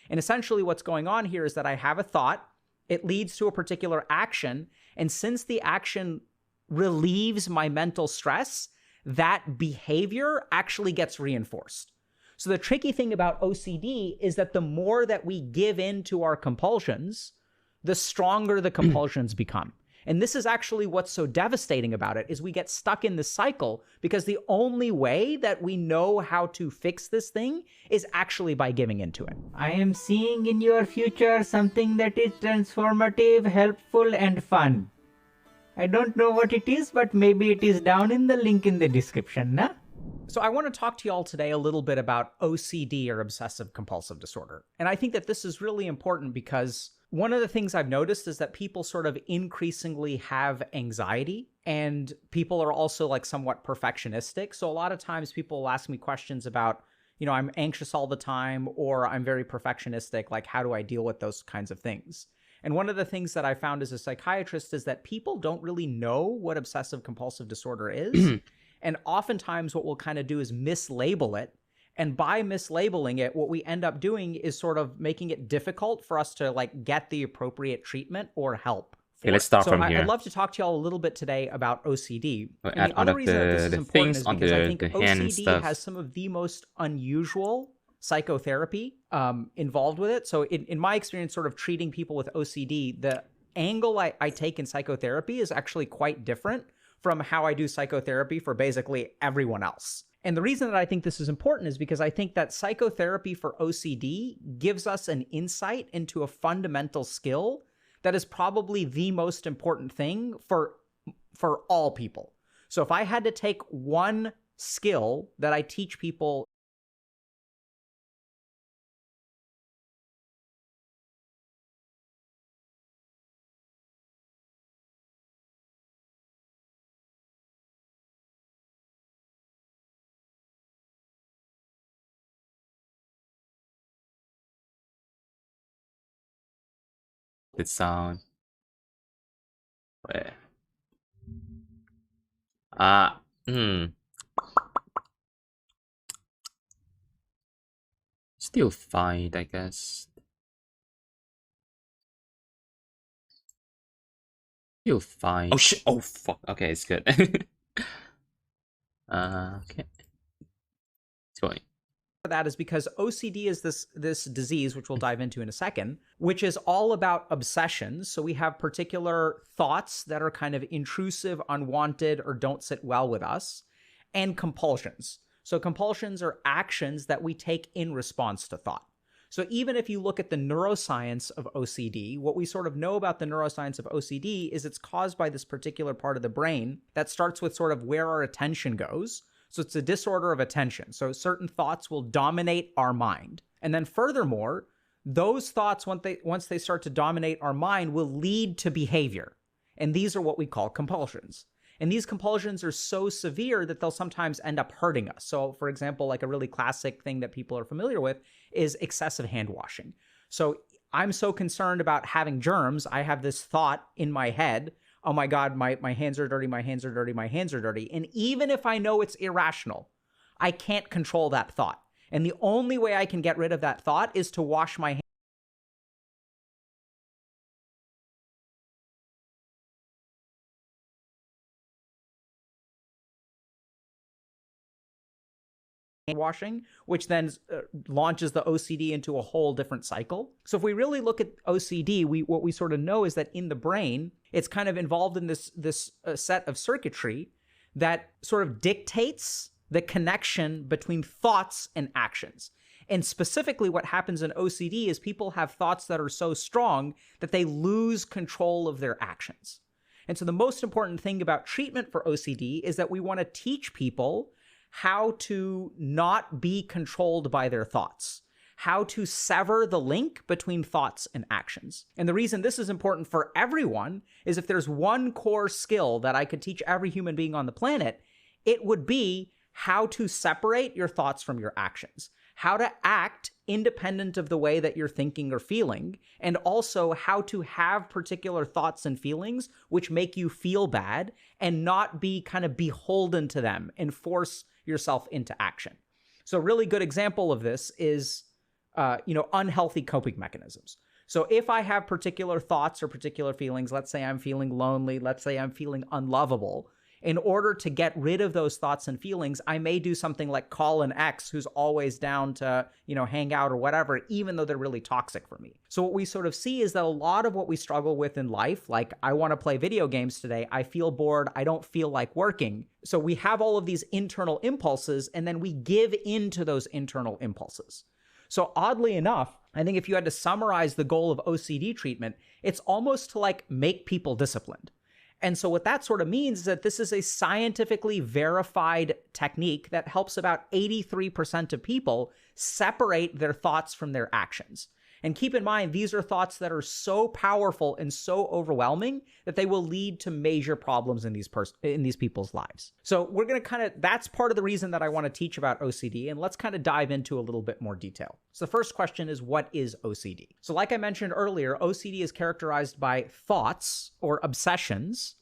And essentially what's going on here is that I have a thought, it leads to a particular action, and since the action relieves my mental stress, that behavior actually gets reinforced. So the tricky thing about OCD is that the more that we give in to our compulsions, the stronger the compulsions become. And this is actually what's so devastating about it, is we get stuck in this cycle because the only way that we know how to fix this thing is actually by giving into it. I am seeing in your future something that is transformative, helpful, and fun. I don't know what it is, but maybe it is down in the link in the description, nah? So I want to talk to y'all today a little bit about OCD, or obsessive compulsive disorder. And I think that this is really important because one of the things I've noticed is that people sort of increasingly have anxiety, and people are also like somewhat perfectionistic. So a lot of times people will ask me questions about, you know, I'm anxious all the time, or I'm very perfectionistic. Like, how do I deal with those kinds of things? And one of the things that I found as a psychiatrist is that people don't really know what obsessive compulsive disorder is. And oftentimes what we'll kind of do is mislabel it. And by mislabeling it, what we end up doing is sort of making it difficult for us to like get the appropriate treatment or help. Okay, let's start from here. I'd love to talk to y'all a little bit today about OCD. We'll And add the all other of reason that this is the important things is on because I the think hand OCD stuff. has some of the most unusual psychotherapy involved with it. So in my experience, sort of treating people with OCD, the angle I take in psychotherapy is actually quite different from how I do psychotherapy for basically everyone else. And the reason that I think this is important is because I think that psychotherapy for OCD gives us an insight into a fundamental skill that is probably the most important thing for all people. So if I had to take one skill that I teach people wanted sound. Where? Still fine, I guess. Still fine. Oh shit! Oh fuck! Okay, it's good. Okay. It's going. That is because OCD is this disease, which we'll dive into in a second, which is all about obsessions. So we have particular thoughts that are kind of intrusive, unwanted, or don't sit well with us, and compulsions. So compulsions are actions that we take in response to thought. So even if you look at the neuroscience of OCD, what we sort of know about the neuroscience of OCD is it's caused by this particular part of the brain that starts with sort of where our attention goes. So it's a disorder of attention. So certain thoughts will dominate our mind. And then furthermore, those thoughts, once they start to dominate our mind, will lead to behavior. And these are what we call compulsions. And these compulsions are so severe that they'll sometimes end up hurting us. So for example, like a really classic thing that people are familiar with is excessive hand washing. So I'm so concerned about having germs, I have this thought in my head, oh my God, my hands are dirty, my hands are dirty, my hands are dirty. And even if I know it's irrational, I can't control that thought. And the only way I can get rid of that thought is to wash my hands. Washing, which then launches the OCD into a whole different cycle. So if we really look at OCD, what we sort of know is that in the brain, it's kind of involved in this set of circuitry that sort of dictates the connection between thoughts and actions. And specifically what happens in OCD is people have thoughts that are so strong that they lose control of their actions. And so the most important thing about treatment for OCD is that we want to teach people how to not be controlled by their thoughts, how to sever the link between thoughts and actions. And the reason this is important for everyone is if there's one core skill that I could teach every human being on the planet, it would be how to separate your thoughts from your actions, how to act independent of the way that you're thinking or feeling, and also how to have particular thoughts and feelings which make you feel bad and not be kind of beholden to them and force yourself into action. So a really good example of this is, unhealthy coping mechanisms. So if I have particular thoughts or particular feelings, let's say I'm feeling lonely, let's say I'm feeling unlovable, in order to get rid of those thoughts and feelings, I may do something like call an ex who's always down to, hang out or whatever, even though they're really toxic for me. So what we sort of see is that a lot of what we struggle with in life, like I want to play video games today, I feel bored, I don't feel like working. So we have all of these internal impulses and then we give in to those internal impulses. So oddly enough, I think if you had to summarize the goal of OCD treatment, it's almost to like make people disciplined. And so what that sort of means is that this is a scientifically verified technique that helps about 83% of people separate their thoughts from their actions. And keep in mind, these are thoughts that are so powerful and so overwhelming that they will lead to major problems in these people's lives. So we're going to that's part of the reason that I want to teach about OCD, and let's kind of dive into a little bit more detail. So the first question is, what is OCD? So like I mentioned earlier, OCD is characterized by thoughts or obsessions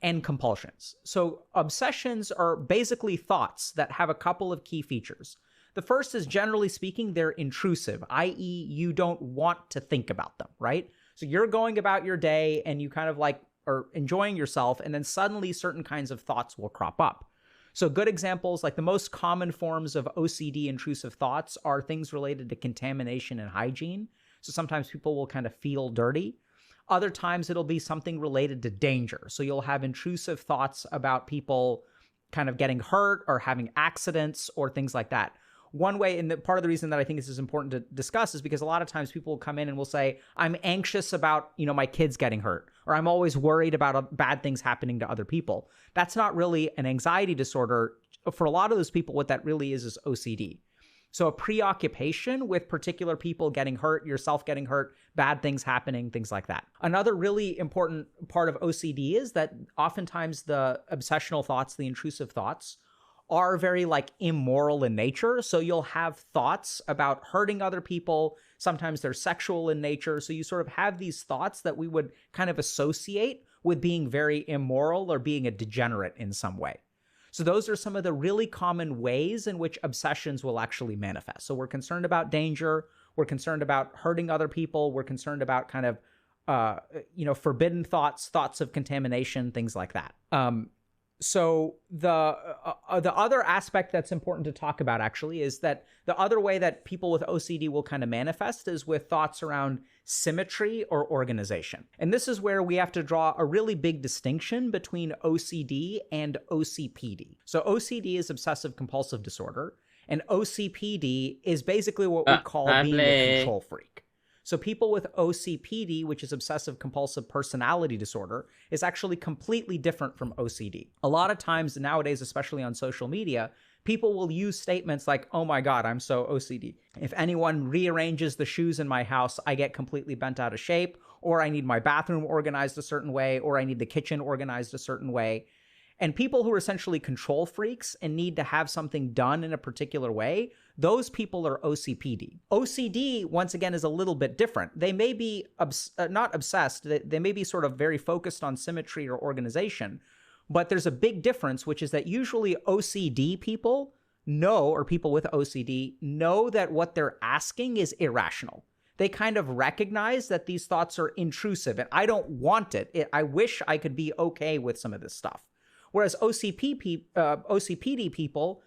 and compulsions. So obsessions are basically thoughts that have a couple of key features. The first is, generally speaking, they're intrusive, i.e. you don't want to think about them, right? So you're going about your day and you kind of like are enjoying yourself, and then suddenly certain kinds of thoughts will crop up. So good examples, like the most common forms of OCD intrusive thoughts are things related to contamination and hygiene. So sometimes people will kind of feel dirty. Other times it'll be something related to danger. So you'll have intrusive thoughts about people kind of getting hurt or having accidents or things like that. One way, and part of the reason that I think this is important to discuss is because a lot of times people will come in and will say, I'm anxious about, my kids getting hurt, or I'm always worried about bad things happening to other people. That's not really an anxiety disorder. For a lot of those people, what that really is OCD. So a preoccupation with particular people getting hurt, yourself getting hurt, bad things happening, things like that. Another really important part of OCD is that oftentimes the obsessional thoughts, the intrusive thoughts, are very like immoral in nature. So you'll have thoughts about hurting other people. Sometimes they're sexual in nature. So you sort of have these thoughts that we would kind of associate with being very immoral or being a degenerate in some way. So those are some of the really common ways in which obsessions will actually manifest. So we're concerned about danger. We're concerned about hurting other people. We're concerned about kind of, forbidden thoughts, thoughts of contamination, things like that. So the other aspect that's important to talk about actually is that the other way that people with OCD will kind of manifest is with thoughts around symmetry or organization. And this is where we have to draw a really big distinction between OCD and OCPD. So OCD is obsessive compulsive disorder, and OCPD is basically what we call being a control freak. So people with OCPD, which is obsessive compulsive personality disorder, is actually completely different from OCD. A lot of times nowadays, especially on social media, people will use statements like, oh my God, I'm so OCD. If anyone rearranges the shoes in my house, I get completely bent out of shape, or I need my bathroom organized a certain way, or I need the kitchen organized a certain way. And people who are essentially control freaks and need to have something done in a particular way, those people are OCPD. OCD, once again, is a little bit different. They may be not obsessed, they may be sort of very focused on symmetry or organization, but there's a big difference, which is that usually OCD people know, or people with OCD know that what they're asking is irrational. They kind of recognize that these thoughts are intrusive and I don't want it. I wish I could be okay with some of this stuff. Whereas OCPD people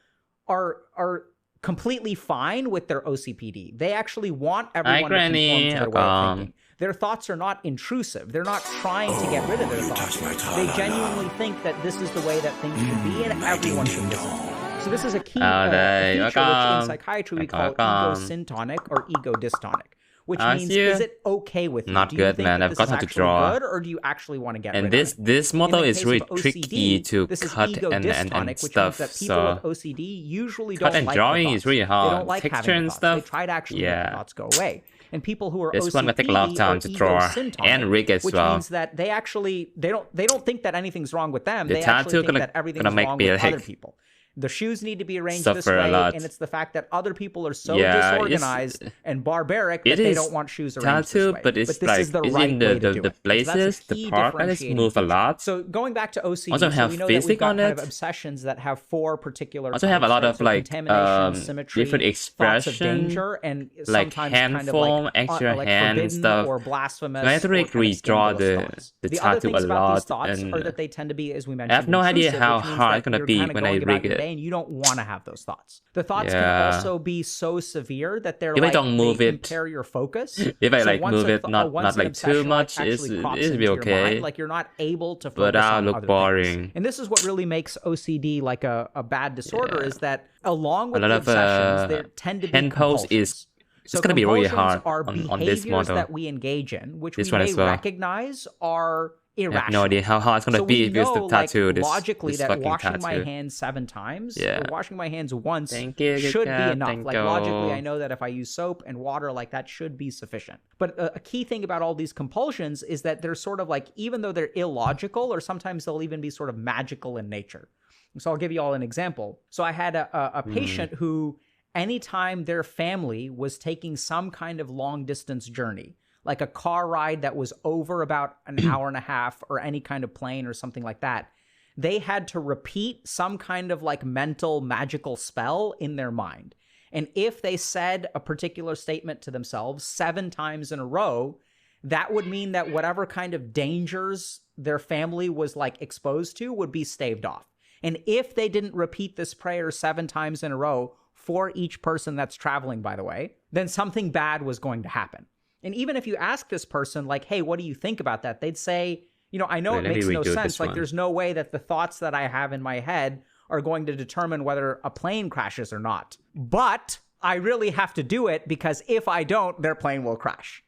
are completely fine with their OCPD. They actually want everyone to conform to their way of thinking. Their thoughts are not intrusive. They're not trying to get rid of their thoughts. They genuinely think that this is the way that things should be and everyone should listen to it. So this is a key feature which in psychiatry we call ego-syntonic or ego-dystonic. Which means, is it okay with you? Not do you good, think man. that I've this gotten is to actually draw. good, or do you actually want to get And rid of it? this model In the is case really of OCD, tricky to this is cut and ego-dystonic, which stuff. means that people So with OCD usually cut don't and like drawing the is thoughts. really They hard. don't like Texture having the and thoughts. stuff. They try to actually make the thoughts go away. And people who are This OCPD one will take a lot of time or to draw ego-syntonic, and rig as which well. means that they actually they don't think that anything's wrong with them. The They actually tattoo think that everything's gonna make wrong me with like other people. The shoes need to be arranged this suffer a way, lot. and it's the fact that other people are so Yeah, disorganized and barbaric that it they is don't want shoes arranged tattoo, this way. but it's this like is the it's right in way the to do it. So that's a places, the key part that is differentiating move a feature. lot. So going back to OCD, Also so have we know that we've physics got on kind of it. obsessions that have 4 particular Also have a types, lot right? of So like contamination, symmetry, different thoughts of expression, danger, and like sometimes hand kind of form, like, extra like hand and forbidden stuff. or blasphemous. So I have to or like kind of redraw scandalous thoughts. the The other tattoo things a about these lot, thoughts and are that they tend to be, as we mentioned, I have no idea intrusive, how which means hard that it's gonna you're be kind of when I going about rig your it. day and you don't want to have those thoughts. The thoughts Yeah. can also be so severe that they're If I like don't move they it- impair your focus. If I So like once move a it, th- not once an like too obsession, much, actually crops it'll into be your okay. mind, like you're not able to But focus I'll on look other boring. things. And this is what really makes OCD like a bad disorder is that along with A lot the of obsessions, there tend to be hand pose compulsions. is it's gonna be really compulsions hard are on this behaviors model. that we engage in, which This we one may as well. recognize are I have irrational. no idea how hard it's gonna So be we because the know, tattoo, like, this logically that fucking washing tattoo. my hands 7 times Yeah. or washing my hands once Thank you, should be Kika, enough. thank Like you. logically, I know that if I use soap and water, like that should be sufficient. But a key thing about all these compulsions is that they're sort of like, even though they're illogical, or sometimes they'll even be sort of magical in nature. So I'll give you all an example. So I had a patient who, anytime their family was taking some kind of long distance journey, like a car ride that was over about an hour and a half or any kind of plane or something like that, they had to repeat some kind of like mental magical spell in their mind. And if they said a particular statement to themselves 7 times in a row, that would mean that whatever kind of dangers their family was like exposed to would be staved off. And if they didn't repeat this prayer 7 times in a row for each person that's traveling, by the way, then something bad was going to happen. And even if you ask this person, like, hey, what do you think about that? They'd say, you know, I know Wait, it let me makes no redo sense. this Like, one. there's no way that the thoughts that I have in my head are going to determine whether a plane crashes or not. But I really have to do it because if I don't, their plane will crash.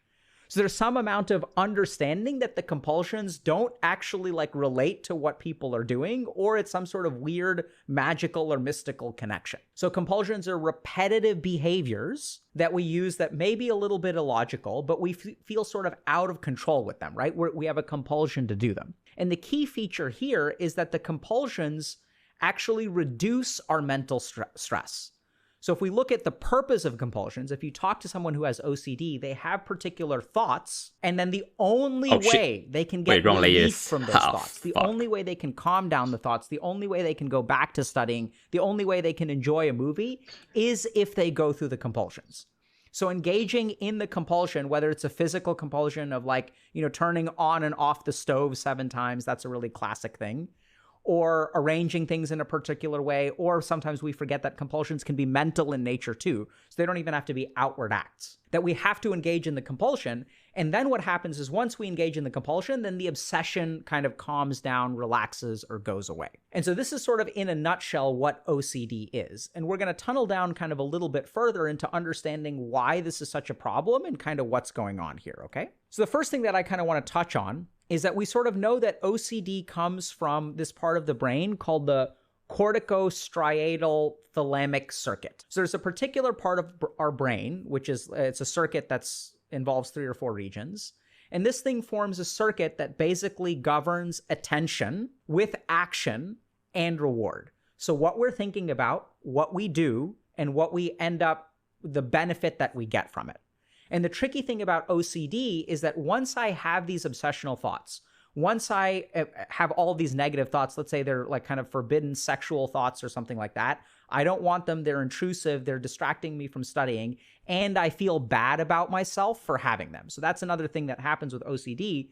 So there's some amount of understanding that the compulsions don't actually like relate to what people are doing, or it's some sort of weird magical or mystical connection. So compulsions are repetitive behaviors that we use that may be a little bit illogical, but we feel sort of out of control with them, right? We have a compulsion to do them. And the key feature here is that the compulsions actually reduce our mental stress. So if we look at the purpose of compulsions, if you talk to someone who has OCD, they have particular thoughts, and then the only way they can get relief from those thoughts, the only way they can calm down the thoughts, the only way they can go back to studying, the only way they can enjoy a movie is if they go through the compulsions. So engaging in the compulsion, whether it's a physical compulsion of like, turning on and off the stove 7 times, that's a really classic thing, or arranging things in a particular way, or sometimes we forget that compulsions can be mental in nature too, so they don't even have to be outward acts. That we have to engage in the compulsion, and then what happens is once we engage in the compulsion, then the obsession kind of calms down, relaxes, or goes away. And so this is sort of in a nutshell what OCD is, and we're going to tunnel down kind of a little bit further into understanding why this is such a problem and kind of what's going on here, okay? So the first thing that I kind of want to touch on is that we sort of know that OCD comes from this part of the brain called the corticostriatal thalamic circuit. So there's a particular part of our brain, which is, it's a circuit that's involves 3 or 4 regions. And this thing forms a circuit that basically governs attention with action and reward. So what we're thinking about, what we do, and what we end up, the benefit that we get from it. And the tricky thing about OCD is that once I have these obsessional thoughts, once I have all these negative thoughts, let's say they're like kind of forbidden sexual thoughts or something like that, I don't want them, they're intrusive, they're distracting me from studying, and I feel bad about myself for having them. So that's another thing that happens with OCD,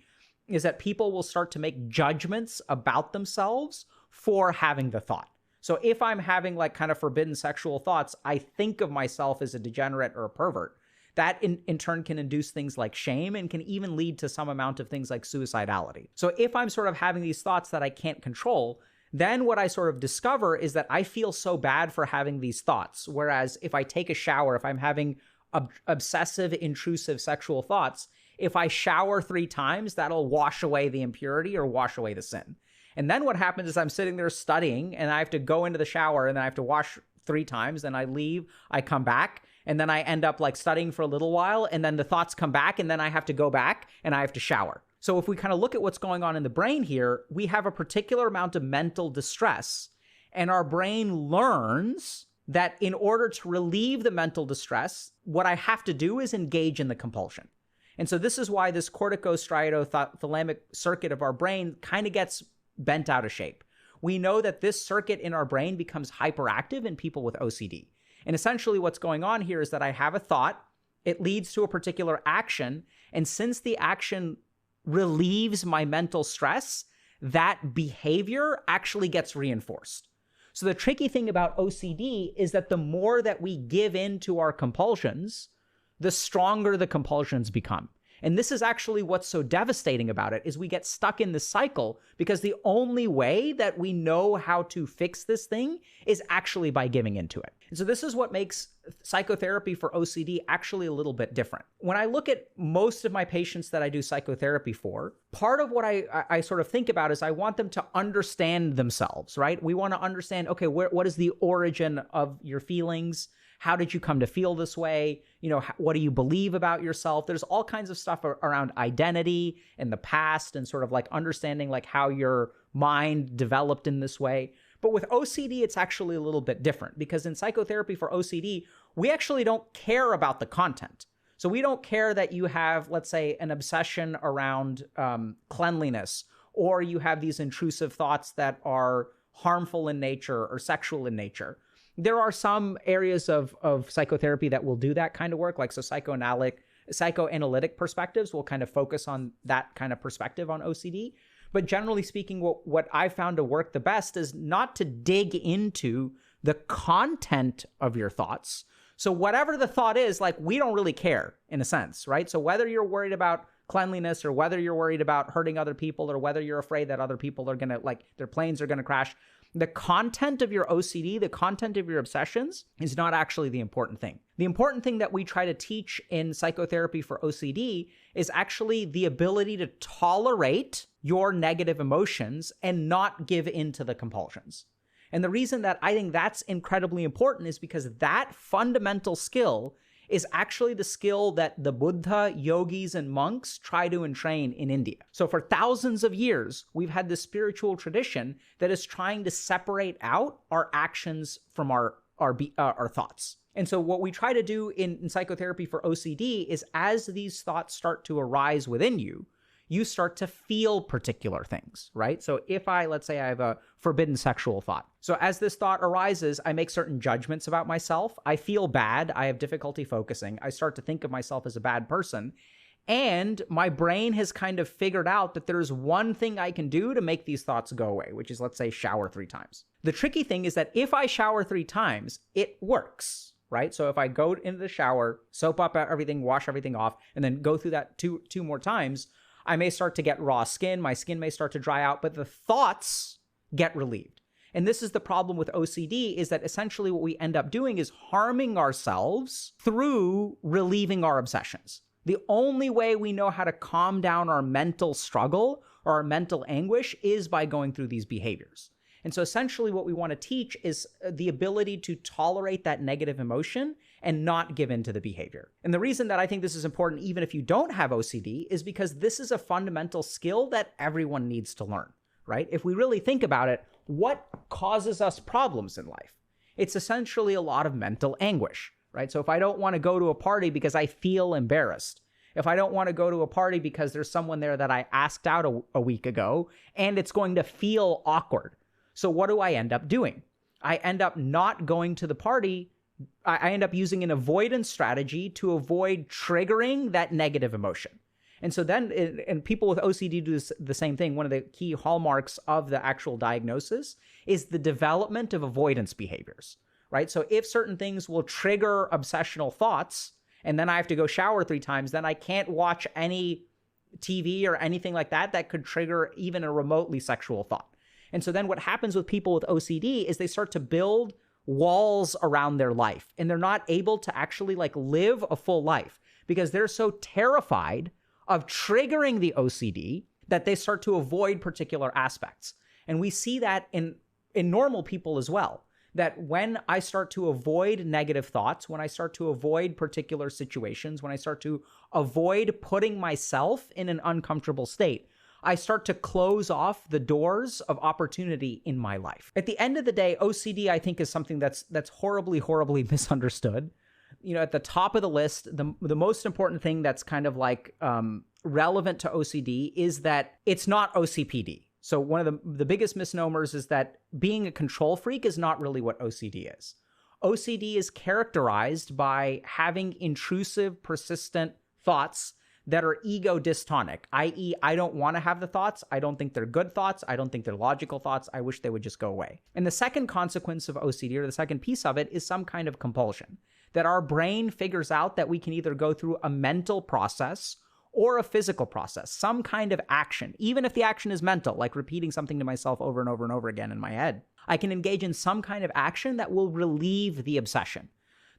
is that people will start to make judgments about themselves for having the thought. So if I'm having like kind of forbidden sexual thoughts, I think of myself as a degenerate or a pervert. That in turn can induce things like shame and can even lead to some amount of things like suicidality. So if I'm sort of having these thoughts that I can't control, then what I sort of discover is that I feel so bad for having these thoughts. Whereas if I take a shower, if I'm having obsessive, intrusive sexual thoughts, if I shower 3 times, that'll wash away the impurity or wash away the sin. And then what happens is I'm sitting there studying and I have to go into the shower and then I have to wash 3 times, then I leave, I come back, and then I end up like studying for a little while, and then the thoughts come back, and then I have to go back and I have to shower. So if we kind of look at what's going on in the brain here, we have a particular amount of mental distress, and our brain learns that in order to relieve the mental distress, what I have to do is engage in the compulsion. And so this is why this corticostriatothalamic circuit of our brain kind of gets bent out of shape. We know that this circuit in our brain becomes hyperactive in people with OCD. And essentially what's going on here is that I have a thought, it leads to a particular action, and since the action relieves my mental stress, that behavior actually gets reinforced. So the tricky thing about OCD is that the more that we give in to our compulsions, the stronger the compulsions become. And this is actually what's so devastating about it, is we get stuck in this cycle because the only way that we know how to fix this thing is actually by giving into it. And so this is what makes psychotherapy for OCD actually a little bit different. When I look at most of my patients that I do psychotherapy for, part of what I sort of think about is I want them to understand themselves, right? We want to understand, okay, what is the origin of your feelings? How did you come to feel this way? What do you believe about yourself? There's all kinds of stuff around identity and the past and sort of like understanding like how your mind developed in this way. But with OCD, it's actually a little bit different, because in psychotherapy for OCD, we actually don't care about the content. So we don't care that you have, let's say, an obsession around cleanliness, or you have these intrusive thoughts that are harmful in nature or sexual in nature. There are some areas of psychotherapy that will do that kind of work, like so psychoanalytic perspectives will kind of focus on that kind of perspective on OCD. But generally speaking, what I found to work the best is not to dig into the content of your thoughts. So whatever the thought is, like, we don't really care in a sense, right? So whether you're worried about cleanliness, or whether you're worried about hurting other people, or whether you're afraid that other people are going to, like, their planes are going to crash, the content of your OCD, the content of your obsessions is not actually the important thing. The important thing that we try to teach in psychotherapy for OCD is actually the ability to tolerate your negative emotions and not give in to the compulsions. And the reason that I think that's incredibly important is because that fundamental skill is actually the skill that the Buddha, yogis, and monks try to entrain in India. So for thousands of years, we've had this spiritual tradition that is trying to separate out our actions from our thoughts. And so what we try to do in psychotherapy for OCD is as these thoughts start to arise within you, you start to feel particular things, right? So if let's say I have a forbidden sexual thought. So as this thought arises, I make certain judgments about myself. I feel bad. I have difficulty focusing. I start to think of myself as a bad person. And my brain has kind of figured out that there's one thing I can do to make these thoughts go away, which is, let's say, shower 3 times. The tricky thing is that if I shower 3 times, it works, right? So if I go into the shower, soap up everything, wash everything off, and then go through that two more times, I may start to get raw skin, my skin may start to dry out, but the thoughts get relieved. And this is the problem with OCD, is that essentially what we end up doing is harming ourselves through relieving our obsessions. The only way we know how to calm down our mental struggle or our mental anguish is by going through these behaviors. And so essentially what we want to teach is the ability to tolerate that negative emotion and not give in to the behavior. And the reason that I think this is important, even if you don't have OCD, is because this is a fundamental skill that everyone needs to learn, right? If we really think about it, what causes us problems in life? It's essentially a lot of mental anguish, right? So if I don't want to go to a party because I feel embarrassed, if I don't want to go to a party because there's someone there that I asked out a week ago, and it's going to feel awkward. So what do I end up doing? I end up not going to the party. I end up using an avoidance strategy to avoid triggering that negative emotion. And so then, and people with OCD do the same thing. One of the key hallmarks of the actual diagnosis is the development of avoidance behaviors, right? So if certain things will trigger obsessional thoughts, and then I have to go shower 3 times, then I can't watch any TV or anything like that that could trigger even a remotely sexual thought. And so then what happens with people with OCD is they start to build walls around their life, and they're not able to actually live a full life because they're so terrified of triggering the OCD that they start to avoid particular aspects. And we see that in normal people as well, that when I start to avoid negative thoughts, when I start to avoid particular situations, when I start to avoid putting myself in an uncomfortable state, I start to close off the doors of opportunity in my life. At the end of the day, OCD, I think, is something that's horribly, horribly misunderstood. You know, at the top of the list, the most important thing that's kind of relevant to OCD is that it's not OCPD. So one of the biggest misnomers is that being a control freak is not really what OCD is. OCD is characterized by having intrusive, persistent thoughts that are ego dystonic, i.e., I don't want to have the thoughts. I don't think they're good thoughts. I don't think they're logical thoughts. I wish they would just go away. And the second consequence of OCD, or the second piece of it, is some kind of compulsion, that our brain figures out that we can either go through a mental process or a physical process, some kind of action. Even if the action is mental, like repeating something to myself over and over and over again in my head, I can engage in some kind of action that will relieve the obsession.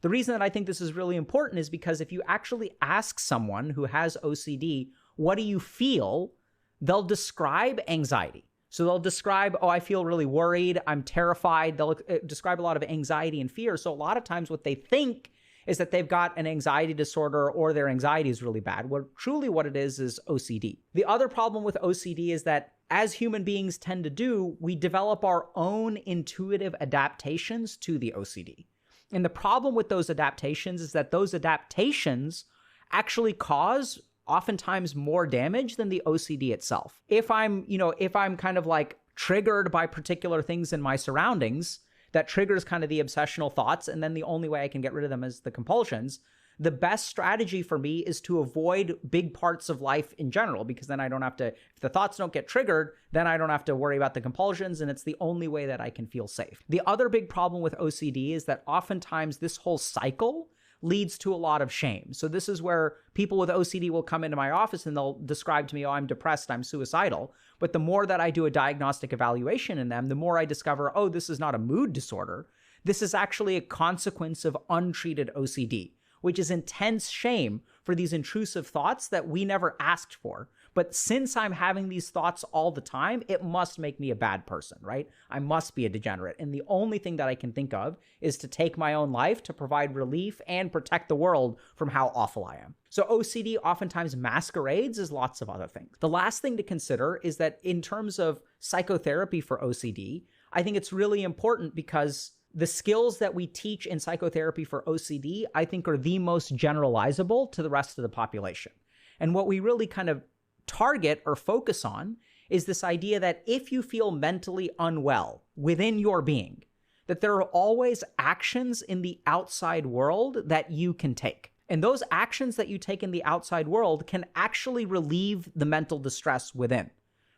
The reason that I think this is really important is because if you actually ask someone who has OCD, what do you feel? They'll describe anxiety. So they'll describe, oh, I feel really worried, I'm terrified. They'll describe a lot of anxiety and fear. So a lot of times what they think is that they've got an anxiety disorder or their anxiety is really bad. Well, truly what it is OCD. The other problem with OCD is that as human beings tend to do, we develop our own intuitive adaptations to the OCD. And the problem with those adaptations is that those adaptations actually cause oftentimes more damage than the OCD itself. If I'm kind of triggered by particular things in my surroundings, that triggers kind of the obsessional thoughts, and then the only way I can get rid of them is the compulsions. The best strategy for me is to avoid big parts of life in general, because then I don't have to, if the thoughts don't get triggered, then I don't have to worry about the compulsions, and it's the only way that I can feel safe. The other big problem with OCD is that oftentimes this whole cycle leads to a lot of shame. So this is where people with OCD will come into my office and they'll describe to me, oh, I'm depressed, I'm suicidal. But the more that I do a diagnostic evaluation in them, the more I discover, oh, this is not a mood disorder. This is actually a consequence of untreated OCD, which is intense shame for these intrusive thoughts that we never asked for, But since I'm having these thoughts all the time, it must make me a bad person, right? I must be a degenerate. And the only thing that I can think of is to take my own life to provide relief and protect the world from how awful I am. So OCD oftentimes masquerades as lots of other things. The last thing to consider is that in terms of psychotherapy for OCD, I think it's really important because the skills that we teach in psychotherapy for OCD, I think, are the most generalizable to the rest of the population. And what we really kind of target or focus on is this idea that if you feel mentally unwell within your being, that there are always actions in the outside world that you can take. And those actions that you take in the outside world can actually relieve the mental distress within,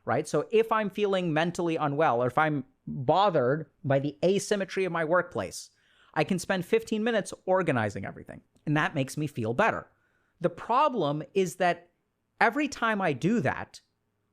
right? So if I'm feeling mentally unwell, or if I'm bothered by the asymmetry of my workplace, I can spend 15 minutes organizing everything, and that makes me feel better. The problem is that every time I do that,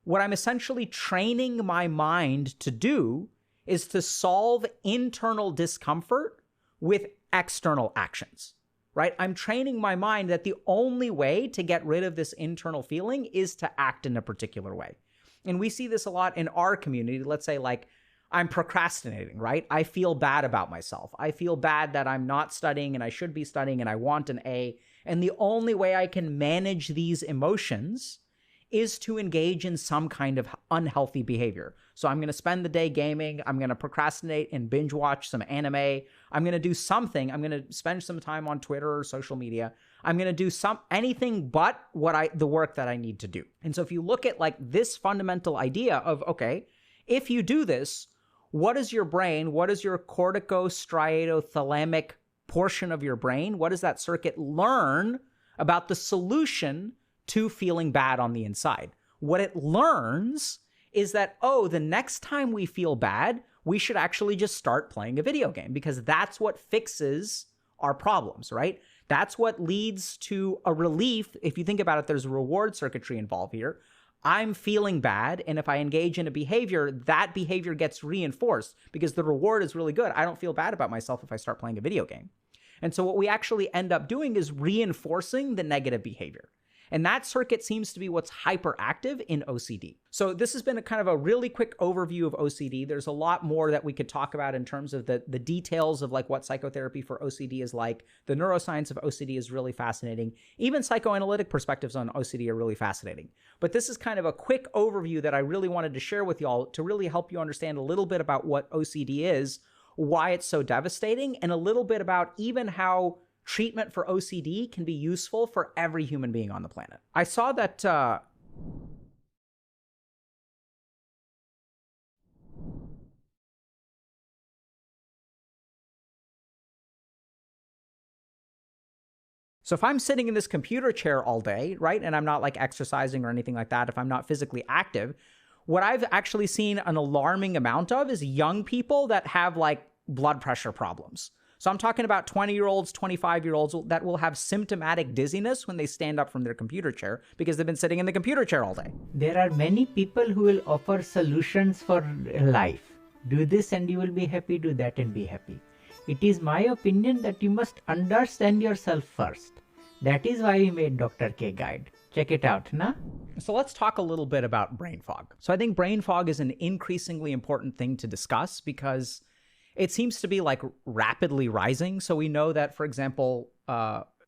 what I'm essentially training my mind to do is to solve internal discomfort with external actions, right? I'm training my mind that the only way to get rid of this internal feeling is to act in a particular way. And we see this a lot in our community. Let's say like I'm procrastinating, right? I feel bad about myself. I feel bad that I'm not studying and I should be studying and I want an A. And the only way I can manage these emotions is to engage in some kind of unhealthy behavior. So I'm going to spend the day gaming. I'm going to procrastinate and binge watch some anime. I'm going to do something. I'm going to spend some time on Twitter or social media. I'm going to do anything but the work that I need to do. And so if you look at like this fundamental idea of, okay, if you do this, what is your brain? What is your corticostriatothalamic portion of your brain? What does that circuit learn about the solution to feeling bad on the inside? What it learns is that, oh, the next time we feel bad, we should actually just start playing a video game because that's what fixes our problems, right? That's what leads to a relief. If you think about it, there's a reward circuitry involved here. I'm feeling bad, and if I engage in a behavior, that behavior gets reinforced because the reward is really good. I don't feel bad about myself if I start playing a video game. And so what we actually end up doing is reinforcing the negative behavior. And that circuit seems to be what's hyperactive in OCD. So this has been a kind of a really quick overview of OCD. There's a lot more that we could talk about in terms of the details of like what psychotherapy for OCD is like. The neuroscience of OCD is really fascinating. Even psychoanalytic perspectives on OCD are really fascinating. But this is kind of a quick overview that I really wanted to share with y'all to really help you understand a little bit about what OCD is, why it's so devastating, and a little bit about even how treatment for OCD can be useful for every human being on the planet. I saw that so if I'm sitting in this computer chair all day, right, and I'm not like exercising or anything like that, if I'm not physically active, what I've actually seen an alarming amount of is young people that have like blood pressure problems. So I'm talking about 20-year-olds, 25-year-olds that will have symptomatic dizziness when they stand up from their computer chair because they've been sitting in the computer chair all day. There are many people who will offer solutions for life. Do this and you will be happy, do that and be happy. It is my opinion that you must understand yourself first. That is why we made Dr. K Guide. Check it out, na? So let's talk a little bit about brain fog. So I think brain fog is an increasingly important thing to discuss because it seems to be like rapidly rising. So we know that, for example,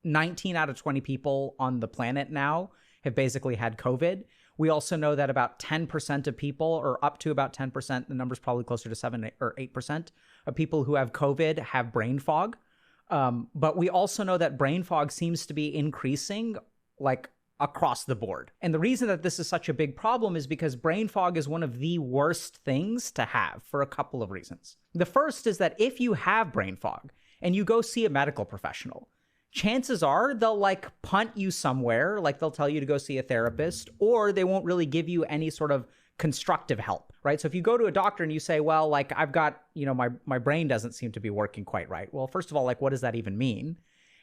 19 out of 20 people on the planet now have basically had COVID. We also know that about 10% of people, or up to about 10%, the number's probably closer to 7 or 8% of people who have COVID have brain fog. But we also know that brain fog seems to be increasing like across the board. And the reason that this is such a big problem is because brain fog is one of the worst things to have for a couple of reasons. The first is that if you have brain fog and you go see a medical professional, chances are they'll like punt you somewhere, like they'll tell you to go see a therapist, or they won't really give you any sort of constructive help, right? So if you go to a doctor and you say, well, like I've got, my brain doesn't seem to be working quite right. Well, first of all, like what does that even mean?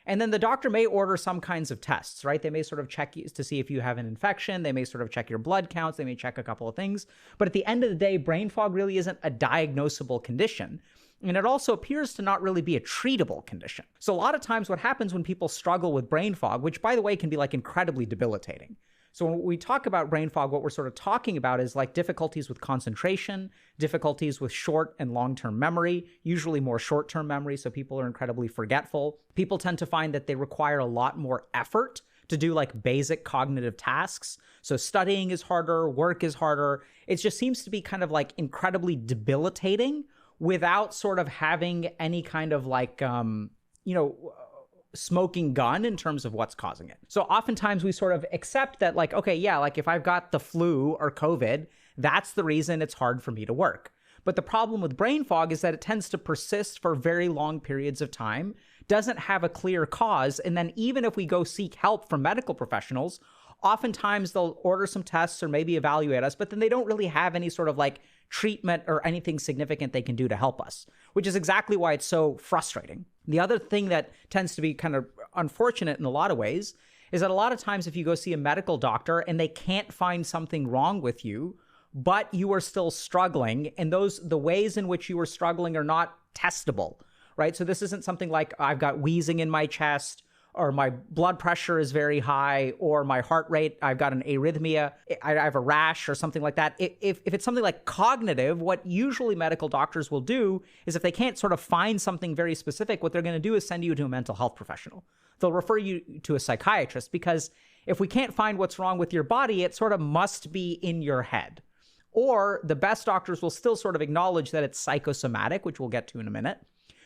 And then the doctor may order some kinds of tests, right? They may sort of check you to see if you have an infection. They may sort of check your blood counts. They may check a couple of things. But at the end of the day, brain fog really isn't a diagnosable condition. And it also appears to not really be a treatable condition. So a lot of times what happens when people struggle with brain fog, which by the way can be like incredibly debilitating. So when we talk about brain fog, what we're sort of talking about is like difficulties with concentration, difficulties with short and long-term memory, usually more short-term memory, so people are incredibly forgetful. People tend to find that they require a lot more effort to do like basic cognitive tasks. So studying is harder, work is harder. It just seems to be kind of like incredibly debilitating without sort of having any kind of like, smoking gun in terms of what's causing it. So oftentimes we sort of accept that like, okay, yeah, like if I've got the flu or COVID, that's the reason it's hard for me to work. But the problem with brain fog is that it tends to persist for very long periods of time, doesn't have a clear cause. And then even if we go seek help from medical professionals, oftentimes they'll order some tests or maybe evaluate us, but then they don't really have any sort of like treatment or anything significant they can do to help us, which is exactly why it's so frustrating. The other thing that tends to be kind of unfortunate in a lot of ways is that a lot of times if you go see a medical doctor and they can't find something wrong with you, but you are still struggling, and the ways in which you are struggling are not testable, right? So this isn't something like I've got wheezing in my chest, or my blood pressure is very high, or my heart rate, I've got an arrhythmia, I have a rash or something like that. If it's something like cognitive, what usually medical doctors will do is if they can't sort of find something very specific, what they're going to do is send you to a mental health professional. They'll refer you to a psychiatrist, because if we can't find what's wrong with your body, it sort of must be in your head. Or the best doctors will still sort of acknowledge that it's psychosomatic, which we'll get to in a minute,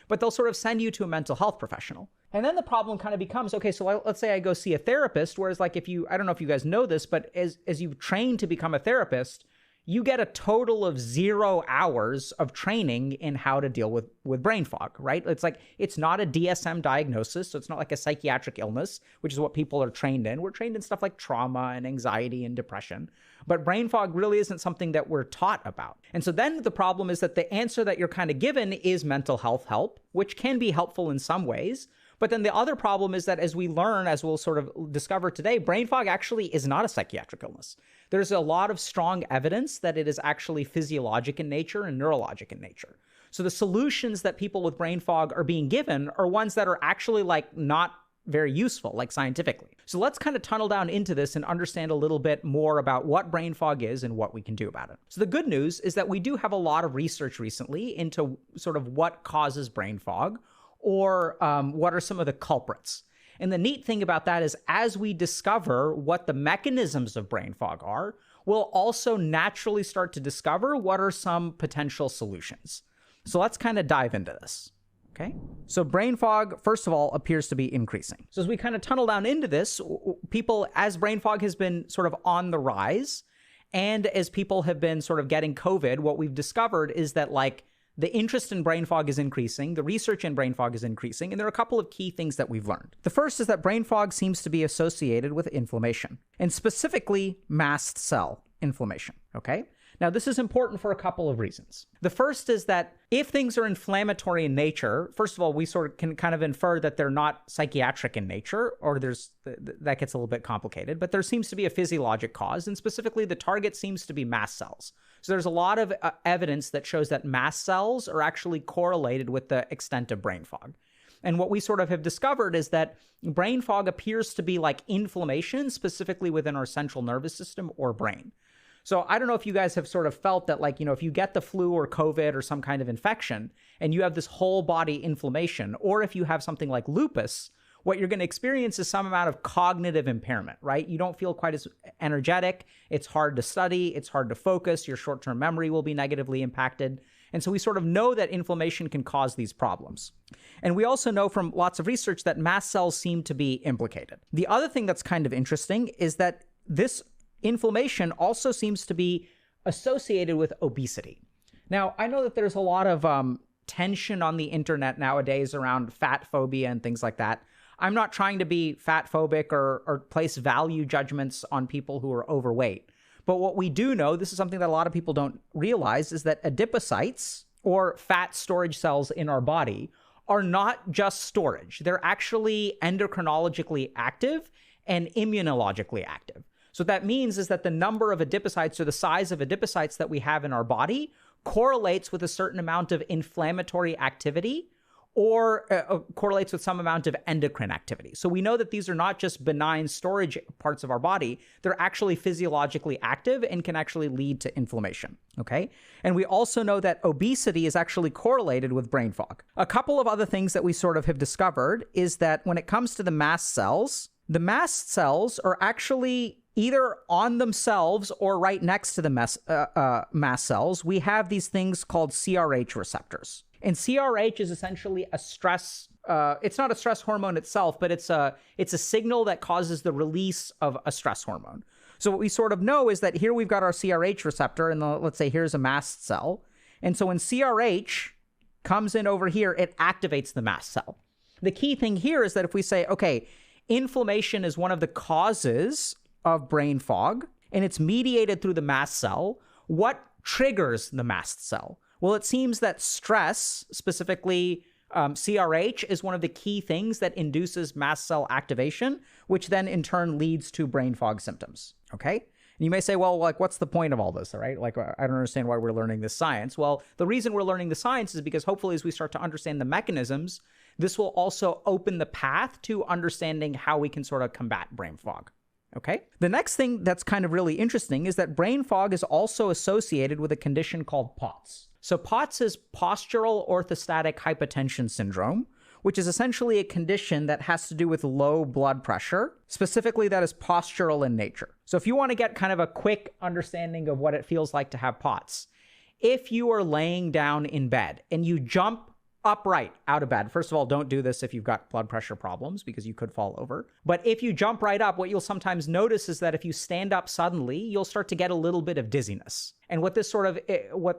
but they'll sort of send you to a mental health professional. And then the problem kind of becomes, okay, so let's say I go see a therapist, whereas like I don't know if you guys know this, but as you've trained to become a therapist, you get a total of 0 hours of training in how to deal with brain fog, right? It's like, it's not a DSM diagnosis, so it's not like a psychiatric illness, which is what people are trained in. We're trained in stuff like trauma and anxiety and depression. But brain fog really isn't something that we're taught about. And so then the problem is that the answer that you're kind of given is mental health help, which can be helpful in some ways. But then the other problem is that as we learn, as we'll sort of discover today, brain fog actually is not a psychiatric illness. There's a lot of strong evidence that it is actually physiologic in nature and neurologic in nature. So the solutions that people with brain fog are being given are ones that are actually like not very useful, like scientifically. So let's kind of tunnel down into this and understand a little bit more about what brain fog is and what we can do about it. So the good news is that we do have a lot of research recently into sort of what causes brain fog, or what are some of the culprits. And the neat thing about that is as we discover what the mechanisms of brain fog are, we'll also naturally start to discover what are some potential solutions. So let's kind of dive into this. Okay, so brain fog, first of all, appears to be increasing. So as we kind of tunnel down into this, as brain fog has been sort of on the rise, and as people have been sort of getting COVID, what we've discovered is that like the interest in brain fog is increasing, the research in brain fog is increasing, and there are a couple of key things that we've learned. The first is that brain fog seems to be associated with inflammation, and specifically mast cell inflammation, okay? Now, this is important for a couple of reasons. The first is that if things are inflammatory in nature, first of all, we sort of can kind of infer that they're not psychiatric in nature, or that gets a little bit complicated, but there seems to be a physiologic cause, and specifically the target seems to be mast cells. So there's a lot of evidence that shows that mast cells are actually correlated with the extent of brain fog. And what we sort of have discovered is that brain fog appears to be like inflammation, specifically within our central nervous system or brain. So I don't know if you guys have sort of felt that, like, if you get the flu or COVID or some kind of infection and you have this whole body inflammation, or if you have something like lupus, what you're going to experience is some amount of cognitive impairment, right? You don't feel quite as energetic. It's hard to study. It's hard to focus. Your short-term memory will be negatively impacted. And so we sort of know that inflammation can cause these problems. And we also know from lots of research that mast cells seem to be implicated. The other thing that's kind of interesting is that this inflammation also seems to be associated with obesity. Now, I know that there's a lot of tension on the internet nowadays around fat phobia and things like that. I'm not trying to be fat phobic or place value judgments on people who are overweight. But what we do know, this is something that a lot of people don't realize, is that adipocytes, or fat storage cells in our body, are not just storage. They're actually endocrinologically active and immunologically active. So what that means is that the number of adipocytes, or the size of adipocytes that we have in our body, correlates with a certain amount of inflammatory activity or correlates with some amount of endocrine activity. So we know that these are not just benign storage parts of our body, they're actually physiologically active and can actually lead to inflammation, okay? And we also know that obesity is actually correlated with brain fog. A couple of other things that we sort of have discovered is that when it comes to the mast cells are actually either on themselves or right next to the mast cells. We have these things called CRH receptors. And CRH is essentially a stress, it's not a stress hormone itself, but it's a signal that causes the release of a stress hormone. So what we sort of know is that here we've got our CRH receptor, and let's say here's a mast cell. And so when CRH comes in over here, it activates the mast cell. The key thing here is that if we say, okay, inflammation is one of the causes of brain fog, and it's mediated through the mast cell, what triggers the mast cell? Well, it seems that stress, specifically CRH, is one of the key things that induces mast cell activation, which then in turn leads to brain fog symptoms, okay? And you may say, well, like, what's the point of all this, all right? Like, I don't understand why we're learning this science. Well, the reason we're learning the science is because hopefully as we start to understand the mechanisms, this will also open the path to understanding how we can sort of combat brain fog. Okay. The next thing that's kind of really interesting is that brain fog is also associated with a condition called POTS. So POTS is postural orthostatic hypotension syndrome, which is essentially a condition that has to do with low blood pressure, specifically that is postural in nature. So if you want to get kind of a quick understanding of what it feels like to have POTS, if you are laying down in bed and you jump upright out of bed. First of all, don't do this if you've got blood pressure problems because you could fall over. But if you jump right up, what you'll sometimes notice is that if you stand up suddenly, you'll start to get a little bit of dizziness. And what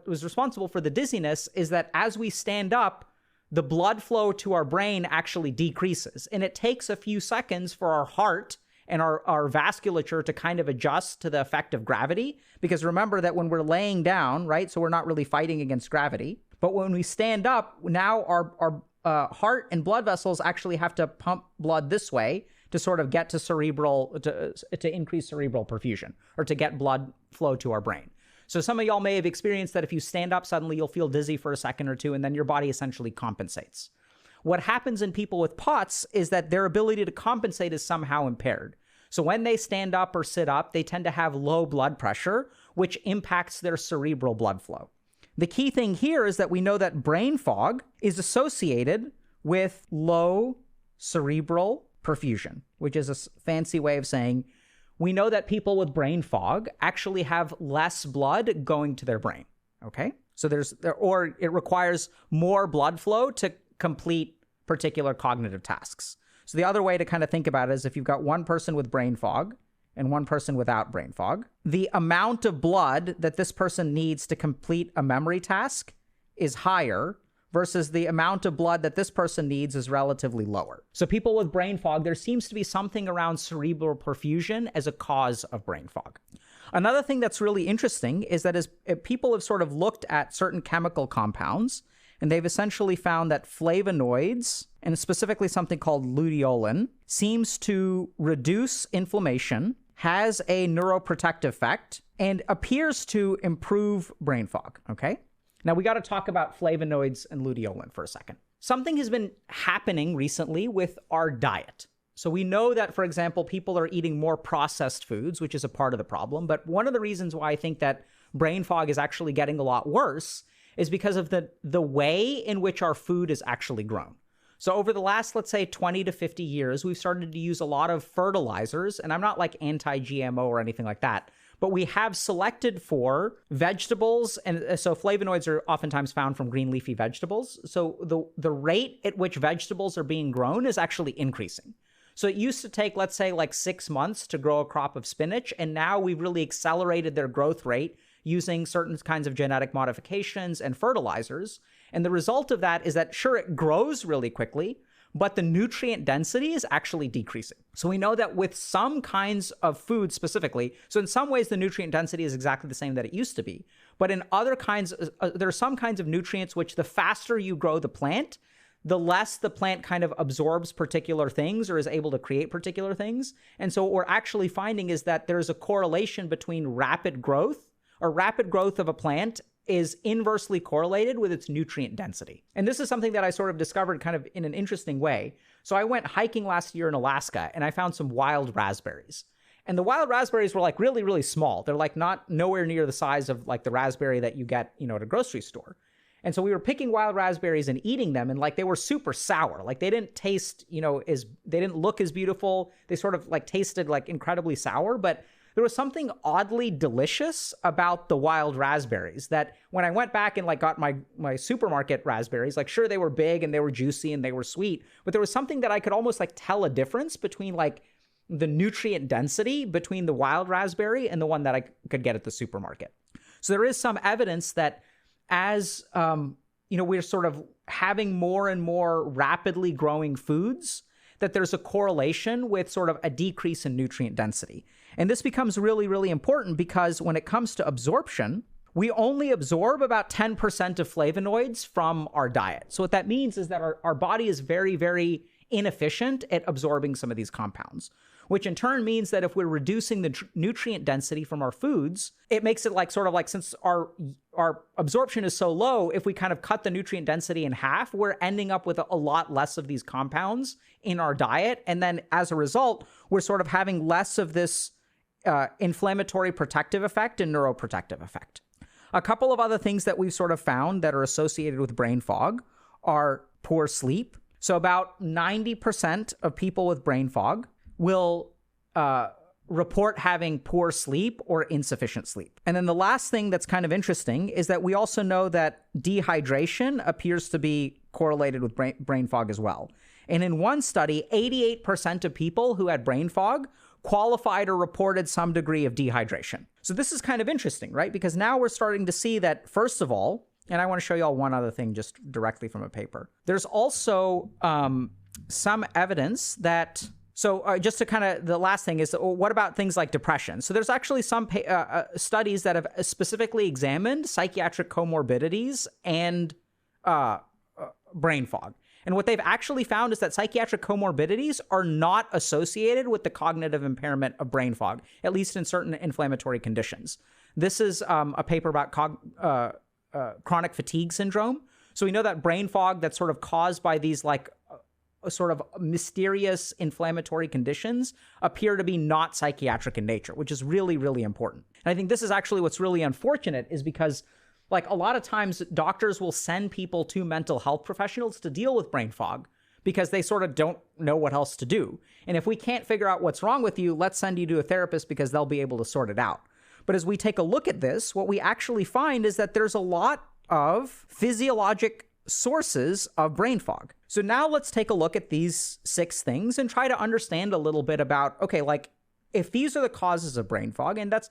was responsible for the dizziness is that as we stand up, the blood flow to our brain actually decreases. And it takes a few seconds for our heart and our vasculature to kind of adjust to the effect of gravity. Because remember that when we're laying down, right, so we're not really fighting against gravity. But when we stand up, now our heart and blood vessels actually have to pump blood this way to sort of get to to increase cerebral perfusion or to get blood flow to our brain. So some of y'all may have experienced that if you stand up suddenly, you'll feel dizzy for a second or two, and then your body essentially compensates. What happens in people with POTS is that their ability to compensate is somehow impaired. So when they stand up or sit up, they tend to have low blood pressure, which impacts their cerebral blood flow. The key thing here is that we know that brain fog is associated with low cerebral perfusion, which is a fancy way of saying we know that people with brain fog actually have less blood going to their brain, okay? So it requires more blood flow to complete particular cognitive tasks. So the other way to kind of think about it is if you've got one person with brain fog and one person without brain fog, the amount of blood that this person needs to complete a memory task is higher versus the amount of blood that this person needs is relatively lower. So people with brain fog, there seems to be something around cerebral perfusion as a cause of brain fog. Another thing that's really interesting is that as people have sort of looked at certain chemical compounds, and they've essentially found that flavonoids, and specifically something called luteolin, seems to reduce inflammation, has a neuroprotective effect, and appears to improve brain fog, okay? Now we got to talk about flavonoids and luteolin for a second. Something has been happening recently with our diet. So we know that, for example, people are eating more processed foods, which is a part of the problem. But one of the reasons why I think that brain fog is actually getting a lot worse is because of the way in which our food is actually grown. So over the last, let's say, 20 to 50 years, we've started to use a lot of fertilizers. And I'm not like anti-GMO or anything like that, but we have selected for vegetables. And so flavonoids are oftentimes found from green leafy vegetables. So the rate at which vegetables are being grown is actually increasing. So it used to take, let's say, like 6 months to grow a crop of spinach. And now we've really accelerated their growth rate using certain kinds of genetic modifications and fertilizers. And the result of that is that, sure, it grows really quickly, but the nutrient density is actually decreasing. So we know that with some kinds of food specifically, so in some ways the nutrient density is exactly the same that it used to be, but in other kinds, there are some kinds of nutrients which the faster you grow the plant, the less the plant kind of absorbs particular things or is able to create particular things. And so what we're actually finding is that there's a correlation between rapid growth of a plant is inversely correlated with its nutrient density. And this is something that I sort of discovered kind of in an interesting way. So I went hiking last year in Alaska and I found some wild raspberries. And the wild raspberries were like really, really small. They're like nowhere near the size of like the raspberry that you get, at a grocery store. And so we were picking wild raspberries and eating them, and like they were super sour. Like they didn't taste, they didn't look as beautiful. They sort of like tasted like incredibly sour, but there was something oddly delicious about the wild raspberries that when I went back and like got my supermarket raspberries, like sure, they were big and they were juicy and they were sweet, but there was something that I could almost like tell a difference between like the nutrient density between the wild raspberry and the one that I could get at the supermarket. So there is some evidence that as, we're sort of having more and more rapidly growing foods, that there's a correlation with sort of a decrease in nutrient density. And this becomes really, really important because when it comes to absorption, we only absorb about 10% of flavonoids from our diet. So what that means is that our body is very, very inefficient at absorbing some of these compounds, which in turn means that if we're reducing the nutrient density from our foods, it makes it like sort of like since our absorption is so low, if we kind of cut the nutrient density in half, we're ending up with a lot less of these compounds in our diet. And then as a result, we're sort of having less of this inflammatory protective effect and neuroprotective effect. A couple of other things that we've sort of found that are associated with brain fog are poor sleep. So about 90% of people with brain fog will report having poor sleep or insufficient sleep. And then the last thing that's kind of interesting is that we also know that dehydration appears to be correlated with brain fog as well. And in one study, 88% of people who had brain fog qualified or reported some degree of dehydration. So this is kind of interesting, right? Because now we're starting to see that, first of all, and I want to show you all one other thing just directly from a paper. There's also some evidence that, just to kind of, the last thing is, what about things like depression? So there's actually some studies that have specifically examined psychiatric comorbidities and brain fog. And what they've actually found is that psychiatric comorbidities are not associated with the cognitive impairment of brain fog, at least in certain inflammatory conditions. This is a paper about chronic fatigue syndrome. So we know that brain fog that's sort of caused by these like sort of mysterious inflammatory conditions appear to be not psychiatric in nature, which is really, really important. And I think this is actually what's really unfortunate is because like a lot of times doctors will send people to mental health professionals to deal with brain fog because they sort of don't know what else to do. And if we can't figure out what's wrong with you, let's send you to a therapist because they'll be able to sort it out. But as we take a look at this, what we actually find is that there's a lot of physiologic sources of brain fog. So now let's take a look at these 6 things and try to understand a little bit about, okay, like if these are the causes of brain fog, and that's,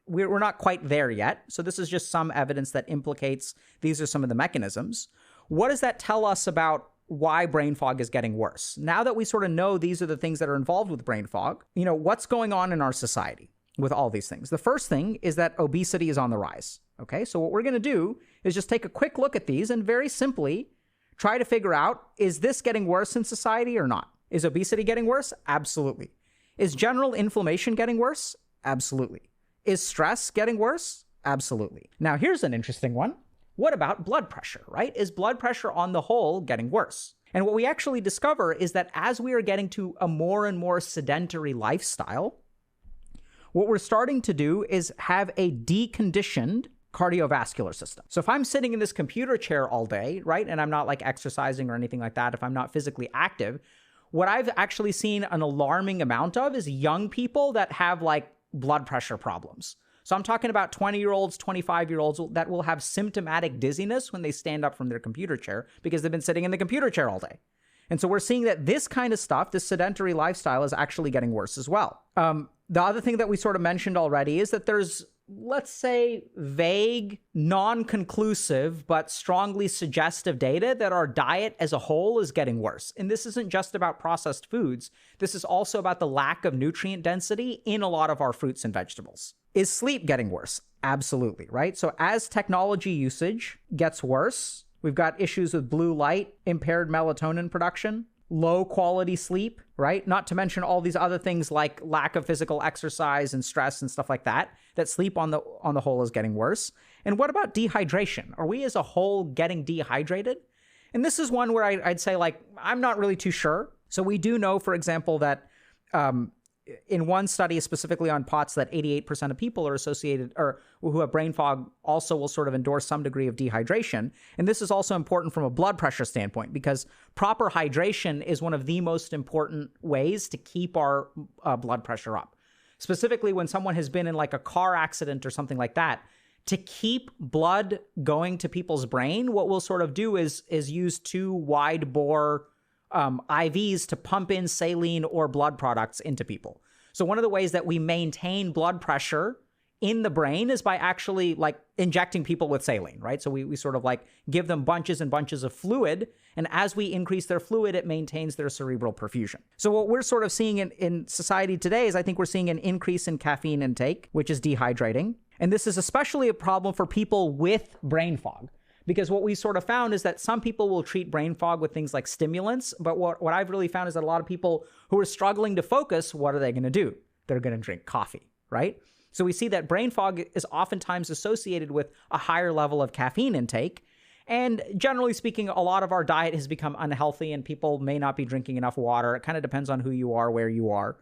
we're not quite there yet. So this is just some evidence that implicates these are some of the mechanisms. What does that tell us about why brain fog is getting worse? Now that we sort of know these are the things that are involved with brain fog, what's going on in our society with all these things? The first thing is that obesity is on the rise. Okay, so what we're going to do is just take a quick look at these and very simply try to figure out, is this getting worse in society or not? Is obesity getting worse? Absolutely. Is general inflammation getting worse? Absolutely. Is stress getting worse? Absolutely. Now, here's an interesting one. What about blood pressure, right? Is blood pressure on the whole getting worse? And what we actually discover is that as we are getting to a more and more sedentary lifestyle, what we're starting to do is have a deconditioned cardiovascular system. So if I'm sitting in this computer chair all day, right, and I'm not like exercising or anything like that, if I'm not physically active, what I've actually seen an alarming amount of is young people that have like blood pressure problems. So I'm talking about 20-year-olds, 25-year-olds that will have symptomatic dizziness when they stand up from their computer chair because they've been sitting in the computer chair all day. And so we're seeing that this kind of stuff, this sedentary lifestyle, is actually getting worse as well. The other thing that we sort of mentioned already is that there's, let's say, vague, non-conclusive, but strongly suggestive data that our diet as a whole is getting worse. And this isn't just about processed foods. This is also about the lack of nutrient density in a lot of our fruits and vegetables. Is sleep getting worse? Absolutely, right? So as technology usage gets worse, we've got issues with blue light, impaired melatonin production, low quality sleep, right? Not to mention all these other things like lack of physical exercise and stress and stuff like that, that sleep on the whole is getting worse. And what about dehydration? Are we as a whole getting dehydrated? And this is one where I'd say, like, I'm not really too sure. So we do know, for example, that in one study specifically on POTS, that 88% of people are associated, or who have brain fog, also will sort of endorse some degree of dehydration. And this is also important from a blood pressure standpoint, because proper hydration is one of the most important ways to keep our blood pressure up. Specifically, when someone has been in like a car accident or something like that, to keep blood going to people's brain, what we'll sort of do is use 2 wide bore IVs to pump in saline or blood products into people. So one of the ways that we maintain blood pressure in the brain is by actually like injecting people with saline, right? So we sort of like give them bunches and bunches of fluid, and as we increase their fluid, it maintains their cerebral perfusion. So what we're sort of seeing in society today is, I think we're seeing an increase in caffeine intake, which is dehydrating. And this is especially a problem for people with brain fog. Because what we sort of found is that some people will treat brain fog with things like stimulants, but what I've really found is that a lot of people who are struggling to focus, what are they going to do? They're going to drink coffee, right? So we see that brain fog is oftentimes associated with a higher level of caffeine intake. And generally speaking, a lot of our diet has become unhealthy and people may not be drinking enough water. It kind of depends on who you are, where you are.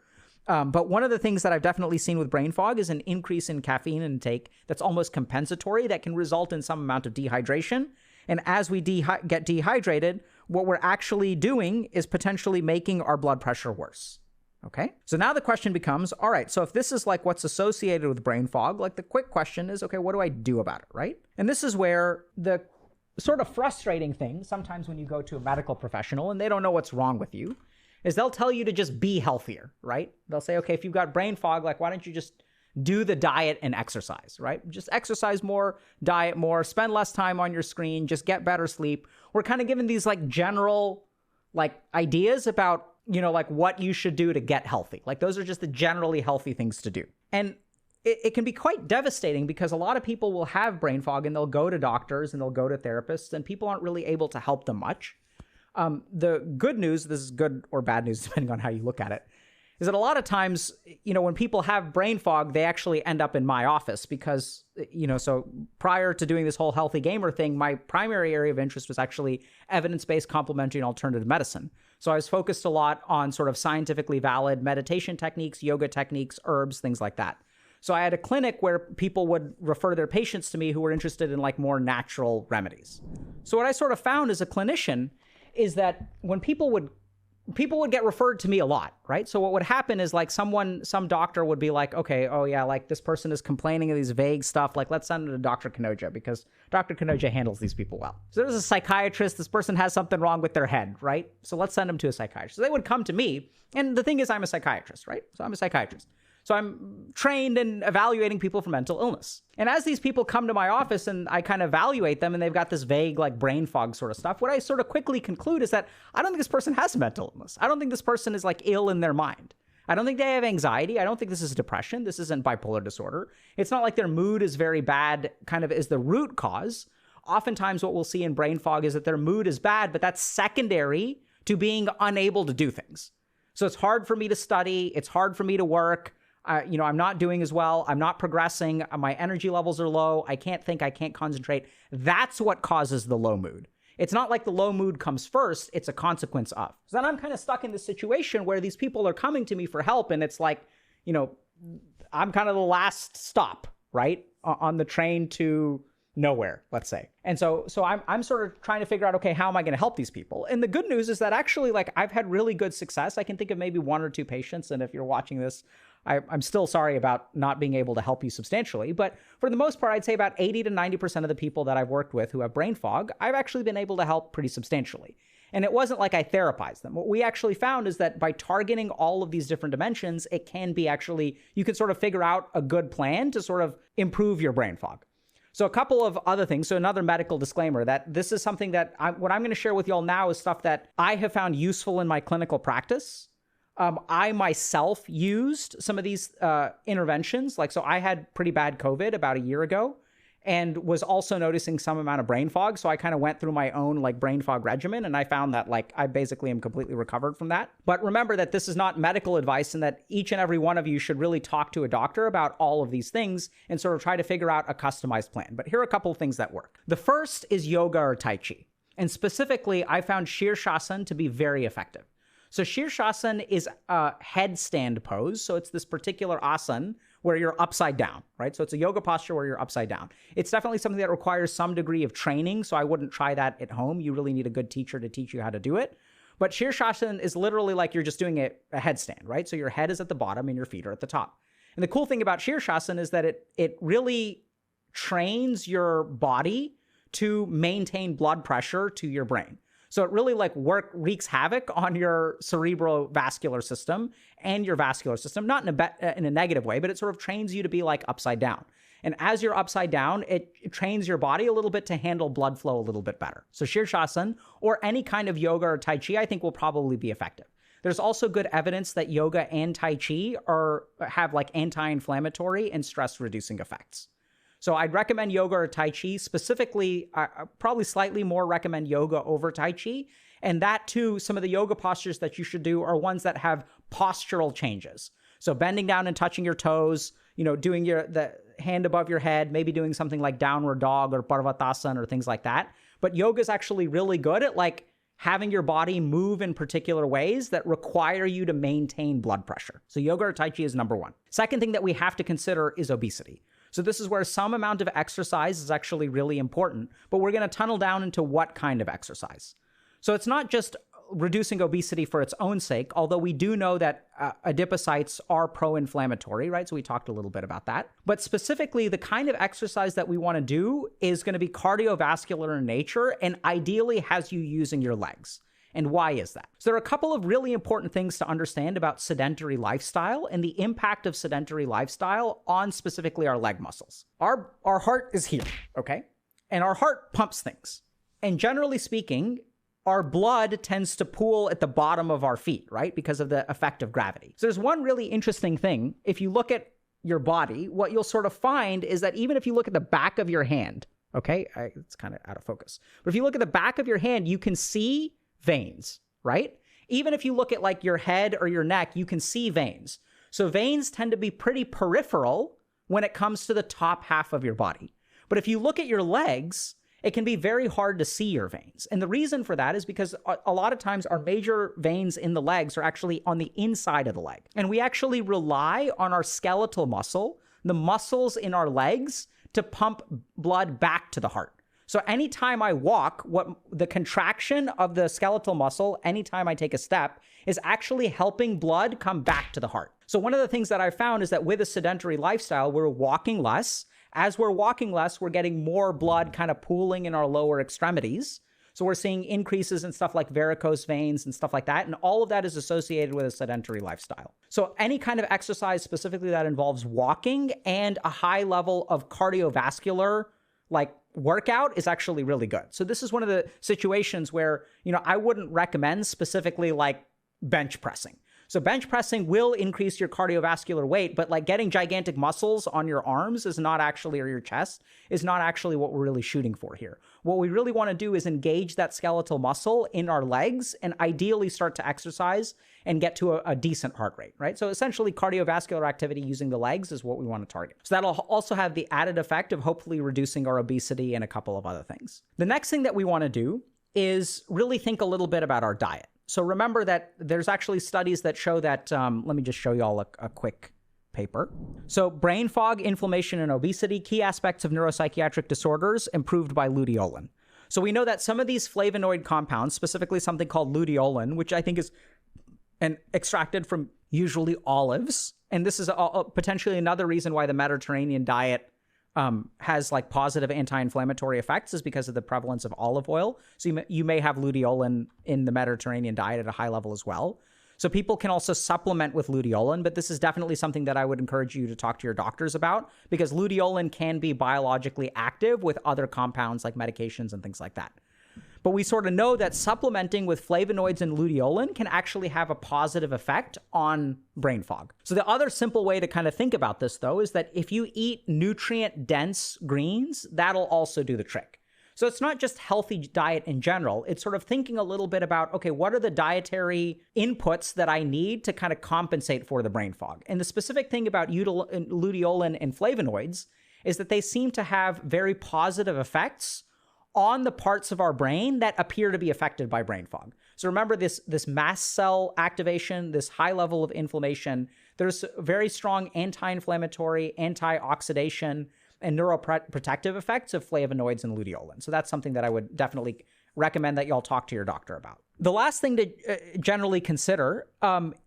But one of the things that I've definitely seen with brain fog is an increase in caffeine intake that's almost compensatory, that can result in some amount of dehydration. And as we get dehydrated, what we're actually doing is potentially making our blood pressure worse. Okay? So now the question becomes, all right, so if this is like what's associated with brain fog, like the quick question is, okay, what do I do about it, right? And this is where the sort of frustrating thing, sometimes when you go to a medical professional and they don't know what's wrong with you, is they'll tell you to just be healthier, right? They'll say, okay, if you've got brain fog, like, why don't you just do the diet and exercise, right? Just exercise more, diet more, spend less time on your screen, just get better sleep. We're kind of given these like general like ideas about, you know, like what you should do to get healthy. Like those are just the generally healthy things to do. And it can be quite devastating because a lot of people will have brain fog and they'll go to doctors and they'll go to therapists and people aren't really able to help them much. The good news, this is good or bad news depending on how you look at it, is that a lot of times, you know, when people have brain fog, they actually end up in my office because, you know, so prior to doing this whole healthy gamer thing, my primary area of interest was actually evidence-based complementary and alternative medicine. So I was focused a lot on sort of scientifically valid meditation techniques, yoga techniques, herbs, things like that. So I had a clinic where people would refer their patients to me who were interested in like more natural remedies. So what I sort of found as a clinician is that when people would get referred to me a lot, right? So what would happen is like some doctor would be like, okay, oh yeah, like this person is complaining of these vague stuff. Like let's send them to Dr. Kanoja because Dr. Kanoja handles these people well. So there's a psychiatrist, this person has something wrong with their head, right? So let's send them to a psychiatrist. So they would come to me. And the thing is I'm a psychiatrist, right? So I'm a psychiatrist. So I'm trained in evaluating people for mental illness. And as these people come to my office and I kind of evaluate them and they've got this vague like brain fog sort of stuff, what I sort of quickly conclude is that I don't think this person has mental illness. I don't think this person is like ill in their mind. I don't think they have anxiety. I don't think this is depression. This isn't bipolar disorder. It's not like their mood is very bad kind of is the root cause. Oftentimes what we'll see in brain fog is that their mood is bad, but that's secondary to being unable to do things. So it's hard for me to study. It's hard for me to work. You know, I'm not doing as well. I'm not progressing. My energy levels are low. I can't think. I can't concentrate. That's what causes the low mood. It's not like the low mood comes first. It's a consequence of. So then I'm kind of stuck in this situation where these people are coming to me for help. And it's like, you know, I'm kind of the last stop, right? On the train to nowhere, let's say. And so I'm sort of trying to figure out, okay, how am I going to help these people? And the good news is that actually, like, I've had really good success. I can think of maybe 1 or 2 patients. And if you're watching this, I'm still sorry about not being able to help you substantially. But for the most part, I'd say about 80 to 90% of the people that I've worked with who have brain fog, I've actually been able to help pretty substantially. And it wasn't like I therapized them. What we actually found is that by targeting all of these different dimensions, it can be actually, you can sort of figure out a good plan to sort of improve your brain fog. So a couple of other things. So another medical disclaimer that this is something that what I'm going to share with y'all now is stuff that I have found useful in my clinical practice. I myself used some of these interventions. Like, so I had pretty bad COVID about a year ago. and was also noticing some amount of brain fog. So I kind of went through my own like brain fog regimen, and I found that like I basically am completely recovered from that. But remember that this is not medical advice, and that each and every one of you should really talk to a doctor about all of these things and sort of try to figure out a customized plan. But here are a couple of things that work. The first is yoga or Tai Chi. And specifically, I found Shirshasana to be very effective. So Shirshasana is a headstand pose. So it's this particular asana where you're upside down, right? So it's a yoga posture where you're upside down. It's definitely something that requires some degree of training, so I wouldn't try that at home. You really need a good teacher to teach you how to do it. But Shirshasana is literally like you're just doing a headstand, right? So your head is at the bottom and your feet are at the top. And the cool thing about Shirshasana is that it really trains your body to maintain blood pressure to your brain. So it really like wreaks havoc on your cerebrovascular system and your vascular system, not in a negative way, but it sort of trains you to be like upside down. And as you're upside down, it trains your body a little bit to handle blood flow a little bit better. So Shirshasana or any kind of yoga or Tai Chi, I think will probably be effective. There's also good evidence that yoga and Tai Chi have like anti-inflammatory and stress-reducing effects. So I'd recommend yoga or Tai Chi. Specifically, probably slightly more recommend yoga over Tai Chi. And that too, some of the yoga postures that you should do are ones that have postural changes. So bending down and touching your toes, doing the hand above your head, maybe doing something like downward dog or Parvatasana or things like that. But yoga is actually really good at like having your body move in particular ways that require you to maintain blood pressure. So yoga or Tai Chi is number one. Second thing that we have to consider is obesity. So this is where some amount of exercise is actually really important, but we're going to tunnel down into what kind of exercise. So it's not just reducing obesity for its own sake, although we do know that adipocytes are pro-inflammatory, right? So we talked a little bit about that. But specifically, the kind of exercise that we want to do is going to be cardiovascular in nature and ideally has you using your legs. And why is that? So there are a couple of really important things to understand about sedentary lifestyle and the impact of sedentary lifestyle on specifically our leg muscles. Our heart is here, okay? And our heart pumps things. And generally speaking, our blood tends to pool at the bottom of our feet, right? Because of the effect of gravity. So there's one really interesting thing. If you look at your body, what you'll sort of find is that even if you look at the back of your hand, okay? It's kind of out of focus. But if you look at the back of your hand, you can see veins, right? Even if you look at like your head or your neck, you can see veins. So veins tend to be pretty peripheral when it comes to the top half of your body. But if you look at your legs, it can be very hard to see your veins. And the reason for that is because a lot of times our major veins in the legs are actually on the inside of the leg. And we actually rely on our skeletal muscle, the muscles in our legs, to pump blood back to the heart. So anytime I walk, the contraction of the skeletal muscle, anytime I take a step, is actually helping blood come back to the heart. So one of the things that I found is that with a sedentary lifestyle, we're walking less. As we're walking less, we're getting more blood kind of pooling in our lower extremities. So we're seeing increases in stuff like varicose veins and stuff like that. And all of that is associated with a sedentary lifestyle. So any kind of exercise specifically that involves walking and a high level of cardiovascular like workout is actually really good. So this is one of the situations where, I wouldn't recommend specifically like bench pressing. So bench pressing will increase your cardiovascular weight, but like getting gigantic muscles on your arms is not actually, or your chest is not actually what we're really shooting for here. What we really want to do is engage that skeletal muscle in our legs and ideally start to exercise and get to a decent heart rate, right? So essentially cardiovascular activity using the legs is what we want to target. So that'll also have the added effect of hopefully reducing our obesity and a couple of other things. The next thing that we want to do is really think a little bit about our diet. So remember that there's actually studies that show that, let me just show you all a quick paper. So brain fog, inflammation, and obesity, key aspects of neuropsychiatric disorders improved by luteolin. So we know that some of these flavonoid compounds, specifically something called luteolin, which I think is extracted from usually olives, and this is potentially another reason why the Mediterranean diet has like positive anti-inflammatory effects is because of the prevalence of olive oil. So you may have luteolin in the Mediterranean diet at a high level as well. So people can also supplement with luteolin, but this is definitely something that I would encourage you to talk to your doctors about because luteolin can be biologically active with other compounds like medications and things like that. But we sort of know that supplementing with flavonoids and luteolin can actually have a positive effect on brain fog. So the other simple way to kind of think about this, though, is that if you eat nutrient-dense greens, that'll also do the trick. So it's not just healthy diet in general. It's sort of thinking a little bit about, okay, what are the dietary inputs that I need to kind of compensate for the brain fog? And the specific thing about luteolin and flavonoids is that they seem to have very positive effects on the parts of our brain that appear to be affected by brain fog. So remember this mast cell activation, this high level of inflammation. There's very strong anti-inflammatory, antioxidation, and neuroprotective effects of flavonoids and luteolin. So that's something that I would definitely recommend that y'all talk to your doctor about. The last thing to generally consider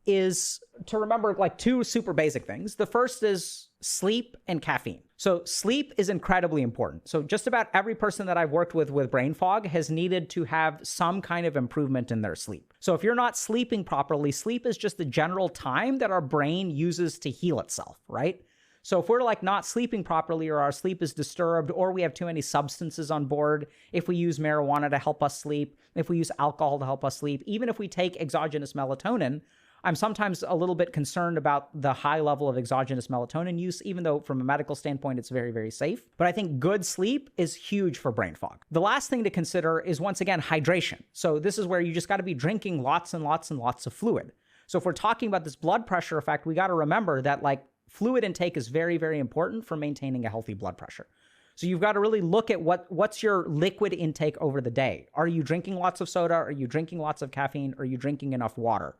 is to remember like two super basic things. The first is sleep and caffeine. So sleep is incredibly important. So just about every person that I've worked with brain fog has needed to have some kind of improvement in their sleep. So if you're not sleeping properly, sleep is just the general time that our brain uses to heal itself, right? So if we're like not sleeping properly, or our sleep is disturbed, or we have too many substances on board, if we use marijuana to help us sleep, if we use alcohol to help us sleep, even if we take exogenous melatonin, I'm sometimes a little bit concerned about the high level of exogenous melatonin use, even though from a medical standpoint, it's very, very safe. But I think good sleep is huge for brain fog. The last thing to consider is, once again, hydration. So this is where you just got to be drinking lots and lots and lots of fluid. So if we're talking about this blood pressure effect, we got to remember that like fluid intake is very, very important for maintaining a healthy blood pressure. So you've got to really look at what's your liquid intake over the day. Are you drinking lots of soda? Are you drinking lots of caffeine? Are you drinking enough water?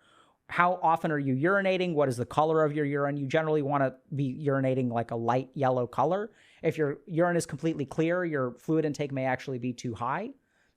How often are you urinating? What is the color of your urine? You generally want to be urinating like a light yellow color. If your urine is completely clear, your fluid intake may actually be too high.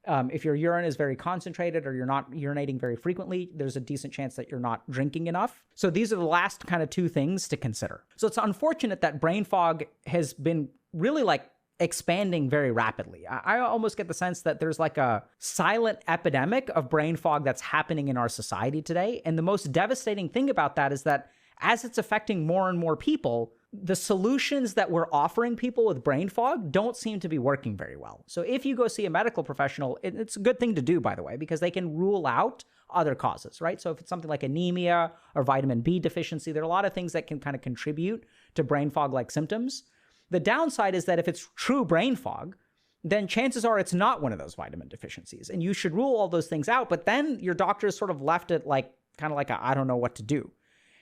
If your urine is very concentrated or you're not urinating very frequently, there's a decent chance that you're not drinking enough. So these are the last kind of two things to consider. So it's unfortunate that brain fog has been really like expanding very rapidly. I almost get the sense that there's like a silent epidemic of brain fog that's happening in our society today. And the most devastating thing about that is that as it's affecting more and more people, the solutions that we're offering people with brain fog don't seem to be working very well. So if you go see a medical professional, it's a good thing to do, by the way, because they can rule out other causes, right? So if it's something like anemia or vitamin B deficiency, there are a lot of things that can kind of contribute to brain fog-like symptoms. The downside is that if it's true brain fog, then chances are it's not one of those vitamin deficiencies. And you should rule all those things out, but then your doctor is sort of left at like, kind of like I don't know what to do.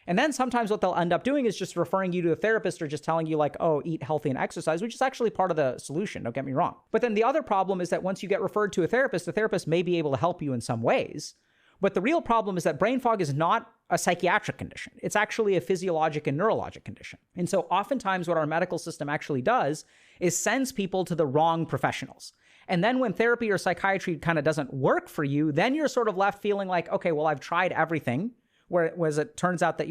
And then sometimes what they'll end up doing is just referring you to a therapist or just telling you like, oh, eat healthy and exercise, which is actually part of the solution, don't get me wrong. But then the other problem is that once you get referred to a therapist, the therapist may be able to help you in some ways. But the real problem is that brain fog is not a psychiatric condition. It's actually a physiologic and neurologic condition. And so oftentimes what our medical system actually does is sends people to the wrong professionals. And then when therapy or psychiatry kind of doesn't work for you, then you're sort of left feeling like, okay, well, I've tried everything. Whereas it turns out that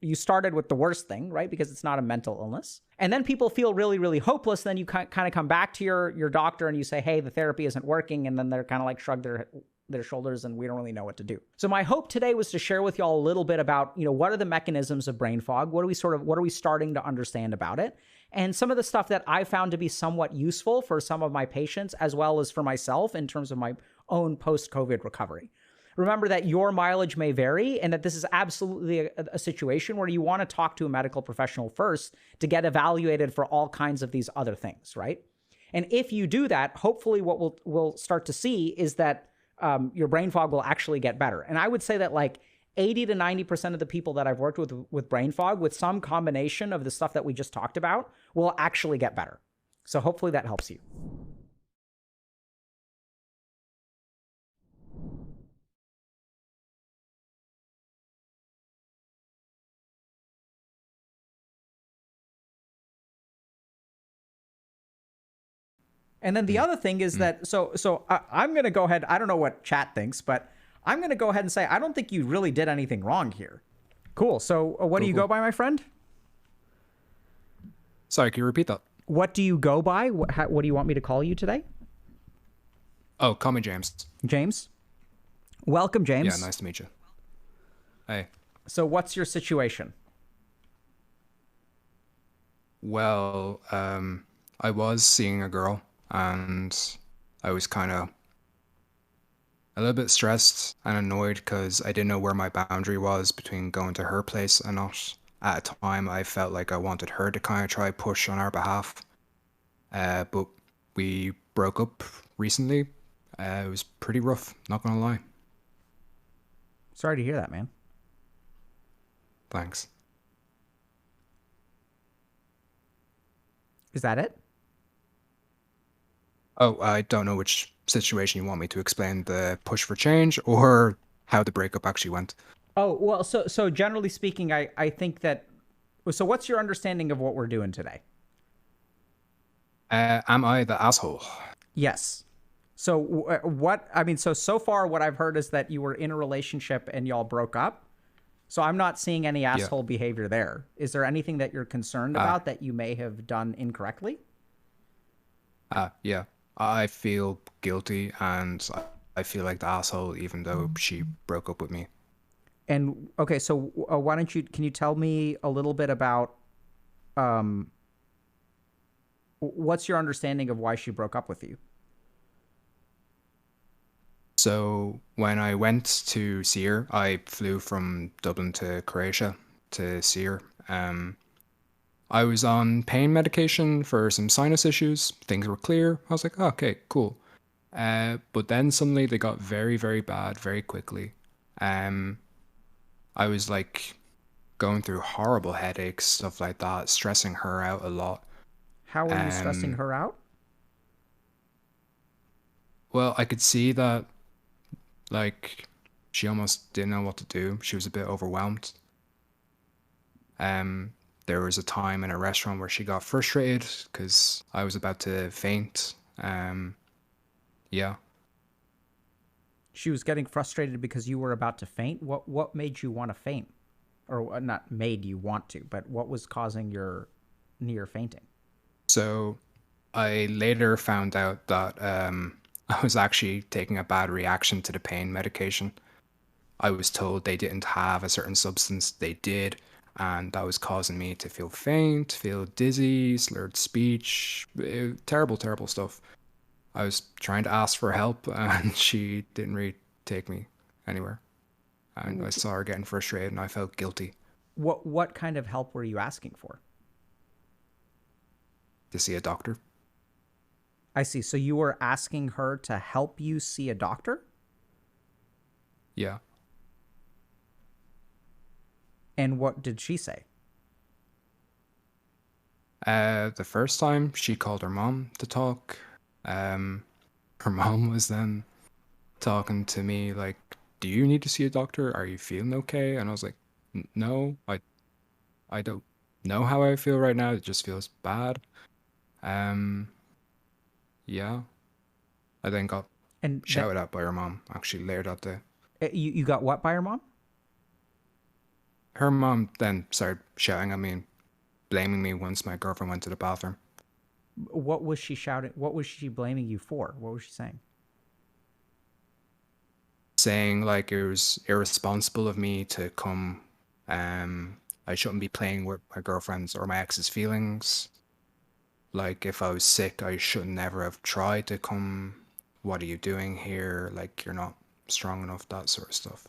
you started with the worst thing, right? Because it's not a mental illness. And then people feel really, really hopeless. Then you kind of come back to your doctor and you say, hey, the therapy isn't working. And then they're kind of like shrug their shoulders and we don't really know what to do. So my hope today was to share with y'all a little bit about, what are the mechanisms of brain fog? What are we starting to understand about it? And some of the stuff that I found to be somewhat useful for some of my patients, as well as for myself in terms of my own post-COVID recovery. Remember that your mileage may vary and that this is absolutely a situation where you want to talk to a medical professional first to get evaluated for all kinds of these other things, right? And if you do that, hopefully what we'll start to see is that your brain fog will actually get better. And I would say that like 80 to 90% of the people that I've worked with brain fog, with some combination of the stuff that we just talked about, will actually get better. So hopefully that helps you. And then the other thing is that, so I'm going to go ahead, I don't know what chat thinks, but I'm going to go ahead and say, I don't think you really did anything wrong here. Cool. So what do you go by, my friend? Sorry, can you repeat that? What do you go by? What do you want me to call you today? Oh, call me James. James? Welcome, James. Yeah, nice to meet you. Hey. So what's your situation? Well, I was seeing a girl and I was kind of a little bit stressed and annoyed because I didn't know where my boundary was between going to her place and not. At a time, I felt like I wanted her to kind of try push on our behalf. But we broke up recently. It was pretty rough, not gonna lie. Sorry to hear that, man. Thanks. Is that it? Oh, I don't know which situation you want me to explain, the push for change or how the breakup actually went. Oh, well, so generally speaking, I think that... So what's your understanding of what we're doing today? Am I the asshole? Yes. So what... I mean, so far what I've heard is that you were in a relationship and y'all broke up. So I'm not seeing any asshole behavior there. Is there anything that you're concerned about that you may have done incorrectly? Yeah. I feel guilty and I feel like the asshole even though she broke up with me. And okay, so why don't you, can you tell me a little bit about what's your understanding of why she broke up with you? So when I went to see her, I flew from Dublin to Croatia to see her. I was on pain medication for some sinus issues. Things were clear. I was like, oh, okay, cool. But then suddenly they got very, very bad very quickly. I was like going through horrible headaches, stuff like that, stressing her out a lot. How were you stressing her out? Well, I could see that, like, she almost didn't know what to do. She was a bit overwhelmed. There was a time in a restaurant where she got frustrated because I was about to faint. Yeah. She was getting frustrated because you were about to faint? What made you want to faint? Or not made you want to, but what was causing your near fainting? So I later found out that I was actually taking a bad reaction to the pain medication. I was told they didn't have a certain substance. They did. And that was causing me to feel faint, feel dizzy, slurred speech, terrible, terrible stuff. I was trying to ask for help and she didn't really take me anywhere. And I saw her getting frustrated and I felt guilty. What kind of help were you asking for? To see a doctor. I see. So you were asking her to help you see a doctor? Yeah. And what did she say? The first time she called her mom to talk. Her mom was then talking to me like, do you need to see a doctor? Are you feeling okay? And I was like, no, I don't know how I feel right now. It just feels bad. Yeah. I then got shouted at by her mom actually later that day. You got what by her mom? Her mom then started shouting at me and blaming me once my girlfriend went to the bathroom. What was she shouting? What was she blaming you for? What was she saying? Saying like it was irresponsible of me to come. I shouldn't be playing with my girlfriend's or my ex's feelings. Like if I was sick, I should never have tried to come. What are you doing here? Like you're not strong enough, that sort of stuff.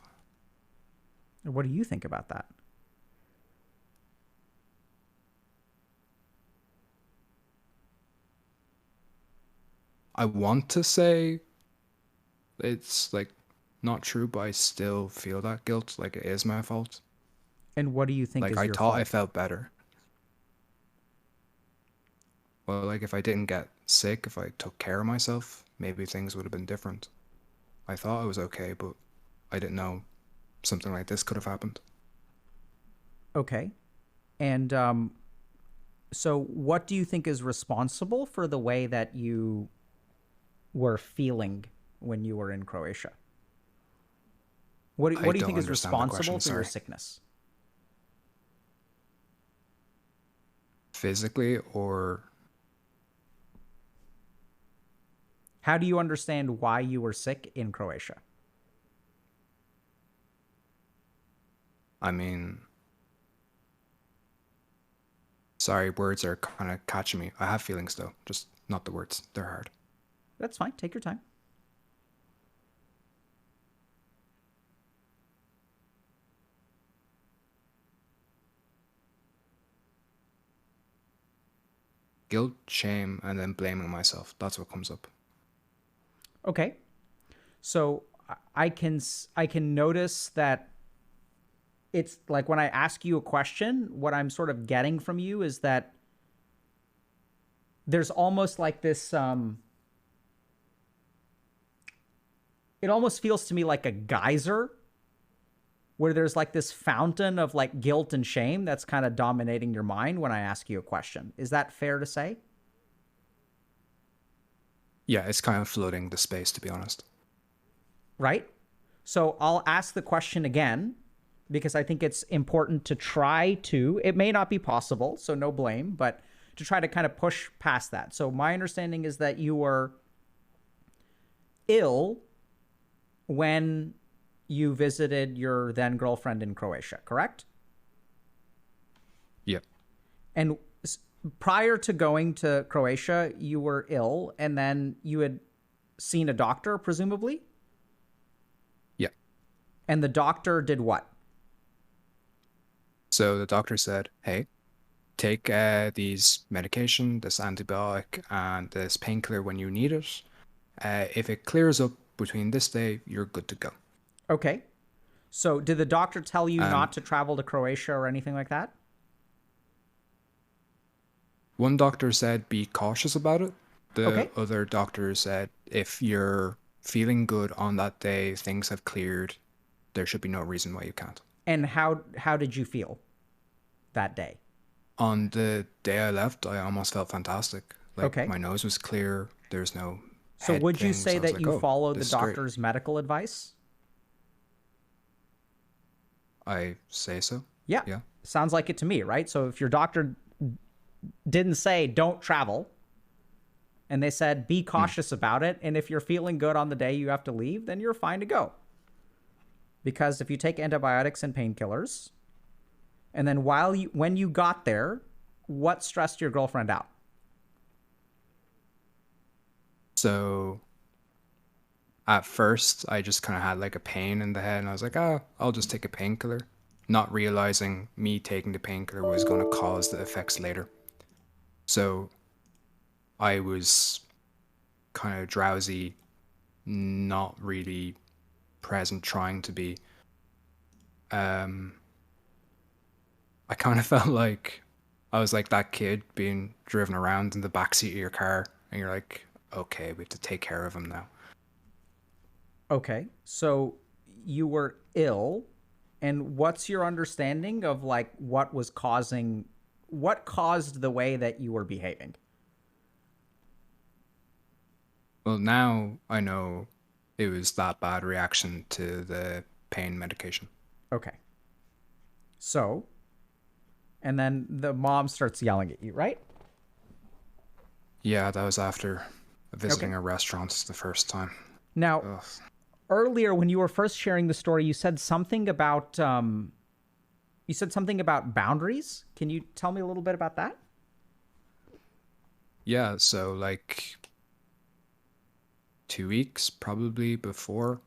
What do you think about that? I want to say it's like not true, but I still feel that guilt, like it is my fault. And what do you think like is I your thought fault? I felt better. Well, like if I didn't get sick, if I took care of myself, maybe things would have been different. I thought I was okay, but I didn't know something like this could have happened. Okay. And so what do you think is responsible for the way that you were feeling when you were in Croatia? What do you think is responsible for your sickness? Physically or... How do you understand why you were sick in Croatia? I mean... Sorry, words are kind of catching me. I have feelings though, just not the words. They're hard. That's fine. Take your time. guilt, shame, and then blaming myself. That's what comes up. Okay. So I can notice that it's like when I ask you a question, what I'm sort of getting from you is that there's almost like this it almost feels to me like a geyser where there's like this fountain of like guilt and shame that's kind of dominating your mind when I ask you a question. Is that fair to say? Yeah, it's kind of flooding the space, to be honest. Right? So I'll ask the question again because I think it's important to try to, it may not be possible, so no blame, but to try to kind of push past that. So my understanding is that you were ill when you visited your then girlfriend in Croatia, correct? Yep. And prior to going to Croatia, you were ill and then you had seen a doctor, presumably? Yep. And the doctor did what? So the doctor said, hey, take these medication, this antibiotic, and this painkiller when you need it. If it clears up between this day, you're good to go. Okay. So did the doctor tell you not to travel to Croatia or anything like that? One doctor said be cautious about it. The Okay. other doctor said if you're feeling good on that day, things have cleared, there should be no reason why you can't. And how did you feel that day? On the day I left, I almost felt fantastic. Like Okay. my nose was clear. There's no So head would you things. say I was that like, you "Oh, followed the this is great." doctor's medical advice? I say so. Yeah. Yeah. Sounds like it to me, right? So if your doctor didn't say don't travel and they said be cautious about it, and if you're feeling good on the day you have to leave, then you're fine to go. Because if you take antibiotics and painkillers, and then when you got there, what stressed your girlfriend out? So at first, I just kind of had like a pain in the head, and I was like, oh, I'll just take a painkiller, not realizing me taking the painkiller was going to cause the effects later. So I was kind of drowsy, not really present, trying to be. I kind of felt like I was like that kid being driven around in the backseat of your car, and you're like, okay, we have to take care of him now. Okay, so you were ill, and what's your understanding of like what caused the way that you were behaving? Well, now I know it was that bad reaction to the pain medication. Okay. So, and then the mom starts yelling at you, right? Yeah, that was after visiting a restaurant the first time. Now, Ugh. earlier when you were first sharing the story, you said something about boundaries. Can you tell me a little bit about that? Yeah, so like 2 weeks probably before,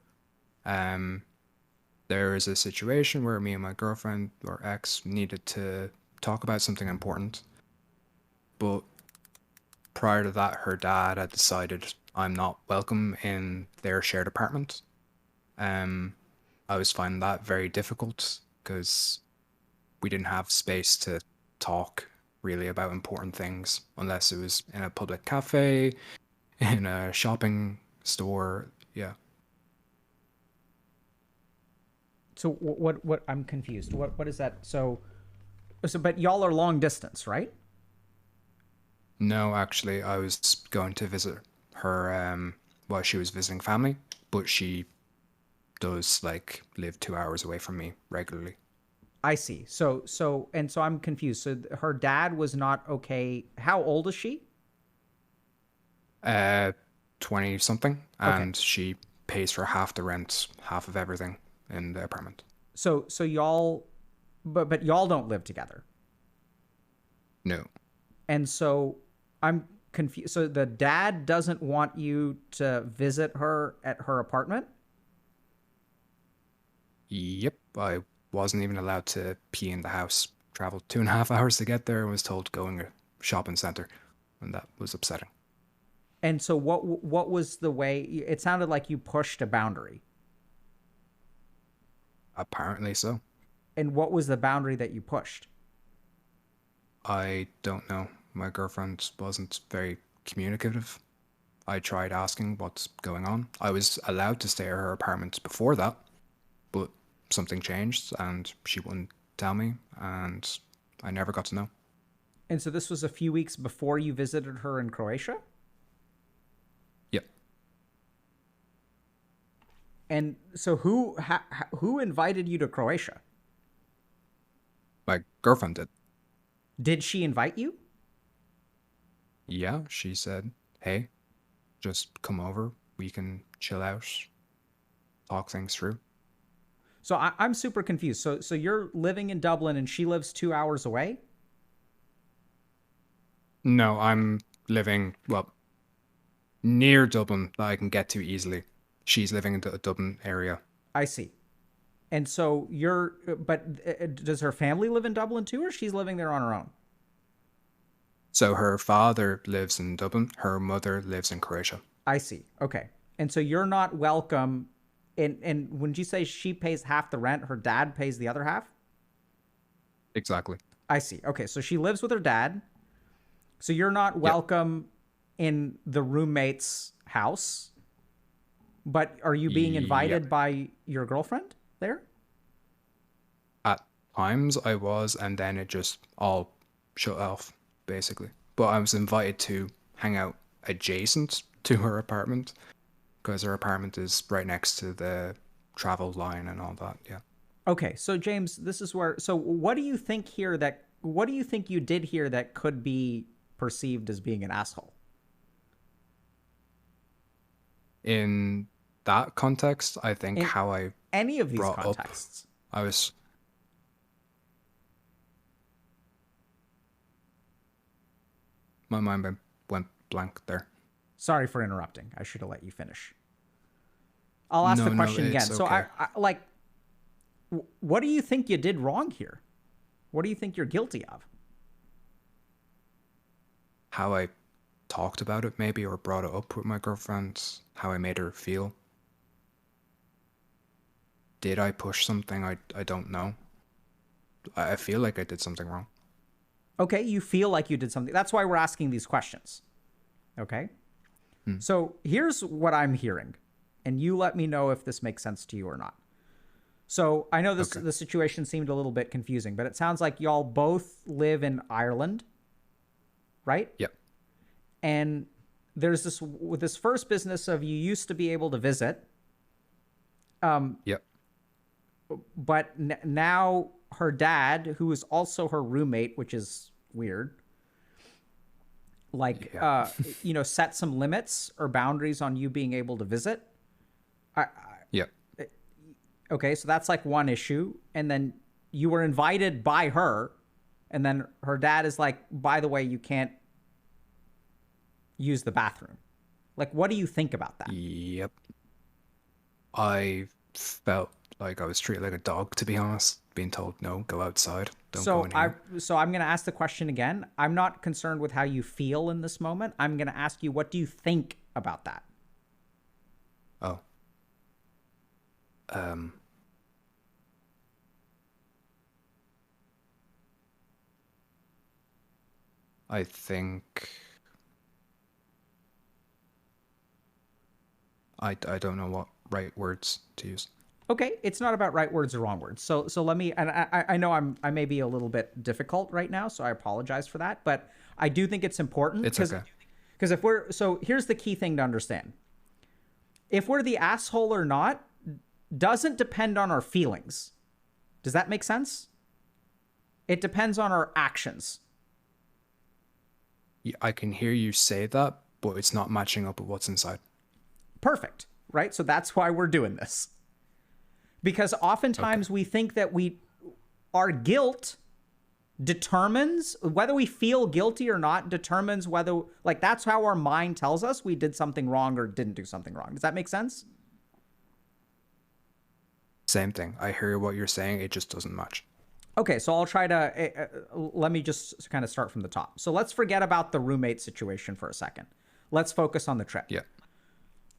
there was a situation where me and my girlfriend or ex needed to talk about something important. But prior to that, her dad had decided I'm not welcome in their shared apartment. I was finding that very difficult because we didn't have space to talk really about important things unless it was in a public cafe, in a shopping store. Yeah. So what I'm confused. What is that? So but y'all are long distance, right? No, actually, I was going to visit her while she was visiting family, but she does like live 2 hours away from me regularly. I see. So I'm confused. So her dad was not okay. How old is she? 20 something, and she pays for half the rent, half of everything in the apartment. So y'all, but y'all don't live together. No. And so I'm confused. So the dad doesn't want you to visit her at her apartment? Yep, I wasn't even allowed to pee in the house. Traveled 2.5 hours to get there and was told to go in a shopping center. and that was upsetting. And so what was the way? It sounded like you pushed a boundary. Apparently so. And what was the boundary that you pushed? I don't know. My girlfriend wasn't very communicative. I tried asking what's going on. I was allowed to stay at her apartment before that, but something changed and she wouldn't tell me, and I never got to know. And so this was a few weeks before you visited her in Croatia? Yep. And so who invited you to Croatia? My girlfriend did. Did she invite you? Yeah, she said, hey, just come over. We can chill out, talk things through. So I'm super confused. So you're living in Dublin and she lives 2 hours away? No, I'm living, well, near Dublin that I can get to easily. She's living in the Dublin area. I see. And so does her family live in Dublin too, or she's living there on her own? So her father lives in Dublin. Her mother lives in Croatia. I see. Okay. And so you're not welcome. And when you say she pays half the rent, her dad pays the other half? Exactly. I see. Okay. So she lives with her dad. So you're not welcome in the roommate's house, but are you being invited by your girlfriend there? At times I was, and then it just all shut off, basically. But I was invited to hang out adjacent to her apartment, because her apartment is right next to the travel line and all that, yeah. Okay, so James, this is where... So what do you think you did here that could be perceived as being an asshole? In that context, I think how I any of these brought contexts. Up, I was... My mind went blank there. Sorry for interrupting. I should have let you finish. I'll ask the question again. Okay. So I like, what do you think you did wrong here? What do you think you're guilty of? How I talked about it, maybe, or brought it up with my girlfriend, how I made her feel. Did I push something? I don't know. I feel like I did something wrong. Okay, you feel like you did something. That's why we're asking these questions. Okay? So here's what I'm hearing, and you let me know if this makes sense to you or not. So I know the situation seemed a little bit confusing, but it sounds like y'all both live in Ireland, right? Yep. And there's this first business of you used to be able to visit. Yep. But now her dad, who is also her roommate, which is weird, like, set some limits or boundaries on you being able to visit. Yep. Okay, so that's like one issue. And then you were invited by her, and then her dad is like, by the way, you can't use the bathroom. Like, what do you think about that? Yep. I felt like I was treated like a dog, to be honest, being told, no, go outside. Don't go in here. So I'm going to ask the question again. I'm not concerned with how you feel in this moment. I'm going to ask you, what do you think about that? Oh. I think... I don't know what right words to use. Okay, it's not about right words or wrong words. So let me, and I know I may be a little bit difficult right now, so I apologize for that, but I do think it's important. It's okay. Because so here's the key thing to understand. If we're the asshole or not doesn't depend on our feelings. Does that make sense? It depends on our actions. Yeah, I can hear you say that, but it's not matching up with what's inside. Perfect, right? So that's why we're doing this. Because oftentimes we think that our guilt determines whether we feel guilty or not, determines whether, like, that's how our mind tells us we did something wrong or didn't do something wrong. Does that make sense? Same thing. I hear what you're saying. It just doesn't match. Okay, so I'll try to, let me just kind of start from the top. So let's forget about the roommate situation for a second. Let's focus on the trip. Yeah.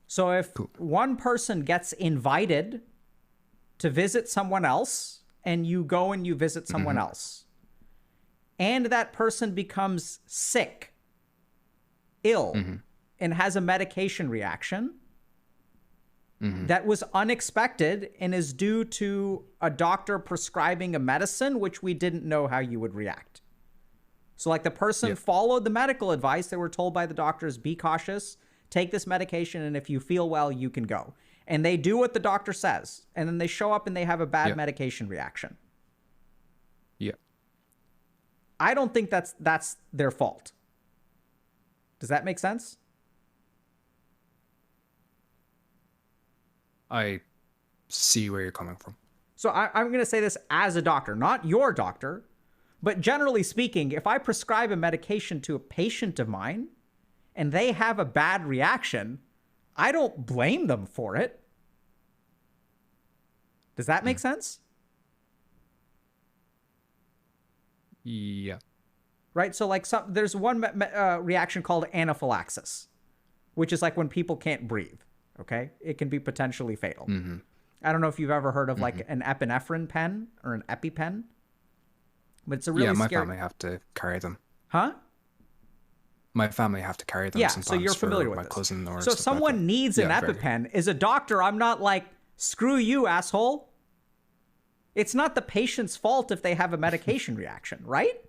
So if one person gets invited to visit someone else, and you go and you visit someone else, and that person becomes sick, ill, and has a medication reaction that was unexpected and is due to a doctor prescribing a medicine which we didn't know how you would react. So like the person followed the medical advice. They were told by the doctors, be cautious, take this medication, and if you feel well, you can go. And they do what the doctor says, and then they show up and they have a bad medication reaction. Yeah. I don't think that's their fault. Does that make sense? I see where you're coming from. So I'm going to say this as a doctor, not your doctor, but generally speaking, if I prescribe a medication to a patient of mine and they have a bad reaction, I don't blame them for it. Does that make sense? Yeah. Right? So like there's one reaction called anaphylaxis, which is like when people can't breathe. Okay? It can be potentially fatal. I don't know if you've ever heard of like an epinephrine pen or an EpiPen, but it's a really my scary... family have to carry them. Huh? My family have to carry them Yeah, sometimes so you're familiar with my this. cousin or so if stuff like someone that. needs an very. EpiPen, as a doctor, I'm not like, screw you, asshole. It's not the patient's fault if they have a medication reaction, right?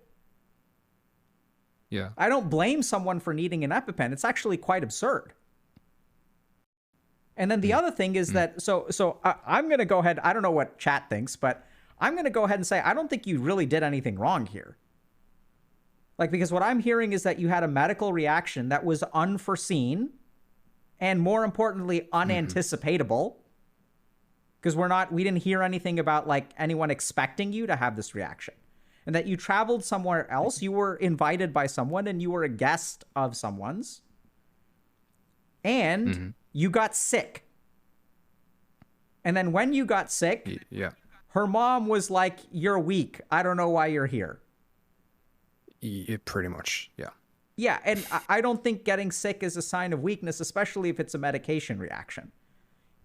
Yeah. I don't blame someone for needing an EpiPen. It's actually quite absurd. And then the other thing is that, so I'm going to go ahead, I don't know what chat thinks, but I'm going to go ahead and say, I don't think you really did anything wrong here. Like, because what I'm hearing is that you had a medical reaction that was unforeseen and more importantly, unanticipatable. Because we didn't hear anything about like anyone expecting you to have this reaction. And that you traveled somewhere else, you were invited by someone and you were a guest of someone's. And you got sick. And then when you got sick, her mom was like, you're weak. I don't know why you're here. Pretty much, yeah. Yeah, and I don't think getting sick is a sign of weakness, especially if it's a medication reaction.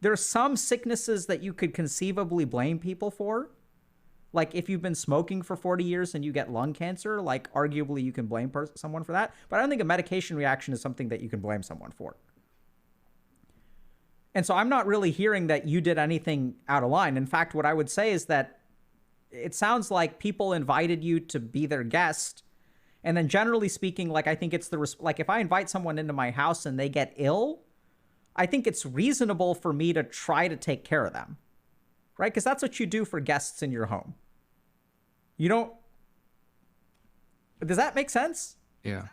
There are some sicknesses that you could conceivably blame people for. Like if you've been smoking for 40 years and you get lung cancer, like arguably you can blame someone for that. But I don't think a medication reaction is something that you can blame someone for. And so I'm not really hearing that you did anything out of line. In fact, what I would say is that it sounds like people invited you to be their guest. And then generally speaking, like I think it's like if I invite someone into my house and they get ill, I think it's reasonable for me to try to take care of them. Right? Because that's what you do for guests in your home. You don't... Does that make sense? Yeah.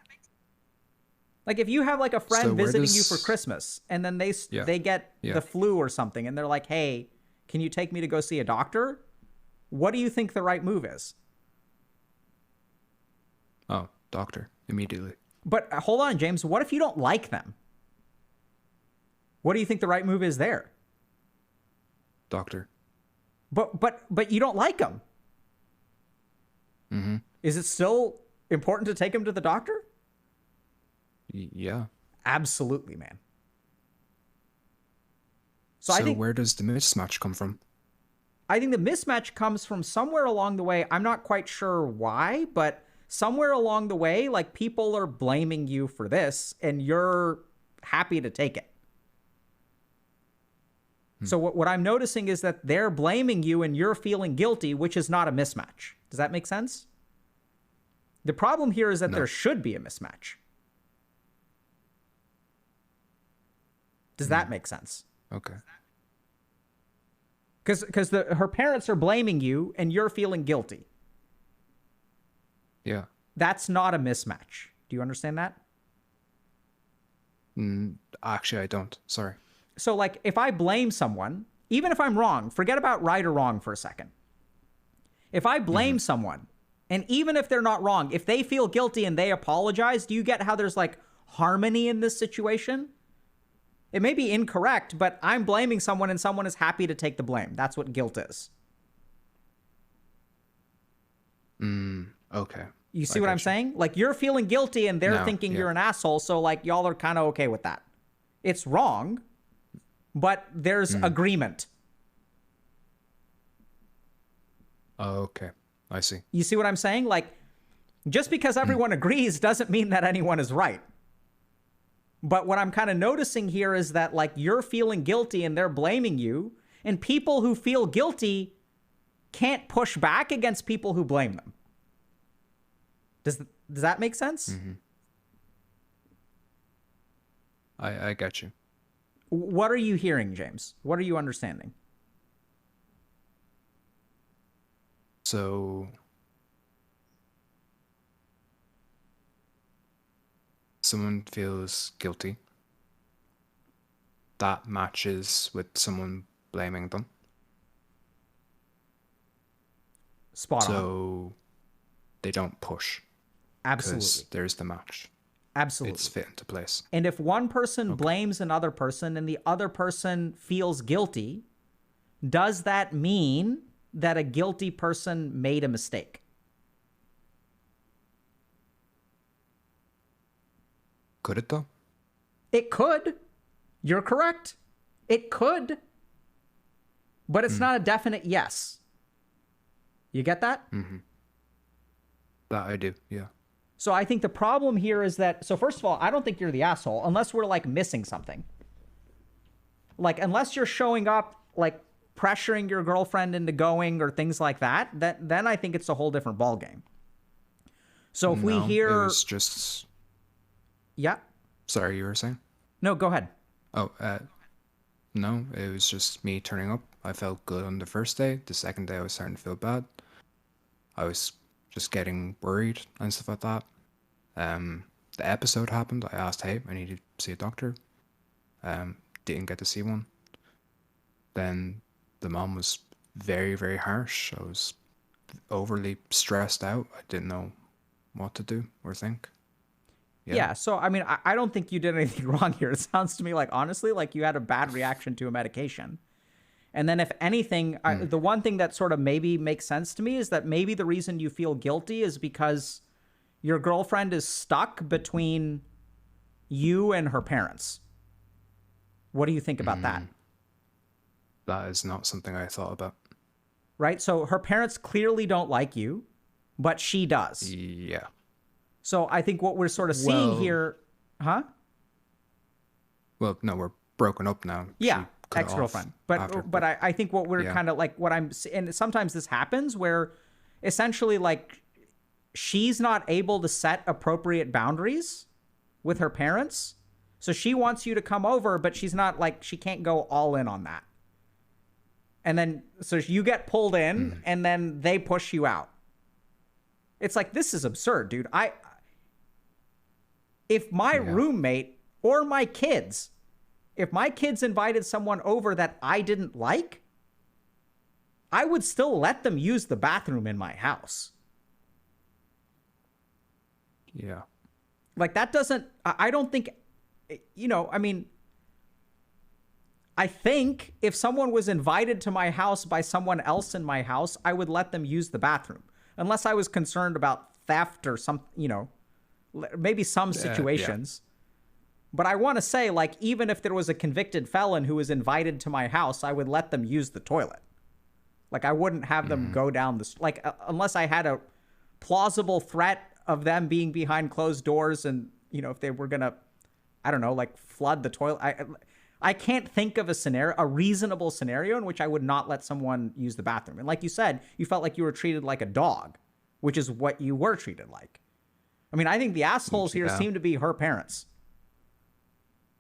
Like if you have like a friend visiting you for Christmas and then they get the flu or something and they're like, hey, can you take me to go see a doctor? What do you think the right move is? Oh, doctor, immediately. But hold on, James. What if you don't like them? What do you think the right move is there? Doctor. But you don't like them. Is it still important to take them to the doctor? Yeah. Absolutely, man. So I think, where does the mismatch come from? I think the mismatch comes from somewhere along the way. I'm not quite sure why, but somewhere along the way, like people are blaming you for this and you're happy to take it. So what I'm noticing is that they're blaming you and you're feeling guilty, which is not a mismatch. Does that make sense? The problem here is that there should be a mismatch. Does that make sense? Okay. Because her parents are blaming you and you're feeling guilty. Yeah. That's not a mismatch. Do you understand that? Actually, I don't. Sorry. So like if I blame someone, even if I'm wrong, forget about right or wrong for a second. If I blame someone, and even if they're not wrong, if they feel guilty and they apologize, do you get how there's like harmony in this situation? It may be incorrect, but I'm blaming someone and someone is happy to take the blame. That's what guilt is. Okay. You see what I'm saying? Like, you're feeling guilty and they're No, thinking yeah. you're an asshole, so like y'all are kind of okay with that. It's wrong, but there's agreement. Okay. I see. You see what I'm saying? Like, just because everyone agrees doesn't mean that anyone is right. But what I'm kind of noticing here is that, like, you're feeling guilty and they're blaming you, and people who feel guilty can't push back against people who blame them. Does that make sense? I get you. What are you hearing, James? What are you understanding? So someone feels guilty. That matches with someone blaming them. Spot on. So they don't push. Absolutely. Because there's the match. Absolutely. It's fit into place. And if one person blames another person and the other person feels guilty, does that mean that a guilty person made a mistake? Could it though? It could. You're correct. It could. But it's not a definite yes. You get that? That I do, yeah. So I think the problem here is that, so first of all, I don't think you're the asshole unless we're like missing something. Like, unless you're showing up, like pressuring your girlfriend into going or things like that, then I think it's a whole different ballgame. So if we No, hear... It was just... Yeah? Sorry, you were saying? No, go ahead. Oh, no, it was just me turning up. I felt good on the first day. The second day I was starting to feel bad. I was just getting worried and stuff like that. The episode happened. I asked, hey, I need to see a doctor. Didn't get to see one. Then the mom was very, very harsh. I was overly stressed out. I didn't know what to do or think. Yeah, so I mean, I don't think you did anything wrong here. It sounds to me like, honestly, like you had a bad reaction to a medication. And then if anything, the one thing that sort of maybe makes sense to me is that maybe the reason you feel guilty is because your girlfriend is stuck between you and her parents. What do you think about that? That is not something I thought about. Right? So her parents clearly don't like you, but she does. Yeah. So I think what we're sort of seeing here... Huh? Well, no, we're broken up now. Yeah, She cut it ex-girlfriend. off after, But I think what we're Yeah. kind of like, what I'm... And sometimes this happens where essentially like she's not able to set appropriate boundaries with her parents. So she wants you to come over, but she's not like, she can't go all in on that. And then, so you get pulled in and then they push you out. It's like, this is absurd, dude. If my roommate or my kids, if my kids invited someone over that I didn't like, I would still let them use the bathroom in my house. Yeah. Like that doesn't, I don't think, you know, I mean, I think if someone was invited to my house by someone else in my house, I would let them use the bathroom. Unless I was concerned about theft or some, you know, maybe some situations. But I want to say, like, even if there was a convicted felon who was invited to my house, I would let them use the toilet. Like, I wouldn't have them go down the, like, unless I had a plausible threat of them being behind closed doors and, you know, if they were going to, I don't know, like, flood the toilet. I can't think of a reasonable scenario in which I would not let someone use the bathroom. And like you said, you felt like you were treated like a dog, which is what you were treated like. I mean, I think the assholes here seem to be her parents.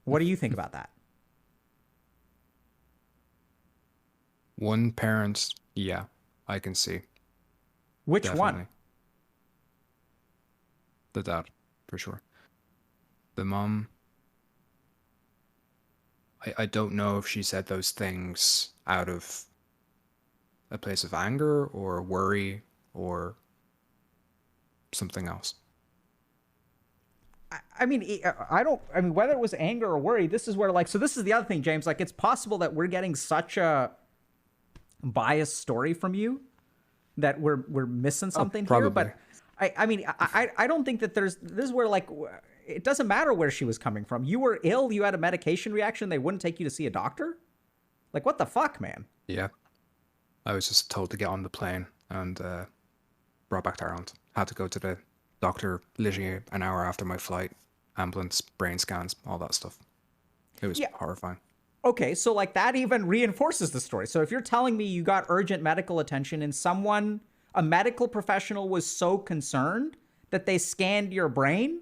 What do you think about that? One parent, yeah, I can see. Which Definitely. one? The dad, for sure. The mom, I don't know if she said those things out of a place of anger or worry or something else. I mean, whether it was anger or worry, this is where, like, so this is the other thing, James, like, it's possible that we're getting such a biased story from you that we're missing something here. probably. But I mean, I don't think that this is where like it doesn't matter where she was coming from. You were ill, you had a medication reaction, they wouldn't take you to see a doctor? Like, what the fuck, man? Yeah. I was just told to get on the plane and brought back to Ireland. Had to go to the doctor literally an hour after my flight. Ambulance, brain scans, all that stuff. It was horrifying. Okay, so like that even reinforces the story. So if you're telling me you got urgent medical attention and a medical professional was so concerned that they scanned your brain,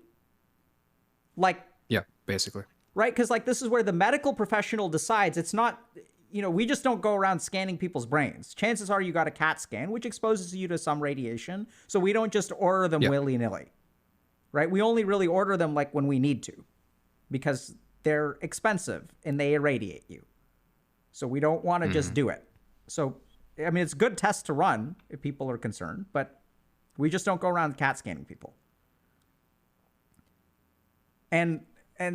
like... Yeah, basically. Right? Because like this is where the medical professional decides. It's not, we just don't go around scanning people's brains. Chances are you got a CAT scan, which exposes you to some radiation. So we don't just order them willy-nilly. Right? We only really order them like when we need to, because they're expensive and they irradiate you. So we don't want to just do it. So, I mean, it's a good test to run if people are concerned, but we just don't go around CAT scanning people. And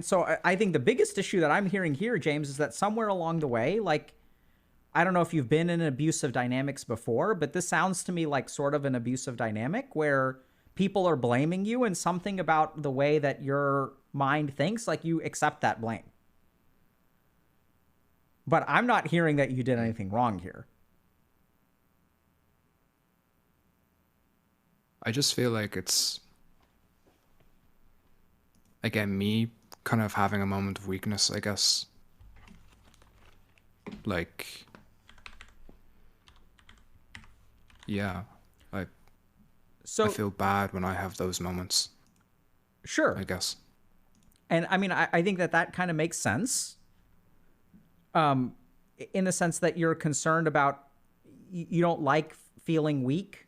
so I think the biggest issue that I'm hearing here, James, is that somewhere along the way, like, I don't know if you've been in abusive dynamics before, but this sounds to me like sort of an abusive dynamic where people are blaming you and something about the way that your mind thinks, like you accept that blame. But I'm not hearing that you did anything wrong here. I just feel like it's, again, me kind of having a moment of weakness, I guess. Like, yeah, I feel bad when I have those moments. Sure. I guess. And I mean, I think that kind of makes sense. In the sense that you're concerned about, you don't like feeling weak.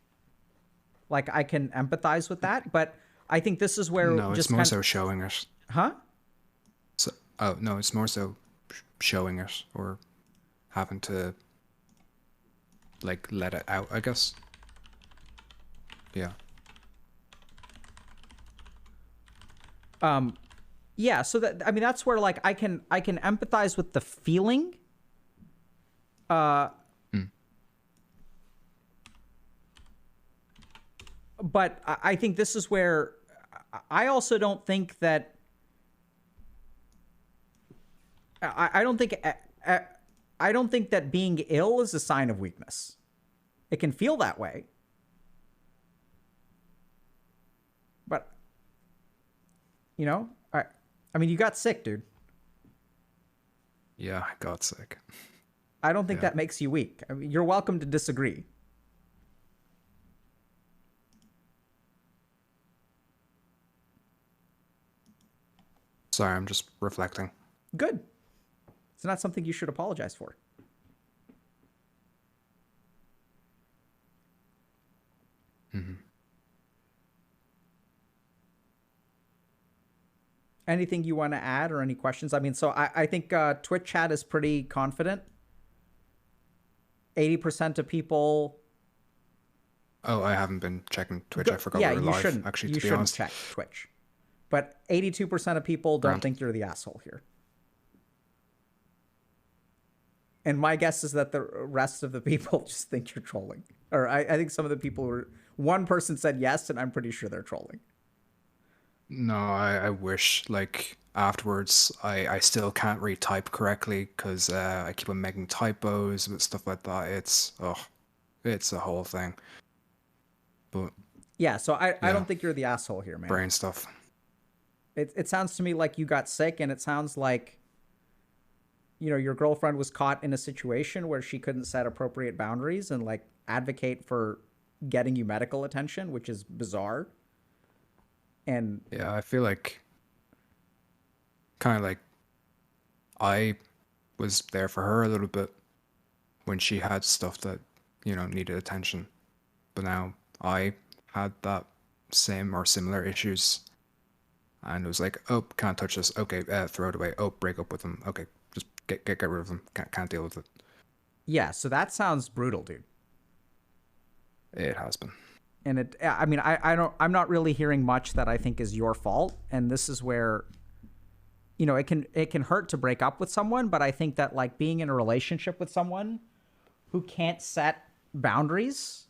Like, I can empathize with that, but I think this is where... No, it's more so showing it. Huh? So, no, it's more so showing it or having to, like, let it out, I guess. Yeah. Yeah, so that, I mean, that's where, like, I can empathize with the feeling. But I think this is where I also don't think that I don't think that being ill is a sign of weakness. It can feel that way. But I mean, you got sick, dude. Yeah, I got sick. I don't think that makes you weak. I mean, you're welcome to disagree. Sorry, I'm just reflecting. Good. It's not something you should apologize for. Mm-hmm. Anything you want to add or any questions? I mean, so I think Twitch chat is pretty confident. 80% of people... Oh, I haven't been checking Twitch. I forgot we were live, shouldn't. Actually, you to be shouldn't honest. check Twitch. But 82% of people don't Grand. think you're the asshole here. And my guess is that the rest of the people just think you're trolling. Or I think some of the people were... One person said yes, and I'm pretty sure they're trolling. No, I wish, like, afterwards, I still can't read type correctly because I keep on making typos with stuff like that. It's a whole thing. But yeah, so I don't think you're the asshole here, man. brain stuff. It sounds to me like you got sick, and it sounds like, your girlfriend was caught in a situation where she couldn't set appropriate boundaries and, like, advocate for getting you medical attention, which is bizarre. And yeah, I feel like kind of like I was there for her a little bit when she had stuff that, needed attention. But now I had that same or similar issues. And it was like, oh, can't touch this. Okay, throw it away. Oh, break up with them. Okay, just get rid of them. Can't deal with it. Yeah, so that sounds brutal, dude. It has been. And I'm not really hearing much that I think is your fault. And this is where, it can hurt to break up with someone. But I think that, like, being in a relationship with someone who can't set boundaries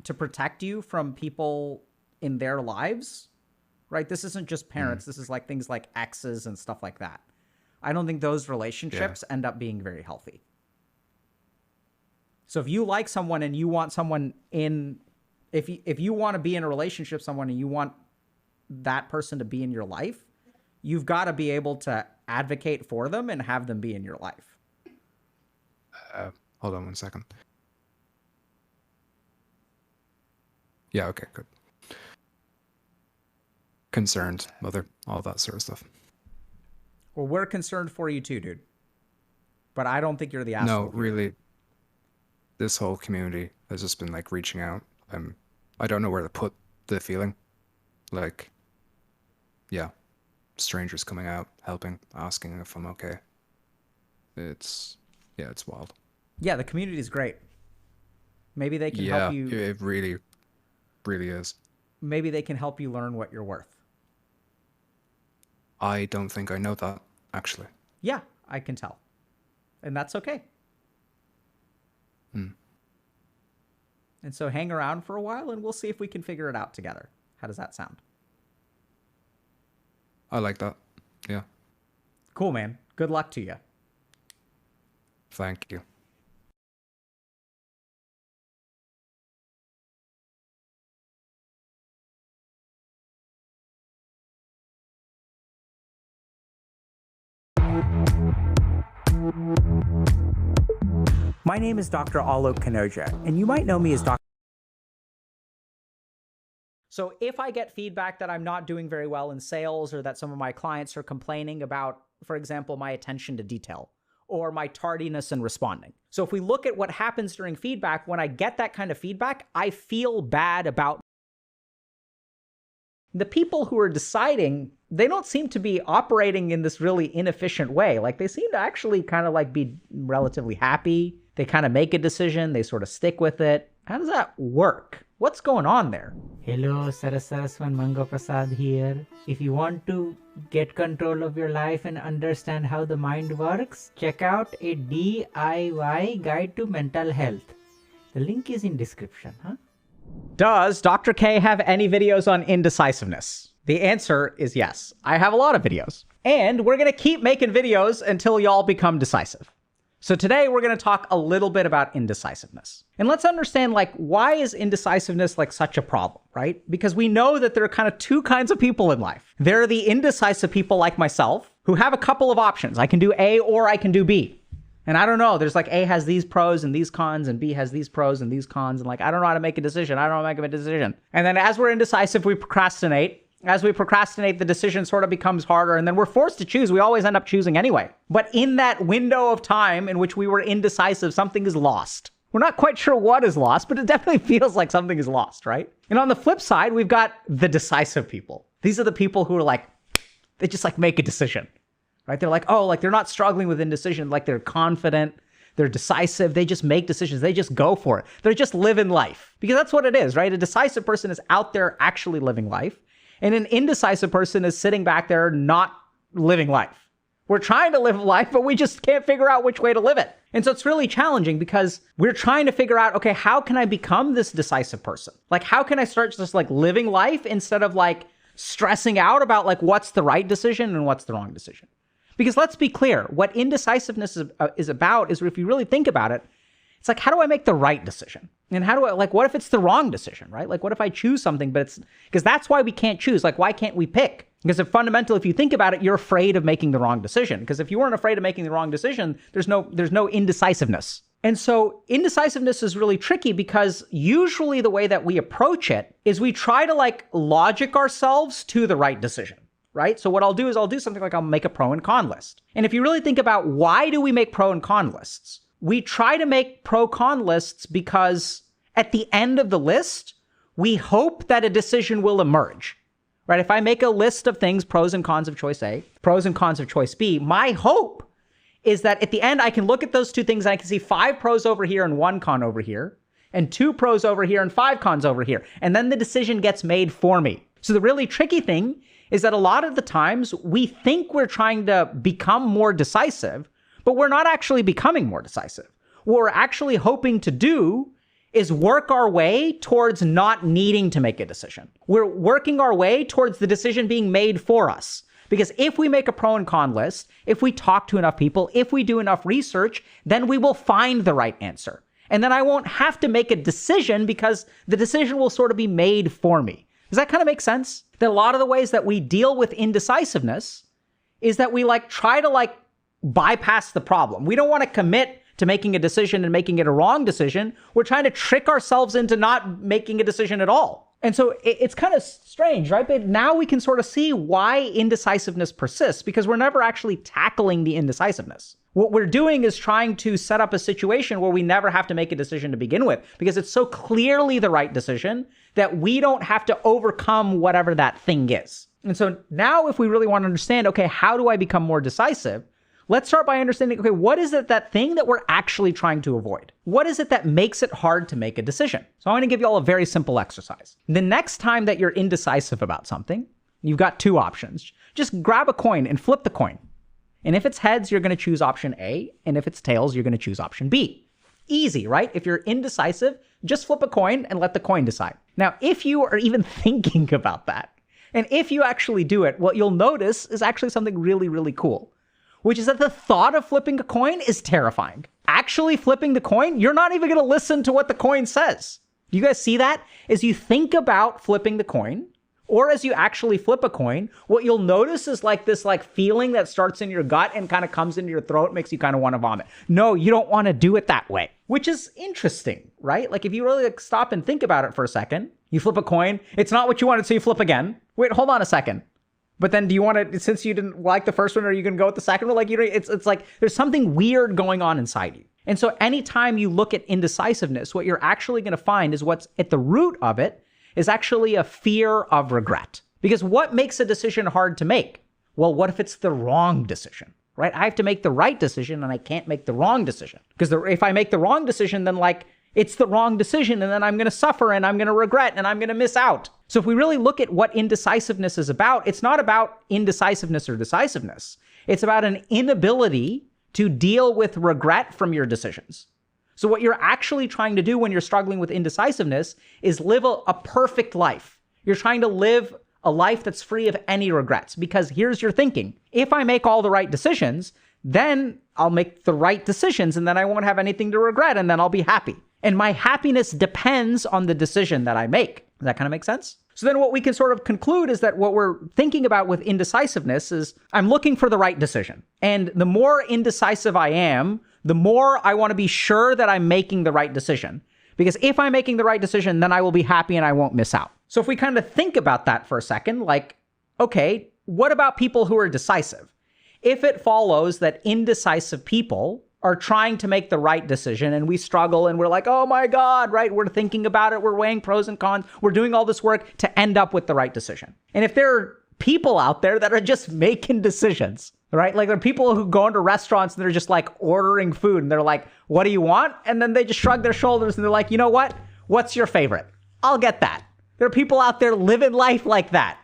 to protect you from people in their lives, right? This isn't just parents. This is like things like exes and stuff like that. I don't think those relationships end up being very healthy. So if you like someone and you want someone in, if you want to be in a relationship with someone and you want that person to be in your life, you've got to be able to advocate for them and have them be in your life. Hold on one second. Yeah, okay, good. Concerned, mother, all that sort of stuff. Well, we're concerned for you too, dude. But I don't think you're the asshole. No, really, this whole community has just been like reaching out. I don't know where to put the feeling. Like, yeah, strangers coming out, helping, asking if I'm okay. It's wild. Yeah, the community is great. Maybe they can Yeah, help you. it really, really is. Maybe they can help you learn what you're worth. I don't think I know that, actually. Yeah, I can tell. And that's okay. Hmm. And so hang around for a while and we'll see if we can figure it out together. How does that sound? I like that. Yeah. Cool, man. Good luck to you. Thank you. My name is Dr. Alok Kanoja, and you might know me as Dr. So if I get feedback that I'm not doing very well in sales or that some of my clients are complaining about, for example, my attention to detail or my tardiness in responding. So if we look at what happens during feedback, when I get that kind of feedback, I feel bad about the people who are deciding. They don't seem to be operating in this really inefficient way. Like they seem to actually kind of like be relatively happy. They kind of make a decision. They sort of stick with it. How does that work? What's going on there? Hello, Sarasaraswan Mango Prasad here. If you want to get control of your life and understand how the mind works, check out a DIY guide to mental health. The link is in description, huh? Does Dr. K have any videos on indecisiveness? The answer is yes. I have a lot of videos. And we're going to keep making videos until y'all become decisive. So today we're going to talk a little bit about indecisiveness. And let's understand, like, why is indecisiveness like such a problem, right? Because we know that there are kind of two kinds of people in life. There are the indecisive people like myself who have a couple of options. I can do A or I can do B. And I don't know, there's like A has these pros and these cons and B has these pros and these cons. And like, I don't know how to make a decision. I don't know how to make a decision. And then as we're indecisive, we procrastinate. As we procrastinate, the decision sort of becomes harder, and then we're forced to choose. We always end up choosing anyway. But in that window of time in which we were indecisive, something is lost. We're not quite sure what is lost, but it definitely feels like something is lost, right? And on the flip side, we've got the decisive people. These are the people who are like, they just like make a decision, right? They're like, oh, like they're not struggling with indecision. Like they're confident, they're decisive, they just make decisions, they just go for it. They're just living life. Because that's what it is, right? A decisive person is out there actually living life. And an indecisive person is sitting back there not living life. We're trying to live life, but we just can't figure out which way to live it. And so it's really challenging because we're trying to figure out, okay, how can I become this decisive person? Like, how can I start just like living life instead of like stressing out about like what's the right decision and what's the wrong decision? Because let's be clear, what indecisiveness is about is, if you really think about it, it's like, how do I make the right decision? And how do I, like, what if it's the wrong decision, right? Like, what if I choose something, but it's, because that's why we can't choose. Like, why can't we pick? Because if fundamentally, if you think about it, you're afraid of making the wrong decision. Because if you weren't afraid of making the wrong decision, there's no indecisiveness. And so indecisiveness is really tricky because usually the way that we approach it is we try to like logic ourselves to the right decision, right? So what I'll do is I'll do something like I'll make a pro and con list. And if you really think about why do we make pro and con lists? We try to make pro-con lists because at the end of the list, we hope that a decision will emerge, right? If I make a list of things, pros and cons of choice A, pros and cons of choice B, my hope is that at the end, I can look at those two things and I can see 5 pros over here and 1 con over here, and 2 pros over here and 5 cons over here. And then the decision gets made for me. So the really tricky thing is that a lot of the times we think we're trying to become more decisive, but we're not actually becoming more decisive. What we're actually hoping to do is work our way towards not needing to make a decision. We're working our way towards the decision being made for us. Because if we make a pro and con list, if we talk to enough people, if we do enough research, then we will find the right answer. And then I won't have to make a decision because the decision will sort of be made for me. Does that kind of make sense? That a lot of the ways that we deal with indecisiveness is that we try to bypass the problem. We don't want to commit to making a decision and making it a wrong decision. We're trying to trick ourselves into not making a decision at all. And so it's kind of strange, right? But now we can sort of see why indecisiveness persists, because we're never actually tackling the indecisiveness. What we're doing is trying to set up a situation where we never have to make a decision to begin with, because it's so clearly the right decision that we don't have to overcome whatever that thing is. And so now if we really want to understand, okay, how do I become more decisive? Let's start by understanding, okay, what is it, that thing that we're actually trying to avoid? What is it that makes it hard to make a decision? So I'm going to give you all a very simple exercise. The next time that you're indecisive about something, you've got two options. Just grab a coin and flip the coin. And if it's heads, you're going to choose option A. And if it's tails, you're going to choose option B. Easy, right? If you're indecisive, just flip a coin and let the coin decide. Now, if you are even thinking about that, and if you actually do it, what you'll notice is actually something really, really cool, which is that the thought of flipping a coin is terrifying. Actually flipping the coin, you're not even going to listen to what the coin says. Do you guys see that? As you think about flipping the coin, or as you actually flip a coin, what you'll notice is this feeling that starts in your gut and kind of comes into your throat, makes you kind of want to vomit. No, you don't want to do it that way, which is interesting, right? If you really stop and think about it for a second, you flip a coin, it's not what you wanted, so you flip again. Wait, hold on a second. But then do you want to, since you didn't like the first one, are you going to go with the second one? It's like there's something weird going on inside you. And so anytime you look at indecisiveness, what you're actually going to find is what's at the root of it is actually a fear of regret. Because what makes a decision hard to make? Well, what if it's the wrong decision, right? I have to make the right decision and I can't make the wrong decision. Because if I make the wrong decision, then it's the wrong decision and then I'm going to suffer and I'm going to regret and I'm going to miss out. So if we really look at what indecisiveness is about, it's not about indecisiveness or decisiveness. It's about an inability to deal with regret from your decisions. So what you're actually trying to do when you're struggling with indecisiveness is live a perfect life. You're trying to live a life that's free of any regrets, because here's your thinking. If I make all the right decisions, then I'll make the right decisions and then I won't have anything to regret and then I'll be happy. And my happiness depends on the decision that I make. Does that kind of make sense? So then what we can sort of conclude is that what we're thinking about with indecisiveness is I'm looking for the right decision. And the more indecisive I am, the more I want to be sure that I'm making the right decision. Because if I'm making the right decision, then I will be happy and I won't miss out. So if we kind of think about that for a second, okay, what about people who are decisive? If it follows that indecisive people are trying to make the right decision and we struggle and we're like, oh my God, right? We're thinking about it. We're weighing pros and cons. We're doing all this work to end up with the right decision. And if there are people out there that are just making decisions, right? There are people who go into restaurants and they're just ordering food and they're like, what do you want? And then they just shrug their shoulders and they're like, you know what? What's your favorite? I'll get that. There are people out there living life like that,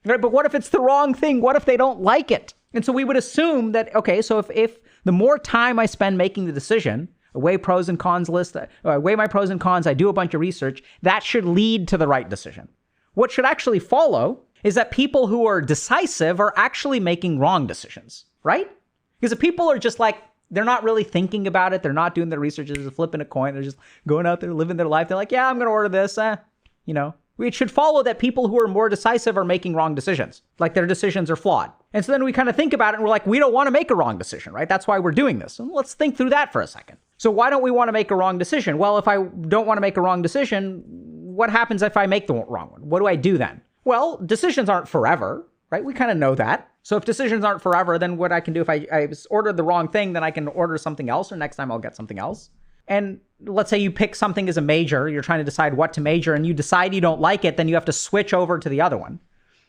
right? But what if it's the wrong thing? What if they don't like it? And so we would assume that, okay, so if the more time I spend making the decision, I weigh pros and cons list, I weigh my pros and cons, I do a bunch of research, that should lead to the right decision. What should actually follow is that people who are decisive are actually making wrong decisions, right? Because if people are just they're not really thinking about it, they're not doing their research, they're just flipping a coin, they're just going out there living their life, they're like, yeah, I'm going to order this, It should follow that people who are more decisive are making wrong decisions. Their decisions are flawed. And so then we kind of think about it and we're we don't want to make a wrong decision, right? That's why we're doing this. And let's think through that for a second. So why don't we want to make a wrong decision? Well, if I don't want to make a wrong decision, what happens if I make the wrong one? What do I do then? Well, decisions aren't forever, right? We kind of know that. So if decisions aren't forever, then what I can do if I ordered the wrong thing, then I can order something else, or next time I'll get something else. And let's say you pick something as a major, you're trying to decide what to major and you decide you don't like it, then you have to switch over to the other one.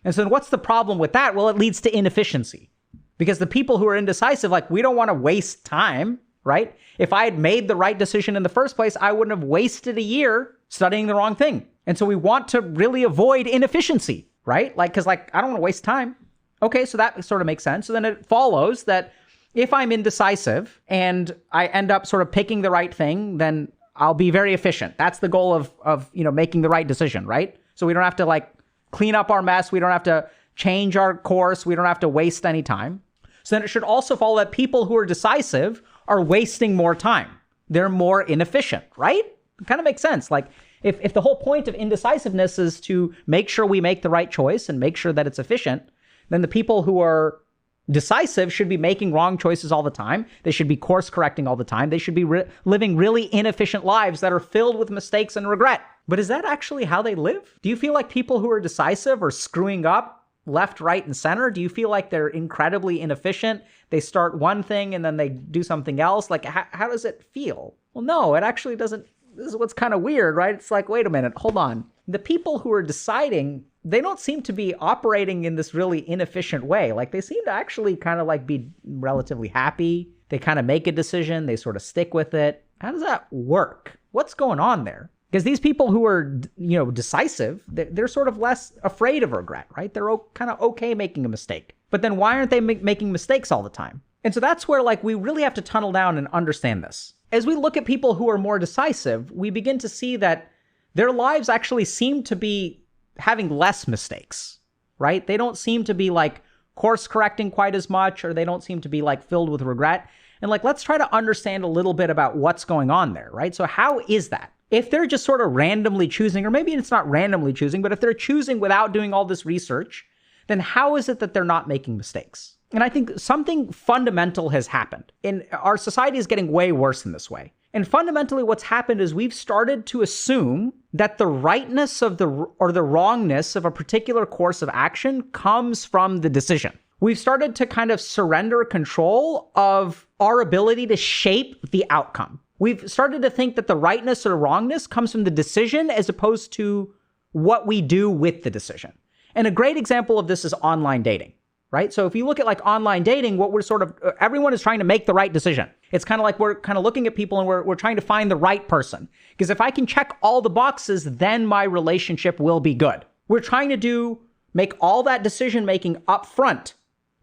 And so then what's the problem with that? Well, it leads to inefficiency, because the people who are indecisive, we don't want to waste time, right? If I had made the right decision in the first place, I wouldn't have wasted a year studying the wrong thing. And so we want to really avoid inefficiency, right? Because I don't want to waste time. Okay, so that sort of makes sense. So then it follows that if I'm indecisive and I end up sort of picking the right thing, then I'll be very efficient. That's the goal of making the right decision, right? So we don't have to like clean up our mess. We don't have to change our course. We don't have to waste any time. So then it should also follow that people who are decisive are wasting more time. They're more inefficient, right? It kind of makes sense. Like if the whole point of indecisiveness is to make sure we make the right choice and make sure that it's efficient, then the people who are decisive should be making wrong choices all the time. They should be course correcting all the time. They should be living really inefficient lives that are filled with mistakes and regret. But is that actually how they live? Do you feel like people who are decisive are screwing up left, right, and center? Do you feel like they're incredibly inefficient? They start one thing and then they do something else? Like, how does it feel? Well, no, it actually doesn't. This is what's kind of weird, right? It's like, wait a minute, hold on. The people who are deciding, they don't seem to be operating in this really inefficient way. Like, they seem to actually kind of like be relatively happy. They kind of make a decision. They sort of stick with it. How does that work? What's going on there? Because these people who are, decisive, they're sort of less afraid of regret, right? They're kind of okay making a mistake. But then why aren't they making mistakes all the time? And so that's where like we really have to tunnel down and understand this. As we look at people who are more decisive, we begin to see that their lives actually seem to be having less mistakes, right? They don't seem to be like course correcting quite as much, or they don't seem to be like filled with regret. And like, let's try to understand a little bit about what's going on there, right? So how is that? If they're just sort of randomly choosing, or maybe it's not randomly choosing, but if they're choosing without doing all this research, then how is it that they're not making mistakes? And I think something fundamental has happened. And our society is getting way worse in this way. And fundamentally what's happened is we've started to assume that the rightness of the wrongness of a particular course of action comes from the decision. We've started to kind of surrender control of our ability to shape the outcome. We've started to think that the rightness or wrongness comes from the decision as opposed to what we do with the decision. And a great example of this is online dating, right? So if you look at like online dating, what we're sort of, everyone is trying to make the right decision. It's kind of like we're kind of looking at people and we're trying to find the right person. Because if I can check all the boxes, then my relationship will be good. We're trying to make all that decision making up front.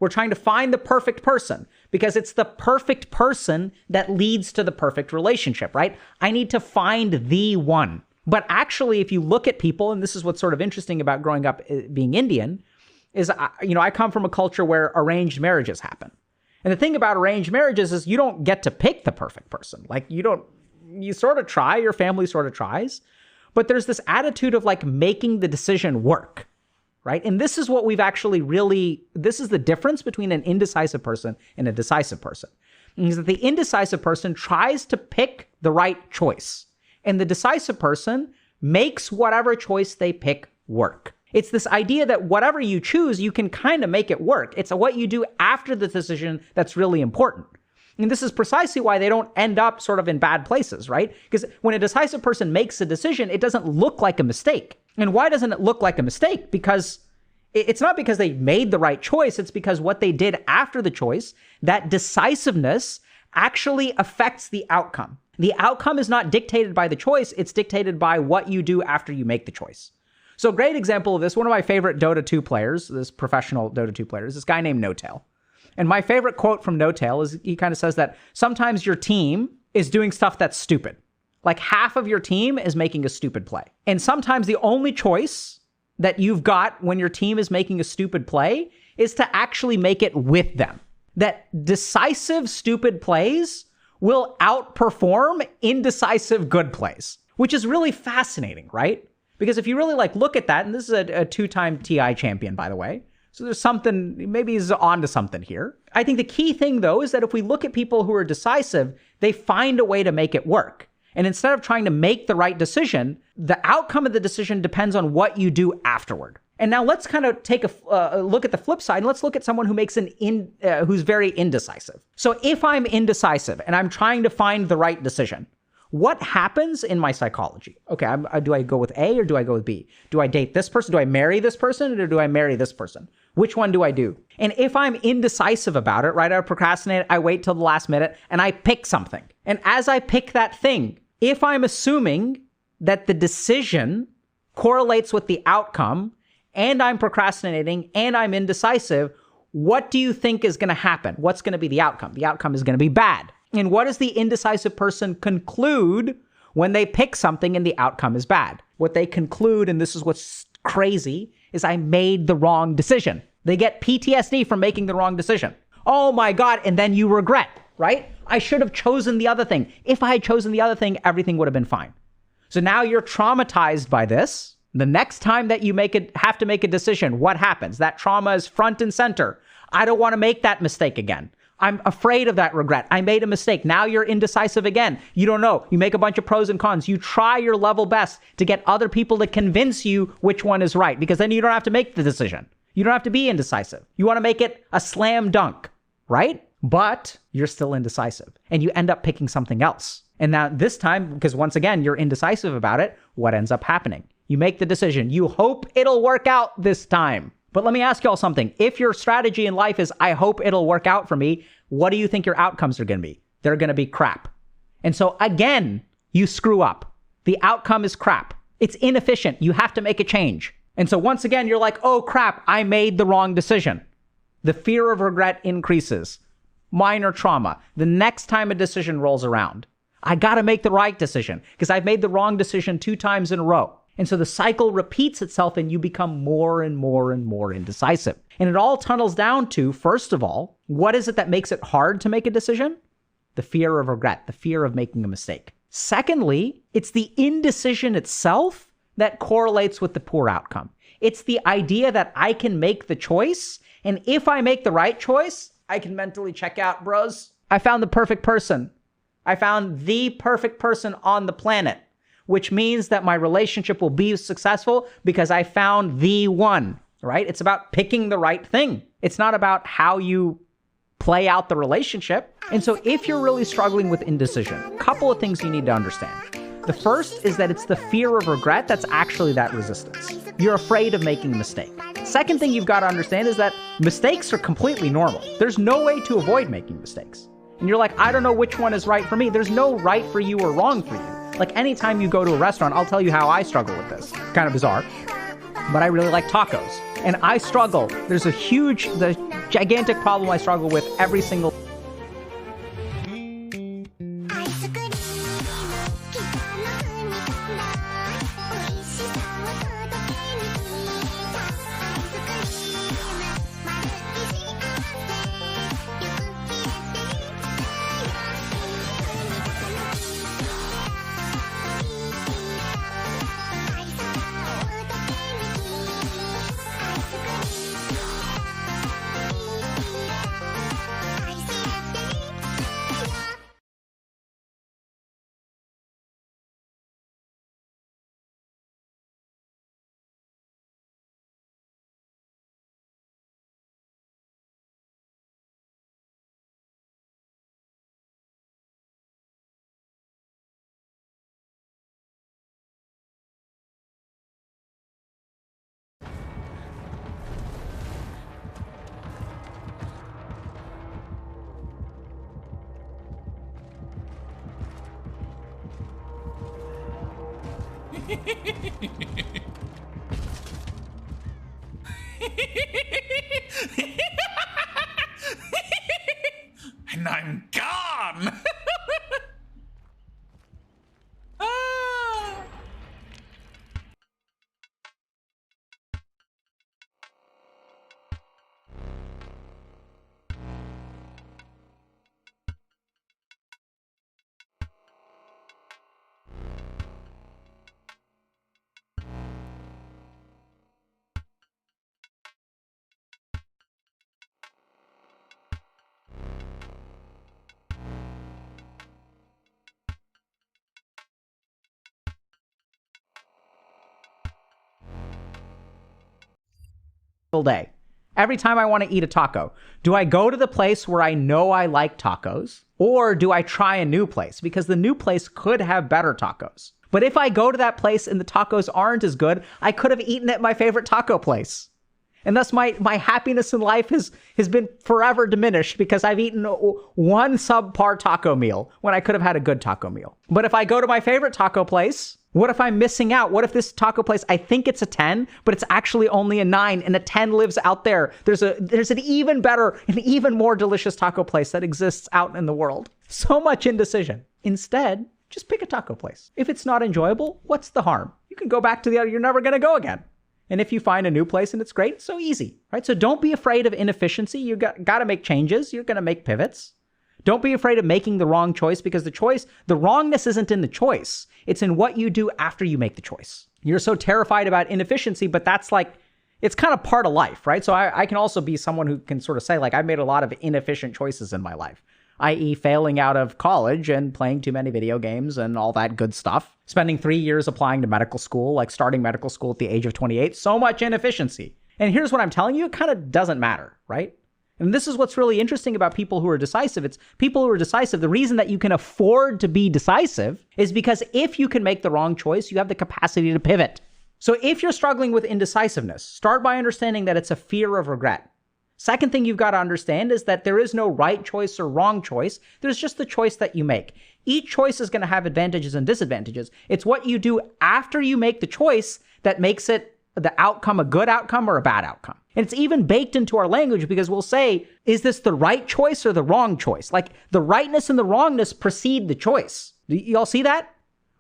We're trying to find the perfect person because it's the perfect person that leads to the perfect relationship, right? I need to find the one. But actually, if you look at people, and this is what's sort of interesting about growing up being Indian, is, I come from a culture where arranged marriages happen. And the thing about arranged marriages is you don't get to pick the perfect person. Like you sort of try, your family sort of tries, but there's this attitude of like making the decision work. Right? And this is what we've actually this is the difference between an indecisive person and a decisive person. Is that the indecisive person tries to pick the right choice. And the decisive person makes whatever choice they pick work. It's this idea that whatever you choose, you can kind of make it work. It's what you do after the decision that's really important. And this is precisely why they don't end up sort of in bad places, right? Because when a decisive person makes a decision, it doesn't look like a mistake. And why doesn't it look like a mistake? Because it's not because they made the right choice. It's because what they did after the choice, that decisiveness actually affects the outcome. The outcome is not dictated by the choice. It's dictated by what you do after you make the choice. So a great example of this, one of my favorite Dota 2 players, this professional Dota 2 player, is this guy named NoTail. And my favorite quote from NoTail is he kind of says that sometimes your team is doing stuff that's stupid. Like half of your team is making a stupid play. And sometimes the only choice that you've got when your team is making a stupid play is to actually make it with them. That decisive stupid plays will outperform indecisive good plays, which is really fascinating, right? Because if you really look at that, and this is a two-time TI champion, by the way, so there's something, maybe he's onto something here. I think the key thing, though, is that if we look at people who are decisive, they find a way to make it work. And instead of trying to make the right decision, the outcome of the decision depends on what you do afterward. And now let's kind of take a look at the flip side, and let's look at someone who makes who's very indecisive. So if I'm indecisive and I'm trying to find the right decision, what happens in my psychology? Okay, do I go with A or do I go with B? Do I date this person? Do I marry this person or do I marry this person? Which one do I do? And if I'm indecisive about it, right, I procrastinate, I wait till the last minute and I pick something. And as I pick that thing, if I'm assuming that the decision correlates with the outcome and I'm procrastinating and I'm indecisive, what do you think is going to happen? What's going to be the outcome? The outcome is going to be bad. And what does the indecisive person conclude when they pick something and the outcome is bad. What they conclude, and this is what's crazy, is I made the wrong decision. They get PTSD from making the wrong decision. Oh my God, and then you regret, right? I should have chosen the other thing. If I had chosen the other thing, everything would have been fine. So now you're traumatized by this. The next time that you have to make a decision, what happens? That trauma is front and center. I don't want to make that mistake again. I'm afraid of that regret. I made a mistake. Now you're indecisive again. You don't know. You make a bunch of pros and cons. You try your level best to get other people to convince you which one is right, because then you don't have to make the decision. You don't have to be indecisive. You want to make it a slam dunk, right? But you're still indecisive and you end up picking something else. And now this time, because once again, you're indecisive about it, what ends up happening? You make the decision. You hope it'll work out this time. But let me ask y'all something. If your strategy in life is, I hope it'll work out for me, what do you think your outcomes are going to be? They're going to be crap. And so again, you screw up. The outcome is crap. It's inefficient. You have to make a change. And so once again, you're like, oh crap, I made the wrong decision. The fear of regret increases. Minor trauma. The next time a decision rolls around, I got to make the right decision because I've made the wrong decision 2 times in a row. And so the cycle repeats itself and you become more and more and more indecisive. And it all tunnels down to, first of all, what is it that makes it hard to make a decision? The fear of regret, the fear of making a mistake. Secondly, it's the indecision itself that correlates with the poor outcome. It's the idea that I can make the choice, and if I make the right choice, I can mentally check out, bros. I found the perfect person. I found the perfect person on the planet, which means that my relationship will be successful because I found the one, right? It's about picking the right thing. It's not about how you play out the relationship. And so if you're really struggling with indecision, a couple of things you need to understand. The first is that it's the fear of regret that's actually that resistance. You're afraid of making a mistake. Second thing you've got to understand is that mistakes are completely normal. There's no way to avoid making mistakes. And you're like, I don't know which one is right for me. There's no right for you or wrong for you. Like anytime you go to a restaurant, I'll tell you how I struggle with this. Kind of bizarre, but I really like tacos. And I struggle. There's the gigantic problem I struggle with every single And I'm gone! day. Every time I want to eat a taco, do I go to the place where I know I like tacos, or do I try a new place? Because the new place could have better tacos. But if I go to that place and the tacos aren't as good, I could have eaten at my favorite taco place. And thus my happiness in life has been forever diminished because I've eaten one subpar taco meal when I could have had a good taco meal. But if I go to my favorite taco place, what if I'm missing out? What if this taco place, I think it's a 10, but it's actually only a 9 and a 10 lives out there? There's an even better and even more delicious taco place that exists out in the world. So much indecision. Instead, just pick a taco place. If it's not enjoyable, what's the harm? You can go back to the other, you're never going to go again. And if you find a new place and it's great, it's so easy, right? So don't be afraid of inefficiency. You got to make changes. You're going to make pivots. Don't be afraid of making the wrong choice, because the wrongness isn't in the choice. It's in what you do after you make the choice. You're so terrified about inefficiency, but that's like, it's kind of part of life, right? So I can also be someone who can sort of say, like, I've made a lot of inefficient choices in my life, i.e. failing out of college and playing too many video games and all that good stuff. Spending 3 years applying to medical school, like starting medical school at the age of 28, so much inefficiency. And here's what I'm telling you, it kind of doesn't matter, right? And this is what's really interesting about people who are decisive. It's people who are decisive. The reason that you can afford to be decisive is because if you can make the wrong choice, you have the capacity to pivot. So if you're struggling with indecisiveness, start by understanding that it's a fear of regret. Second thing you've got to understand is that there is no right choice or wrong choice. There's just the choice that you make. Each choice is going to have advantages and disadvantages. It's what you do after you make the choice that makes it the outcome a good outcome or a bad outcome. And it's even baked into our language, because we'll say, is this the right choice or the wrong choice? Like, the rightness and the wrongness precede the choice. Do y'all see that?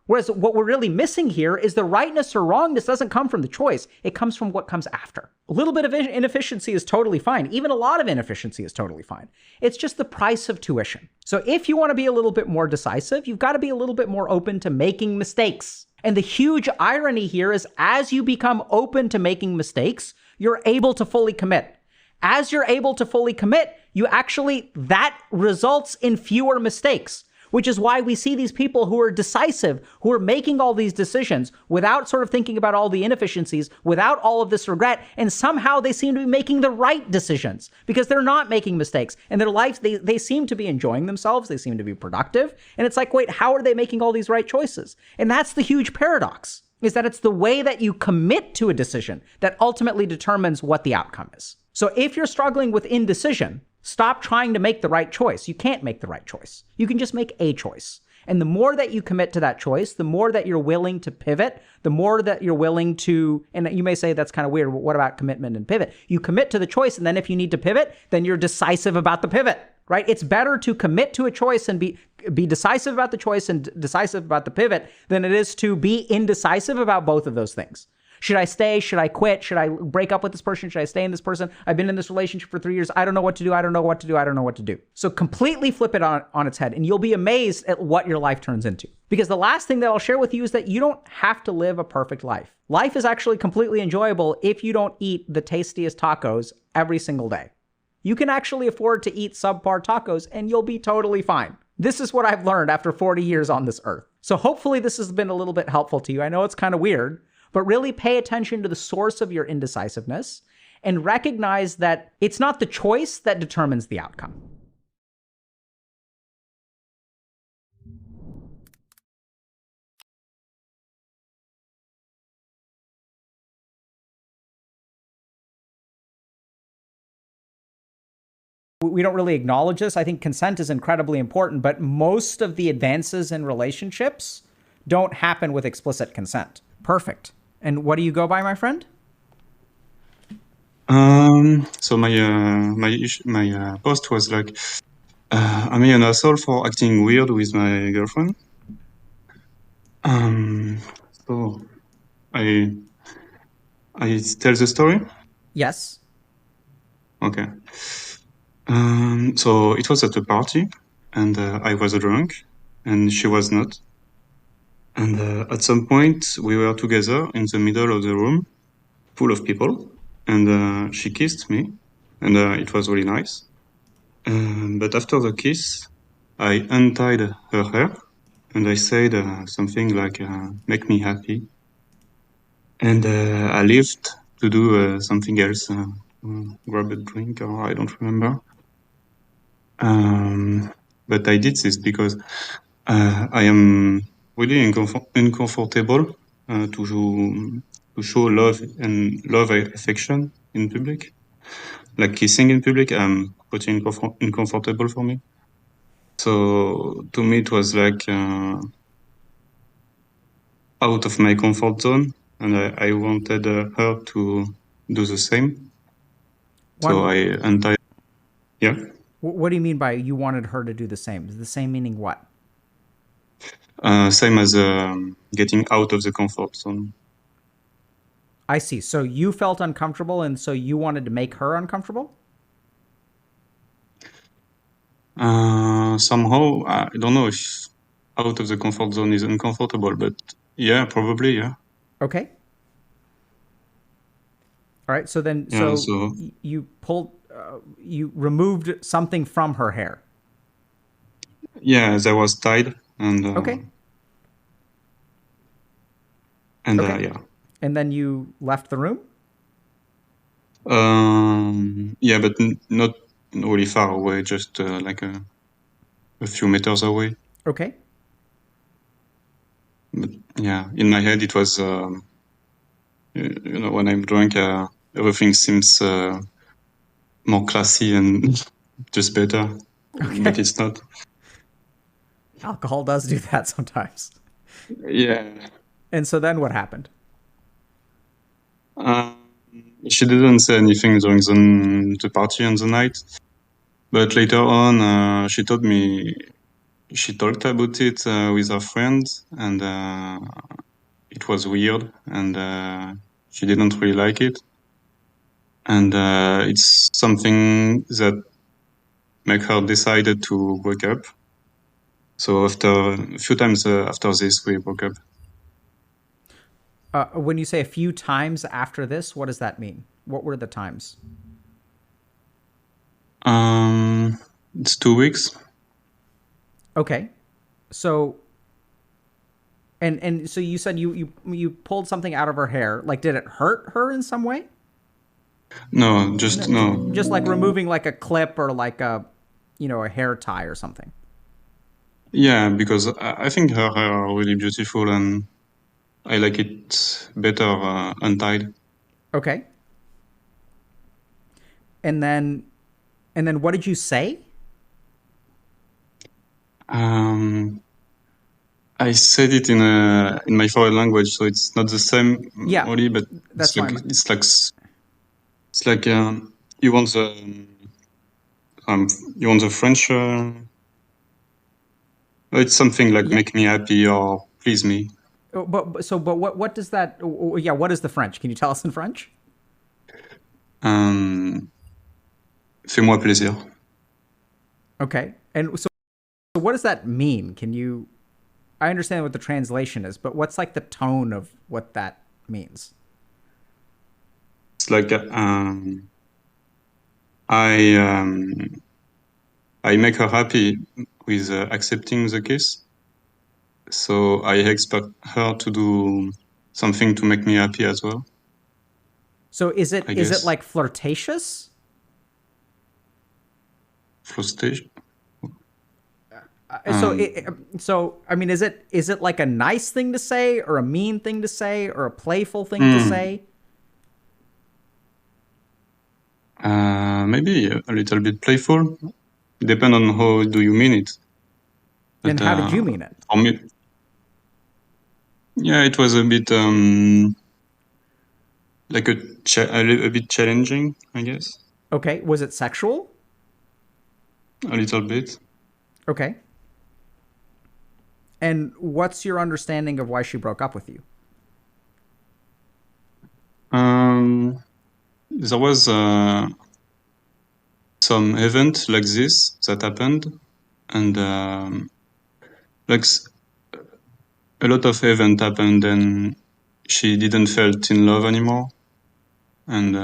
Whereas what we're really missing here is the rightness or wrongness doesn't come from the choice. It comes from what comes after. A little bit of inefficiency is totally fine. Even a lot of inefficiency is totally fine. It's just the price of tuition. So if you want to be a little bit more decisive, you've got to be a little bit more open to making mistakes. And the huge irony here is, as you become open to making mistakes, you're able to fully commit. As you're able to fully commit, that results in fewer mistakes, which is why we see these people who are decisive, who are making all these decisions without sort of thinking about all the inefficiencies, without all of this regret, and somehow they seem to be making the right decisions because they're not making mistakes. And their life, they seem to be enjoying themselves, they seem to be productive, and it's like, wait, how are they making all these right choices? And that's the huge paradox, is that it's the way that you commit to a decision that ultimately determines what the outcome is. So if you're struggling with indecision, stop trying to make the right choice. You can't make the right choice. You can just make a choice. And the more that you commit to that choice, the more that you're willing to pivot, the more that you're willing to, and you may say that's kind of weird, but what about commitment and pivot? You commit to the choice, and then if you need to pivot, then you're decisive about the pivot, right? It's better to commit to a choice and be decisive about the choice and decisive about the pivot than it is to be indecisive about both of those things. Should I stay? Should I quit? Should I break up with this person? Should I stay in this person? I've been in this relationship for 3 years. I don't know what to do. I don't know what to do. I don't know what to do. So completely flip it on its head, and you'll be amazed at what your life turns into. Because the last thing that I'll share with you is that you don't have to live a perfect life. Life is actually completely enjoyable if you don't eat the tastiest tacos every single day. You can actually afford to eat subpar tacos, and you'll be totally fine. This is what I've learned after 40 years on this earth. So hopefully this has been a little bit helpful to you. I know it's kind of weird, but really pay attention to the source of your indecisiveness and recognize that it's not the choice that determines the outcome. We don't really acknowledge this. I think consent is incredibly important, but most of the advances in relationships don't happen with explicit consent. Perfect. And what do you go by, my friend? So my post was like, am I an asshole for acting weird with my girlfriend? So I tell the story? Yes. Okay. So it was at a party, and I was drunk, and she was not. And at some point, we were together in the middle of the room, full of people, and she kissed me, and it was really nice. But after the kiss, I untied her hair, and I said something like, make me happy. And I left to do something else, grab a drink, or I don't remember. But I did this because I am really uncomfortable to show love and affection in public. Like kissing in public, pretty uncomfortable for me. So to me, it was like out of my comfort zone, and I wanted her to do the same. So I untied. Yeah. What do you mean by you wanted her to do the same? The same meaning what? Same as getting out of the comfort zone. I see. So you felt uncomfortable, and so you wanted to make her uncomfortable? Somehow, I don't know if out of the comfort zone is uncomfortable, but yeah, probably, yeah. Okay. All right. So then, Yeah, so you pulled, you removed something from her hair. Yeah, that was tied, and Okay. And Okay. yeah. And then you left the room? Yeah, but not really far away, just like a few meters away. Okay. But yeah, in my head it was, when I'm drunk, everything seems more classy and just better, but it's not. Alcohol does do that sometimes. Yeah. And so then what happened? She didn't say anything during the party on the night, but later on, she told me she talked about it with her friend, and it was weird, and she didn't really like it. And it's something that made her decided to break up. So after a few times after this, we broke up. When you say a few times after this, what does that mean? What were the times? It's 2 weeks. Okay. So and so you said you pulled something out of her hair. Like, did it hurt her in some way? No, just no. Just like removing like a clip or like a a hair tie or something. Yeah, because I think her hair are really beautiful, and I like it better untied. Okay. And then what did you say? I said it in my foreign language, so it's not the same. Yeah, really, but that's it's like you want the French. It's something like make me happy or please me. But what does that? Yeah, what is the French? Can you tell us in French? Fais-moi plaisir. Okay, and so what does that mean? Can you? I understand what the translation is, but what's like the tone of what that means? It's like I make her happy with accepting the kiss. So I expect her to do something to make me happy as well. So is it like flirtatious? Flirtatious. So I mean, is it like a nice thing to say, or a mean thing to say, or a playful thing to say? Maybe a little bit playful. Depend on how do you mean it. But, and how did you mean it? For me, yeah, it was a bit like a bit challenging, I guess. Okay, was it sexual? A little bit. Okay. And what's your understanding of why she broke up with you? There was some event like this that happened, and like a lot of event happened, and she didn't felt in love anymore, and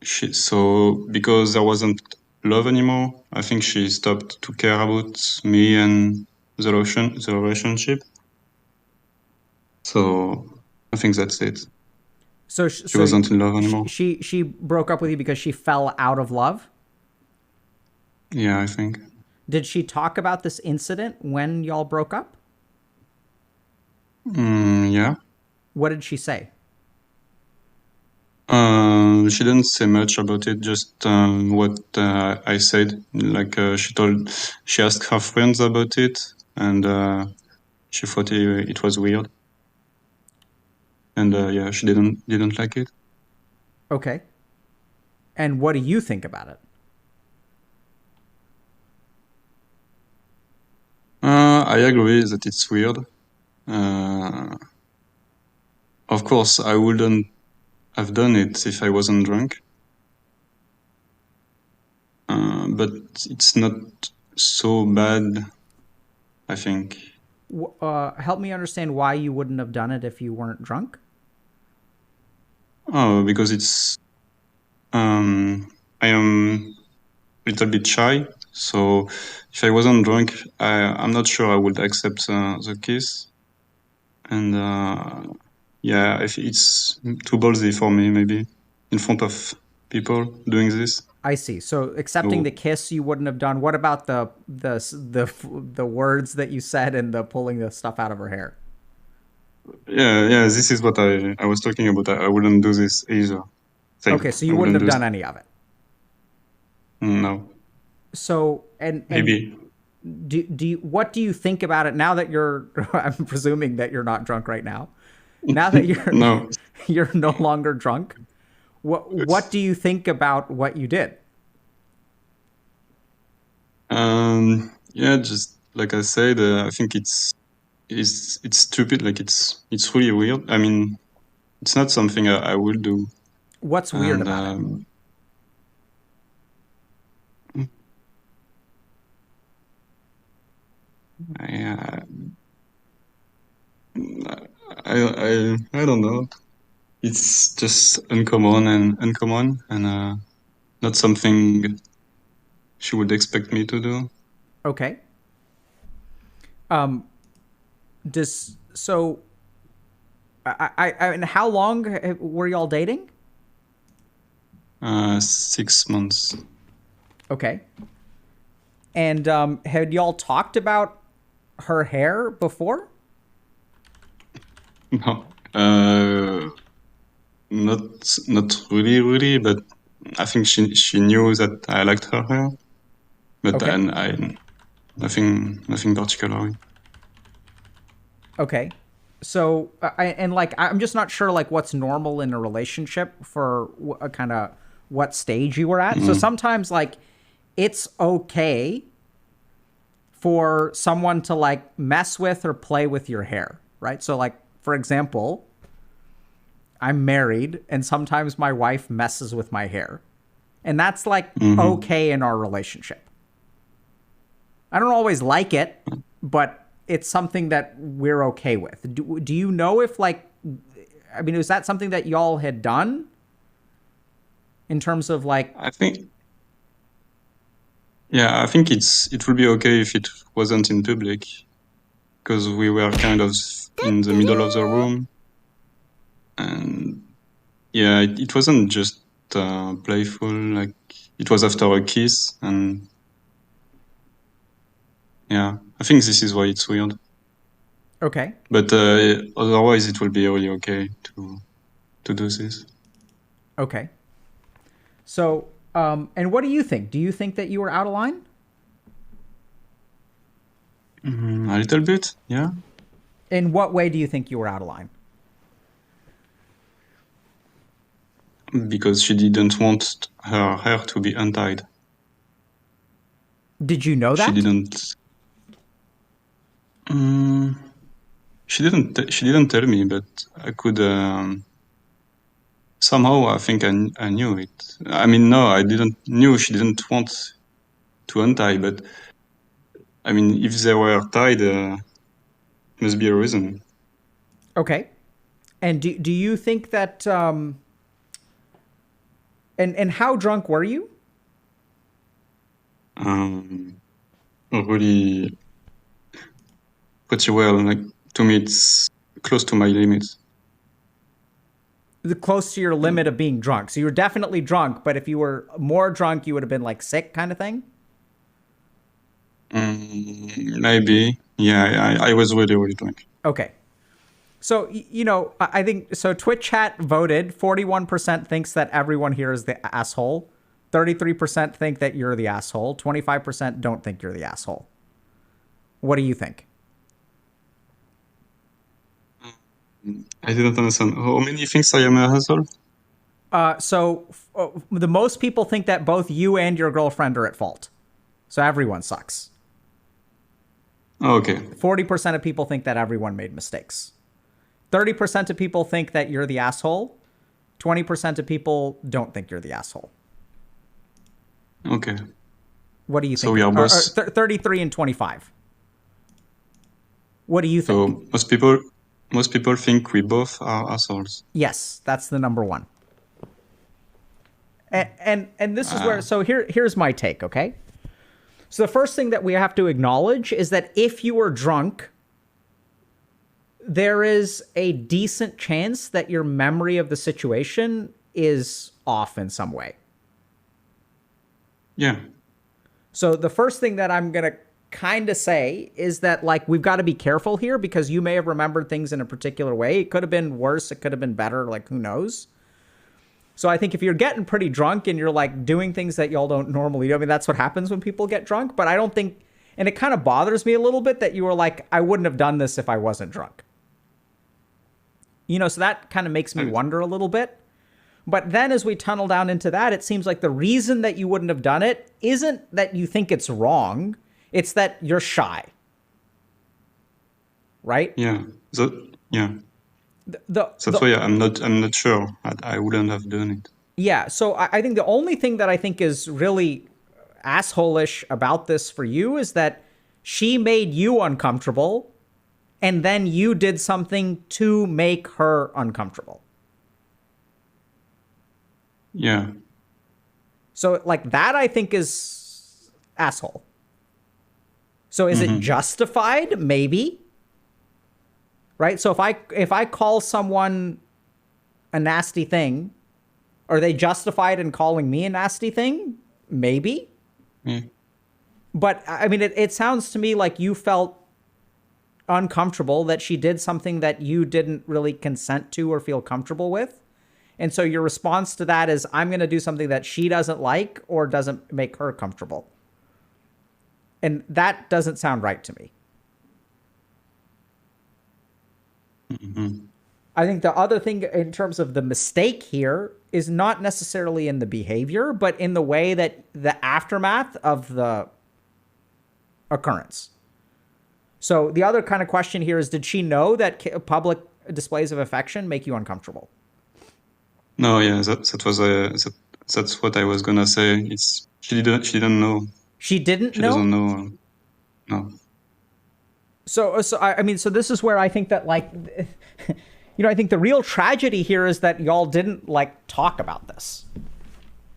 so because there wasn't love anymore, I think she stopped to care about me and the relationship. So I think that's it. So she wasn't in love anymore. She broke up with you because she fell out of love? Yeah, I think. Did she talk about this incident when y'all broke up? Yeah. What did she say? She didn't say much about it, just what I said. Like she asked her friends about it, and she thought it was weird. And yeah, she didn't like it. Okay. And what do you think about it? I agree that it's weird. Of course, I wouldn't have done it if I wasn't drunk. But it's not so bad, I think. Help me understand why you wouldn't have done it if you weren't drunk. Oh, because it's I am a little bit shy, so if I wasn't drunk, I'm not sure I would accept the kiss. And yeah, if it's too ballsy for me, maybe in front of people doing this. I see. So accepting the kiss you wouldn't have done. What about the words that you said and the pulling the stuff out of her hair? Yeah. This is what I was talking about. I wouldn't do this either. Okay, so you wouldn't have done any of it. No. So and maybe. What do you think about it now that you're? I'm presuming that you're not drunk right now. Now that you're you're no longer drunk. What do you think about what you did? Yeah, just like I said, I think it's stupid. Like it's really weird. I mean, it's not something I will do. What's weird about it? I don't know. It's just uncommon and not something she would expect me to do. Okay. So and how long were y'all dating? 6 months. Okay. And had y'all talked about her hair before? No. Not really, but I think she knew that I liked her hair. But okay. Nothing particular. Okay. So I'm just not sure like what's normal in a relationship for kind of what stage you were at. So sometimes like it's okay for someone to like mess with or play with your hair, right? So like, for example, I'm married and sometimes my wife messes with my hair. And that's like okay in our relationship. I don't always like it, but it's something that we're okay with. Do you know if like, I mean, is that something that y'all had done in terms of like? I think it would be okay if it wasn't in public, because we were kind of in the middle of the room, and yeah, it wasn't just playful. Like it was after a kiss, and yeah, I think this is why it's weird. Okay. But otherwise, it will be really okay to do this. Okay. So, and what do you think? Do you think that you were out of line? A little bit, yeah. In what way do you think you were out of line? Because she didn't want her hair to be untied. Did you know that? She didn't. She didn't tell me, but I could. Somehow, I think I knew it. I mean, no, I didn't knew she didn't want to untie, but I mean, if they were tied, must be a reason. Okay. And do you think that? And how drunk were you? Really pretty well. Like to me, it's close to my limit. Close to your limit of being drunk. So you were definitely drunk, but if you were more drunk, you would have been like sick, kind of thing. Maybe. Yeah, I was really, really drunk. Okay. So, you know, I think, so Twitch chat voted, 41% thinks that everyone here is the asshole. 33% think that you're the asshole. 25% don't think you're the asshole. What do you think? I didn't understand. How many thinks I am a asshole? The most people think that both you and your girlfriend are at fault. So everyone sucks. Okay. 40% of people think that everyone made mistakes. 30% of people think that you're the asshole. 20% of people don't think you're the asshole. Okay. What do you think? So we are both. 33 and 25. What do you So think? most people think we both are assholes. Yes, that's the number one. And this is where, so here's my take, okay? So the first thing that we have to acknowledge is that if you were drunk, there is a decent chance that your memory of the situation is off in some way. Yeah. So the first thing that I'm going to kind of say is that, like, we've got to be careful here because you may have remembered things in a particular way. It could have been worse. It could have been better. Like, who knows? So I think if you're getting pretty drunk and you're like doing things that y'all don't normally do, I mean, that's what happens when people get drunk. But I don't think, and it kind of bothers me a little bit that you were like, I wouldn't have done this if I wasn't drunk. You know, so that kind of makes me wonder a little bit. But then as we tunnel down into that, it seems like the reason that you wouldn't have done it isn't that you think it's wrong. It's that you're shy. Right? Yeah. That's why I'm not sure. I wouldn't have done it. Yeah. So I think the only thing that I think is really asshole-ish about this for you is that she made you uncomfortable and then you did something to make her uncomfortable. Yeah. So like that I think is asshole. So is it justified? Maybe. Right? So if I call someone a nasty thing, are they justified in calling me a nasty thing? Maybe. But I mean, it sounds to me like you felt uncomfortable that she did something that you didn't really consent to or feel comfortable with. And so your response to that is, I'm going to do something that she doesn't like or doesn't make her comfortable. And that doesn't sound right to me. I think the other thing in terms of the mistake here is not necessarily in the behavior, but in the way that the aftermath of the occurrence. So the other kind of question here is, did she know that public displays of affection make you uncomfortable? No, yeah, that's what I was gonna say. She didn't know. She didn't know? She doesn't know. No. So I mean, so this is where I think that, like, you know, I think the real tragedy here is that y'all didn't like talk about this.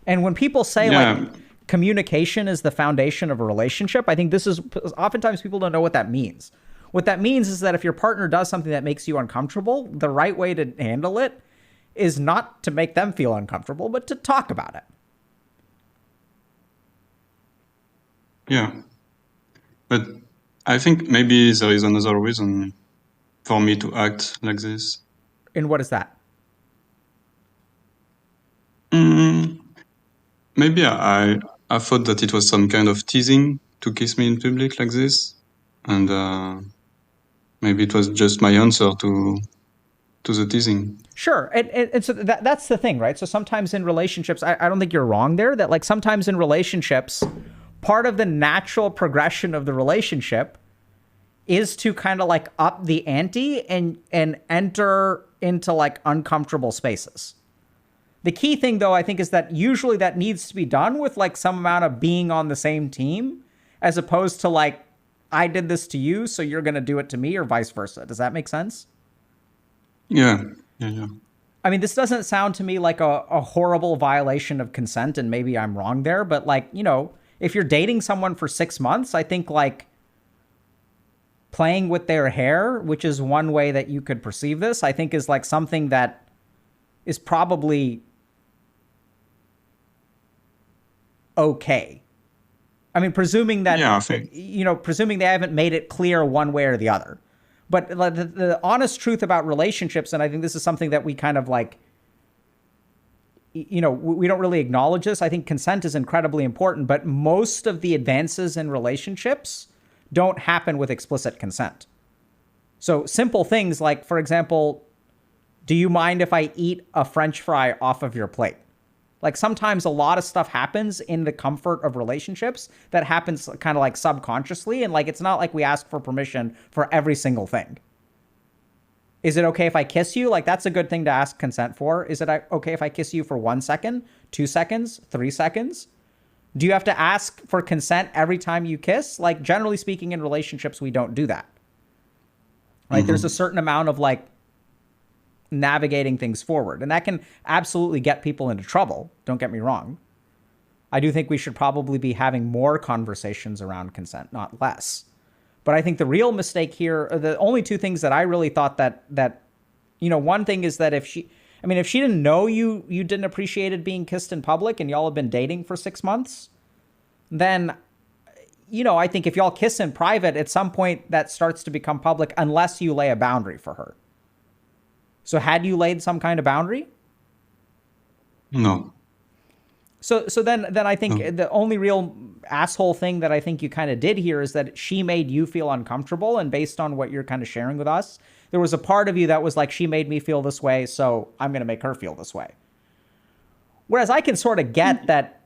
And when people say like communication is the foundation of a relationship, I think this is oftentimes people don't know what that means. What that means is that if your partner does something that makes you uncomfortable, the right way to handle it is not to make them feel uncomfortable, but to talk about it. Yeah. But I think maybe there is another reason for me to act like this. And what is that? Maybe I thought that it was some kind of teasing to kiss me in public like this. And maybe it was just my answer to the teasing. Sure. And so that's the thing, right? So sometimes in relationships, I don't think you're wrong there, that like sometimes in relationships, part of the natural progression of the relationship is to kind of like up the ante and enter into like uncomfortable spaces. The key thing though, I think, is that usually that needs to be done with like some amount of being on the same team, as opposed to like, I did this to you, so you're going to do it to me, or vice versa. Does that make sense? Yeah. I mean, this doesn't sound to me like a horrible violation of consent, and maybe I'm wrong there, but like, you know, if you're dating someone for 6 months, I think like playing with their hair, which is one way that you could perceive this, I think is like something that is probably okay. I mean, presuming that, you know, presuming they haven't made it clear one way or the other. But the honest truth about relationships, and I think this is something that we kind of like, you know, we don't really acknowledge this. I think consent is incredibly important, but most of the advances in relationships don't happen with explicit consent. So simple things like, for example, do you mind if I eat a French fry off of your plate? Like sometimes a lot of stuff happens in the comfort of relationships that happens kind of like subconsciously. And like, it's not like we ask for permission for every single thing. Is it okay if I kiss you? Like, that's a good thing to ask consent for. Is it okay if I kiss you for 1 second, 2 seconds, 3 seconds? Do you have to ask for consent every time you kiss? Like, generally speaking, in relationships, we don't do that. Like, there's a certain amount of like navigating things forward, and that can absolutely get people into trouble. Don't get me wrong. I do think we should probably be having more conversations around consent, not less. But I think the real mistake here, the only two things that I really thought that one thing is that if she didn't know you didn't appreciate it being kissed in public and y'all have been dating for 6 months, then, I think if y'all kiss in private, at some point that starts to become public unless you lay a boundary for her. So had you laid some kind of boundary? No. So then I think the only real asshole thing that I think you kind of did here is that she made you feel uncomfortable. And based on what you're kind of sharing with us, there was a part of you that was like, she made me feel this way, so I'm going to make her feel this way. Whereas I can sort of get that,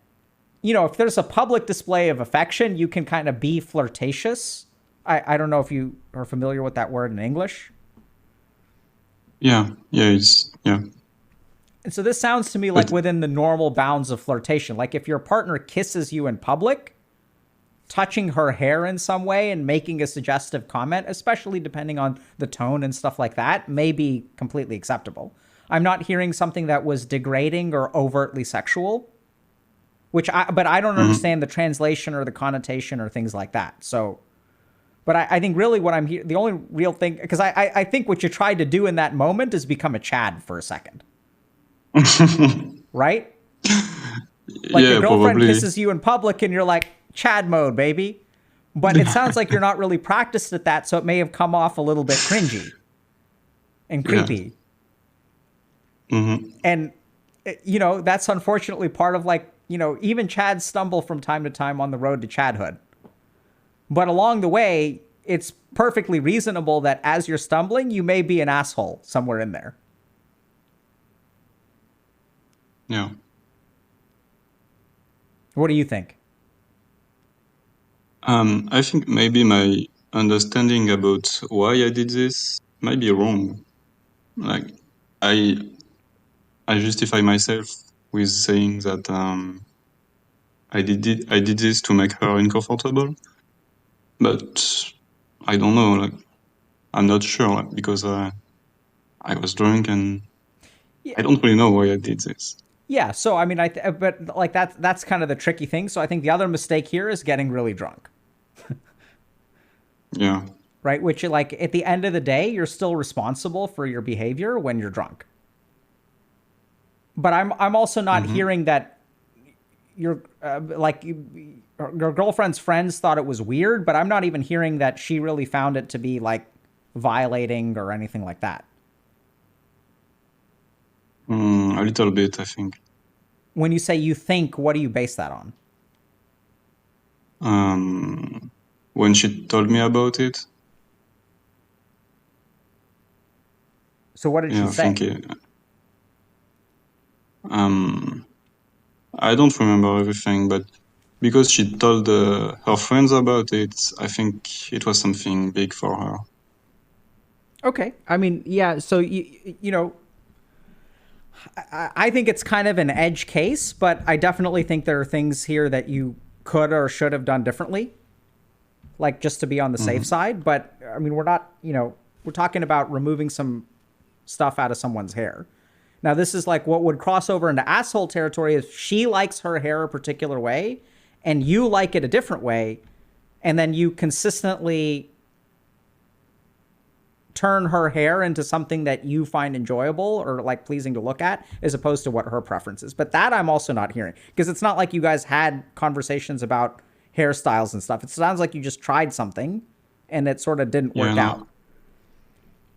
if there's a public display of affection, you can kind of be flirtatious. I don't know if you are familiar with that word in English. Yeah. And so this sounds to me like within the normal bounds of flirtation. Like if your partner kisses you in public, touching her hair in some way and making a suggestive comment, especially depending on the tone and stuff like that, may be completely acceptable. I'm not hearing something that was degrading or overtly sexual, but I don't understand the translation or the connotation or things like that. So, but I think really what I'm here, the only real thing, because I think what you tried to do in that moment is become a Chad for a second. Right? Like your girlfriend kisses you in public and you're like, Chad mode, baby. But it sounds like you're not really practiced at that, so it may have come off a little bit cringy and creepy. And, that's unfortunately part of like, even Chads stumble from time to time on the road to Chadhood. But along the way, it's perfectly reasonable that as you're stumbling, you may be an asshole somewhere in there. Yeah. What do you think? I think maybe my understanding about why I did this might be wrong. Like, I justify myself with saying that I did this to make her uncomfortable, but I don't know. Like, I'm not sure because I was drunk and I don't really know why I did this. Yeah, so I mean, but like that's kind of the tricky thing. So I think the other mistake here is getting really drunk. Yeah. Right, which like at the end of the day, you're still responsible for your behavior when you're drunk. But I'm also not hearing that your girlfriend's friends thought it was weird, but I'm not even hearing that she really found it to be like violating or anything like that. A little bit, I think. When you say you think, what do you base that on? When she told me about it. So what did she say? I don't remember everything, but because she told her friends about it, I think it was something big for her. Okay. I mean, yeah, so, I think it's kind of an edge case, but I definitely think there are things here that you could or should have done differently, like just to be on the safe side. But, I mean, we're not, we're talking about removing some stuff out of someone's hair. Now, this is like what would cross over into asshole territory if she likes her hair a particular way and you like it a different way, and then you consistently turn her hair into something that you find enjoyable or like pleasing to look at as opposed to what her preference is. But that I'm also not hearing, because it's not like you guys had conversations about hairstyles and stuff. It sounds like you just tried something and it sort of didn't work out.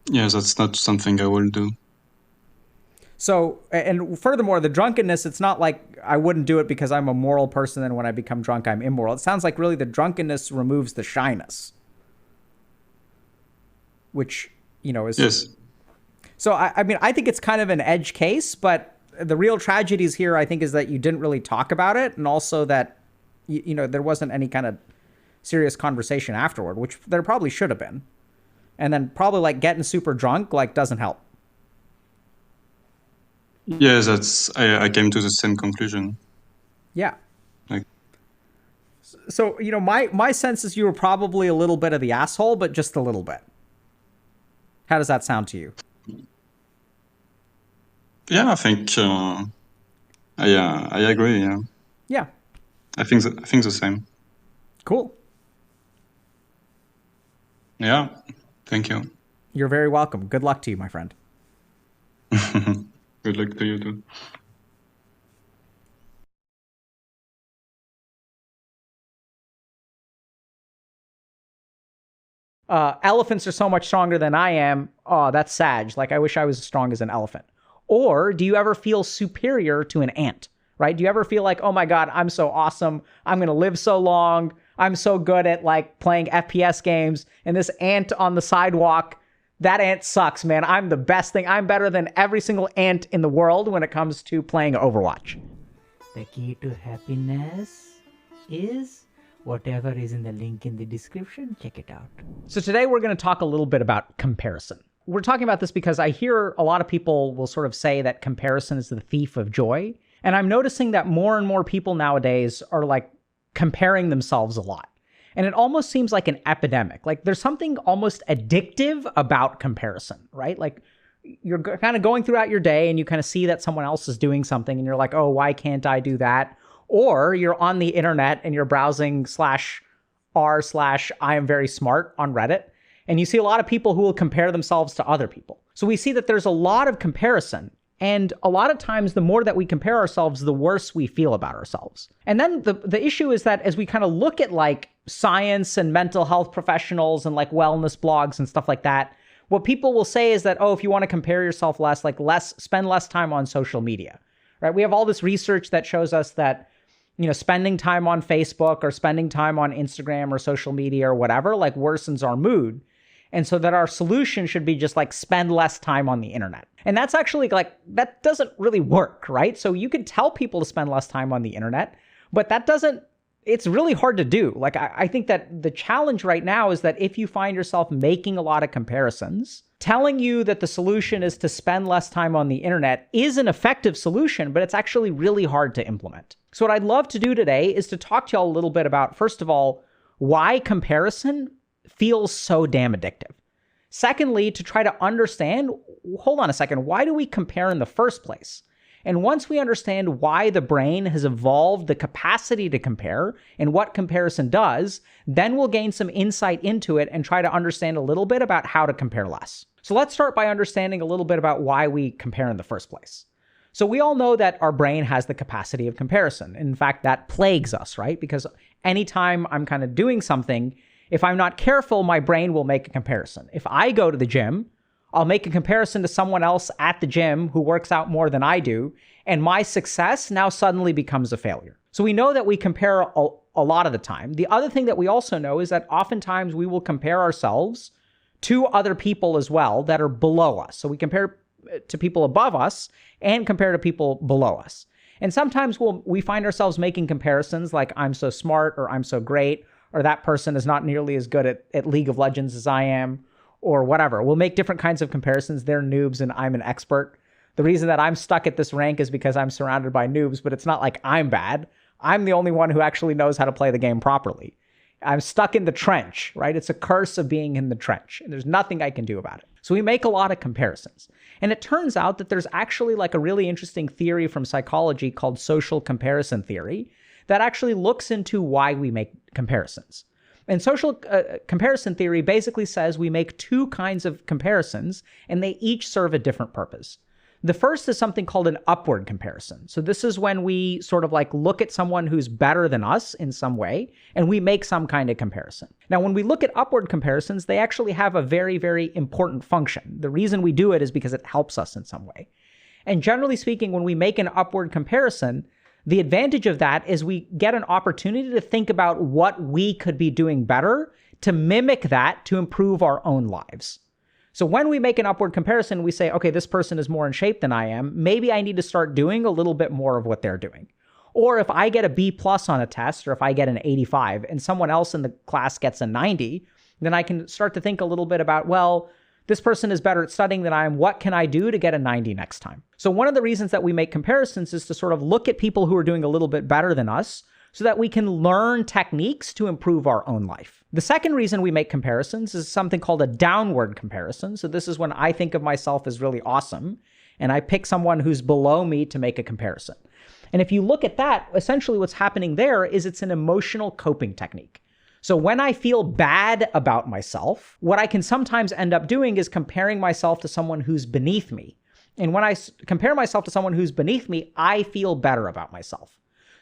Yeah, that's not something I will do. So, and furthermore, the drunkenness, it's not like I wouldn't do it because I'm a moral person and when I become drunk, I'm immoral. It sounds like really the drunkenness removes the shyness. Which, is... Yes. So, I mean, I think it's kind of an edge case, but The real tragedies here, I think, is that you didn't really talk about it, and also that, you know, there wasn't any kind of serious conversation afterward, which there probably should have been. And then probably like getting super drunk like doesn't help. Yeah, I came to the same conclusion. Yeah. Like, so, you know, my sense is you were probably a little bit of the asshole, but just a little bit. How does that sound to you? yeah, I think I agree. Yeah, Yeah. I think the same. Cool. Yeah, thank you. You're very welcome. Good luck to you, my friend. Good luck to you too. Elephants are so much stronger than I am. Oh, that's sad. Like, I wish I was as strong as an elephant. Or do you ever feel superior to an ant, right? Do you ever feel like, oh my God, I'm so awesome. I'm going to live so long. I'm so good at like playing FPS games. And this ant on the sidewalk, that ant sucks, man. I'm the best thing. I'm better than every single ant in the world when it comes to playing Overwatch. The key to happiness is whatever is in the link in the description. Check it out. So today we're going to talk a little bit about comparison. We're talking about this because I hear a lot of people will sort of say that comparison is the thief of joy. And I'm noticing that more and more people nowadays are like comparing themselves a lot. And it almost seems like an epidemic. Like there's something almost addictive about comparison, right? Like you're kind of going throughout your day and you kind of see that someone else is doing something and you're like, oh, why can't I do that? Or you're on the internet and you're browsing /r/I am very smart on Reddit. And you see a lot of people who will compare themselves to other people. So we see that there's a lot of comparison. And a lot of times, the more that we compare ourselves, the worse we feel about ourselves. And then the issue is that as we kind of look at like science and mental health professionals and like wellness blogs and stuff like that, what people will say is that, oh, if you want to compare yourself less, spend less time on social media, right? We have all this research that shows us that, you know, spending time on Facebook or spending time on Instagram or social media or whatever, like worsens our mood. And so that our solution should be just like spend less time on the internet. And that's actually like, that doesn't really work, right? So you can tell people to spend less time on the internet, but it's really hard to do. Like, I think that the challenge right now is that if you find yourself making a lot of comparisons, telling you that the solution is to spend less time on the internet is an effective solution, but it's actually really hard to implement. So what I'd love to do today is to talk to y'all a little bit about, first of all, why comparison feels so damn addictive. Secondly, to try to understand, hold on a second, why do we compare in the first place? And once we understand why the brain has evolved the capacity to compare and what comparison does, then we'll gain some insight into it and try to understand a little bit about how to compare less. So let's start by understanding a little bit about why we compare in the first place. So we all know that our brain has the capacity of comparison. In fact, that plagues us, right? Because anytime I'm kind of doing something, if I'm not careful, my brain will make a comparison. If I go to the gym, I'll make a comparison to someone else at the gym who works out more than I do, and my success now suddenly becomes a failure. So we know that we compare a lot of the time. The other thing that we also know is that oftentimes we will compare ourselves to other people as well that are below us. So we compare to people above us and compare to people below us. And sometimes we find ourselves making comparisons like I'm so smart or I'm so great, or that person is not nearly as good at League of Legends as I am, or whatever. We'll make different kinds of comparisons. They're noobs and I'm an expert. The reason that I'm stuck at this rank is because I'm surrounded by noobs, but it's not like I'm bad. I'm the only one who actually knows how to play the game properly. I'm stuck in the trench, right? It's a curse of being in the trench, and there's nothing I can do about it. So we make a lot of comparisons. And it turns out that there's actually like a really interesting theory from psychology called social comparison theory that actually looks into why we make comparisons. And social comparison theory basically says we make two kinds of comparisons, and they each serve a different purpose. The first is something called an upward comparison. So this is when we sort of like look at someone who's better than us in some way, and we make some kind of comparison. Now, when we look at upward comparisons, they actually have a very, very important function. The reason we do it is because it helps us in some way. And generally speaking, when we make an upward comparison, the advantage of that is we get an opportunity to think about what we could be doing better to mimic that to improve our own lives. So when we make an upward comparison, we say, okay, this person is more in shape than I am. Maybe I need to start doing a little bit more of what they're doing. Or if I get a B+ on a test, or if I get an 85 and someone else in the class gets a 90, then I can start to think a little bit about, well, this person is better at studying than I am. What can I do to get a 90 next time? So one of the reasons that we make comparisons is to sort of look at people who are doing a little bit better than us so that we can learn techniques to improve our own life. The second reason we make comparisons is something called a downward comparison. So this is when I think of myself as really awesome, and I pick someone who's below me to make a comparison. And if you look at that, essentially what's happening there is it's an emotional coping technique. So when I feel bad about myself, what I can sometimes end up doing is comparing myself to someone who's beneath me. And when I compare myself to someone who's beneath me, I feel better about myself.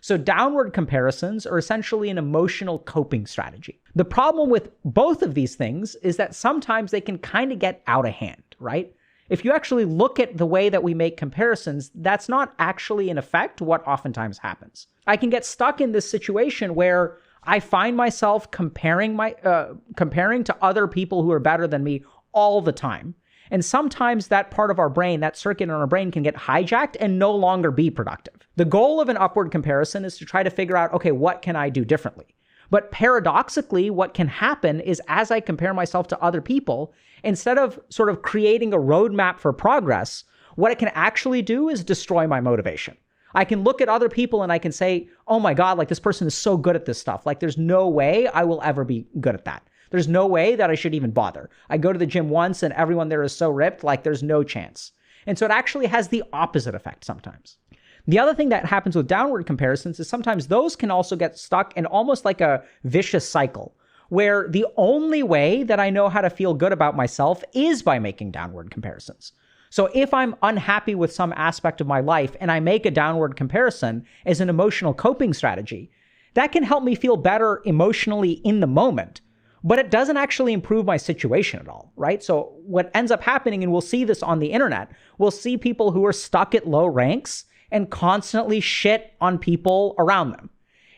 So downward comparisons are essentially an emotional coping strategy. The problem with both of these things is that sometimes they can kind of get out of hand, right? If you actually look at the way that we make comparisons, that's not actually in effect what oftentimes happens. I can get stuck in this situation where I find myself comparing to other people who are better than me all the time. And sometimes that part of our brain, that circuit in our brain, can get hijacked and no longer be productive. The goal of an upward comparison is to try to figure out, okay, what can I do differently? But paradoxically, what can happen is as I compare myself to other people, instead of sort of creating a roadmap for progress, what it can actually do is destroy my motivation. I can look at other people and I can say, oh my God, like this person is so good at this stuff. Like there's no way I will ever be good at that. There's no way that I should even bother. I go to the gym once and everyone there is so ripped, like there's no chance. And so it actually has the opposite effect sometimes. The other thing that happens with downward comparisons is sometimes those can also get stuck in almost like a vicious cycle, where the only way that I know how to feel good about myself is by making downward comparisons. So if I'm unhappy with some aspect of my life and I make a downward comparison as an emotional coping strategy, that can help me feel better emotionally in the moment, but it doesn't actually improve my situation at all, right? So what ends up happening, and we'll see this on the internet, we'll see people who are stuck at low ranks and constantly shit on people around them.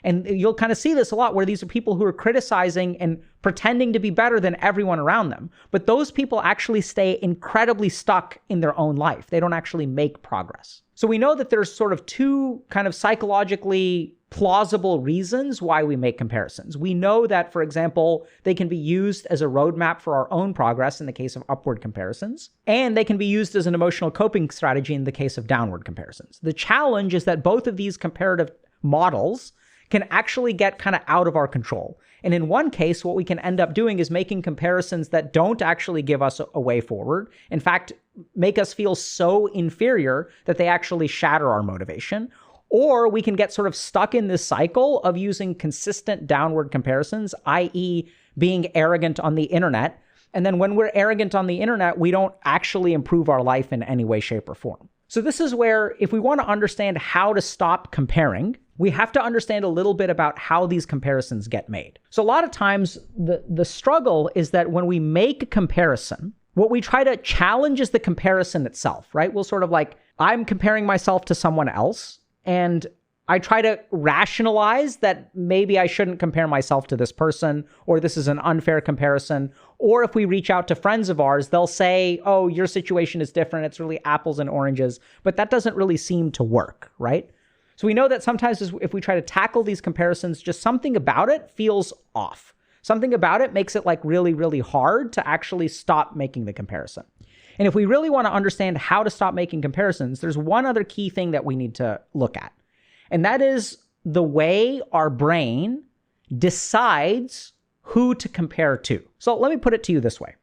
And you'll kind of see this a lot where these are people who are criticizing and pretending to be better than everyone around them. But those people actually stay incredibly stuck in their own life. They don't actually make progress. So we know that there's sort of two kind of psychologically plausible reasons why we make comparisons. We know that, for example, they can be used as a roadmap for our own progress in the case of upward comparisons, and they can be used as an emotional coping strategy in the case of downward comparisons. The challenge is that both of these comparative models can actually get kind of out of our control. And in one case, what we can end up doing is making comparisons that don't actually give us a way forward. In fact, make us feel so inferior that they actually shatter our motivation. Or we can get sort of stuck in this cycle of using consistent downward comparisons, i.e. being arrogant on the internet. And then when we're arrogant on the internet, we don't actually improve our life in any way, shape, or form. So this is where, if we want to understand how to stop comparing, we have to understand a little bit about how these comparisons get made. So a lot of times, the struggle is that when we make a comparison, what we try to challenge is the comparison itself, right? We'll sort of like, I'm comparing myself to someone else, and I try to rationalize that maybe I shouldn't compare myself to this person, or this is an unfair comparison. Or if we reach out to friends of ours, they'll say, oh, your situation is different. It's really apples and oranges. But that doesn't really seem to work, right? So we know that sometimes if we try to tackle these comparisons, just something about it feels off. Something about it makes it like really, really hard to actually stop making the comparison. And if we really want to understand how to stop making comparisons, there's one other key thing that we need to look at. And that is the way our brain decides who to compare to. So let me put it to you this way.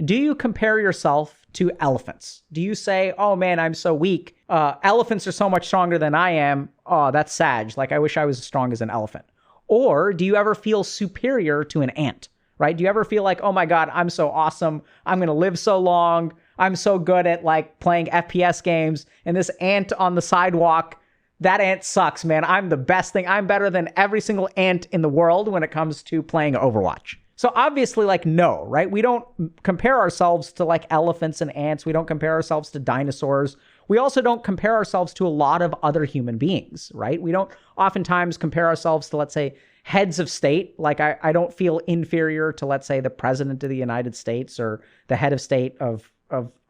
Do you compare yourself to elephants? Do you say, oh man, I'm so weak. Elephants are so much stronger than I am. Oh, that's sad. Like, I wish I was as strong as an elephant. Or do you ever feel superior to an ant, right? Do you ever feel like, oh my God, I'm so awesome. I'm going to live so long. I'm so good at like playing FPS games. And this ant on the sidewalk, that ant sucks, man. I'm the best thing. I'm better than every single ant in the world when it comes to playing Overwatch. So obviously, like, no, right? We don't compare ourselves to like elephants and ants. We don't compare ourselves to dinosaurs. We also don't compare ourselves to a lot of other human beings, right? We don't oftentimes compare ourselves to, let's say, heads of state. Like I don't feel inferior to, let's say, the president of the United States or the head of state of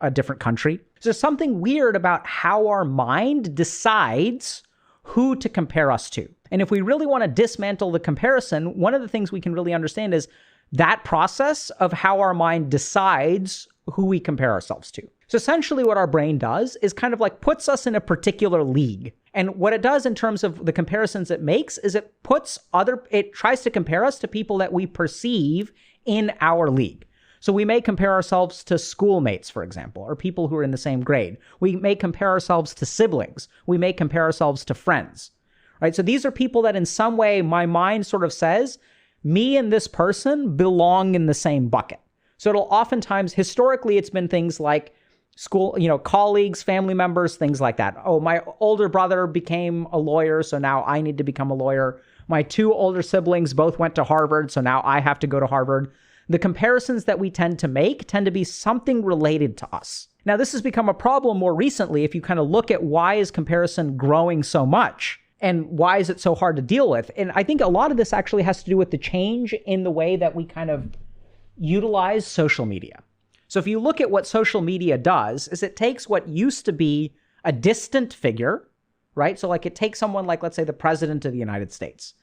a different country. So there's something weird about how our mind decides who to compare us to. And if we really want to dismantle the comparison, one of the things we can really understand is that process of how our mind decides who we compare ourselves to. So essentially what our brain does is kind of like puts us in a particular league. And what it does in terms of the comparisons it makes is it tries to compare us to people that we perceive in our league. So we may compare ourselves to schoolmates, for example, or people who are in the same grade. We may compare ourselves to siblings. We may compare ourselves to friends, right? So these are people that in some way my mind sort of says, me and this person belong in the same bucket. So it'll oftentimes, historically, it's been things like school, colleagues, family members, things like that. Oh, my older brother became a lawyer, so now I need to become a lawyer. My 2 older siblings both went to Harvard, so now I have to go to Harvard. The comparisons that we tend to make tend to be something related to us. Now, this has become a problem more recently if you kind of look at why is comparison growing so much and why is it so hard to deal with. And I think a lot of this actually has to do with the change in the way that we kind of utilize social media. So if you look at what social media does, is it takes what used to be a distant figure, right? So like it takes someone like, let's say, the president of the United States.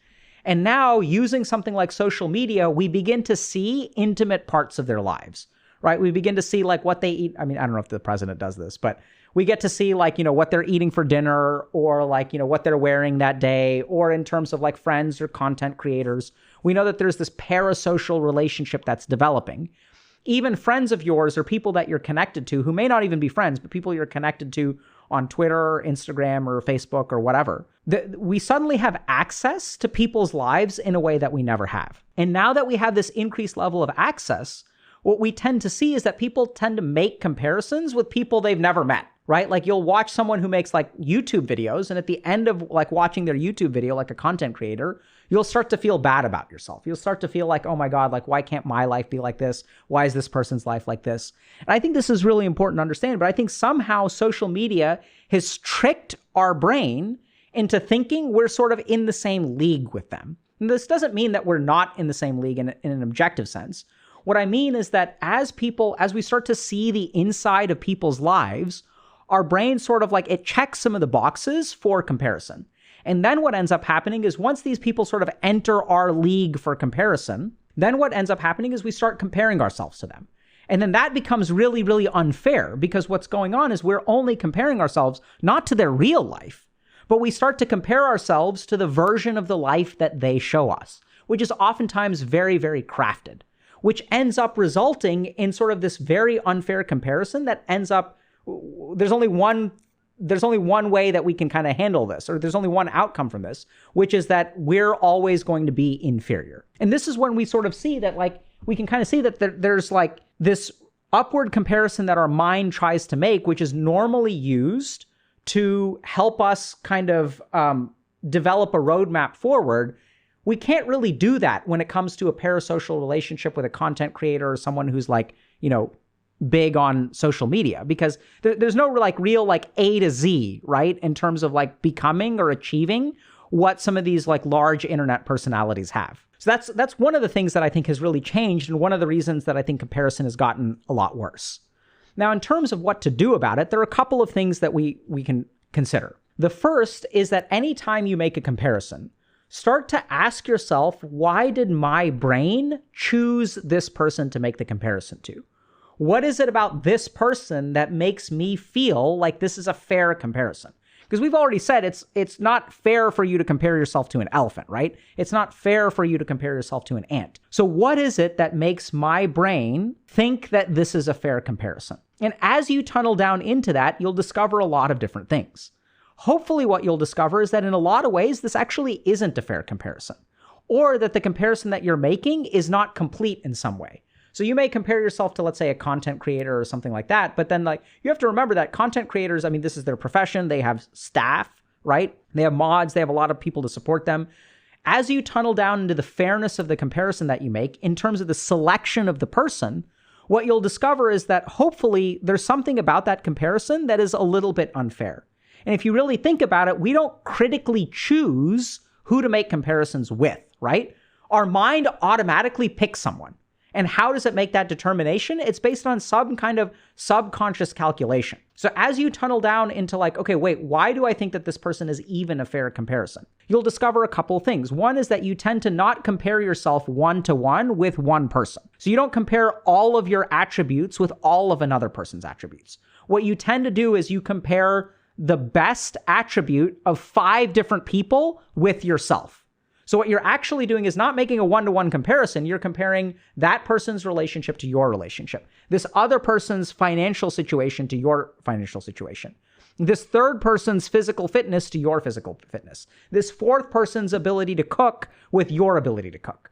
And now using something like social media, we begin to see intimate parts of their lives, right? We begin to see like what they eat. I mean, I don't know if the president does this, but we get to see like, what they're eating for dinner or like, what they're wearing that day, or in terms of like friends or content creators. We know that there's this parasocial relationship that's developing. Even friends of yours or people that you're connected to who may not even be friends, but people you're connected to on Twitter or Instagram or Facebook or whatever, we suddenly have access to people's lives in a way that we never have. And now that we have this increased level of access, what we tend to see is that people tend to make comparisons with people they've never met, right? Like you'll watch someone who makes like YouTube videos, and at the end of like watching their YouTube video, like a content creator, you'll start to feel bad about yourself. You'll start to feel like, oh my God, like why can't my life be like this? Why is this person's life like this? And I think this is really important to understand, but I think somehow social media has tricked our brain into thinking we're sort of in the same league with them. And this doesn't mean that we're not in the same league in an objective sense. What I mean is that as we start to see the inside of people's lives, our brain sort of like it checks some of the boxes for comparison. And then what ends up happening is once these people sort of enter our league for comparison, then what ends up happening is we start comparing ourselves to them. And then that becomes really, really unfair because what's going on is we're only comparing ourselves not to their real life, but we start to compare ourselves to the version of the life that they show us, which is oftentimes very, very crafted, which ends up resulting in sort of this very unfair comparison that ends up, there's only one way that we can kind of handle this, or there's only one outcome from this, which is that we're always going to be inferior. And this is when we sort of see that, like, we can kind of see that there's like this upward comparison that our mind tries to make, which is normally used to help us kind of develop a roadmap forward. We can't really do that when it comes to a parasocial relationship with a content creator or someone who's like, big on social media, because there's no like real like A to Z, right? In terms of like becoming or achieving what some of these like large internet personalities have. So that's one of the things that I think has really changed, and one of the reasons that I think comparison has gotten a lot worse. Now, in terms of what to do about it, there are a couple of things that we can consider. The first is that anytime you make a comparison, start to ask yourself, why did my brain choose this person to make the comparison to? What is it about this person that makes me feel like this is a fair comparison? Because we've already said it's not fair for you to compare yourself to an elephant, right? It's not fair for you to compare yourself to an ant. So what is it that makes my brain think that this is a fair comparison? And as you tunnel down into that, you'll discover a lot of different things. Hopefully what you'll discover is that in a lot of ways, this actually isn't a fair comparison, or that the comparison that you're making is not complete in some way. So you may compare yourself to, let's say, a content creator or something like that. But then like you have to remember that content creators, I mean, this is their profession. They have staff, right? They have mods. They have a lot of people to support them. As you tunnel down into the fairness of the comparison that you make in terms of the selection of the person, what you'll discover is that hopefully there's something about that comparison that is a little bit unfair. And if you really think about it, we don't critically choose who to make comparisons with, right? Our mind automatically picks someone. And how does it make that determination? It's based on some kind of subconscious calculation. So as you tunnel down into like, okay, wait, why do I think that this person is even a fair comparison? You'll discover a couple things. One is that you tend to not compare yourself one-to-one with one person. So you don't compare all of your attributes with all of another person's attributes. What you tend to do is you compare the best attribute of 5 different people with yourself. So what you're actually doing is not making a one-to-one comparison. You're comparing that person's relationship to your relationship. This other person's financial situation to your financial situation. This third person's physical fitness to your physical fitness. This fourth person's ability to cook with your ability to cook.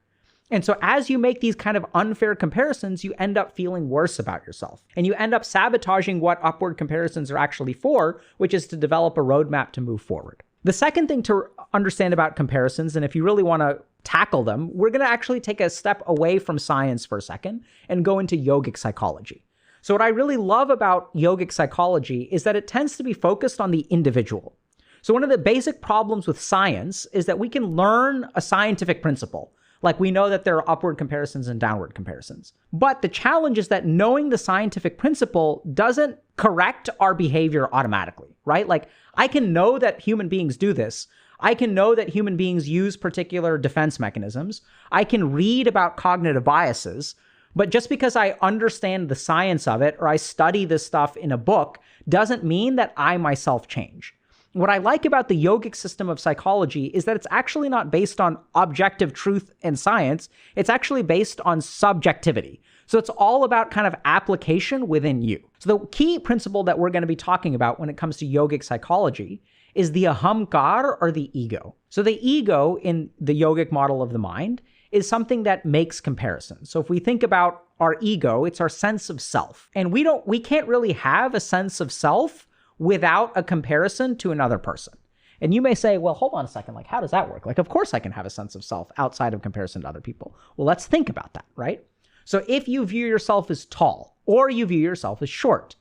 And so as you make these kind of unfair comparisons, you end up feeling worse about yourself. And you end up sabotaging what upward comparisons are actually for, which is to develop a roadmap to move forward. The second thing to understand about comparisons, and if you really want to tackle them, we're going to actually take a step away from science for a second and go into yogic psychology. So what I really love about yogic psychology is that it tends to be focused on the individual. So one of the basic problems with science is that we can learn a scientific principle. Like we know that there are upward comparisons and downward comparisons. But the challenge is that knowing the scientific principle doesn't correct our behavior automatically, right? Like I can know that human beings do this. I can know that human beings use particular defense mechanisms. I can read about cognitive biases. But just because I understand the science of it or I study this stuff in a book doesn't mean that I myself change. What I like about the yogic system of psychology is that it's actually not based on objective truth and science. It's actually based on subjectivity. So it's all about kind of application within you. So the key principle that we're going to be talking about when it comes to yogic psychology is the ahamkar, or the ego. So the ego in the yogic model of the mind is something that makes comparisons. So if we think about our ego, it's our sense of self. And we can't really have a sense of self without a comparison to another person. And you may say, well, hold on a second, like how does that work? Like, of course I can have a sense of self outside of comparison to other people. Well, let's think about that, right? So if you view yourself as tall or you view yourself as short,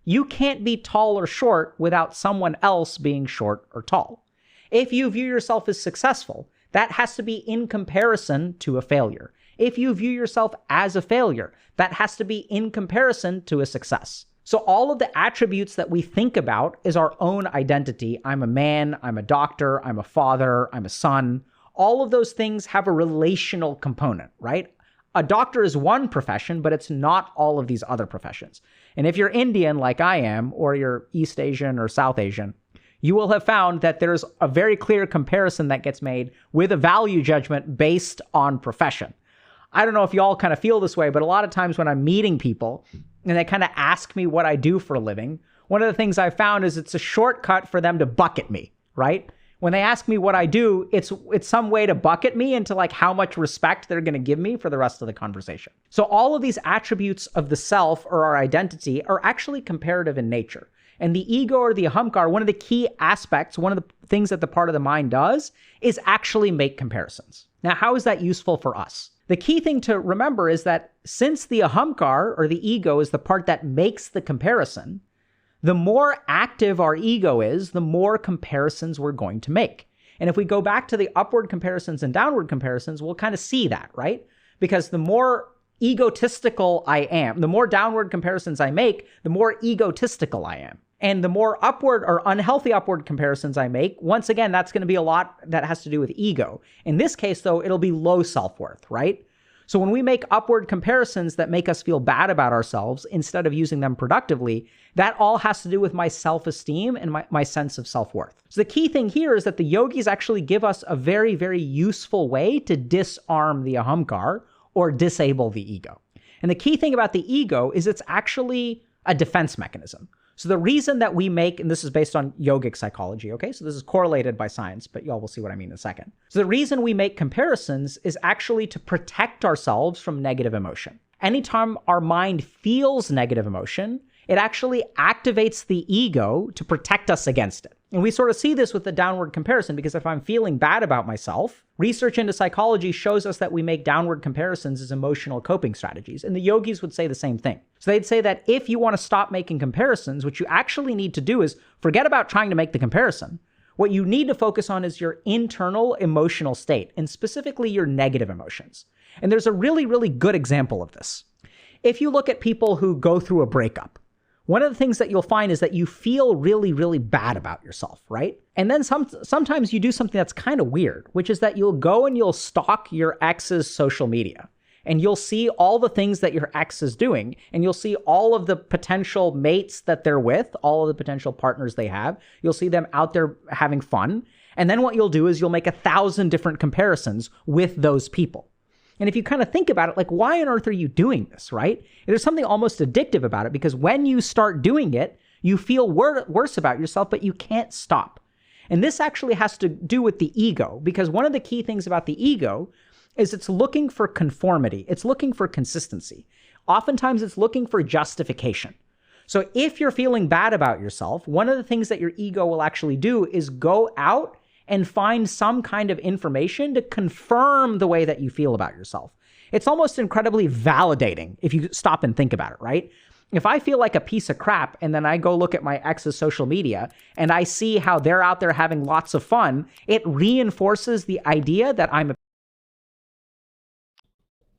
you can't be tall or short without someone else being short or tall. If you view yourself as successful, that has to be in comparison to a failure. If you view yourself as a failure, that has to be in comparison to a success. So all of the attributes that we think about is our own identity. I'm a man, I'm a doctor, I'm a father, I'm a son. All of those things have a relational component, right? A doctor is one profession, but it's not all of these other professions. And if you're Indian like I am, or you're East Asian or South Asian, you will have found that there's a very clear comparison that gets made with a value judgment based on profession. I don't know if y'all kind of feel this way, but a lot of times when I'm meeting people and they kind of ask me what I do for a living, one of the things I found is it's a shortcut for them to bucket me, right? When they ask me what I do, it's some way to bucket me into like how much respect they're going to give me for the rest of the conversation. So all of these attributes of the self or our identity are actually comparative in nature. And the ego or the ahamkar, one of the key aspects, one of the things that the part of the mind does is actually make comparisons. Now, how is that useful for us? The key thing to remember is that since the ahamkar or the ego is the part that makes the comparison, the more active our ego is, the more comparisons we're going to make. And if we go back to the upward comparisons and downward comparisons, we'll kind of see that, right? Because the more egotistical I am, the more downward comparisons I make, the more egotistical I am. And the more upward or unhealthy upward comparisons I make, once again, that's going to be a lot that has to do with ego. In this case, though, it'll be low self-worth, right? So when we make upward comparisons that make us feel bad about ourselves instead of using them productively, that all has to do with my self-esteem and my sense of self-worth. So the key thing here is that the yogis actually give us a very, very useful way to disarm the ahamkar or disable the ego. And the key thing about the ego is it's actually a defense mechanism. So the reason that we make, and this is based on yogic psychology, okay? So this is correlated by science, but y'all will see what I mean in a second. So the reason we make comparisons is actually to protect ourselves from negative emotion. Anytime our mind feels negative emotion, it actually activates the ego to protect us against it. And we sort of see this with the downward comparison, because if I'm feeling bad about myself, research into psychology shows us that we make downward comparisons as emotional coping strategies. And the yogis would say the same thing. So they'd say that if you want to stop making comparisons, what you actually need to do is forget about trying to make the comparison. What you need to focus on is your internal emotional state, and specifically your negative emotions. And there's a really, really good example of this. If you look at people who go through a breakup, one of the things that you'll find is that you feel really, really bad about yourself, right? And then sometimes you do something that's kind of weird, which is that you'll go and you'll stalk your ex's social media. And you'll see all the things that your ex is doing, and you'll see all of the potential mates that they're with, all of the potential partners they have. You'll see them out there having fun. And then what you'll do is you'll make 1,000 different comparisons with those people. And if you kind of think about it, like, why on earth are you doing this, right? There's something almost addictive about it, because when you start doing it, you feel worse about yourself, but you can't stop. And this actually has to do with the ego, because one of the key things about the ego is it's looking for conformity. It's looking for consistency. Oftentimes it's looking for justification. So if you're feeling bad about yourself, one of the things that your ego will actually do is go out and find some kind of information to confirm the way that you feel about yourself. It's almost incredibly validating if you stop and think about it, right? If I feel like a piece of crap and then I go look at my ex's social media and I see how they're out there having lots of fun, it reinforces the idea that I'm a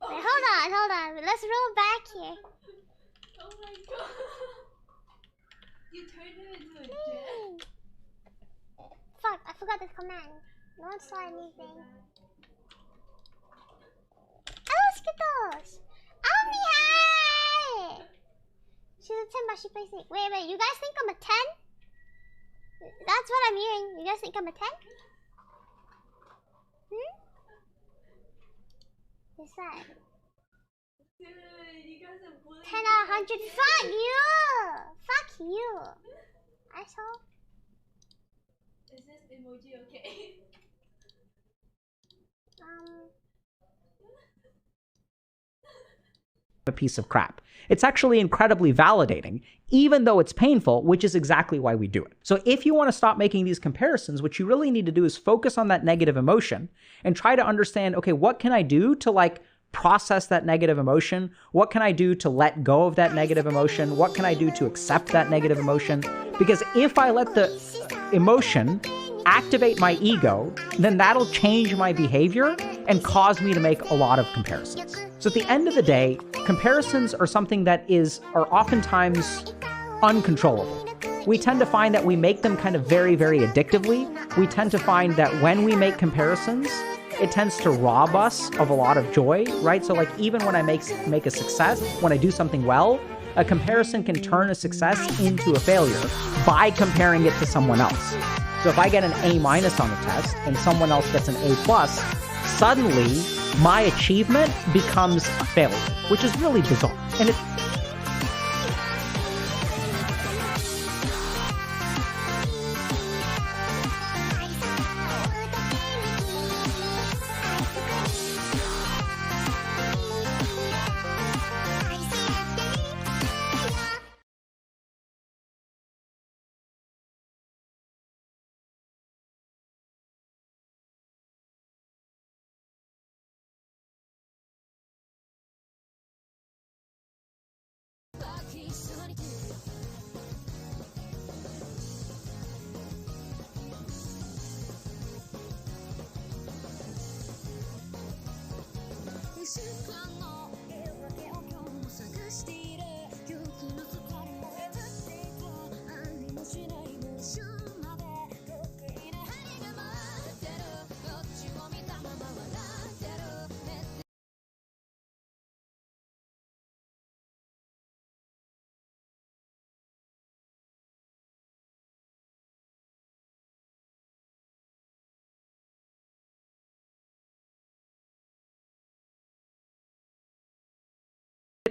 Wait, hold on. Let's roll back here. Oh my god. You turned him into a jet. Fuck, I forgot this command. No one saw anything. Hello, Skittles! Ami, hi! She's a 10, but she plays Nick. Wait, you guys think I'm a 10? That's what I'm hearing. You guys think I'm a 10? What's that? Dude, you guys are bullying 10 out of 100. Fuck you! Fuck you! Asshole. Is this emoji okay? a piece of crap. It's actually incredibly validating, even though it's painful, which is exactly why we do it. So if you want to stop making these comparisons, what you really need to do is focus on that negative emotion and try to understand, okay, what can I do to like process that negative emotion? What can I do to let go of that negative emotion? What can I do to accept that negative emotion? Because if I let the emotion activate my ego, then that'll change my behavior and cause me to make a lot of comparisons. So at the end of the day, comparisons are something that are oftentimes uncontrollable. We tend to find that we make them kind of very, very addictively. We tend to find that when we make comparisons, it tends to rob us of a lot of joy, right? So like even when I make a success, when I do something well, a comparison can turn a success into a failure by comparing it to someone else. So if I get an A- on the test and someone else gets an A+, suddenly my achievement becomes a failure, which is really bizarre. And it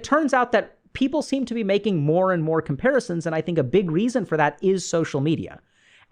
turns out that people seem to be making more and more comparisons, and I think a big reason for that is social media.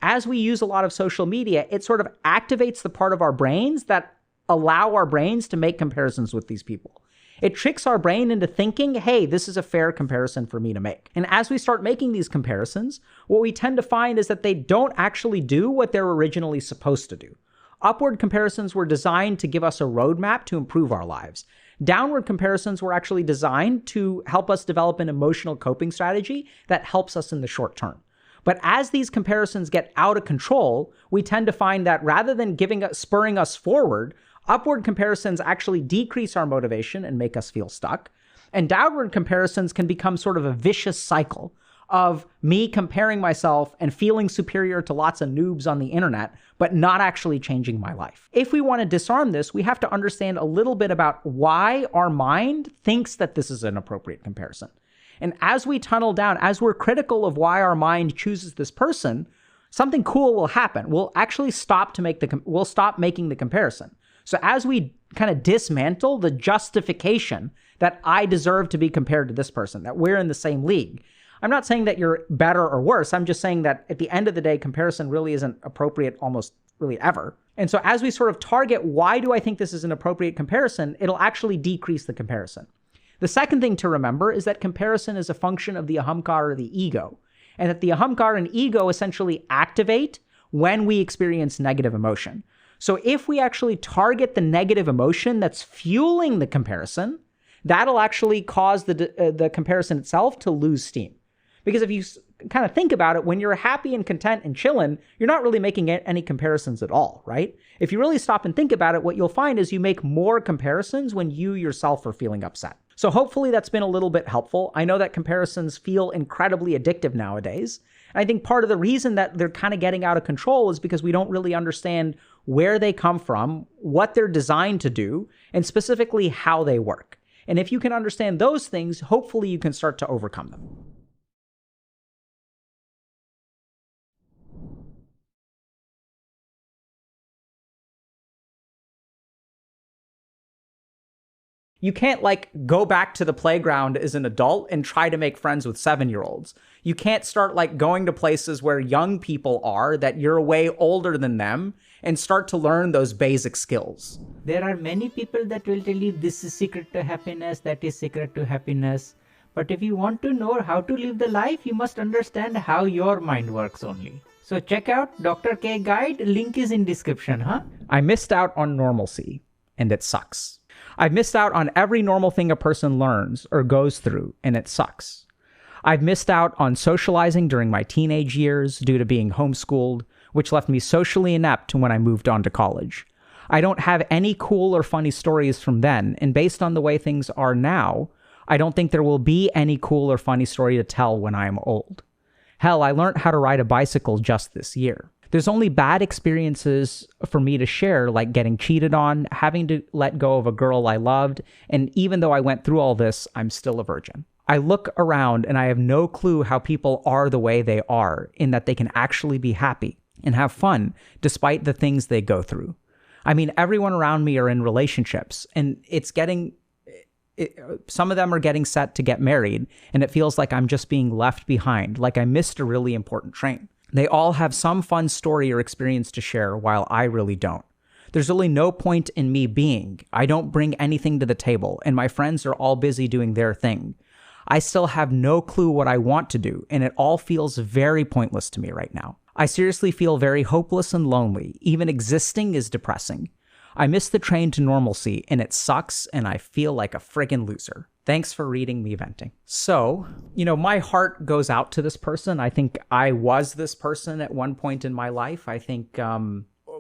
As we use a lot of social media, it sort of activates the part of our brains that allow our brains to make comparisons with these people. It tricks our brain into thinking, hey, this is a fair comparison for me to make. And as we start making these comparisons, what we tend to find is that they don't actually do what they're originally supposed to do. Upward comparisons were designed to give us a roadmap to improve our lives. Downward comparisons were actually designed to help us develop an emotional coping strategy that helps us in the short term. But as these comparisons get out of control, we tend to find that rather than spurring us forward, upward comparisons actually decrease our motivation and make us feel stuck. And downward comparisons can become sort of a vicious cycle of me comparing myself and feeling superior to lots of noobs on the internet, but not actually changing my life. If we want to disarm this, we have to understand a little bit about why our mind thinks that this is an appropriate comparison. And as we tunnel down, as we're critical of why our mind chooses this person, something cool will happen. We'll actually stop making the comparison. So as we kind of dismantle the justification that I deserve to be compared to this person, that we're in the same league. I'm not saying that you're better or worse. I'm just saying that at the end of the day, comparison really isn't appropriate almost really ever. And so as we sort of target, why do I think this is an appropriate comparison? It'll actually decrease the comparison. The second thing to remember is that comparison is a function of the ahamkara or the ego, and that the ahamkara and ego essentially activate when we experience negative emotion. So if we actually target the negative emotion that's fueling the comparison, that'll actually cause the comparison itself to lose steam. Because if you kind of think about it, when you're happy and content and chilling, you're not really making any comparisons at all, right? If you really stop and think about it, what you'll find is you make more comparisons when you yourself are feeling upset. So hopefully that's been a little bit helpful. I know that comparisons feel incredibly addictive nowadays. And I think part of the reason that they're kind of getting out of control is because we don't really understand where they come from, what they're designed to do, and specifically how they work. And if you can understand those things, hopefully you can start to overcome them. You can't go back to the playground as an adult and try to make friends with 7-year-olds. You can't start going to places where young people are that you're way older than them and start to learn those basic skills. There are many people that will tell you this is secret to happiness, that is secret to happiness. But if you want to know how to live the life, you must understand how your mind works only. So check out Dr. K Guide, link is in description, huh? I missed out on normalcy, and it sucks. I've missed out on every normal thing a person learns or goes through, and it sucks. I've missed out on socializing during my teenage years due to being homeschooled, which left me socially inept when I moved on to college. I don't have any cool or funny stories from then, and based on the way things are now, I don't think there will be any cool or funny story to tell when I am old. Hell, I learned how to ride a bicycle just this year. There's only bad experiences for me to share, like getting cheated on, having to let go of a girl I loved, and even though I went through all this, I'm still a virgin. I look around and I have no clue how people are the way they are, in that they can actually be happy and have fun despite the things they go through. I mean, everyone around me are in relationships, and some of them are getting set to get married, and it feels like I'm just being left behind, like I missed a really important train. They all have some fun story or experience to share, while I really don't. There's really no point in me being. I don't bring anything to the table, and my friends are all busy doing their thing. I still have no clue what I want to do, and it all feels very pointless to me right now. I seriously feel very hopeless and lonely. Even existing is depressing. I missed the train to normalcy, and it sucks, and I feel like a friggin' loser. Thanks for reading me venting. So, my heart goes out to this person. I think I was this person at one point in my life. I think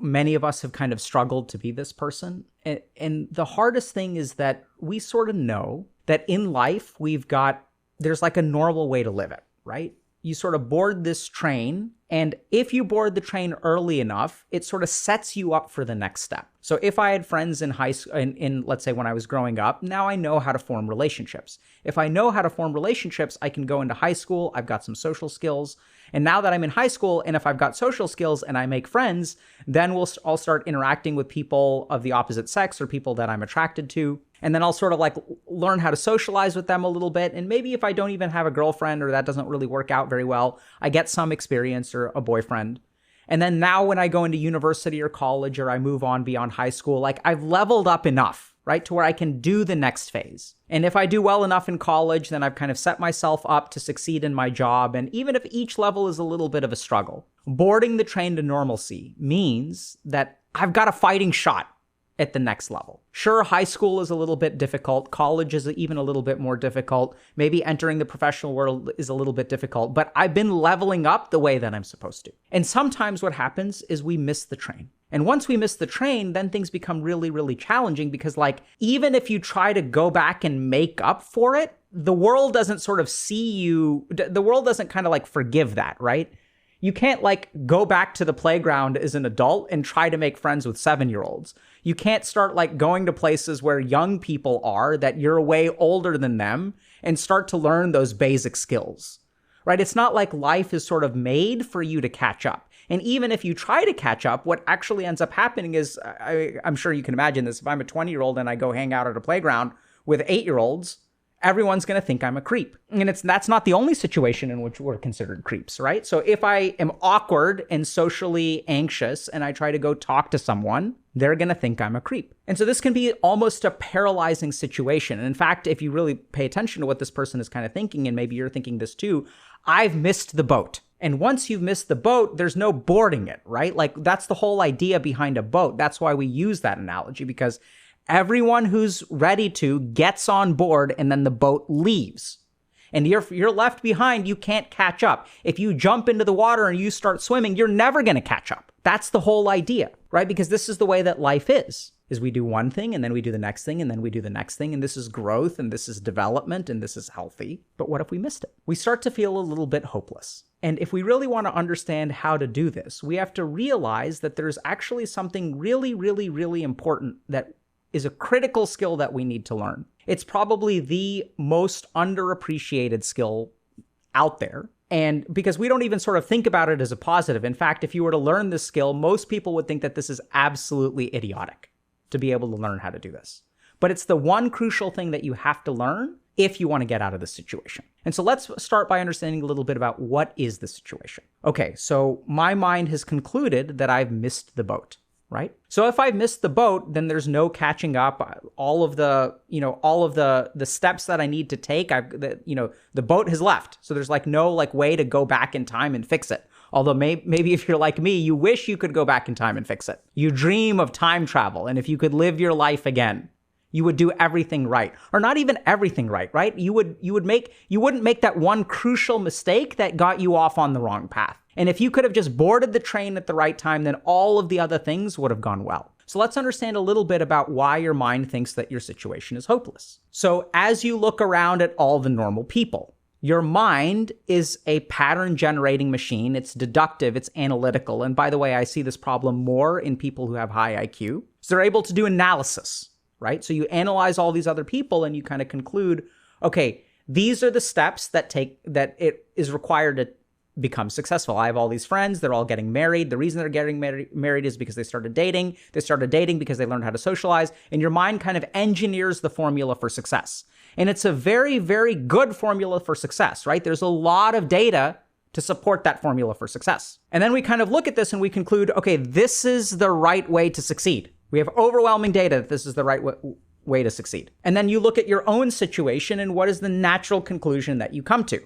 many of us have kind of struggled to be this person. And the hardest thing is that we sort of know that in life, there's like a normal way to live it, right? You sort of board this train, and if you board the train early enough, it sort of sets you up for the next step. So if I had friends in high school, in let's say when I was growing up, now I know how to form relationships. If I know how to form relationships, I can go into high school, I've got some social skills, and now that I'm in high school, and if I've got social skills and I make friends, then I'll start interacting with people of the opposite sex or people that I'm attracted to. And then I'll sort of learn how to socialize with them a little bit. And maybe if I don't even have a girlfriend or that doesn't really work out very well, I get some experience or a boyfriend. And then now when I go into university or college or I move on beyond high school, I've leveled up enough, right, to where I can do the next phase. And if I do well enough in college, then I've kind of set myself up to succeed in my job. And even if each level is a little bit of a struggle, boarding the train to normalcy means that I've got a fighting shot at the next level. Sure, high school is a little bit difficult. College is even a little bit more difficult. Maybe entering the professional world is a little bit difficult, but I've been leveling up the way that I'm supposed to. And sometimes what happens is we miss the train. And once we miss the train, then things become really, really challenging because, like, even if you try to go back and make up for it, the world doesn't sort of see you. The world doesn't kind of like forgive that, right? You can't like go back to the playground as an adult and try to make friends with 7-year-olds. You can't start like going to places where young people are that you're way older than them and start to learn those basic skills, right? It's not like life is sort of made for you to catch up. And even if you try to catch up, what actually ends up happening is, I'm sure you can imagine this, if I'm a 20-year-old and I go hang out at a playground with 8-year-olds, everyone's going to think I'm a creep. And that's not the only situation in which we're considered creeps, right? So if I am awkward and socially anxious and I try to go talk to someone, they're going to think I'm a creep. And so this can be almost a paralyzing situation. And in fact, if you really pay attention to what this person is kind of thinking, and maybe you're thinking this too, I've missed the boat. And once you've missed the boat, there's no boarding it, right? Like that's the whole idea behind a boat. That's why we use that analogy, because everyone who's ready to gets on board and then the boat leaves. And you're left behind, you can't catch up. If you jump into the water and you start swimming, you're never going to catch up. That's the whole idea, right? Because this is the way that life is we do one thing and then we do the next thing and then we do the next thing. And this is growth and this is development and this is healthy. But what if we missed it? We start to feel a little bit hopeless. And if we really want to understand how to do this, we have to realize that there's actually something really, really, really important that is a critical skill that we need to learn. It's probably the most underappreciated skill out there. And because we don't even sort of think about it as a positive. In fact, if you were to learn this skill, most people would think that this is absolutely idiotic to be able to learn how to do this. But it's the one crucial thing that you have to learn if you want to get out of this situation. And so let's start by understanding a little bit about what is the situation. Okay, so my mind has concluded that I've missed the boat. Right? So if I've missed the boat, then there's no catching up. All of the steps that I need to take, the boat has left. So there's like no like way to go back in time and fix it. Although maybe if you're like me, you wish you could go back in time and fix it. You dream of time travel. And if you could live your life again, you would do everything right. Or not even everything right? You wouldn't make that one crucial mistake that got you off on the wrong path. And if you could have just boarded the train at the right time, then all of the other things would have gone well. So let's understand a little bit about why your mind thinks that your situation is hopeless. So as you look around at all the normal people, your mind is a pattern generating machine. It's deductive, it's analytical. And by the way, I see this problem more in people who have high IQ. So they're able to do analysis, right? So you analyze all these other people and you kind of conclude, okay, these are the steps that it is required to become successful. I have all these friends. They're all getting married. The reason they're getting married is because they started dating. They started dating because they learned how to socialize. And your mind kind of engineers the formula for success. And it's a very, very good formula for success, right? There's a lot of data to support that formula for success. And then we kind of look at this and we conclude, okay, this is the right way to succeed. We have overwhelming data that this is the right way to succeed. And then you look at your own situation and what is the natural conclusion that you come to?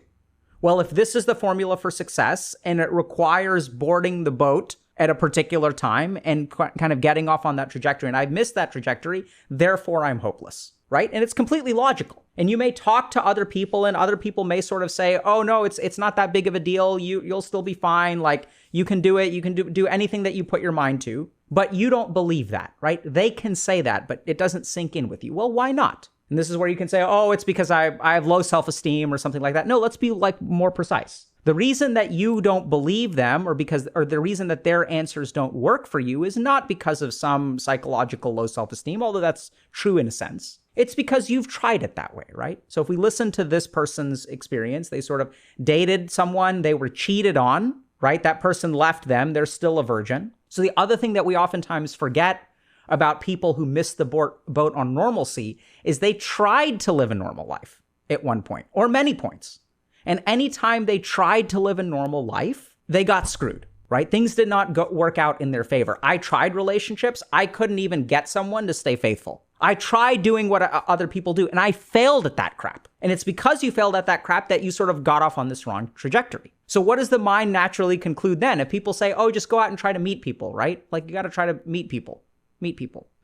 Well, if this is the formula for success and it requires boarding the boat at a particular time and kind of getting off on that trajectory, and I've missed that trajectory, therefore I'm hopeless, right? And it's completely logical. And you may talk to other people and other people may sort of say, oh no, it's not that big of a deal. You'll still be fine. Like you can do it. You can do anything that you put your mind to, but you don't believe that, right? They can say that, but it doesn't sink in with you. Well, why not? And this is where you can say, oh, it's because I have low self-esteem or something like that. No, let's be like more precise. The reason that you don't believe them or the reason that their answers don't work for you is not because of some psychological low self-esteem, although that's true in a sense. It's because you've tried it that way, right? So if we listen to this person's experience, they sort of dated someone, they were cheated on, right? That person left them, they're still a virgin. So the other thing that we oftentimes forget about people who miss the boat on normalcy is they tried to live a normal life at one point or many points. And anytime they tried to live a normal life, they got screwed, right? Things did not work out in their favor. I tried relationships. I couldn't even get someone to stay faithful. I tried doing what other people do and I failed at that crap. And it's because you failed at that crap that you sort of got off on this wrong trajectory. So what does the mind naturally conclude then? If people say, oh, just go out and try to meet people, right? Like you got to try to meet people.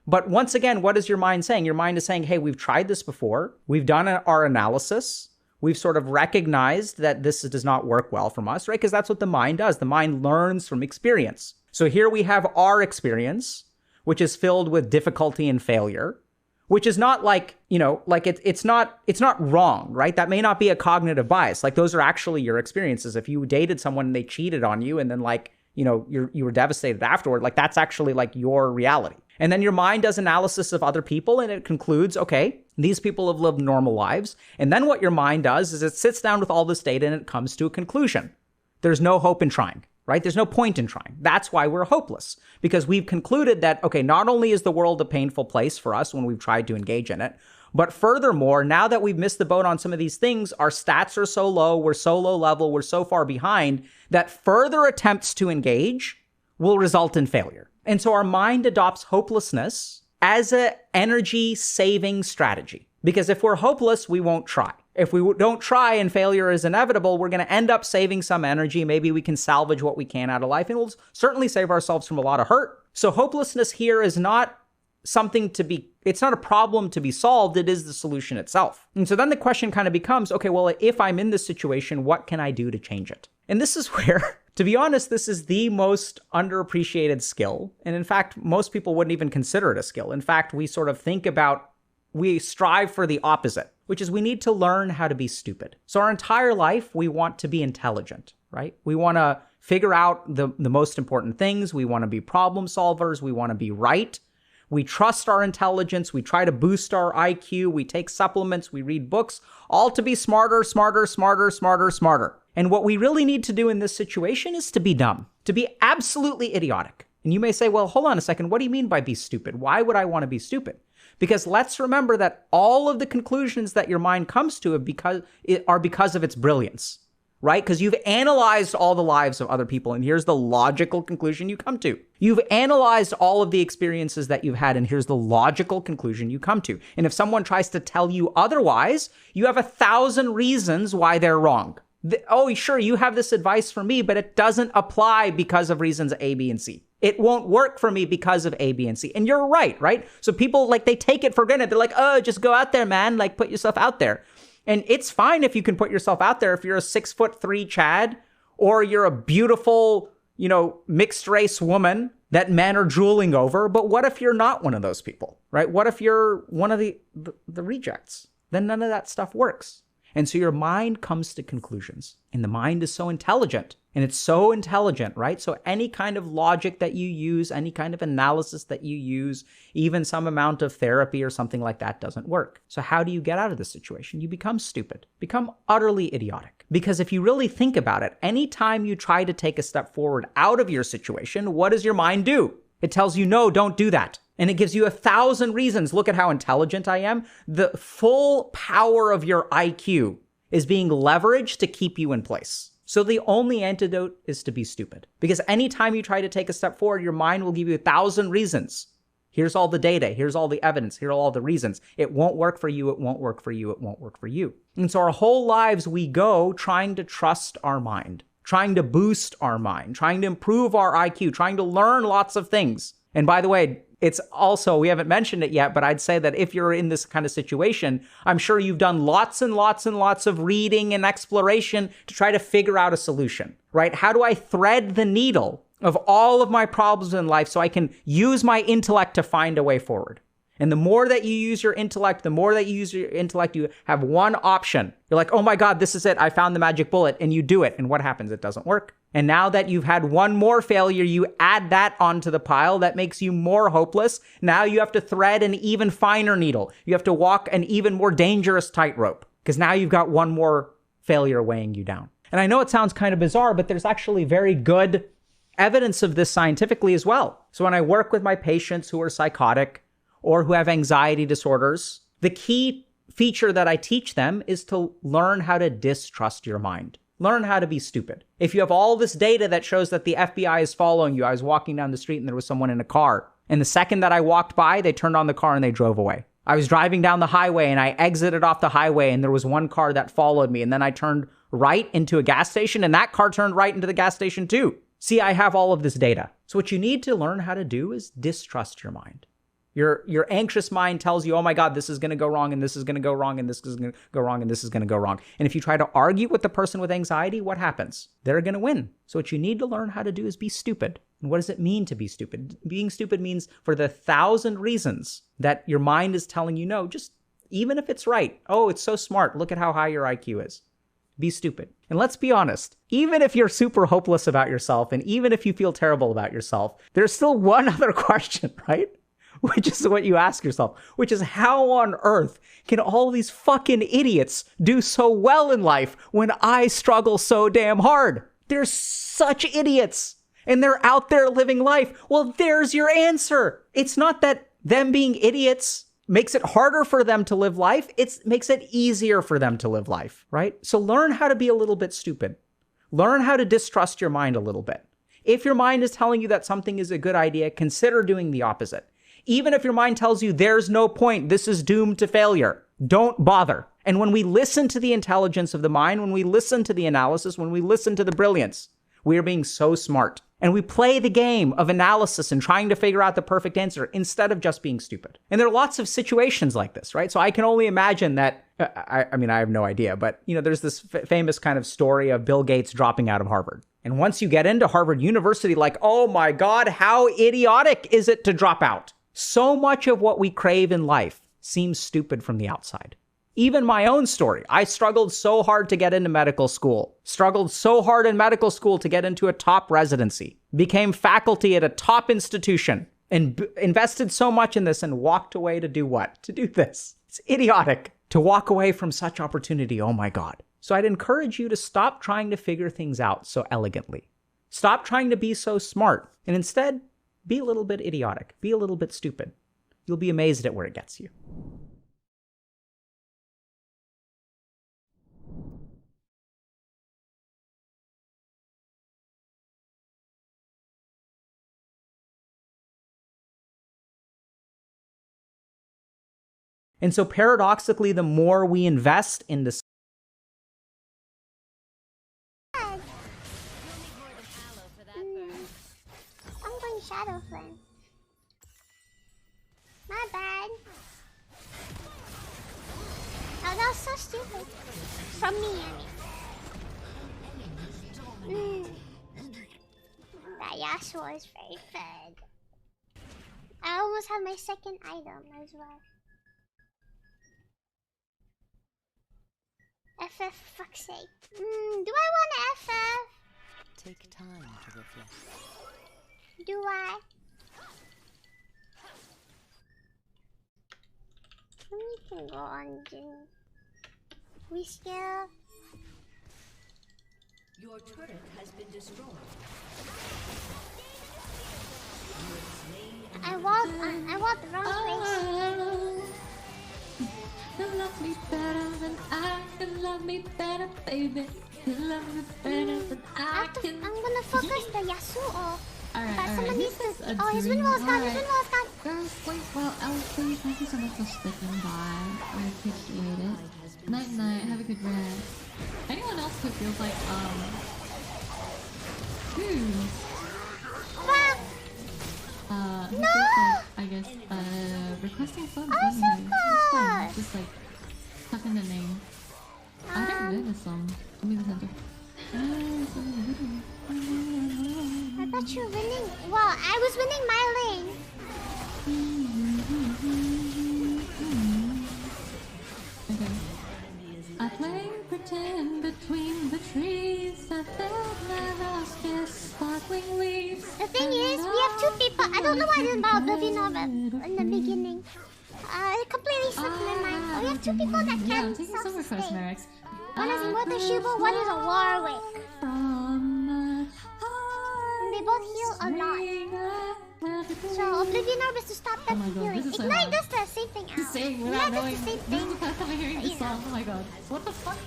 But once again, what is your mind saying? Your mind is saying, hey, we've tried this before. We've done our analysis. We've sort of recognized that this does not work well from us, right? Because that's what the mind does. The mind learns from experience. So here we have our experience, which is filled with difficulty and failure, which is not like, it's not wrong, right? That may not be a cognitive bias. Like those are actually your experiences. If you dated someone and they cheated on you and then you were devastated afterward, like that's actually like your reality. And then your mind does analysis of other people and it concludes, okay, these people have lived normal lives. And then what your mind does is it sits down with all this data and it comes to a conclusion. There's no hope in trying, right? There's no point in trying. That's why we're hopeless, because we've concluded that, okay, not only is the world a painful place for us when we've tried to engage in it, but furthermore, now that we've missed the boat on some of these things, our stats are so low, we're so low level, we're so far behind that further attempts to engage will result in failure. And so our mind adopts hopelessness as an energy saving strategy. Because if we're hopeless, we won't try. If we don't try and failure is inevitable, we're going to end up saving some energy. Maybe we can salvage what we can out of life, and we'll certainly save ourselves from a lot of hurt. So hopelessness here is not it's not a problem to be solved. It is the solution itself. And so then the question kind of becomes, okay, well, if I'm in this situation, what can I do to change it? And this is where, to be honest, this is the most underappreciated skill. And in fact, most people wouldn't even consider it a skill. In fact, we strive for the opposite, which is we need to learn how to be stupid. So our entire life, we want to be intelligent, right? We want to figure out the most important things. We want to be problem solvers. We want to be right. We trust our intelligence. We try to boost our IQ. We take supplements. We read books, all to be smarter, smarter, smarter, smarter, smarter. And what we really need to do in this situation is to be dumb, to be absolutely idiotic. And you may say, well, hold on a second. What do you mean by be stupid? Why would I want to be stupid? Because let's remember that all of the conclusions that your mind comes to are because of its brilliance, right? Because you've analyzed all the lives of other people, and here's the logical conclusion you come to. You've analyzed all of the experiences that you've had, and here's the logical conclusion you come to. And if someone tries to tell you otherwise, you have 1,000 reasons why they're wrong. Oh, sure, you have this advice for me, but it doesn't apply because of reasons A, B, and C. It won't work for me because of A, B, and C. And you're right? So people, they take it for granted. They're like, oh, just go out there, man. Put yourself out there. And it's fine if you can put yourself out there if you're a 6'3" Chad, or you're a beautiful, mixed race woman that men are drooling over. But what if you're not one of those people, right? What if you're one of the rejects? Then none of that stuff works. And so your mind comes to conclusions, and the mind is so intelligent, and it's so intelligent, right? So any kind of logic that you use, any kind of analysis that you use, even some amount of therapy or something like that doesn't work. So how do you get out of this situation? You become stupid, become utterly idiotic. Because if you really think about it, anytime you try to take a step forward out of your situation, what does your mind do? It tells you, no, don't do that. And it gives you 1,000 reasons. Look at how intelligent I am. The full power of your IQ is being leveraged to keep you in place. So the only antidote is to be stupid. Because anytime you try to take a step forward, your mind will give you 1,000 reasons. Here's all the data. Here's all the evidence. Here are all the reasons. It won't work for you. It won't work for you. It won't work for you. And so our whole lives, we go trying to trust our mind, trying to boost our mind, trying to improve our IQ, trying to learn lots of things. And by the way, it's also, we haven't mentioned it yet, but I'd say that if you're in this kind of situation, I'm sure you've done lots and lots and lots of reading and exploration to try to figure out a solution, right? How do I thread the needle of all of my problems in life so I can use my intellect to find a way forward? And the more that you use your intellect, you have one option. You're like, oh my God, this is it. I found the magic bullet. And you do it. And what happens? It doesn't work. And now that you've had one more failure, you add that onto the pile. That makes you more hopeless. Now you have to thread an even finer needle. You have to walk an even more dangerous tightrope, because now you've got one more failure weighing you down. And I know it sounds kind of bizarre, but there's actually very good evidence of this scientifically as well. So when I work with my patients who are psychotic or who have anxiety disorders, the key feature that I teach them is to learn how to distrust your mind. Learn how to be stupid. If you have all this data that shows that the FBI is following you, I was walking down the street and there was someone in a car. And the second that I walked by, they turned on the car and they drove away. I was driving down the highway and I exited off the highway and there was one car that followed me. And then I turned right into a gas station and that car turned right into the gas station too. See, I have all of this data. So what you need to learn how to do is distrust your mind. Your anxious mind tells you, oh my God, this is going to go wrong, and this is going to go wrong, and this is going to go wrong, and this is going to go wrong. And if you try to argue with the person with anxiety, what happens? They're going to win. So what you need to learn how to do is be stupid. And what does it mean to be stupid? Being stupid means for the 1,000 reasons that your mind is telling you no, just even if it's right. Oh, it's so smart. Look at how high your IQ is. Be stupid. And let's be honest, even if you're super hopeless about yourself, and even if you feel terrible about yourself, there's still one other question, right? Which is what you ask yourself, which is how on earth can all these fucking idiots do so well in life when I struggle so damn hard? They're such idiots and they're out there living life. Well, there's your answer. It's not that them being idiots makes it harder for them to live life. It makes it easier for them to live life, right? So learn how to be a little bit stupid. Learn how to distrust your mind a little bit. If your mind is telling you that something is a good idea, consider doing the opposite. Even if your mind tells you there's no point, this is doomed to failure, don't bother. And when we listen to the intelligence of the mind, when we listen to the analysis, when we listen to the brilliance, we are being so smart. And we play the game of analysis and trying to figure out the perfect answer instead of just being stupid. And there are lots of situations like this, right? So I can only imagine that, I mean, I have no idea, but there's this famous kind of story of Bill Gates dropping out of Harvard. And once you get into Harvard University, like, oh my God, how idiotic is it to drop out? So much of what we crave in life seems stupid from the outside. Even my own story. I struggled so hard to get into medical school, struggled so hard in medical school to get into a top residency, became faculty at a top institution, and invested so much in this and walked away to do what? To do this. It's idiotic to walk away from such opportunity. Oh my God. So I'd encourage you to stop trying to figure things out so elegantly. Stop trying to be so smart, and instead, be a little bit idiotic. Be a little bit stupid. You'll be amazed at where it gets you. And so paradoxically, the more we invest in this, I'm going Shadow Flame. My bad. Oh, that was so stupid. From me, I mean. That Yasuo is very good. I almost have my second item as well. FF, for fuck's sake. Do I want to FF? Take time to reflect. Do I? We can go on June. We still... Your turret has been destroyed. I want the wrong place. You love me better than I can love me better, baby. You love me better than I can. I'm gonna focus the Yasuo. Alright, Someone needs to. Oh, his dream. wind wall's gone. His wind wall's gone. Girls, sleep well. Elsie, thank you so much for sticking by. I appreciate it. Night night. Have a good rest. Anyone else who feels like who feels like, I guess, requesting subs anyway. It's fine. Just like tuck in the name. I didn't know this song. Let me listen to. I thought you were winning. Well, I was winning my lane. Okay. I play pretend between the trees. I felt my house kiss sparkling leaves. The thing is, we have two people. I don't know why I didn't buy Oblivion Orb in the beginning. It completely slipped my mind. Oh, we have two people that can self-sustain. One is Immortal Shibo, one is a Warwick. And they both heal a lot. So Oblivion Orb is to stop them from healing. Ignite does the same thing out. Saying Ignite without does knowing. the same This is thing. the first time I'm hearing this song. Oh my god. What the fuck?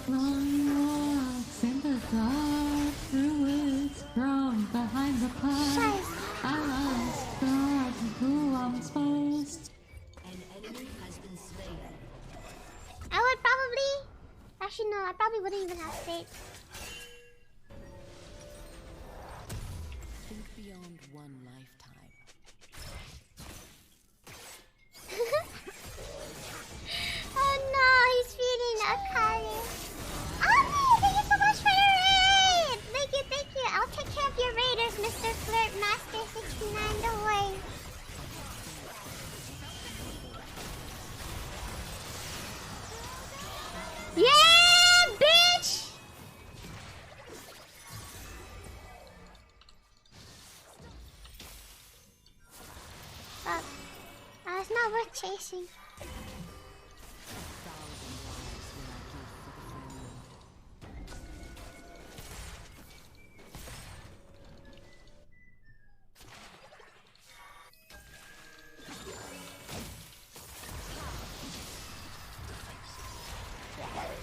Long walks in the dark, through its ground behind the park. I lost God, who I'm supposed. An enemy has been slain. I would probably... Actually, no, I probably wouldn't even have faith. Think beyond one lifetime. start chasing.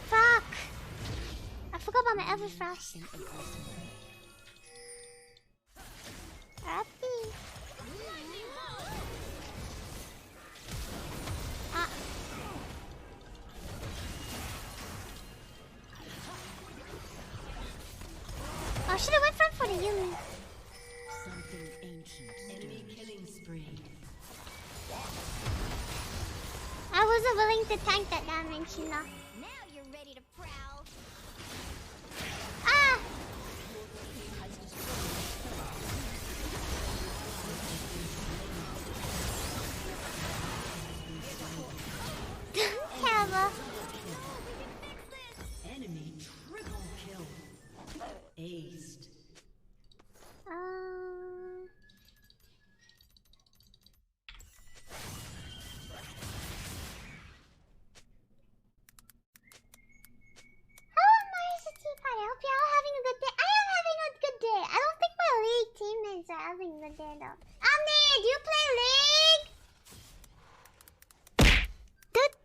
Fuck! I forgot about my Everfrost. Happy. Ah. I should have went for the Yumi. Something ancient. Enemy killing spree. I wasn't willing to tank that damage, you know. Now you're ready to prowl. Ah! Terrible. Enemy triple kill. Aced. Hello, Marissa Teapot. I hope you're all having a good day. I am having a good day. I don't think my league teammates are having a good day though. Omni, do you play League?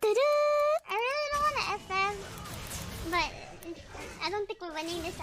I really don't want to FM, but I don't think we're winning this